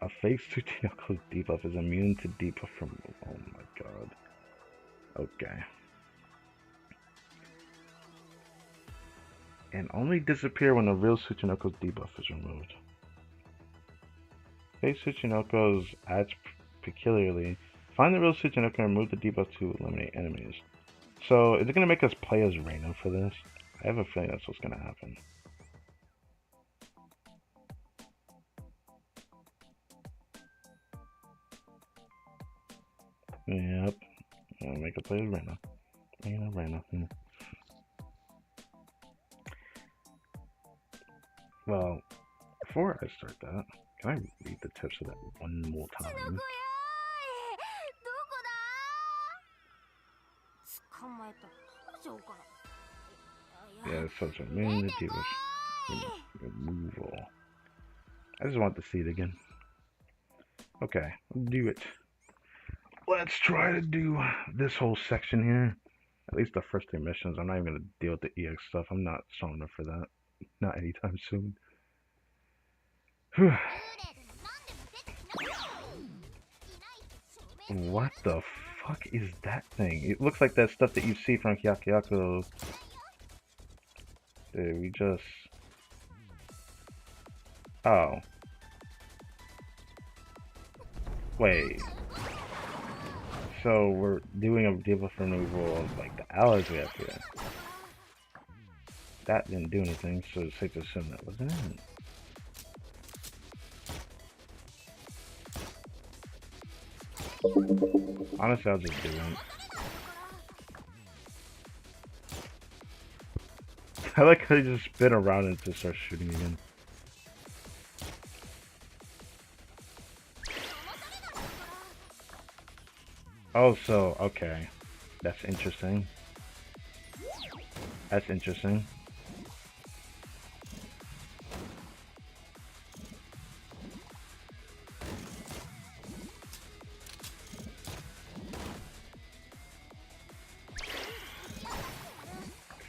A fake Tsuchinoko's debuff is immune to debuff from... Oh my god. Okay. And only disappear when the real Tsuchinoko's debuff is removed. Fake Tsuchinoko's adds peculiarly. Find the real Tsuchinoko and remove the debuff to eliminate enemies. So, is it going to make us play as Reina for this? I have a feeling that's what's going to happen. Yep. I'll make a play as Reina. Reina. Well, before I start that, can I read the tips of that one more time? Yeah, such a minute removal. I just want to see it again. Okay, let's do it. Let's try to do this whole section here. At least the first 3 missions. I'm not even going to deal with the EX stuff. I'm not strong enough for that. Not anytime soon. What the fuck is that thing? It looks like that stuff that you see from Hyakuyaku. Did we just... Oh. Wait. So we're doing a debuff removal of like the allies we have here. That didn't do anything, so it's safe to assume that wasn't it. Honestly, I'll just do it. I like how you just spin around and just start shooting again. Oh, so, okay. That's interesting. That's interesting.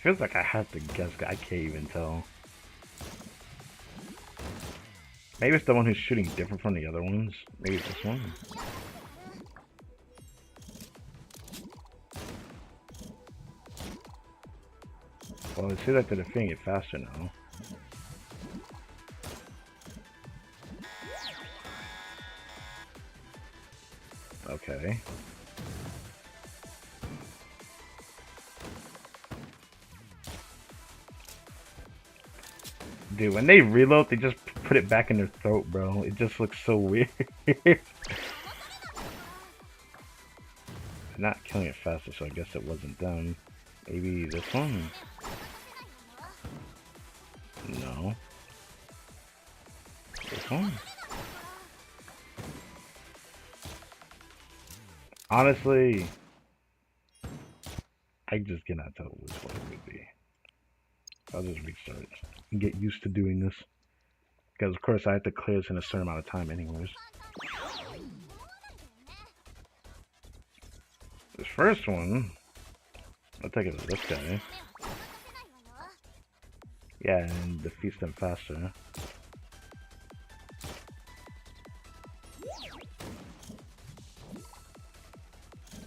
Feels like I have to guess. I can't even tell. Maybe it's the one who's shooting different from the other ones. Maybe it's this one. Well, it seems like they're defeating it faster now. Okay. Dude, when they reload, they just put it back in their throat, bro. It just looks so weird. Not killing it faster, so I guess it wasn't them. Maybe this one? No. This one? Honestly, I just cannot tell which one it would be. I'll just restart and get used to doing this. Because, of course, I have to clear this in a certain amount of time anyways. This first one, I'll take it as this guy. Yeah, and defeats them faster.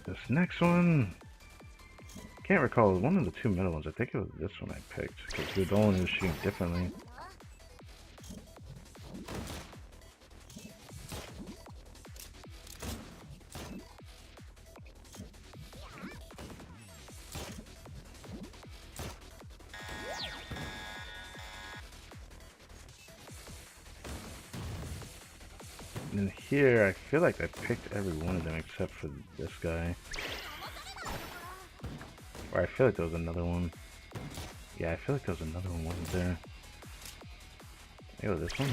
This next one, can't recall, one of the two middle ones. I think it was this one I picked, because the other one was shooting differently. And then here, I feel like I picked every one of them except for this guy. Or I feel like there was another one. Yeah, I feel like there was another one, wasn't there? Maybe it was this one?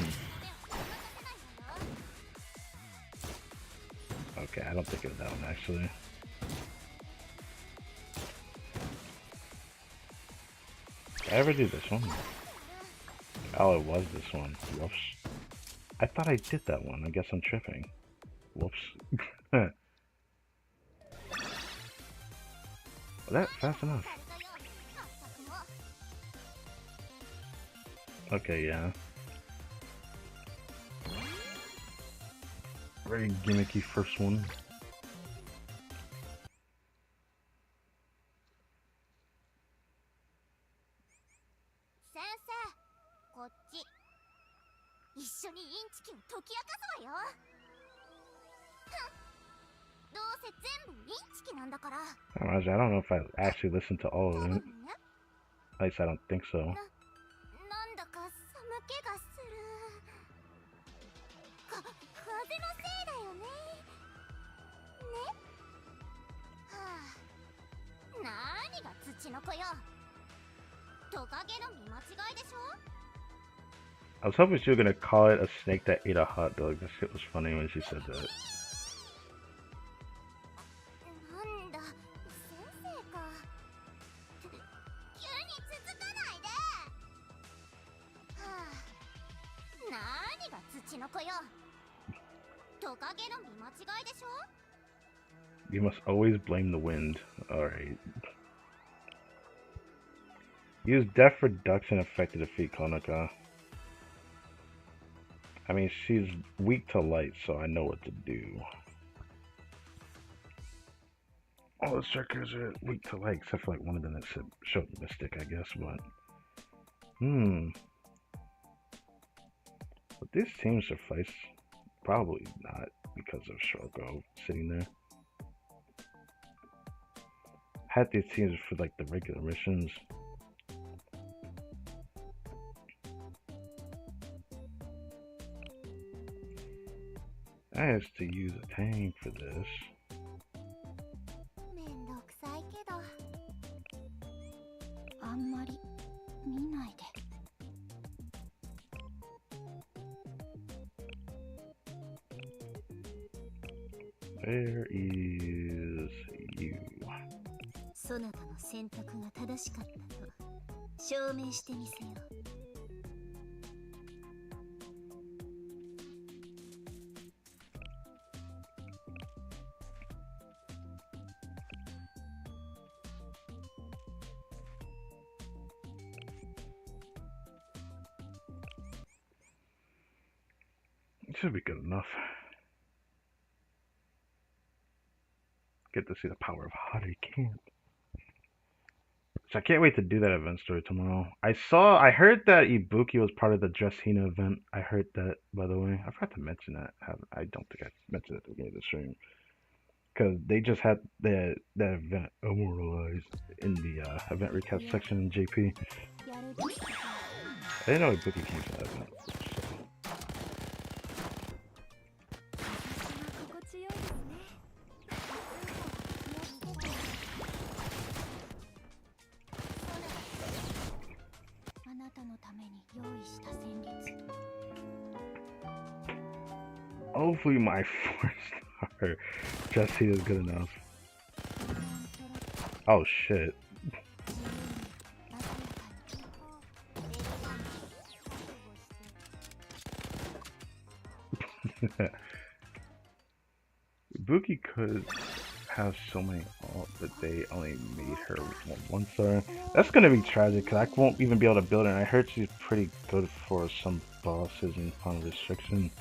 Okay, I don't think it was that one actually. Did I ever do this one? Oh, it was this one. Whoops. I thought I did that one. I guess I'm tripping. Whoops. Well, that fast enough. Okay, yeah. Very gimmicky first one. I don't know if I actually listened to all of it. At least I don't think so. I was hoping she was gonna call it a snake that ate a hot dog. That shit was funny when she said that. You must always blame the wind. Alright. Use death reduction effect to defeat Konaka. I mean, she's weak to light, so I know what to do. All the circles are weak to light, except for like one of them that showed Mystic, I guess, but... But this team suffice? Probably not, because of Shoko sitting there. Had these teams for like the regular missions. I have to use a tank for this. Where is you? そなたの選択が正しかったと証明してみせよ。It should be good enough. Get to see the power of Hare Camp. So I can't wait to do that event story tomorrow. I heard that Ibuki was part of the Dress Hina event. I heard that, by the way. I forgot to mention that. I don't think I mentioned it at the beginning of the stream. Because they just had that event immortalized in the event recap section in JP. I didn't know Ibuki came to that event. Hopefully my 4-star Jesse is good enough. Oh shit. Buki could have so many alt, but they only made her 1-star. That's gonna be tragic because I won't even be able to build her. And I heard she's pretty good for some bosses in Final Restriction,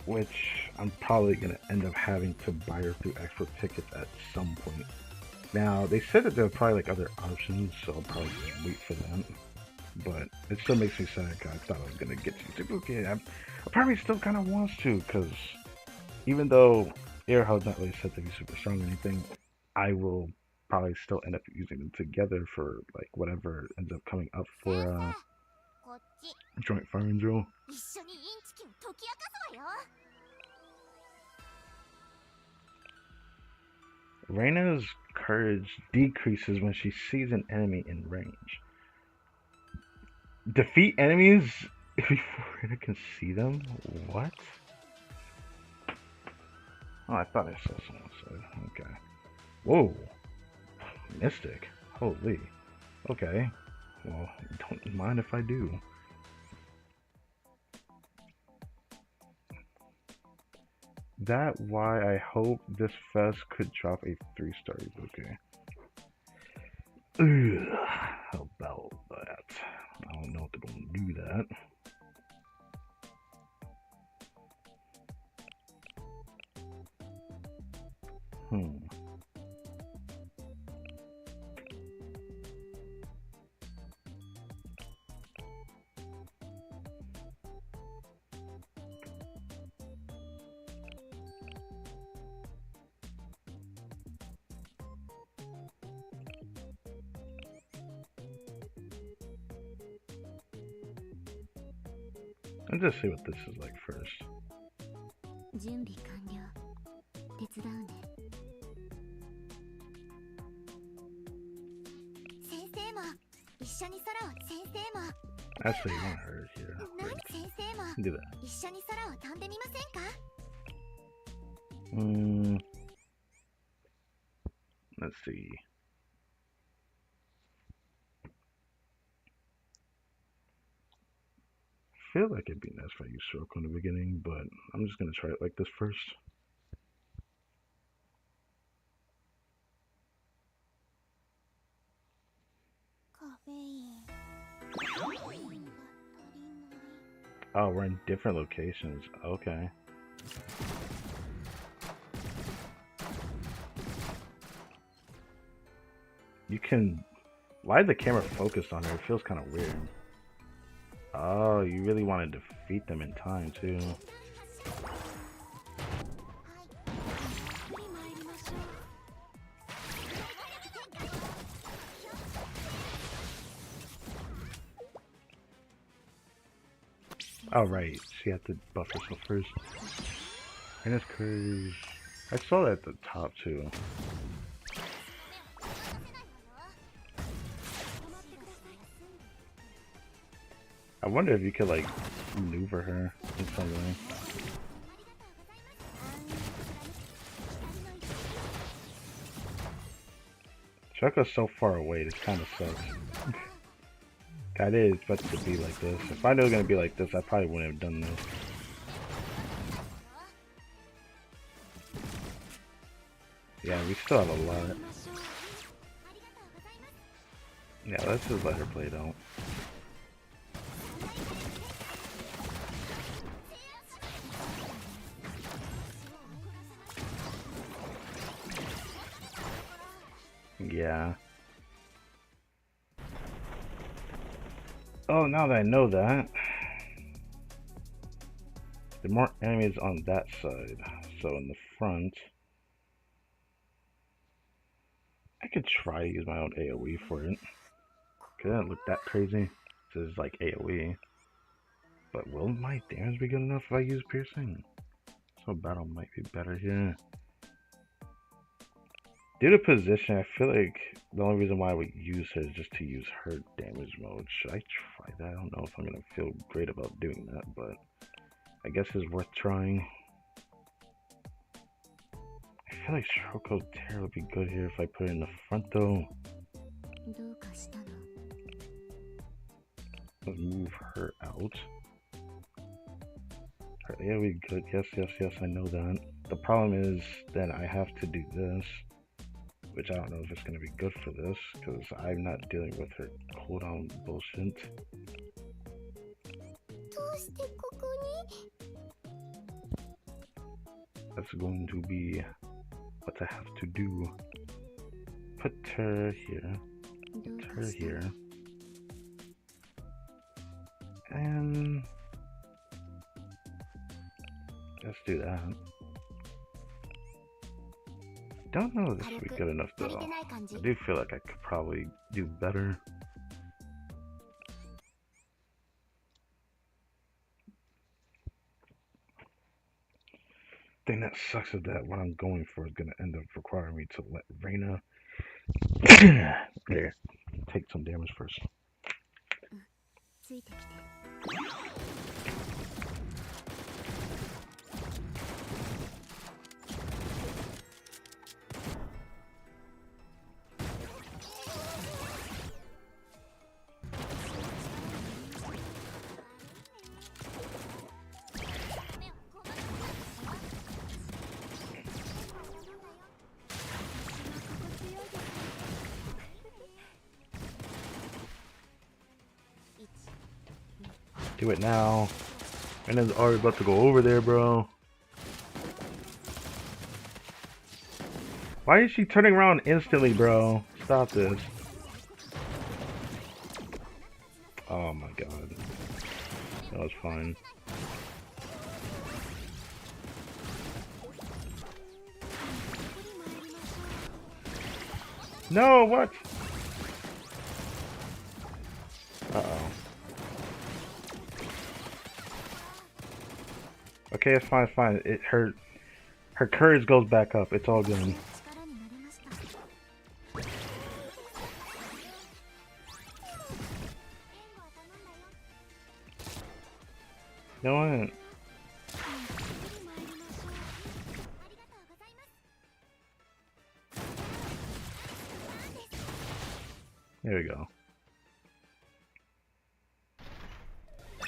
which I'm probably gonna end up having to buy her through extra tickets at some point. Now they said that there are probably like other options, so I'll probably just wait for that. But it still makes me sad because I thought I was gonna get to Buki. I probably still kind of wants to because even though Airhud's not really said to be super strong or anything, I will probably still end up using them together for like whatever ends up coming up for こっち joint fire and drill. 一緒にインチキを解き明かすわよ。 Reina's courage decreases when she sees an enemy in range. Defeat enemies before Reina can see them? What? Oh, I thought I saw someone said. Okay. Whoa. Mystic. Holy. Okay. Well, don't mind if I do. That why I hope this fest could drop a 3-star. Okay. Ugh, how about that? I don't know if they're gonna do that. Let's just see what this is like first. 準備完了。手伝うね。先生も一緒に空を先生も。 Actually, I want her here. 何先生も Do that. 一緒に空を飛んでみませんか？ Let's see. I feel like it'd be nice if I use Stroke in the beginning, but I'm just gonna try it like this first. Oh, we're in different locations. Okay. You can... Why is the camera focused on her? It feels kind of weird. Oh, you really want to defeat them in time, too. Oh, right. She had to buff herself first. And it's courage. I saw that at the top, too. I wonder if you could, like, maneuver her in some way. Choco's so far away, this kind of sucks. I didn't expect it to be like this. If I knew it was going to be like this, I probably wouldn't have done this. Yeah, we still have a lot. Yeah, let's just let her play it out. Yeah. Oh, now that I know that, there are more enemies on that side. So in the front, I could try to use my own AoE for it. Cause it doesn't look that crazy. This is like AoE. But will my damage be good enough if I use piercing? So battle might be better here. Due to position, I feel like the only reason why I would use her is just to use her damage mode. Should I try that? I don't know if I'm gonna feel great about doing that, but I guess it's worth trying. feel like Shoko Terra would be good here if I put it in the front though. どうかしたの？ Let's move her out. Alright, yeah, we good. Yes, yes, yes, I know that. The problem is then I have to do this, which I don't know if it's gonna be good for this, because I'm not dealing with her cooldown bullshit. どうしてここに？ That's going to be what I have to do. Put her here. どう Put か her したの？ here. And let's do that. Don't know if this will be good enough 足り though. てない感じ？ I do feel like I could probably do better. Thing that sucks is that what I'm going for is gonna end up requiring me to let Reina there take some damage first. ついてきて。 Do it now. Reina's already about to go over there, bro. Why is she turning around instantly, bro? Stop this. Oh my god. That was fine. No, what? Uh-oh. Okay, it's fine, it's fine. Her courage goes back up. It's all good. 力になれました。 No one. There we go.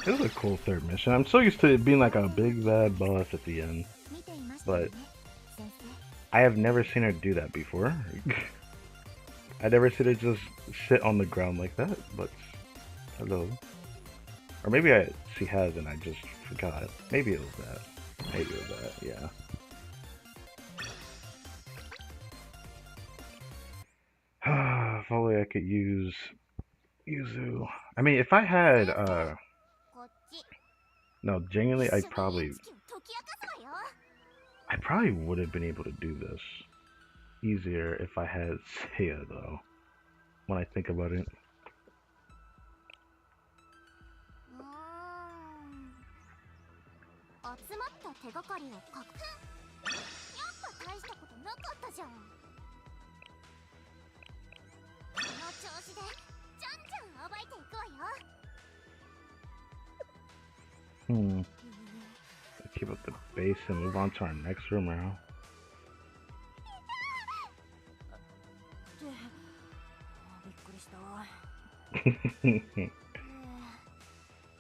This is a cool third mission. I'm so used to it being like a big bad boss at the end, 見ていましたよ but ね、先生。 I have never seen her do that before. I never seen her just sit on the ground like that, but hello. Or maybe she has and I just forgot. Maybe it was that. Maybe it was that, yeah. If only I could use Yuzu. I mean, if I had, こっち。 no, genuinely, 一緒にインチキを解き明かすわよ。 I probably would have been able to do this easier if I had Seiya, though, when I think about it. 集まった手がかりを書く。やっぱ大したことなかったじゃん。この調子でじゃんじゃん暴いていくわよ。 Keep up the base and move on to our next room now. びっくりしたわ。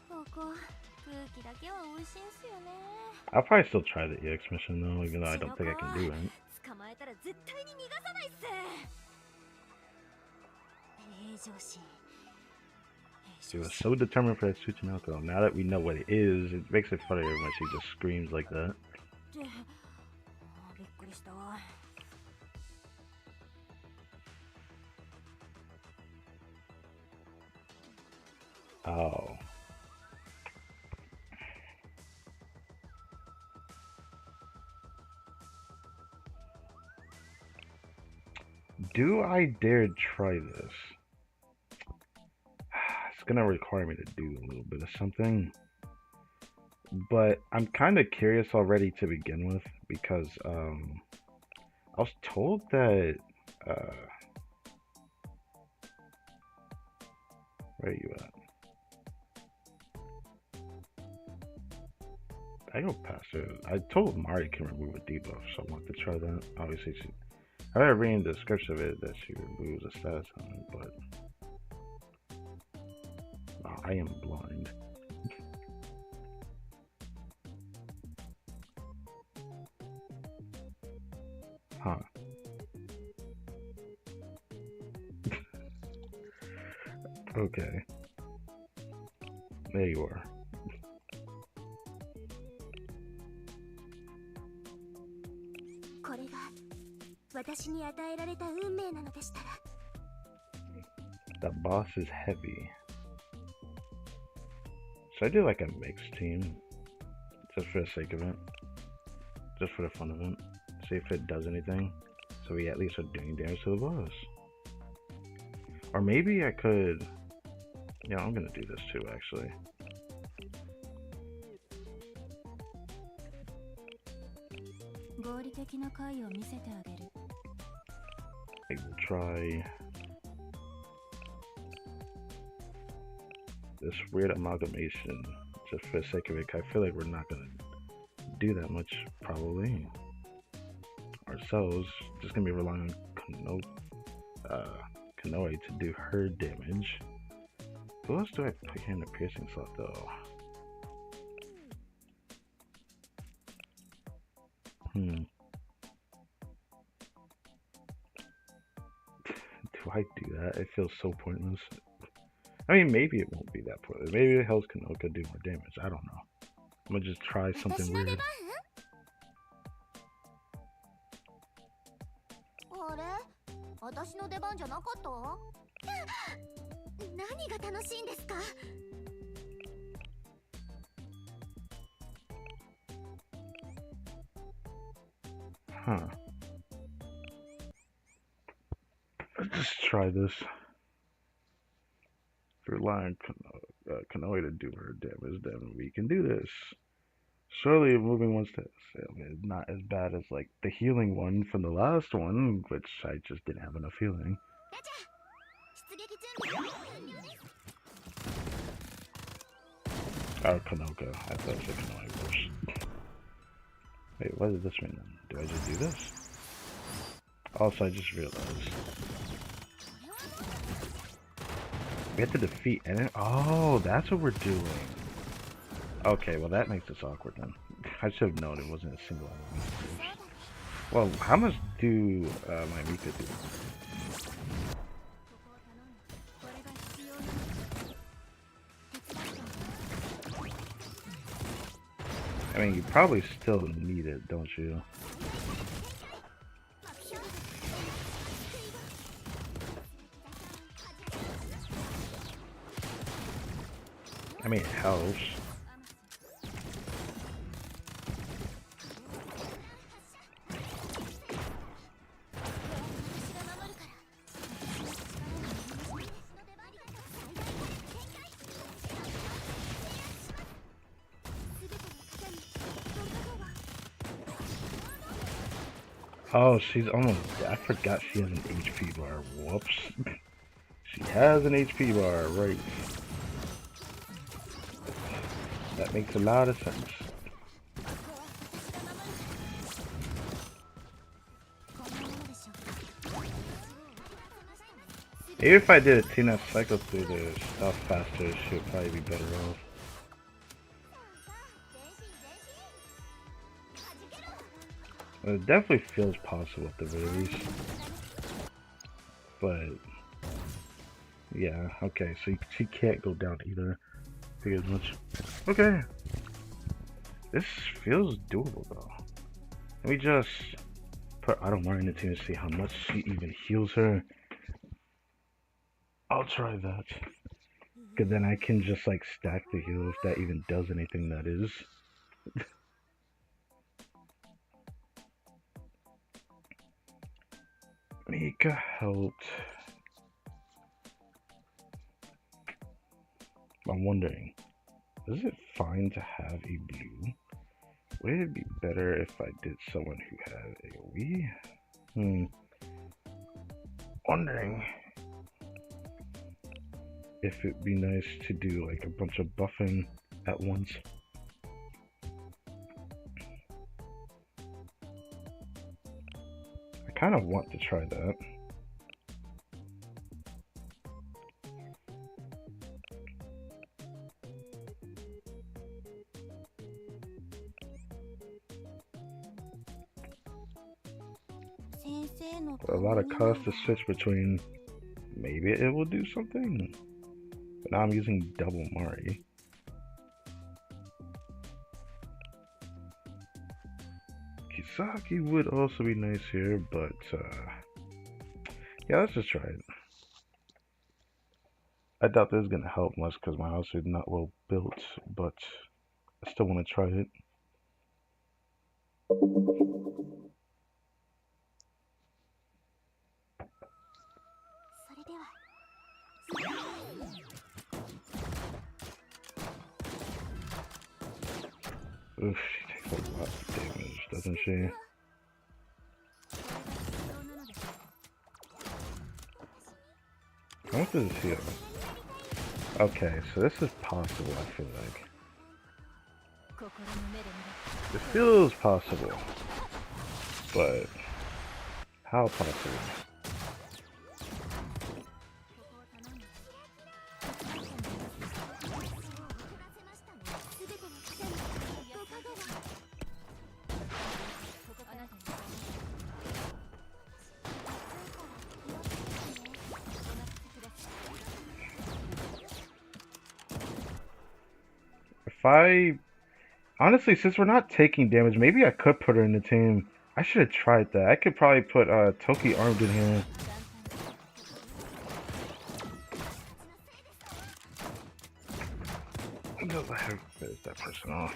ここ空気だけは美味しいんすよね。 I'll probably still try the EX mission though, even though I don't think I can do it. 捕まえたら絶対に逃がさないっす。平常心。 She was so determined for that Tsuchinoko. Now that we know what it is, it makes it funnier when she just screams like that. びっくりしたわ。 Oh. Do I dare try this? It's gonna require me to do a little bit of something. But I'm kind of curious already to begin with because I was told that where are you at? I go past it. I told Mari can remove a debuff, so I want to try that. Obviously, I read in the description of it that she removes a status on it, but wow, I am blind. Huh. Okay. There you are. これが私に与えられた運命なのでしたら。 The boss is heavy. Should I do like a mixed team? Just for the sake of it? Just for the fun of it? See if it does anything? So we at least are doing damage to the boss. Or maybe I could... Yeah, I'm gonna do this too, actually. I will try... this weird amalgamation, just for the sake of it. I feel like we're not gonna do that much, probably. Ourselves, just gonna be relying on Kanoe to do her damage. Who else do I put here in the piercing slot, though? Do I do that? It feels so pointless. I mean, maybe it won't be that pointless. Maybe it helps Kanoka do more damage. I don't know. I'm gonna just try something weird. あれ私の出番じゃなかった何が楽しいんですか Huh. Let's just try this. Rely on Kanoe to do her damage, then we can do this. Surely moving one step is not as bad as like the healing one from the last one, which I just didn't have enough healing. Oh, Kanoka. I thought it was Kanoe first. Wait, what does this mean then? Do I just do this? Also, I just realized. We have to defeat enemy. Oh, that's what we're doing. Okay, well that makes this awkward then. I should have known it wasn't a single enemy. Well, how much do my Mika do? I mean, you probably still need it, don't you? I mean, it helps. Oh, she's almost... I forgot she has an HP bar. Whoops. She has an HP bar, right. That makes a lot of sense. Maybe if I did a team that cycles through the stuff faster, she would probably be better off. It definitely feels possible at the very least. But yeah, okay, so she can't go down either. As much. Okay. This feels doable though. Let me just put Automar in the team to see how much she even heals her. I'll try that. Cause then I can just like stack the heal if that even does anything, that is. Mika helped. I'm wondering, is it fine to have a blue? Would it be better if I did someone who had AoE? Wondering if it'd be nice to do like a bunch of buffing at once. I kind of want to try that. A lot of cost to switch between. Maybe it will do something. But now I'm using double Mari. Kisaki would also be nice here, but yeah, let's just try it. I doubt this is gonna help much because my house is not well built, but I still want to try it. Oof, she takes a lot of damage, doesn't she? How much does this heal? Okay, so this is possible, I feel like. It feels possible. But how possible? If I honestly, since we're not taking damage, maybe I could put her in the team. I should have tried that. I could probably put Toki armed in here. I'm gonna let her finish that person off.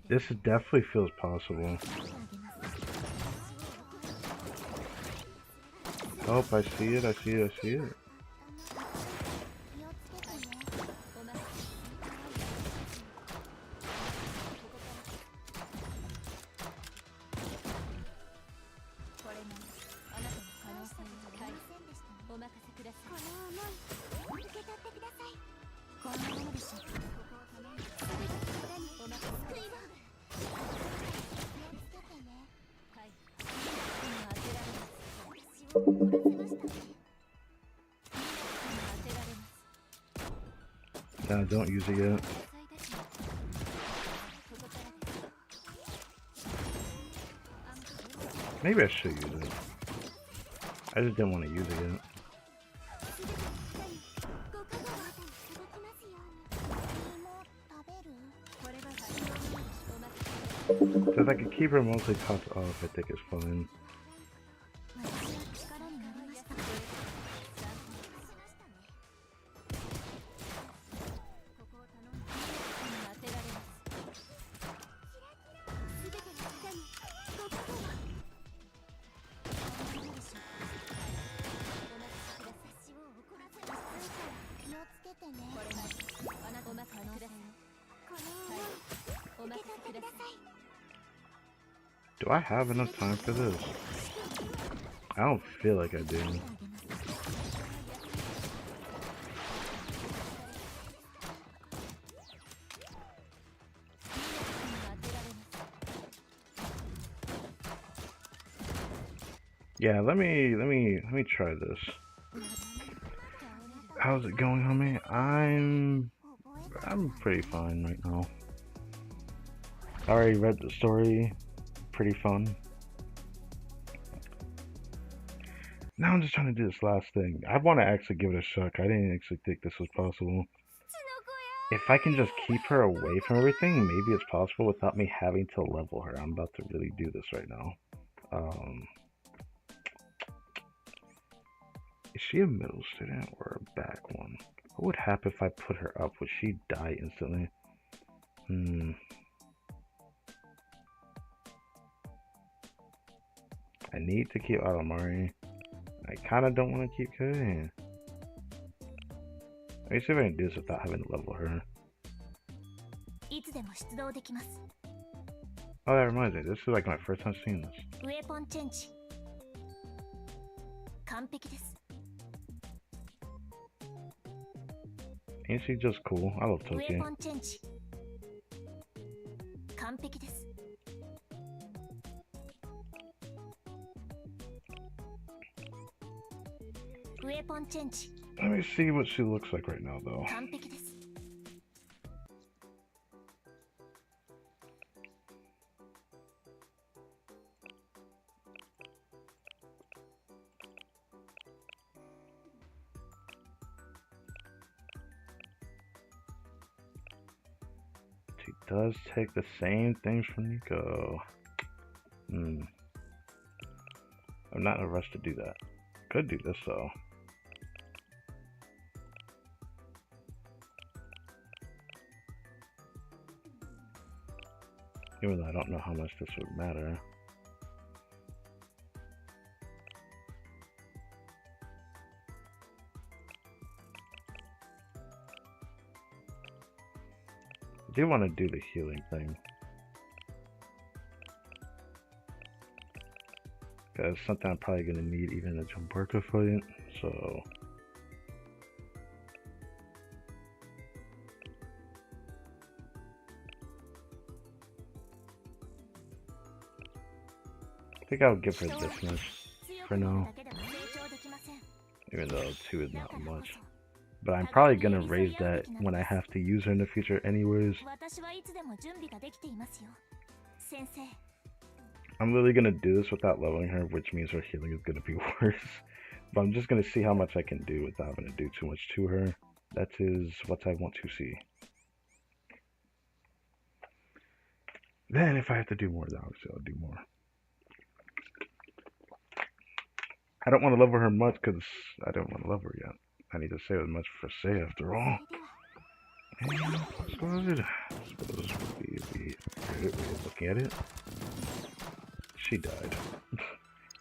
This definitely feels possible. Oh, I see it, I see it, I see it. No, don't use it yet. Maybe I should use it. I just didn't want to use it yet. So if I could keep her mostly topped off, I think it's fine. Do I have enough time for this? I don't feel like I do. Yeah, let me try this. How's it going, homie? I'm pretty fine right now. I already read the story. Pretty fun. Now I'm just trying to do this last thing. I want to actually give it a shot. I didn't actually think this was possible. If I can just keep her away from everything, maybe it's possible without me having to level her. I'm about to really do this right now. Is she a middle student or a back one? What would happen if I put her up? Would she die instantly? I need to keep Alamari. I kind of don't want to keep Kay. Let me see if I can do this without having to level her. Oh, that reminds me. This is like my first time seeing this. ウェポンチェンジ完璧です Ain't she just cool? I love ウェ Toki. ポンチェンジ完璧ですウェポンチェンジ Let me see what she looks like right now, though. 完璧です She does take the same things from Nico. I'm not in a rush to do that. Could do this, though. Even though I don't know how much this would matter. I do want to do the healing thing. Because something I'm probably going to need even as a worker for it, so... I think I'll give her this much for now, even though 2 is not much. But I'm probably gonna raise that when I have to use her in the future anyways. 私はいつでも準備ができていますよ先生 I'm really gonna do this without leveling her, which means her healing is gonna be worse. But I'm just gonna see how much I can do without having to do too much to her. That is what I want to see. Then if I have to do more, then obviously I'll do more. I don't want to level her much because I don't want to level her yet. I need to save as much for say after all. And that's good. Suppose we're looking at it. She died.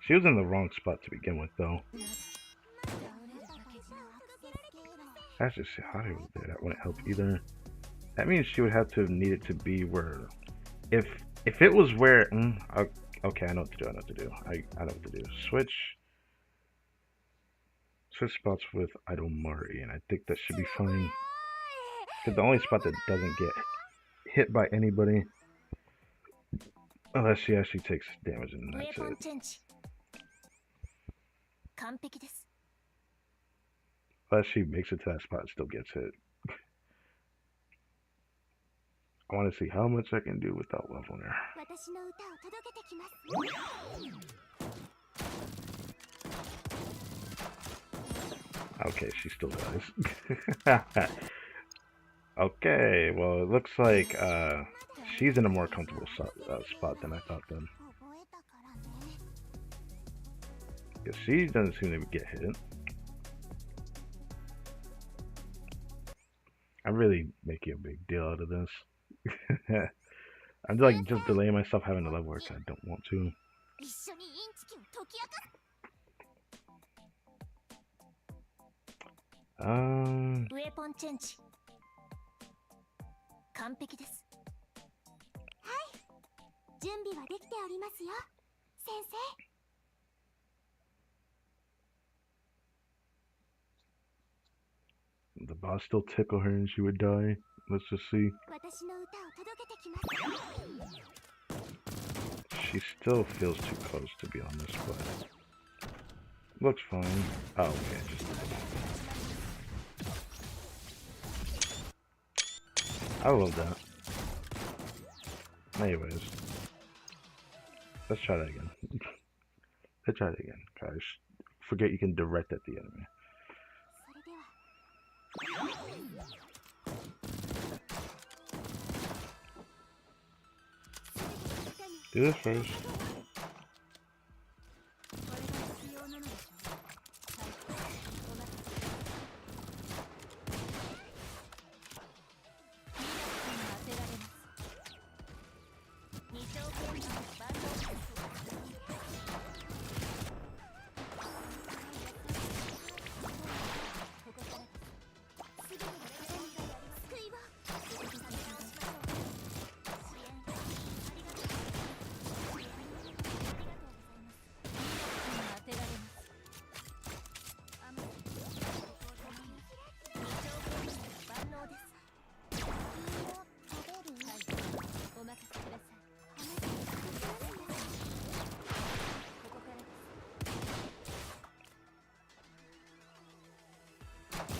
She was in the wrong spot to begin with, though. That's just how it was there. That wouldn't help either. That means she would have to need it to be where, if it was where, okay, I know what to do. I know what to do. I know what to do. Switch spots with Idol Mari, and I think that should be fine. Because the only spot that doesn't get hit by anybody, unless she actually takes damage, and that's it. Unless she makes it to that spot and still gets hit. I want to see how much I can do without leveling her. Okay, she still dies. Okay, well, it looks like she's in a more comfortable spot than I thought then. Because she doesn't seem to get hit. I'm really making a big deal out of this. I'm like just delaying myself having to level work. I don't want to. The boss still tickle her and she would die. Let's just see. She still feels too close to be on this, but looks fine. Oh, okay. I love that. Anyways, let's try that again. Let's try it again, guys. Forget you can direct at the enemy. Do this first.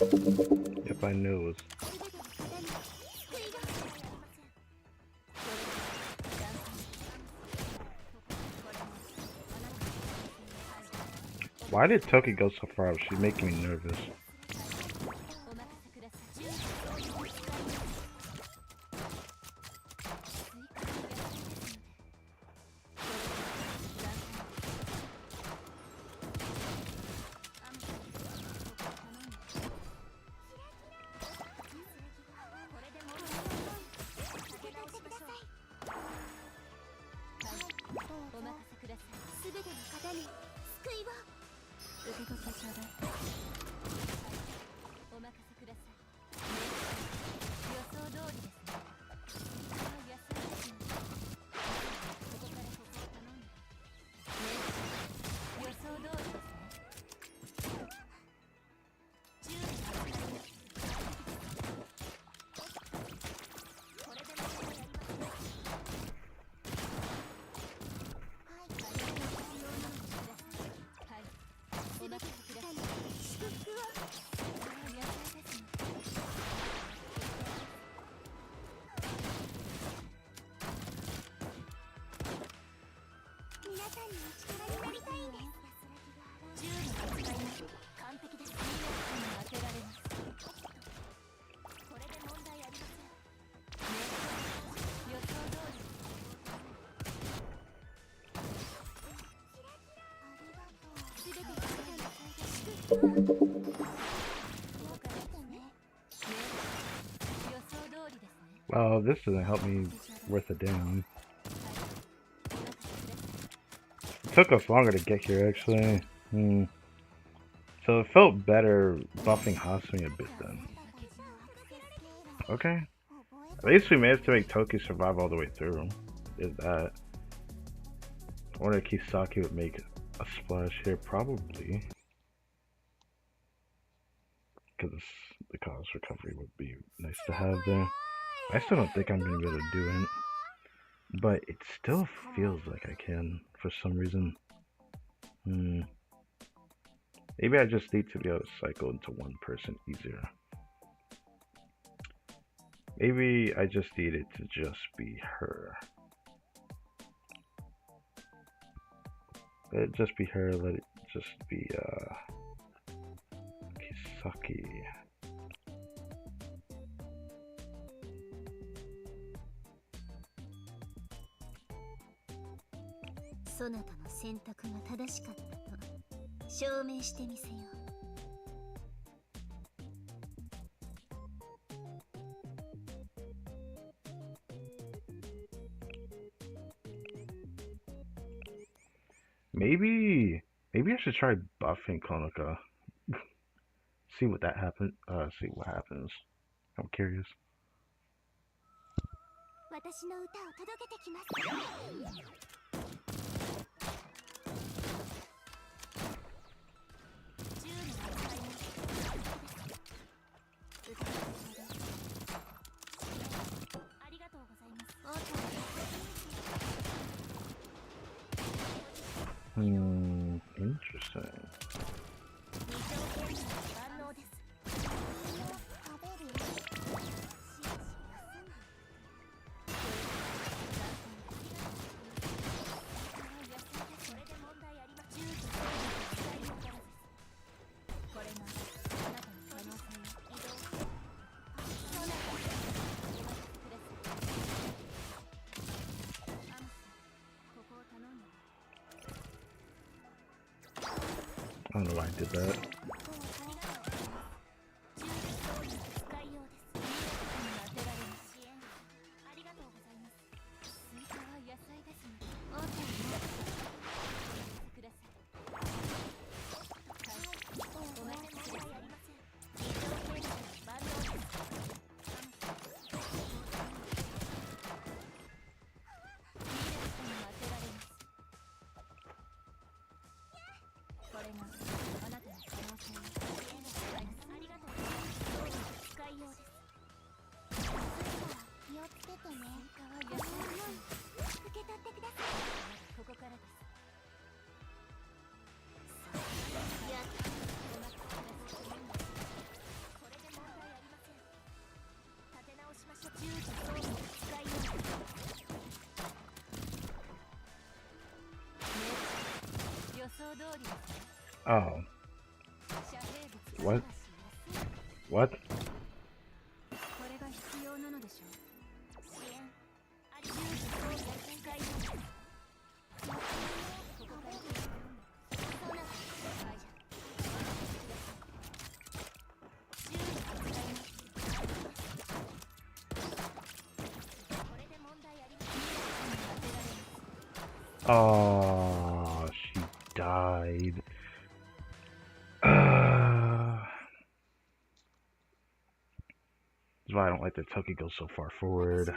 Yep, I knew it was. Why did Toki go so far up? She's making me nervous. Well, this doesn't help me worth a damn. It took us longer to get here, actually. So it felt better buffing Hasumi a bit then. Okay. At least we managed to make Toki survive all the way through. Did that. I wonder if Kisaki would make a splash here. Probably. Because the cause recovery would be nice to have there. I still don't think I'm going to be able to do it. But it still feels like I can for some reason. Maybe I just need to be able to cycle into one person easier. Maybe I just need it to just be her. Let it just be her, let it just be Kisaki. そなたの選択が正しかったと証明してみせよう。Maybe I should try buffing Konoka. See what that happens. See what happens. I'm curious. 私の歌を届けてきます。 Interesting. I don't know why I did that. Oh. What? What? Oh, she died. That's why I don't like that Toki goes so far forward.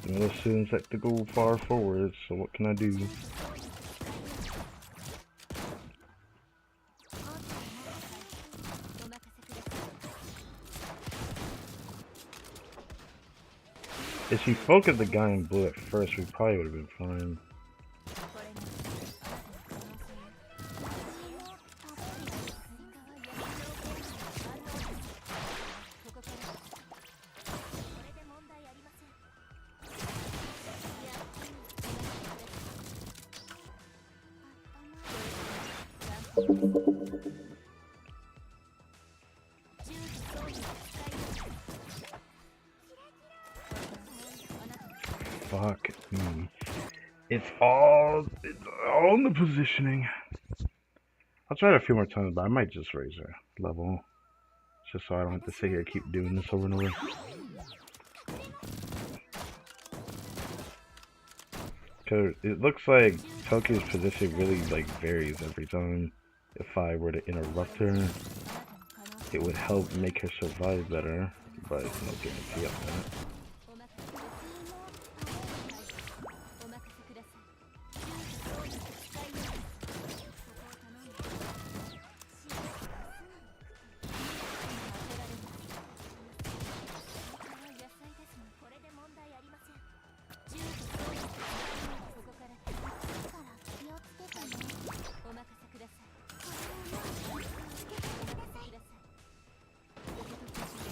Most students like to go far forward, so what can I do? If she focused the guy in blue at first, we probably would have been fine. Fuck me. It's all in the positioning. I'll try it a few more times, but I might just raise her level. Just so I don't have to sit here and keep doing this over and over. Cause it looks like Toki's position really like varies every time. If I were to interrupt her, it would help make her survive better, but it's no guarantee of that.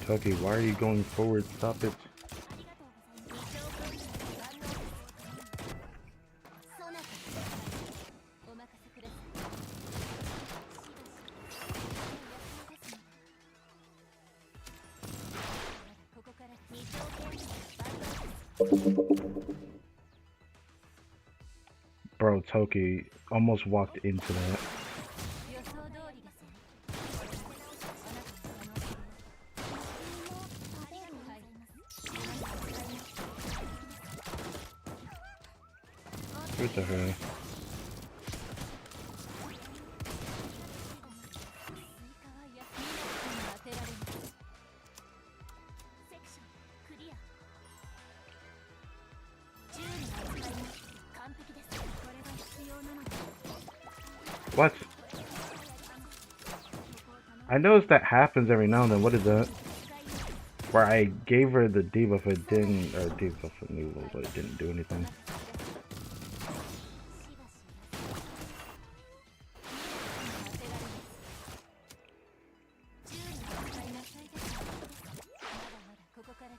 Toki, why are you going forward? Stop it. Bro, Toki almost walked into that. What the hell? What? I noticed that happens every now and then. What is that? Where I gave her the debuff, it didn't, or debuff removal, but it didn't do anything.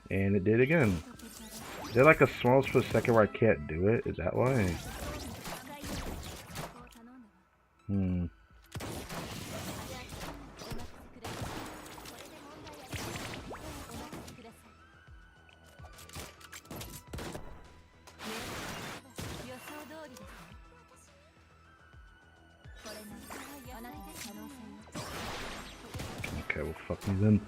And it did again. Is there like a small split second where I can't do it? Is that why? Okay, well fuck me then.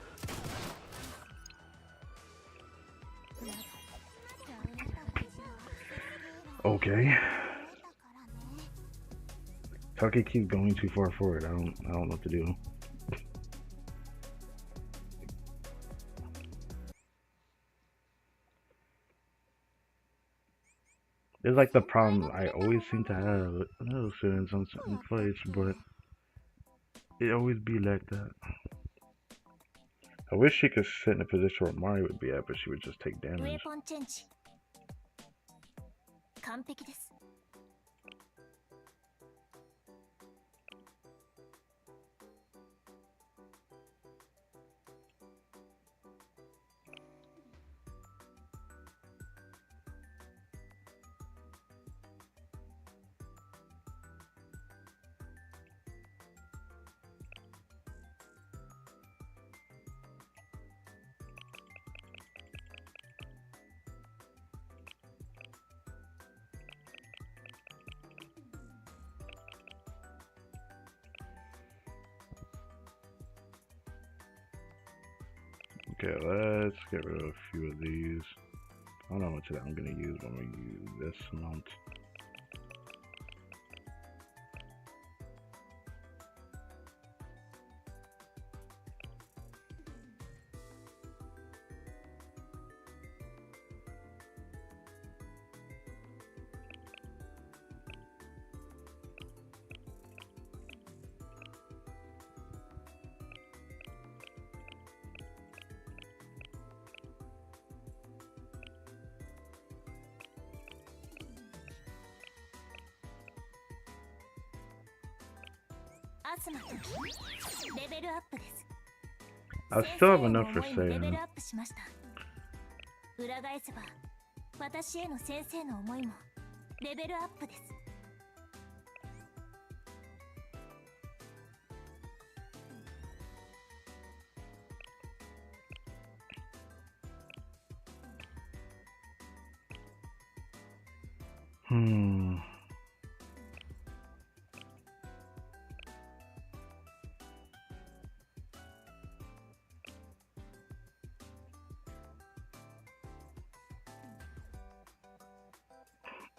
Okay. Toki keeps going too far forward. I don't know what to do. It's like the problem I always seem to have with other students on certain fights, but it always be like that. I wish she could sit in a position where Mari would be at, but she would just take damage. Okay, let's get rid of a few of these. I don't know how much of that I'm gonna use when we use this mount. I still have enough for saving. 裏返せば私への先生の思いもレベルアップです。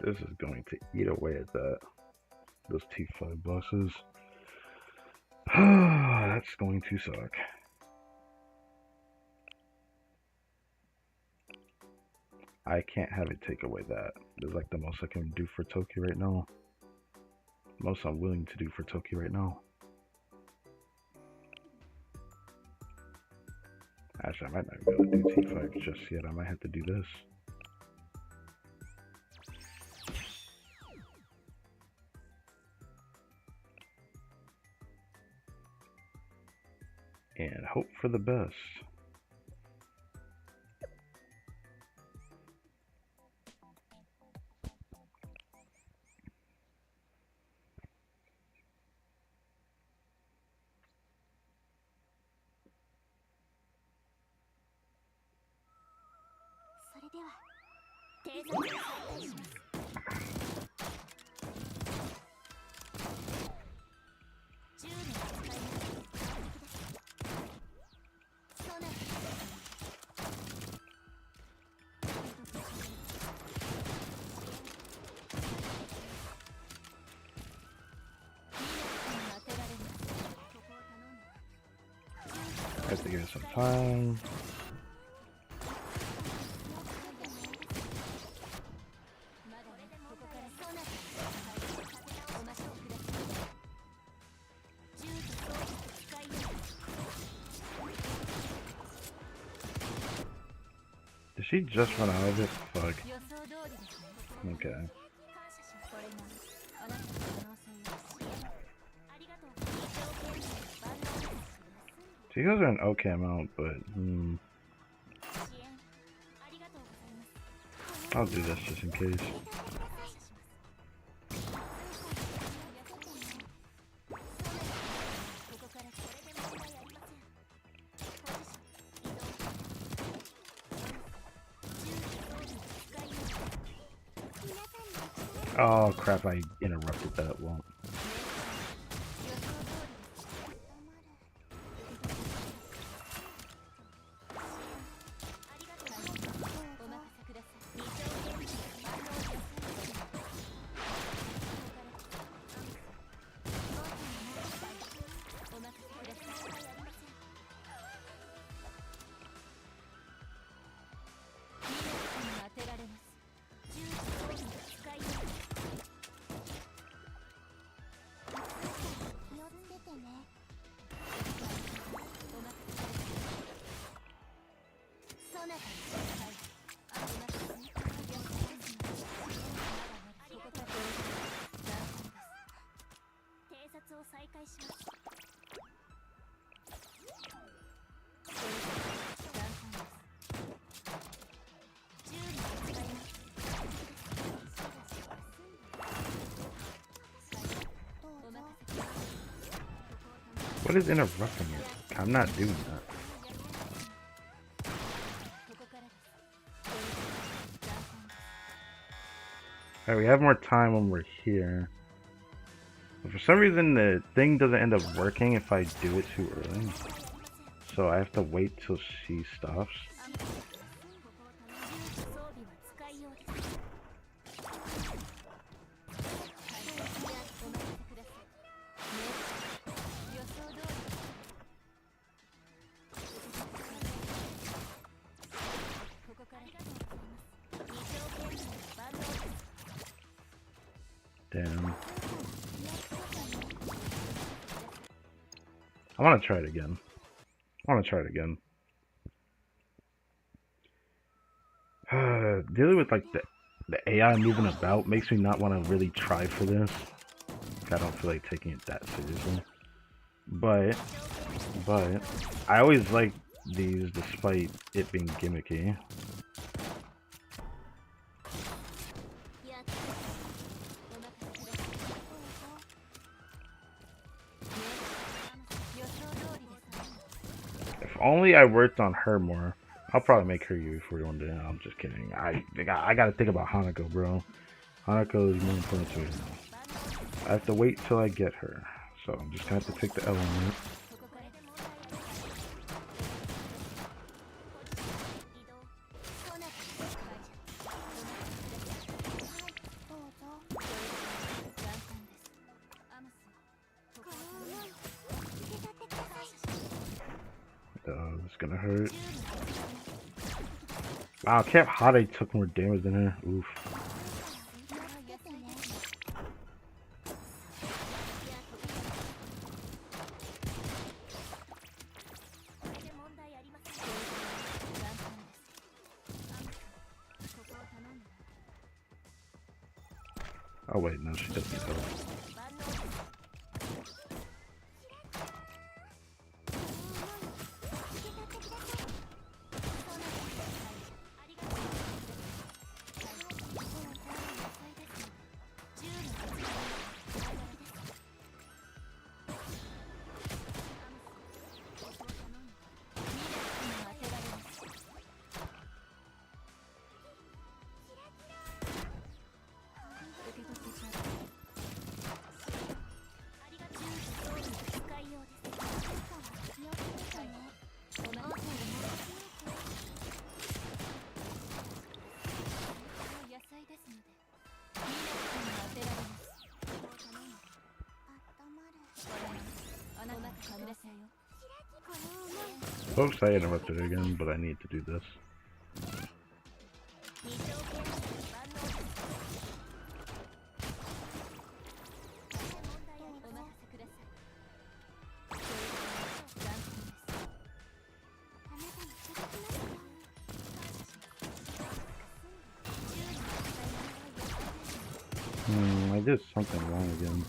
This is going to eat away at that. Those T5 bosses. That's going to suck. I can't have it take away that. It's like the most I can do for Toki right now. Most I'm willing to do for Toki right now. Actually, I might not be able to do T5 just yet. I might have to do this. And hope for the best. I have to give it some time. Did she just run out of it? Fuck. Okay. So you guys are an okay amount, but I'll do this just in case. Oh crap, I interrupted that. Well, what is interrupting it? I'm not doing that. Alright, we have more time when we're here. But for some reason, the thing doesn't end up working if I do it too early. So I have to wait till she stops. Damn. I want to try it again. Dealing with like the AI moving about makes me not want to really try for this. I don't feel like taking it that seriously. But I always like these despite it being gimmicky. If only I worked on her more. I'll probably make her UE41 one day. No, I'm just kidding. I gotta think about Hanako, bro. Hanako is more important to me now. I have to wait till I get her. So I'm just gonna have to pick the element. It's gonna hurt. Wow, Camp Hade took more damage than her. Oof. Oh wait, no, she doesn't help. Folks, I interrupted again, but I need to do this. I did something wrong again.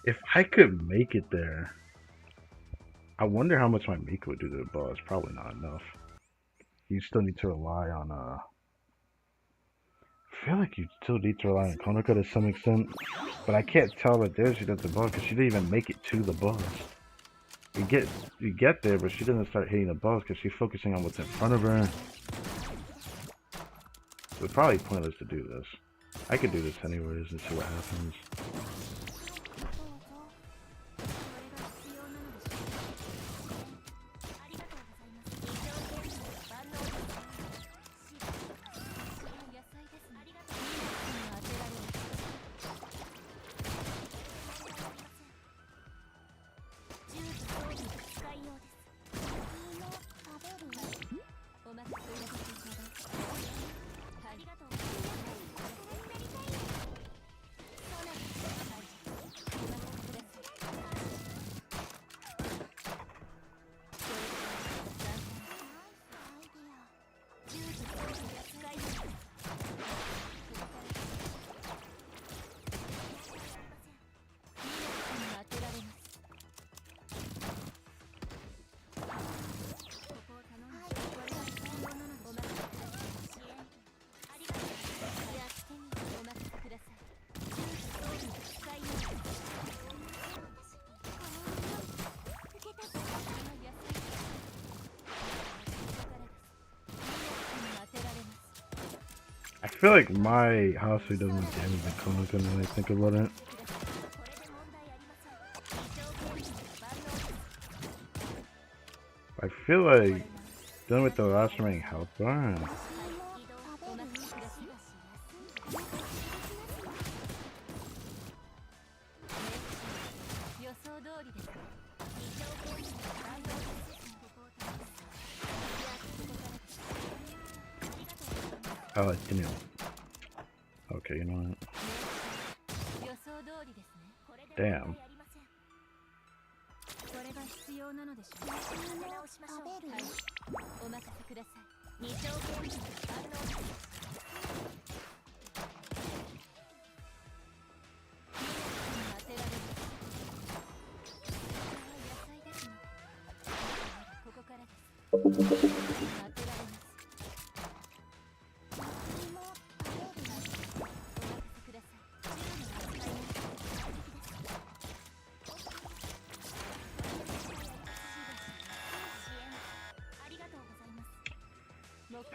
If I could make it there, I wonder how much my Mika would do to the boss. Probably not enough. You still need to rely on, I feel like you still need to rely on Konaka to some extent, but I can't tell that there she does the boss because she didn't even make it to the boss. You get there, but she doesn't start hitting the boss because she's focusing on what's in front of her. It's probably pointless to do this. I could do this anyways and see what happens. I feel like my house does more damage than Konoka when I think about it. I feel like dealing with the last remaining health bar. Oh, it's new. Okay, you know what? Damn. これが必要なのでしょう。立て直しましょう。はい、お任せください。二条拳銃反応です。当てられる。野菜ですので。ここからです。当てられます。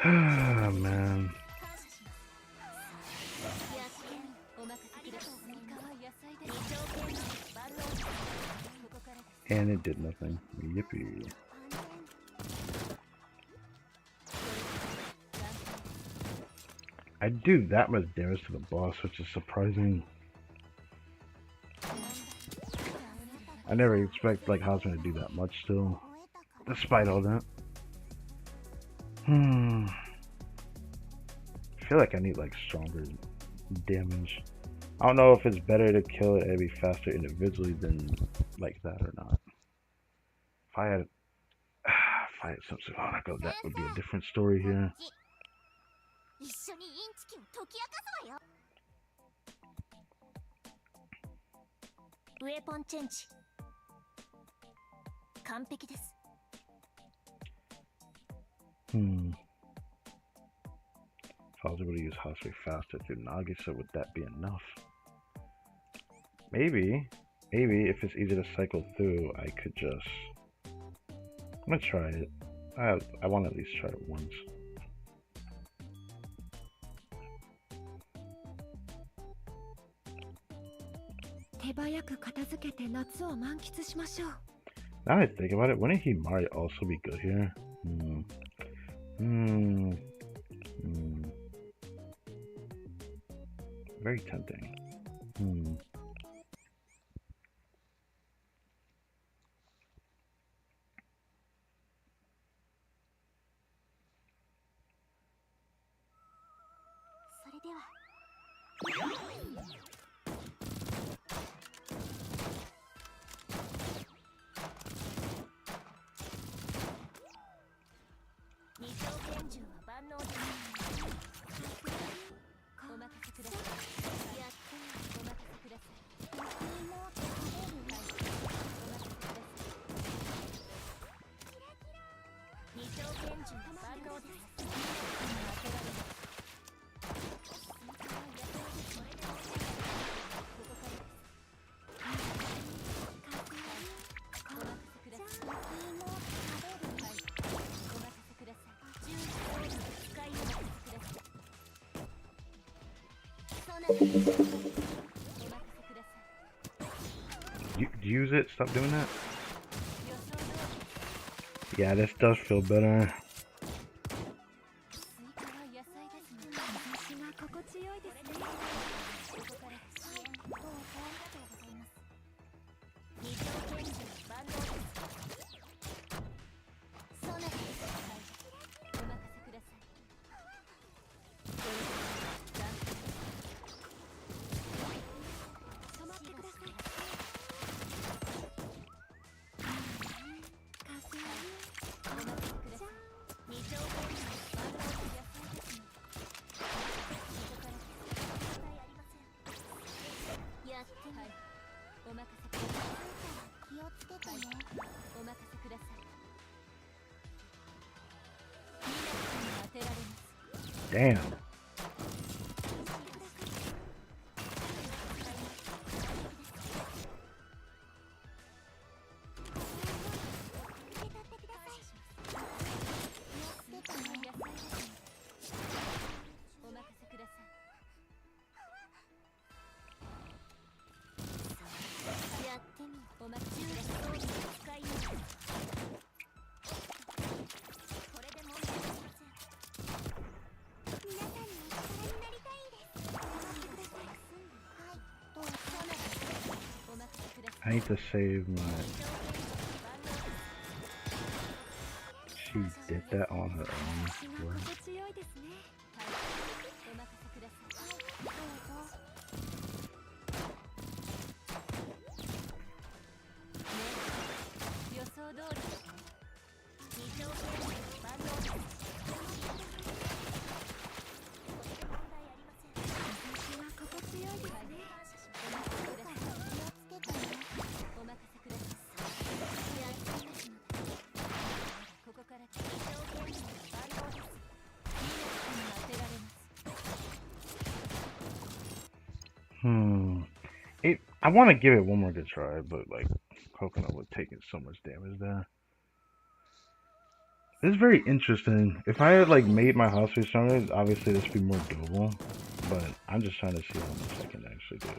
Ah, man. And it did nothing. Yippee. I do that much damage to the boss, which is surprising. I never expect like Hosmer to do that much still, despite all that. I feel like I need like stronger damage. I don't know if it's better to kill it and be faster individually than like that or not. If I had some Savannah, that would be a different story here. 一緒にインチキを解き明かすわよ。ウェポンチェンジ完璧です。If I was able to use Hosui faster through Nagisa, would that be enough? Maybe if it's easy to cycle through, I could just... I'm gonna try it. I want to at least try it once. Now I think about it, wouldn't Himari also be good here? Very tempting. Use it, stop doing that. Yeah, this does feel better. Damn. I need to save my. She did that on her own. Right? I want to give it one more good try, but like Coconut would take so much damage there. It's very interesting. If I had like made my house way stronger, obviously this would be more doable. But I'm just trying to see how much I can actually do.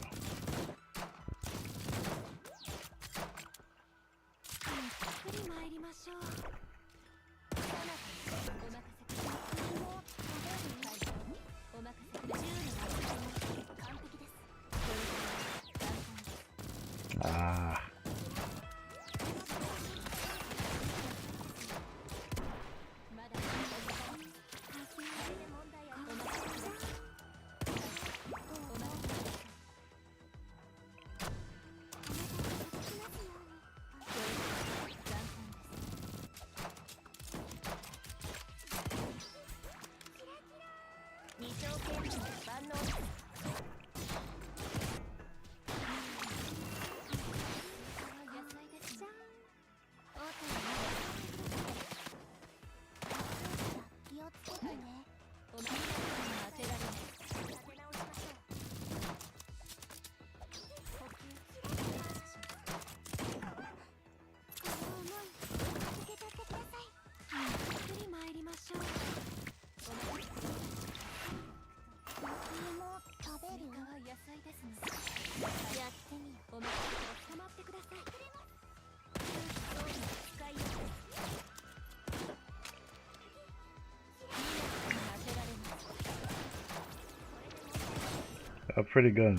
Ah. Pretty good.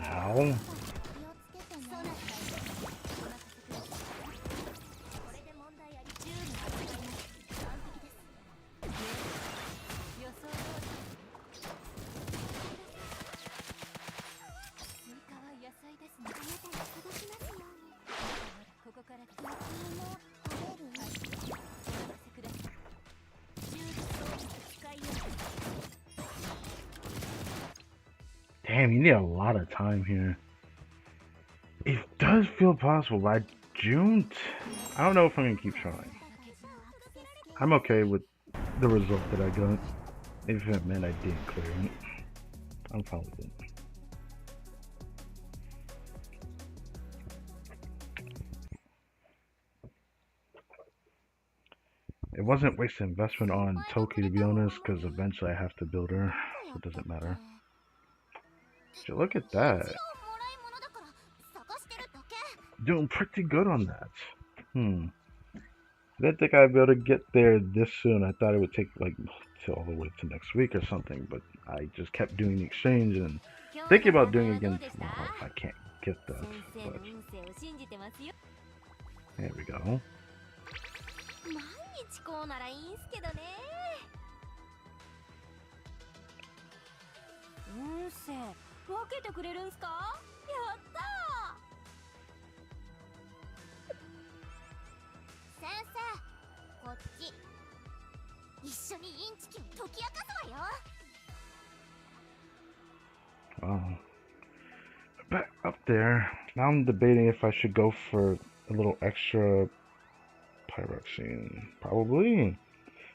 Ow. Damn, you need a lot of time here. It does feel possible by June. I don't know if I'm gonna keep trying. I'm okay with the result that I got. If it meant I didn't clear it, I'm fine with it. It wasn't wasted investment on Toki, to be honest, because eventually I have to build her, so it doesn't matter. So look at that. Doing pretty good on that. I didn't think I'd be able to get there this soon. I thought it would take like till all the way to next week or something, but I just kept doing the exchange and thinking about doing it again tomorrow if I can't get that. But there we go. 一緒にインチキを解き明かすわよ。 Wow. Back up there. Now I'm debating if I should go for a little extra pyroxene. Probably.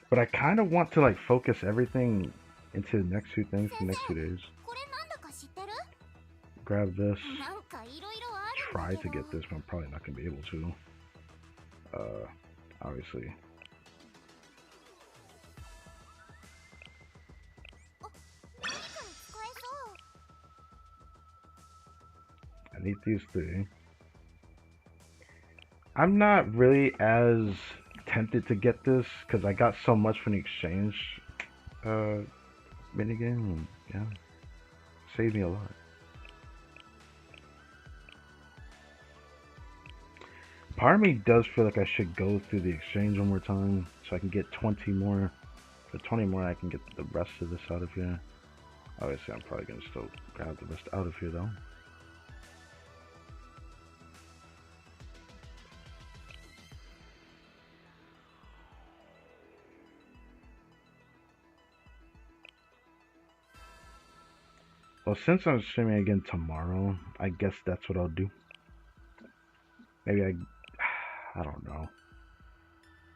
But I kind of want to like focus everything into the next 2 things for the next 2 days. これなんだか知ってる？ Grab this. なんかいろいろあるん Try だけ to ど。 get this, but I'm probably not going to be able to. Obviously. 何かに使えそう。 I need these 3. I'm not really as tempted to get this because I got so much from the exchange minigame. Yeah, saved me a lot. Part of me does feel like I should go through the exchange one more time so I can get 20 more. For 20 more, I can get the rest of this out of here. Obviously, I'm probably going to still grab the rest out of here though. Well, since I'm streaming again tomorrow, I guess that's what I'll do. Maybe I don't know.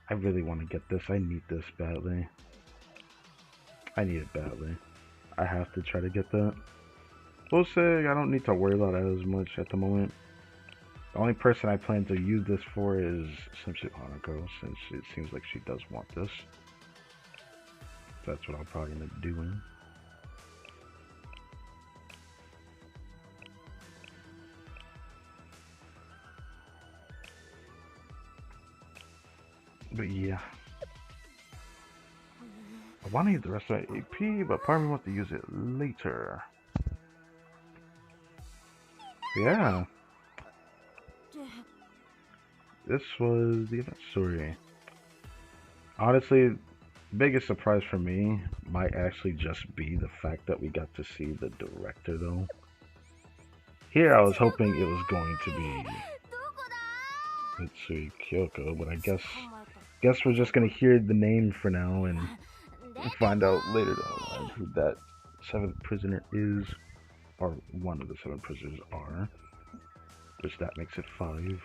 I really want to get this. I need this badly. I need it badly. I have to try to get that. We'll say I don't need to worry about it as much at the moment. The only person I plan to use this for is essentially Hanako, since it seems like she does want this. That's what I'll probably end up doing. But yeah. I want to use the rest of my AP, but part of me wants to use it later. Yeah. This was the event story. Honestly, biggest surprise for me might actually just be the fact that we got to see the director though. Here I was hoping it was going to be Mitsui Kyoko, but I guess we're just gonna hear the name for now and find out later down the line who that 7th prisoner is, or one of the 7 prisoners are, which that makes it 5.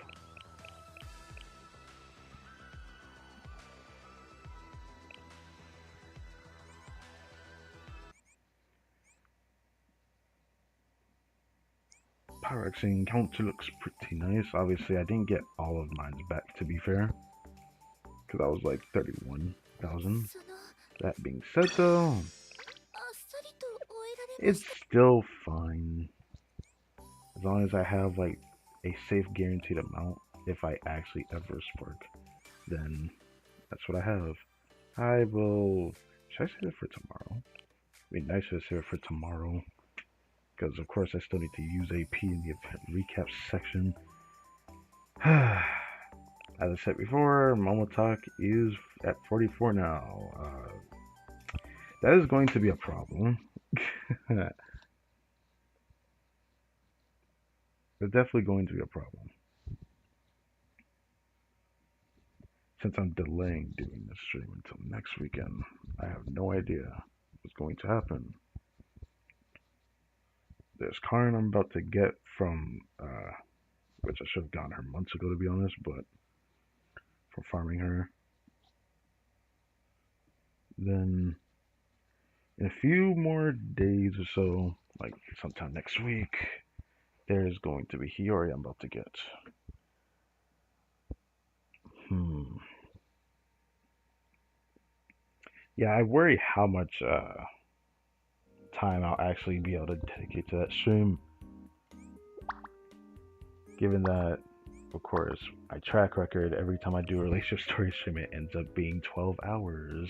Pyroxene counter looks pretty nice. Obviously, I didn't get all of mine back, to be fair, because I was like 31,000. That being said, though, it's still fine. As long as I have like a safe guaranteed amount, if I actually ever spark, then that's what I have. I will... Should I save it for tomorrow? It'd be nice to save it for tomorrow. Because of course I still need to use AP in the event recap section. As I said before, Momotalk is at 44 now. That is going to be a problem. It's definitely going to be a problem. Since I'm delaying doing this stream until next weekend, I have no idea what's going to happen. There's Karn I'm about to get from, which I should have gotten her months ago to be honest, but for farming her. Then in a few more days or so, like sometime next week, there's going to be Hiyori I'm about to get. Yeah, I worry how much time I'll actually be able to dedicate to that stream. Given that, of course, my track record, every time I do a relationship story stream, it ends up being 12 hours.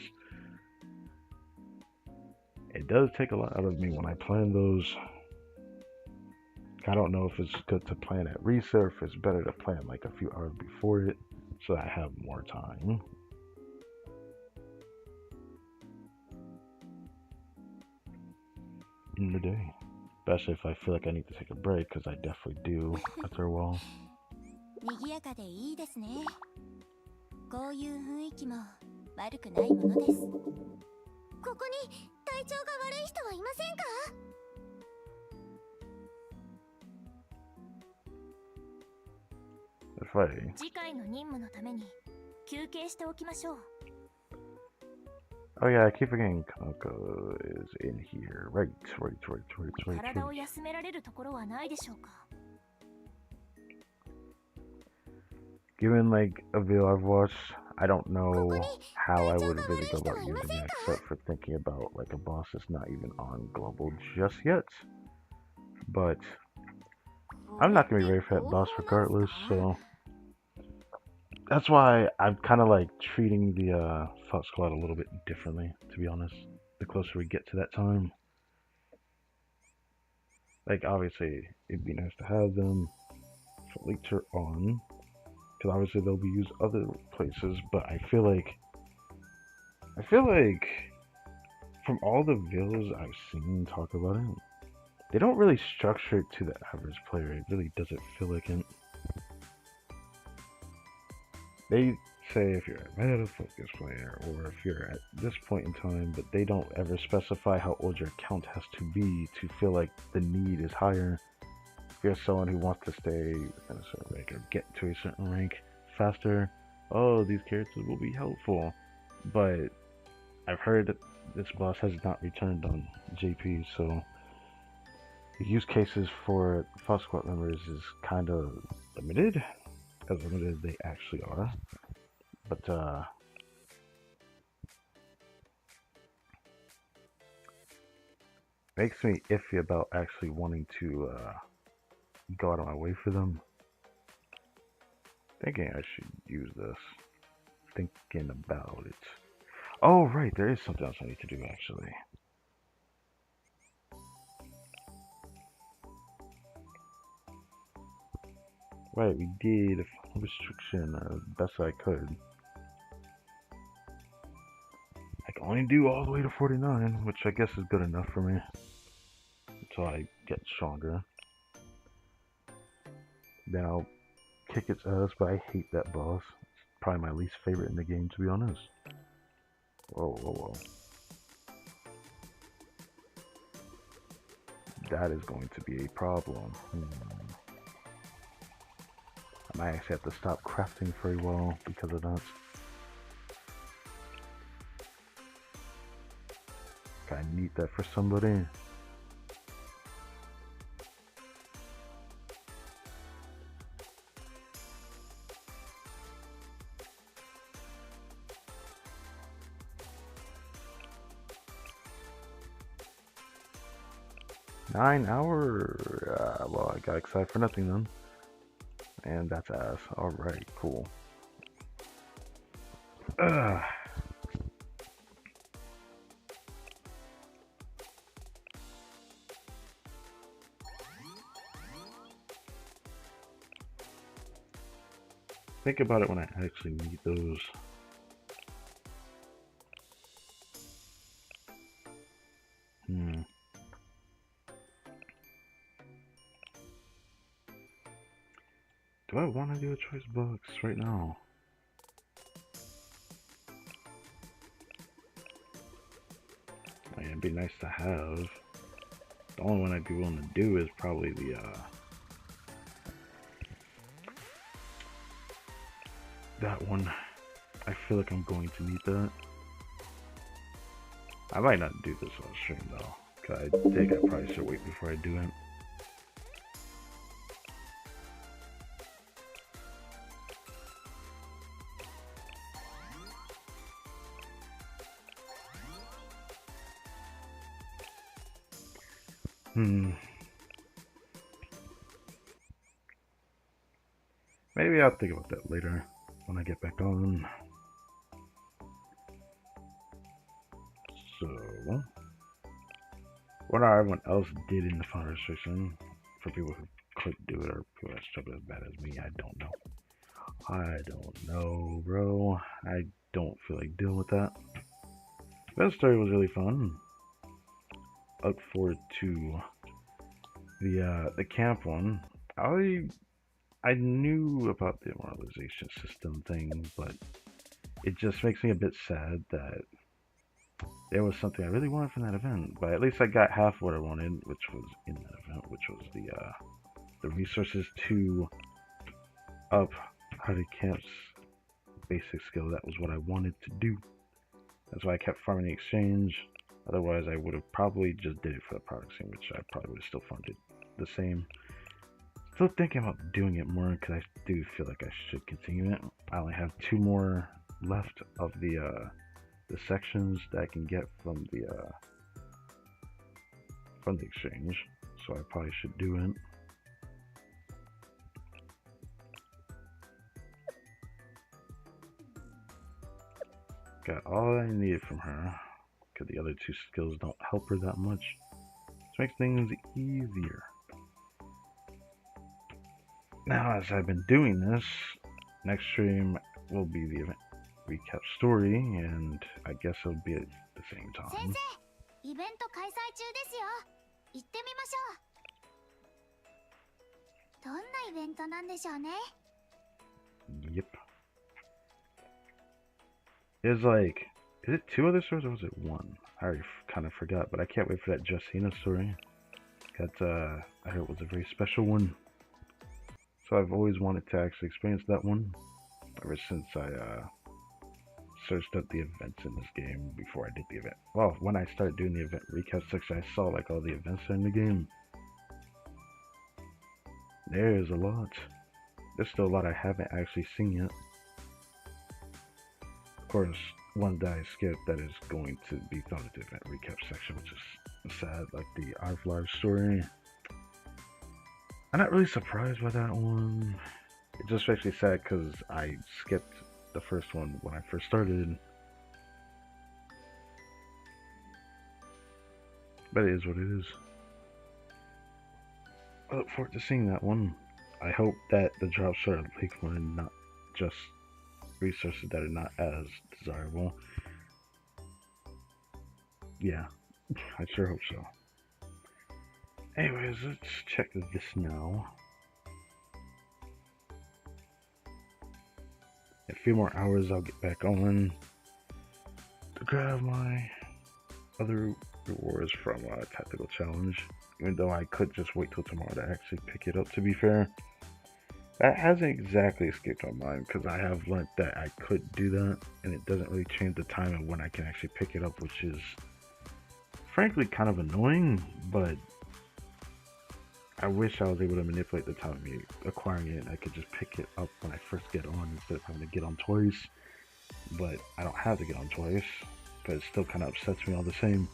It does take a lot out of me when I plan those. I don't know if it's good to plan at reset or if it's better to plan like a few hours before it so that I have more time. In the day. Especially if I feel like I need to take a break, because I definitely do after a while. 賑やかでいいですね。こういう雰囲気も悪くないものです。ここに体調が悪い人はいませんか？ They're fighting. 次回の任務のために休憩しておきましょう。 Oh yeah, I keep forgetting Kanako is in here. Right. 体を休められるところはないでしょうか。 Given like a video I've watched, I don't know how I would really go about using it except for thinking about like a boss that's not even on global just yet. But I'm not gonna be ready for that boss regardless, so that's why I'm kind of like treating the Thought Squad a little bit differently, to be honest. The closer we get to that time, like obviously it'd be nice to have them for later on, because obviously they'll be used other places. But I feel like from all the videos I've seen talk about it, they don't really structure it to the average player. It really doesn't feel like it. They say if you're a meta focus player or if you're at this point in time, but they don't ever specify how old your account has to be to feel like the need is higher. If you're someone who wants to stay within a certain rank or get to a certain rank faster, oh, these characters will be helpful. But I've heard that this boss has not returned on JP, so the use cases for Thought Squad members is kind of limited. As limited as they actually are, but makes me iffy about actually wanting to go out of my way for them. Thinking I should use this. Thinking about it. Oh right, there is something else I need to do actually. Right, we did a restriction as best I could. I can only do all the way to 49, which I guess is good enough for me. Until I get stronger. Then I'll kick its ass, but I hate that boss. It's probably my least favorite in the game, to be honest. Whoa. That is going to be a problem. I might actually have to stop crafting for a while because of that. I need that for somebody. Nine hour. Well, I got excited for nothing then. And that's ass. Alright, cool. Think about it when I actually need those. Do I want to do a choice box right now? I mean, it'd be nice to have. The only one I'd be willing to do is probably the that one. I feel like I'm going to need that. I might not do this on stream though, cause I think I probably should wait before I do it. Maybe I'll think about that later when I get back on. So, what everyone else did in the final restriction, for people who couldn't do it or people that struggled as bad as me, I don't know. I don't know, bro. I don't feel like dealing with that. That story was really fun. Look forward to the camp one. I knew about the immortalization system thing, but it just makes me a bit sad that there was something I really wanted from that event, but at least I got half what I wanted, which was in that event, which was the resources to up Hardy Camp's basic skill. That was what I wanted to do. That's why I kept farming the exchange. Otherwise, I would have probably just did it for the product scene, which I probably would have still farmed it the same. Still thinking about doing it more because I do feel like I should continue it. I only have 2 more left of the sections that I can get from the exchange, so I probably should do it. Got all I needed from her, because the other 2 skills don't help her that much. This makes things easier. Now, as I've been doing this, next stream will be the event recap story, and I guess it'll be at the same time. 先生、イベント開催中ですよ。行ってみましょう。どんなイベントなんでしょうね。Yep. There's like, is it 2 other stories or was it 1? I already kind of forgot, but I can't wait for that Justina story. I heard it was a very special one. So I've always wanted to actually experience that one ever since I searched up the events in this game before I did the event. Well, when I started doing the event recap section, I saw like all the events in the game. There's a lot. There's still a lot I haven't actually seen yet. Of course, one that I skipped that is going to be thrown into the event recap section, which is sad, like the Unresolved story. I'm not really surprised by that one. It just makes me sad because I skipped the first one when I first started. But it is what it is. I look forward to seeing that one. I hope that the drops are a big one and not just resources that are not as desirable. Yeah, I sure hope so. Anyways, let's check this now. In a few more hours, I'll get back on to grab my other rewards from Tactical Challenge. Even though I could just wait till tomorrow to actually pick it up, to be fair. That hasn't exactly escaped my mind because I have learned that I could do that, and it doesn't really change the time of when I can actually pick it up, which is frankly kind of annoying, but I wish I was able to manipulate the time of me acquiring it and I could just pick it up when I first get on instead of having to get on twice. But I don't have to get on twice, but it still kind of upsets me all the same.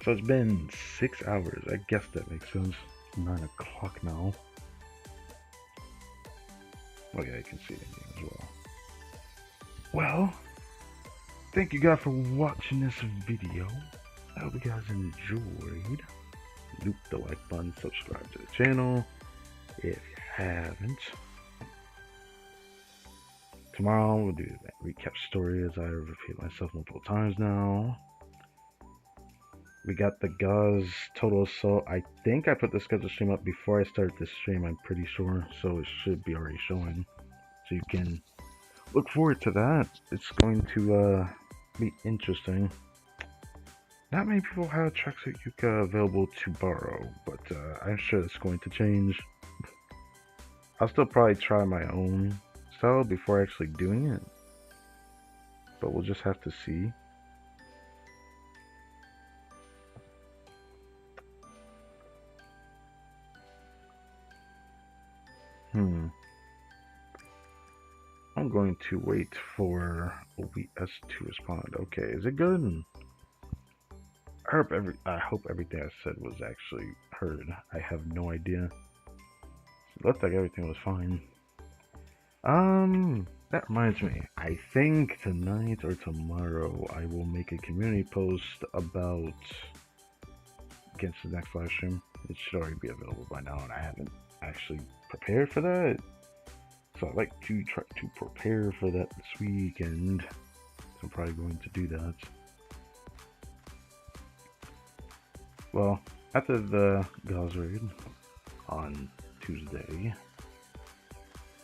So it's been 6 hours. I guess that makes sense. 9 o'clock now. Okay, I can see it as well. Well, thank you guys for watching this video. I hope you guys enjoyed. Loop the like button, subscribe to the channel if you haven't. Tomorrow we'll do that recap story, as I repeat myself multiple times now. We got the Gauze Total Assault. I think I put the schedule stream up before I started this stream, I'm pretty sure, so it should be already showing. So you can look forward to that. It's going to be interesting. Not many people have Tracksuit Yuka available to borrow, but I'm sure it's going to change. I'll still probably try my own style before actually doing it, but we'll just have to see. I'm going to wait for OBS to respond. Okay, is it good? I hope everything I said was actually heard. I have no idea. It looked like everything was fine. That reminds me. I think tonight or tomorrow I will make a community post about against the next live stream. It should already be available by now, and I haven't actually prepared for that. So I'd like to try to prepare for that this weekend. So I'm probably going to do that. Well, after the Gauze raid on Tuesday,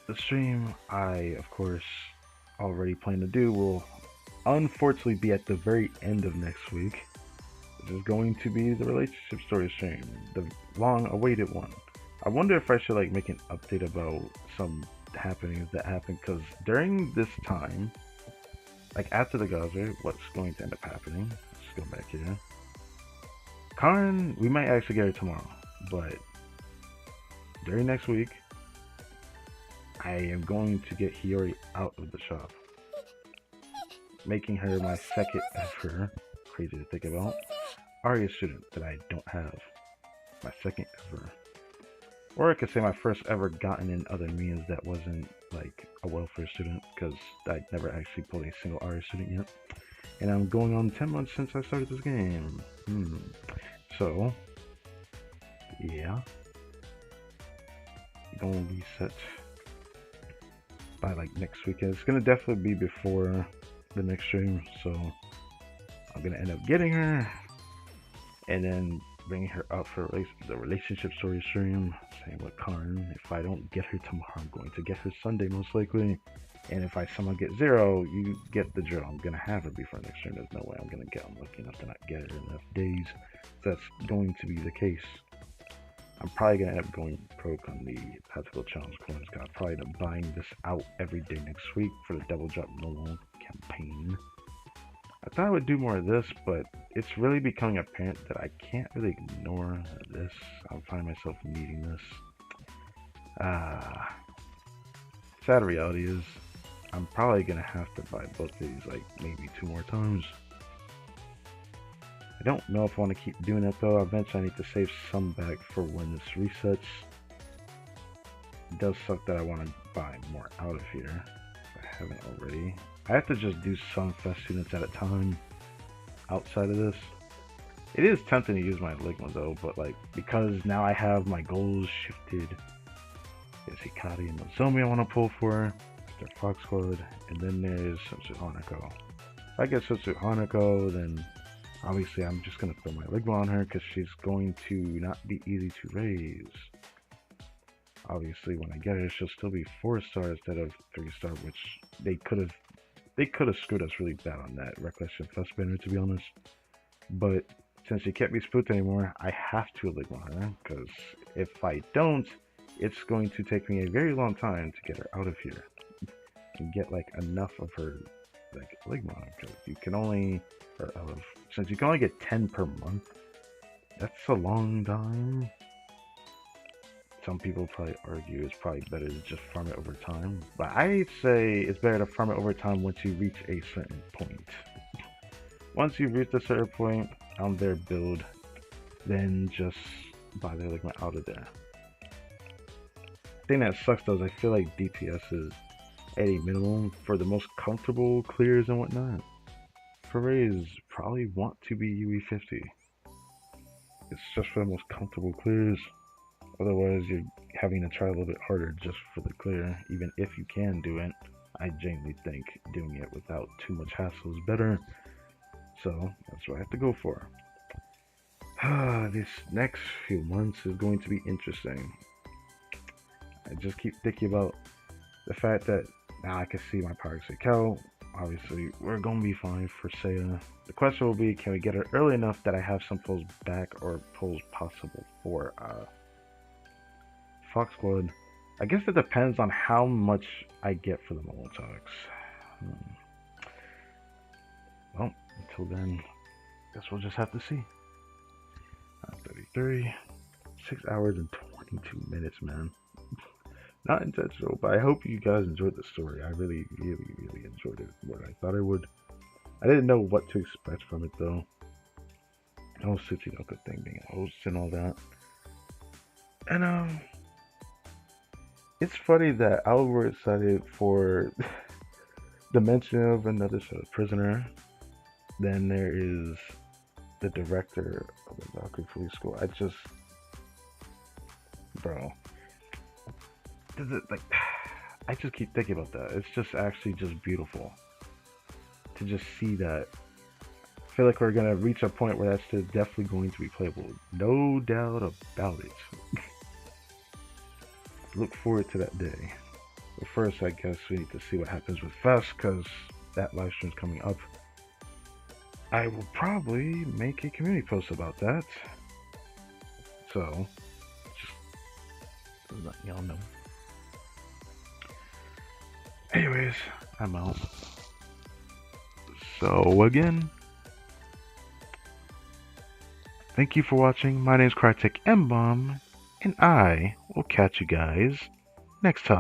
the stream I, of course, already plan to do will unfortunately be at the very end of next week, which is going to be the relationship story stream, the long-awaited one. I wonder if I should like make an update about some happenings that happened, because during this time, like after the Gazer, what's going to end up happening? Let's go back here. Karen, we might actually get her tomorrow, but during next week, I am going to get Hiyori out of the shop, making her my second ever, crazy to think about, Aria student that I don't have. My second ever. Or I could say my first ever gotten in other means that wasn't like a welfare student, because I never actually pulled a single Aria student yet. And I'm going on 10 months since I started this game. So, yeah. Gonna reset by like next weekend. It's gonna definitely be before the next stream, so I'm gonna end up getting her and then bringing her up for the relationship story stream. Same with Karn. If I don't get her tomorrow, I'm going to get her Sunday most likely. And if I somehow get 0, you get the drill. I'm gonna have her before next stream. There's no way I'm gonna get unlucky enough to not get her in enough days. So that's going to be the case. I'm probably gonna end up going broke on the tactical challenge coins. I'll probably end up buying this out every day next week for the double drop normal campaign. I thought I would do more of this, but it's really becoming apparent that I can't really ignore this. I'll find myself needing this. Sad reality is, I'm probably gonna have to buy both of these like maybe 2 more times. I don't know if I want to keep doing it though. Eventually I need to save some back for when this resets. It does suck that I want to buy more out of here, if I haven't already. I have to just do some fest students at a time outside of this. It is tempting to use my Ligma though, but like, because now I have my goals shifted. There's Hikari and Nozomi I want to pull for. There's Fox Squad, and then there's Sensu Hanako. If I get Sensu Hanako, then obviously I'm just going to throw my Ligma on her because she's going to not be easy to raise. Obviously when I get her, she'll still be 4-star instead of 3-star, which they could have screwed us really bad on that Recollection Fest banner, to be honest. But since she can't be spooked anymore, I have to Ligma her, because if I don't, it's going to take me a very long time to get her out of here and get like enough of her like Ligma, because you can only, since you can only get 10 per month, that's a long time. Some people probably argue it's probably better to just farm it over time, but I say it's better to farm it over time once you reach a certain point. Once you reach a certain point on their build, then just buy their Ligma out of there. The thing that sucks though is I feel like DPS is at a minimum for the most comfortable clears and whatnot. Forays probably want to be UE50. It's just for the most comfortable clears. Otherwise, you're having to try a little bit harder just for the clear. Even if you can do it, I genuinely think doing it without too much hassle is better. So that's what I have to go for. This next few months is going to be interesting. I just keep thinking about the fact that now I can see my Pyroxy Cow. Obviously, we're going to be fine for Seiya. The question will be, can we get her early enough that I have some pulls back or pulls possible for Fox Squad? I guess it depends on how much I get for the Molotox. Well, until then, guess we'll just have to see. 33, 6 hours and 22 minutes, man. Not intentional, but I hope you guys enjoyed the story. I really enjoyed it more than I thought I would. I didn't know what to expect from it though. The whole Tsuchinoka thing, being a host and all that. And it's funny that I was excited for the mention of another sort of prisoner. Then there is the director of the Valkyrie Police School. Bro. I just keep thinking about that. It's just actually just beautiful to just see that. I feel like we're gonna reach a point where that's definitely going to be playable. No doubt about it. Look forward to that day. But first, I guess we need to see what happens with Fest, because that live stream's coming up. I will probably make a community post about that. So, just let y'all know. Anyways, I'm out. So, again, thank you for watching. My name is Crytek M-Bomb, and I will catch you guys next time.